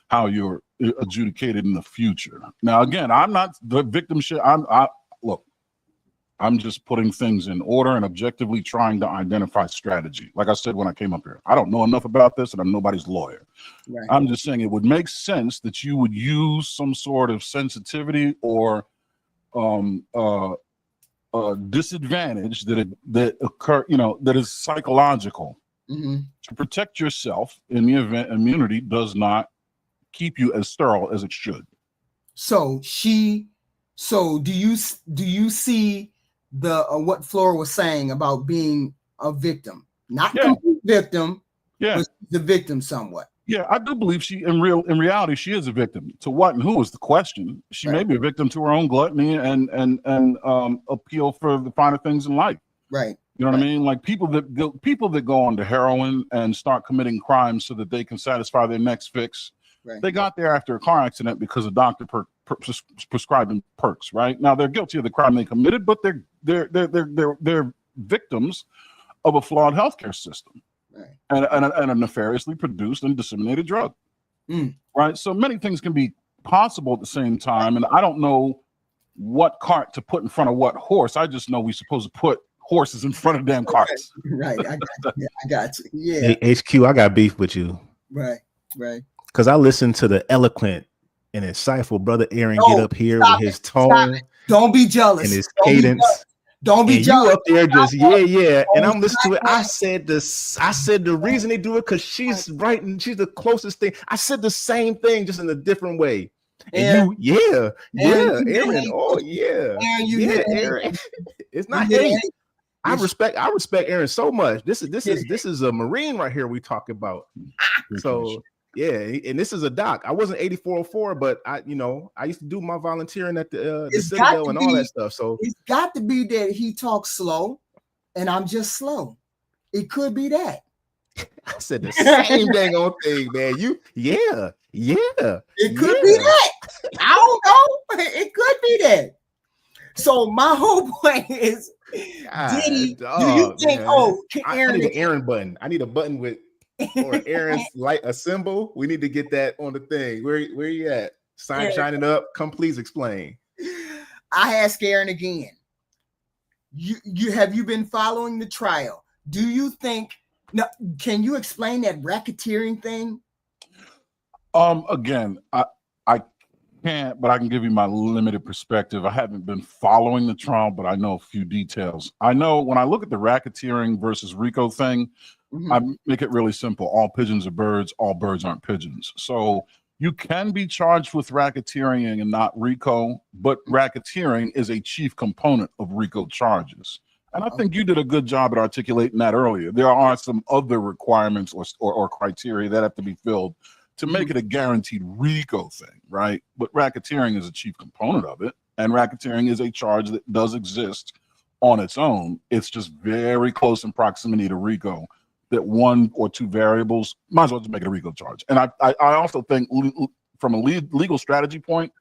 how you're adjudicated in the future. Now, again, I'm not the victim shit. Look, I'm just putting things in order and objectively trying to identify strategy. Like I said when I came up here, I don't know enough about this and I'm nobody's lawyer. Right. I'm just saying it would make sense that you would use some sort of sensitivity or disadvantage that occur, that is psychological to protect yourself in the event immunity does not keep you as sterile as it should. So do you see the what Flora was saying about being a victim, not complete victim, but the victim somewhat? Yeah, I do believe in reality she is a victim. To what and who is the question? She may be a victim to her own gluttony and appeal for the finer things in life. Right. You know what I mean? Like people that go on to heroin and start committing crimes so that they can satisfy their next fix. Right. They got there after a car accident because a doctor prescribed them perks. Right now, they're guilty of the crime they committed, but they're victims of a flawed healthcare system, and a nefariously produced and disseminated drug. Right. So many things can be possible at the same time, and I don't know what cart to put in front of what horse. I just know we're supposed to put horses in front of damn carts. Right. I got you. Yeah. Hey, HQ, I got beef with you. Right. Because I listened to the eloquent and insightful brother Aaron get up here with his tone. Don't be jealous. And his cadence. Don't be jealous. You up there just yeah. And I'm listening to it. I said the reason they do it because she's writing. She's the closest thing. I said the same thing just in a different way. And Aaron. Oh yeah. Aaron, Aaron. It's not hate. I respect Aaron so much. This is a Marine right here we talk about. So yeah, and this is a doc. I wasn't 8404, but I used to do my volunteering at the Citadel and all that stuff. So it's got to be that he talks slow, and I'm just slow. It could be that. I said the same dang old thing, man. Yeah. It could be that. I don't know. It could be that. So my whole point is, Diddy, do you think? Man. Oh, I need an Aaron button. I need a button with or Aaron's light a symbol. We need to get that on the thing. Where you at? Sign shining up. Come, please explain. I ask Aaron again. You have you been following the trial? Do you think? Now, can you explain that racketeering thing? Again, I can't, but I can give you my limited perspective. I haven't been following the trial, but I know a few details. I know when I look at the racketeering versus RICO thing, I make it really simple. All pigeons are birds, all birds aren't pigeons. So you can be charged with racketeering and not RICO, but racketeering is a chief component of RICO charges. And I think you did a good job at articulating that earlier. There are some other requirements or criteria that have to be filled to make it a guaranteed RICO thing, right? But racketeering is a chief component of it. And racketeering is a charge that does exist on its own. It's just very close in proximity to RICO that one or two variables might as well just make it a RICO charge. And I also think from a legal strategy point,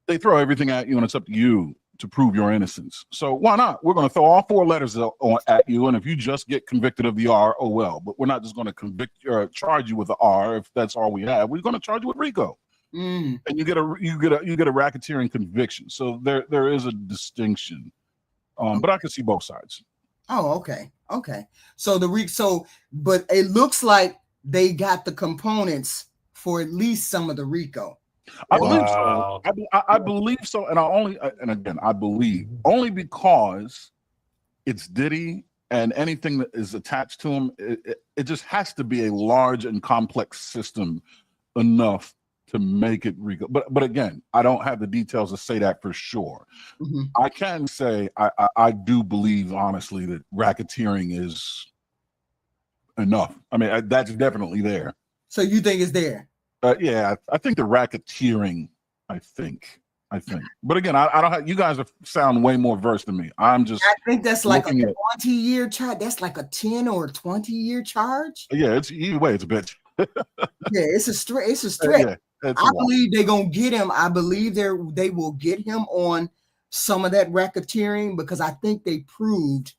they throw everything at you and it's up to you to prove your innocence. So why not? We're going to throw all four letters at you, and if you just get convicted of the R, oh well. But we're not just going to convict or charge you with the R if that's all we have. We're going to charge you with RICO, and you get a racketeering conviction. So there is a distinction, but I can see both sides. Oh, okay. So but it looks like they got the components for at least some of the RICO. I believe so. I believe so, and again, I believe only because it's Diddy and anything that is attached to him. It just has to be a large and complex system enough to make it RICO. But again, I don't have the details to say that for sure. I can say I do believe honestly that racketeering is enough. I mean, that's definitely there. So you think it's there? Yeah, I think the racketeering. I think. But again, I don't have. You guys sound way more versed than me. I think that's like a 20-year charge. That's like a 10 or 20-year charge. Yeah, it's either way. It's a bitch. Yeah, it's a stretch. I believe they're gonna get him. I believe they will get him on some of that racketeering because I think they proved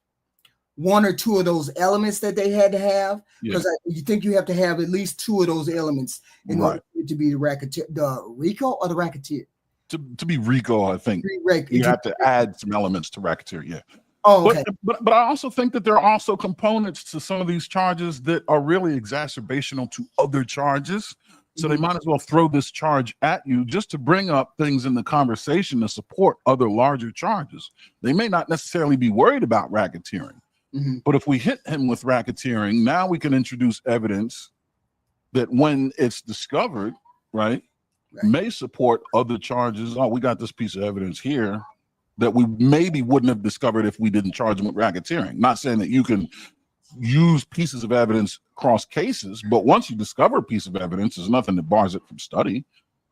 one or two of those elements that they had to have, because you think you have to have at least two of those elements in order to be the RICO or the racketeer. To be RICO, I think you have to add some elements to racketeer. Yeah. Oh, okay. But I also think that there are also components to some of these charges that are really exacerbational to other charges. So they might as well throw this charge at you just to bring up things in the conversation to support other larger charges. They may not necessarily be worried about racketeering. But if we hit him with racketeering, now we can introduce evidence that when it's discovered, may support other charges. Oh, we got this piece of evidence here that we maybe wouldn't have discovered if we didn't charge him with racketeering. Not saying that you can use pieces of evidence across cases, but once you discover a piece of evidence, there's nothing that bars it from study.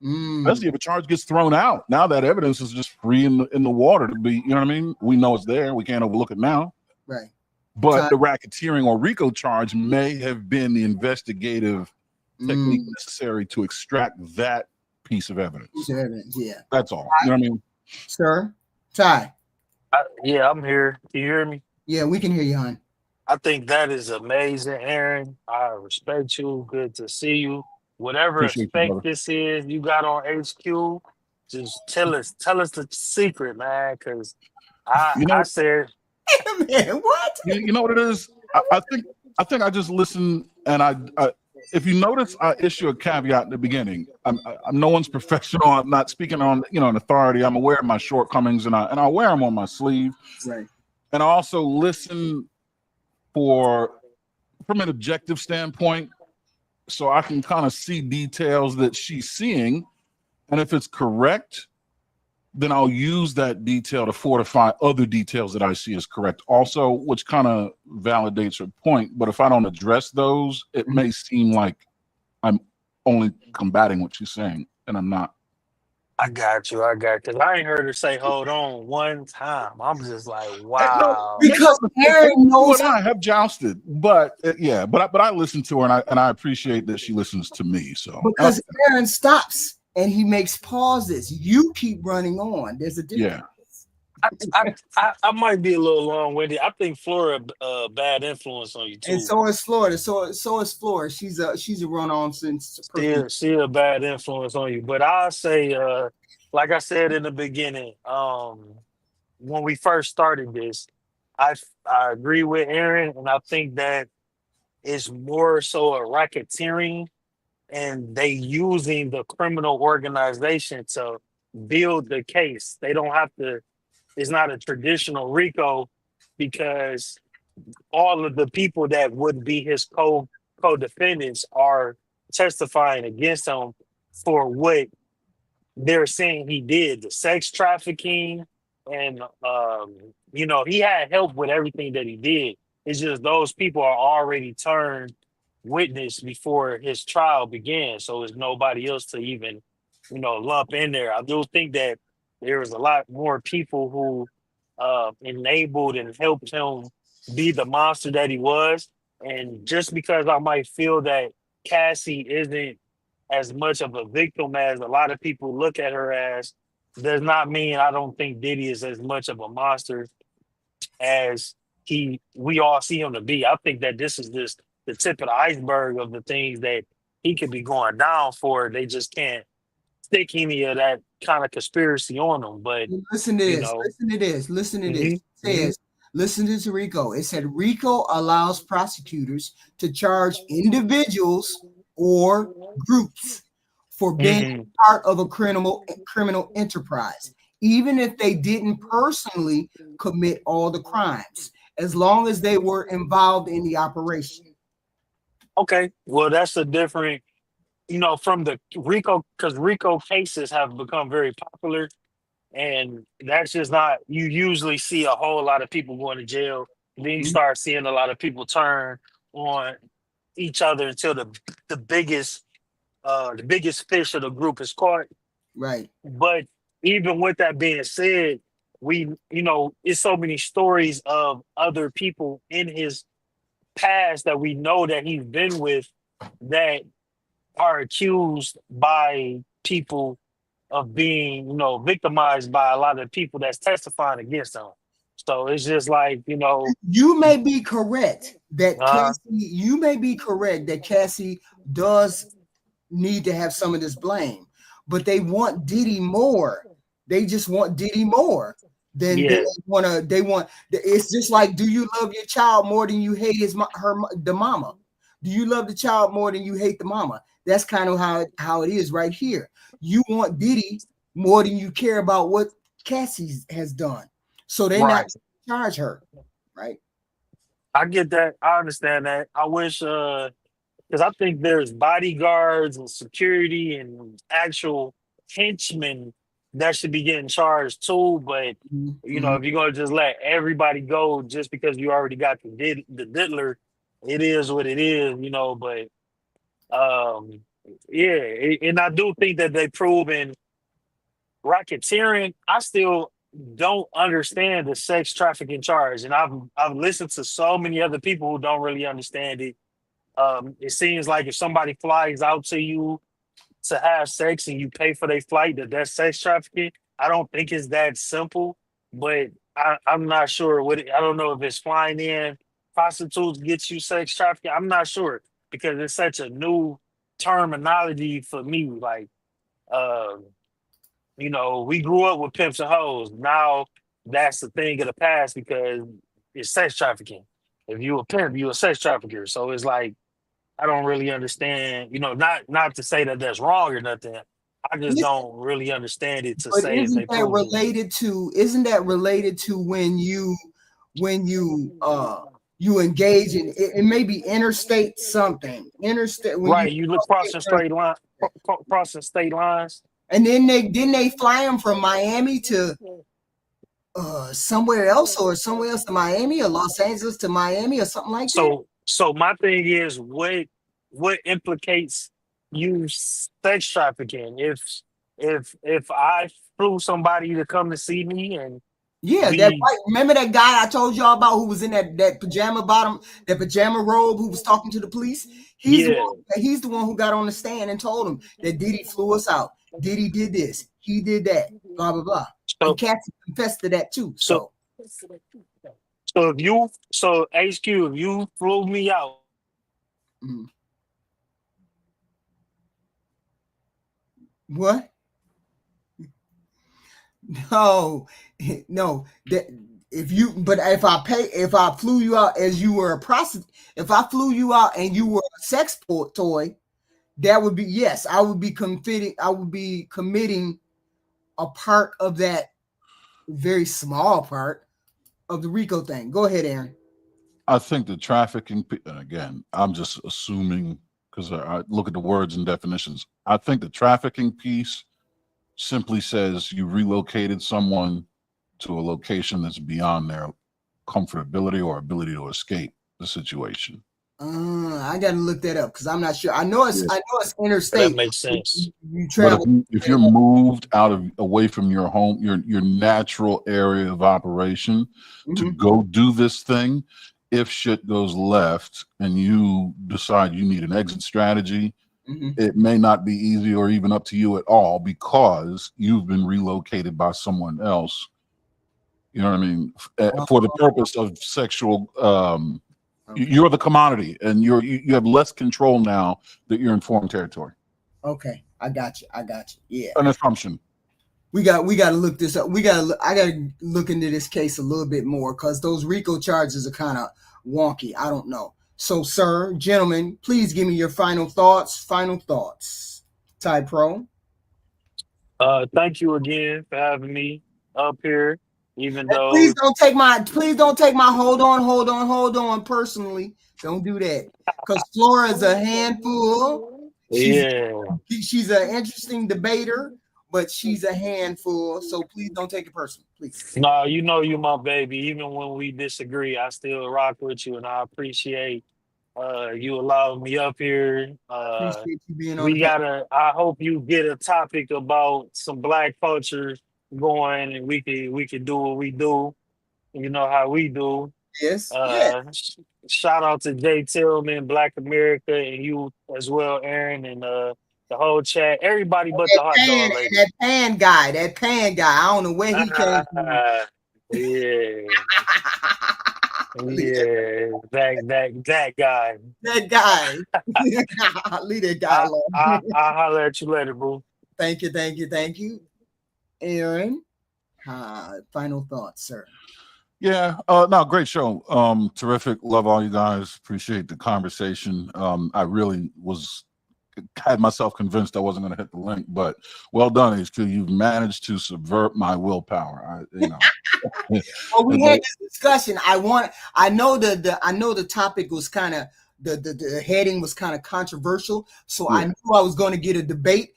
Especially if a charge gets thrown out. Now that evidence is just free in the water to be, you know what I mean? We know it's there. We can't overlook it now. Right. But the racketeering or RICO charge may have been the investigative technique necessary to extract that piece of evidence. Yeah. That's all. You know what I mean? Sir, Ty. Yeah, I'm here. Can you hear me? Yeah, we can hear you, hon. I think that is amazing, Aaron. I respect you. Good to see you. Whatever effect this is you got on HQ, just tell us the secret, man. Because I said, man, what? You know what it is? I think I just listened, and I if you notice, I issue a caveat in the beginning. I'm no one's professional. I'm not speaking on an authority. I'm aware of my shortcomings, and I wear them on my sleeve. Right. And I also listen from an objective standpoint, so I can kind of see details that she's seeing, and if it's correct, then I'll use that detail to fortify other details that I see as correct also, which kind of validates her point. But if I don't address those, it may seem like I'm only combating what she's saying, and I'm not. I got you. Because I ain't heard her say "hold on" one time. I'm just like, No, wow. Because Aaron you knows and I have jousted, but but I listen to her, and I appreciate that she listens to me. So because Aaron stops and he makes pauses. You keep running on. There's a difference. I might be a little long-winded. I think Flora bad influence on you too. And so is Florida. So is Flora. She's a run-on since. She a bad influence on you. But I'll say, like I said in the beginning, when we first started this, I agree with Aaron, and I think that it's more so a racketeering, and they using the criminal organization to build the case. They don't have to. It's not a traditional RICO because all of the people that would be his co-defendants are testifying against him for what they're saying he did, the sex trafficking, and he had help with everything that he did. It's just those people are already turned witness before his trial began, so there's nobody else to even lump in there. I do think that there was a lot more people who enabled and helped him be the monster that he was. And just because I might feel that Cassie isn't as much of a victim as a lot of people look at her as, does not mean I don't think Diddy is as much of a monster as we all see him to be. I think that this is just the tip of the iceberg of the things that he could be going down for. They just can't stick any of that kind of conspiracy on them. But listen to this. Listen to this. It says, listen to this, RICO. It said RICO allows prosecutors to charge individuals or groups for being part of a criminal enterprise, even if they didn't personally commit all the crimes, as long as they were involved in the operation. Okay, well, that's a different, from the RICO, because RICO cases have become very popular, and that's just not, you usually see a whole lot of people going to jail. Then you start seeing a lot of people turn on each other until the biggest fish of the group is caught. Right. But even with that being said, it's so many stories of other people in his past that we know that he's been with that are accused by people of being, victimized by a lot of people that's testifying against him. So it's just like, you may be correct that Cassie does need to have some of this blame, but they want Diddy more. They just want Diddy more than they want. It's just like, do you love your child more than you hate the mama? Do you love the child more than you hate the mama? That's kind of how it is right here. You want Diddy more than you care about what Cassie has done. So they're not charge her, right? I get that. I understand that. I wish, because I think there's bodyguards and security and actual henchmen that should be getting charged too. But if you're gonna just let everybody go just because you already got the diddler, it is what it is, But and I do think that they proven racketeering. I still don't understand the sex trafficking charge, and I've listened to so many other people who don't really understand it. It seems like if somebody flies out to you to have sex and you pay for their flight, that's sex trafficking. I don't think it's that simple, but I'm not sure I don't know if it's flying in prostitutes gets you sex trafficking. I'm not sure because it's such a new terminology for me. Like, we grew up with pimps and hoes. Now that's the thing of the past because it's sex trafficking. If you a pimp, you a sex trafficker. So it's like, I don't really understand, not to say that that's wrong or nothing. I just don't really understand it to but say isn't that related to when you engage in it may be interstate something. Interstate when you look crossing state lines. And then they fly him from Miami to somewhere else, or somewhere else to Miami, or Los Angeles to Miami, or something like that. So my thing is, what implicates you sex trafficking? If I flew somebody to come to see me and Yeah, remember that guy I told y'all about who was in that pajama robe, who was talking to the police? He's the one who got on the stand and told him that Diddy flew us out. Diddy did this, he did that, blah blah blah. And Cassie confessed to that too. So HQ, if you flew me out. What? No. That if I flew you out as you were a prostitute, if I flew you out and you were a sex toy, that would be, yes, I would be committing a part of that, very small part of the RICO thing. Go ahead, Aaron. I think the trafficking, and again, I'm just assuming because I look at the words and definitions. I think the trafficking piece simply says you relocated someone to a location that's beyond their comfortability or ability to escape the situation. I gotta look that up because I'm not sure. I know it's interstate. That makes sense. You travel. But if you're moved away from your home, your natural area of operation to go do this thing, if shit goes left and you decide you need an exit strategy, it may not be easy or even up to you at all because you've been relocated by someone else. You know what I mean? For the purpose of sexual, you're the commodity, and you have less control now that you're in foreign territory. Okay, I got you. Yeah, an assumption. We got to look this up. I got to look into this case a little bit more because those RICO charges are kind of wonky. I don't know. So, sir, gentlemen, please give me your final thoughts. Ty Pro. Thank you again for having me up here. Even though please don't take my hold on personally. Don't do that. Because Flora's a handful. She's an interesting debater, but she's a handful. So please don't take it personal, please. No, you know you my baby. Even when we disagree, I still rock with you, and I appreciate you allowing me up here. Appreciate you being on. I hope you get a topic about some Black culture going, and we can do what we do. You know how we do. Yes. Shout out to Jay Tillman, Black America, and you as well, Aaron, and the whole chat. Everybody but the hot dog lady. That pan guy. I don't know where he came from. That guy. Leave that guy alone. I'll holler at you later, boo. Thank you. Aaron, final thoughts, sir. Yeah, no, great show. Terrific. Love all you guys. Appreciate the conversation. I really had myself convinced I wasn't going to hit the link, but well done, HQ. You've managed to subvert my willpower. Well, we had this discussion. I know the topic was kind of the heading was kind of controversial, so I knew I was going to get a debate.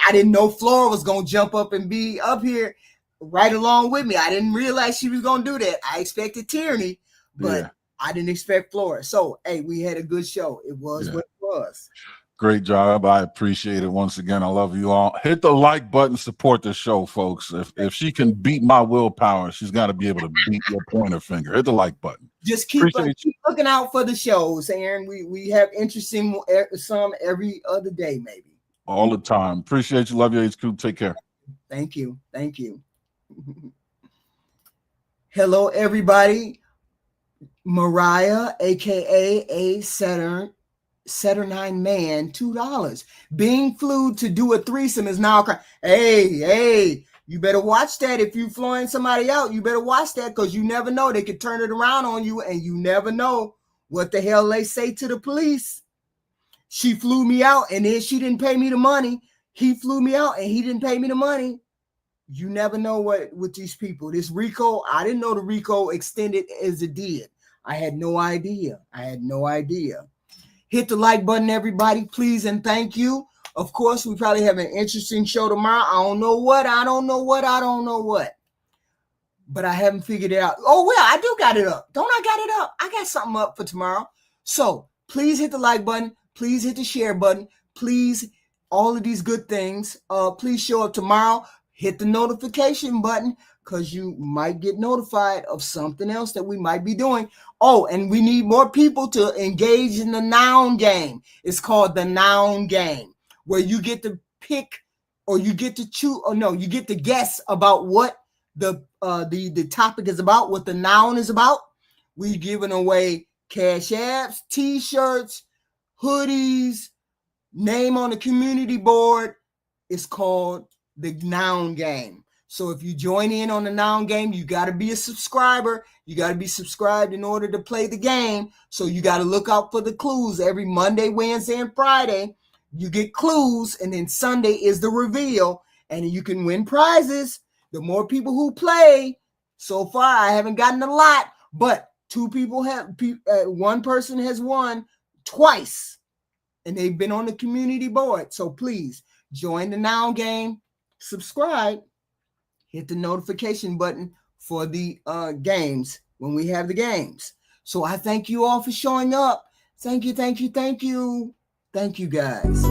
I didn't know Flora was going to jump up and be up here right along with me. I didn't realize she was going to do that. I expected tyranny, but I didn't expect Flora. So, hey, we had a good show. It was what it was. Great job. I appreciate it once again. I love you all. Hit the like button, support the show, folks. If she can beat my willpower, she's got to be able to beat your pointer finger. Hit the like button. Just keep looking out for the shows, Aaron. We have interesting some every other day, maybe. All the time. Appreciate you. Love you, HQ. Take care. Thank you. Hello, everybody. Mariah, aka a Saturnine man, $2. Being flued to do a threesome is now a crime. Hey, you better watch that. If you flying somebody out, you better watch that because you never know. They could turn it around on you, and you never know what the hell they say to the police. She flew me out, and then she didn't pay me the money. He flew me out, and he didn't pay me the money. You never know what with these people. This RICO, I didn't know the RICO extended as it did. I had no idea. Hit the like button, everybody, please, and thank you. Of course, we probably have an interesting show tomorrow. I don't know what. But I haven't figured it out. Oh, well, I do got it up. Don't I got it up? I got something up for tomorrow. So please hit the like button. Please hit the share button. Please, all of these good things. Please show up tomorrow. Hit the notification button because you might get notified of something else that we might be doing. Oh, and we need more people to engage in the noun game. It's called the noun game, where you get to pick or you get to choose, or no, you get to guess about what the topic is about, what the noun is about. We're giving away cash apps, t-shirts, hoodies, name on the community board. It's called the noun game. So if you join in on the noun game, you got to be a subscriber. You got to be subscribed in order to play the game. So you got to look out for the clues every Monday, Wednesday, and Friday. You get clues, and then Sunday is the reveal, and you can win prizes. The more people who play, so far I haven't gotten a lot, but one person has won twice, and they've been on the community board. So please join the noun game, subscribe, hit the notification button for the games when we have the games. So I thank you all for showing up. Thank you, guys.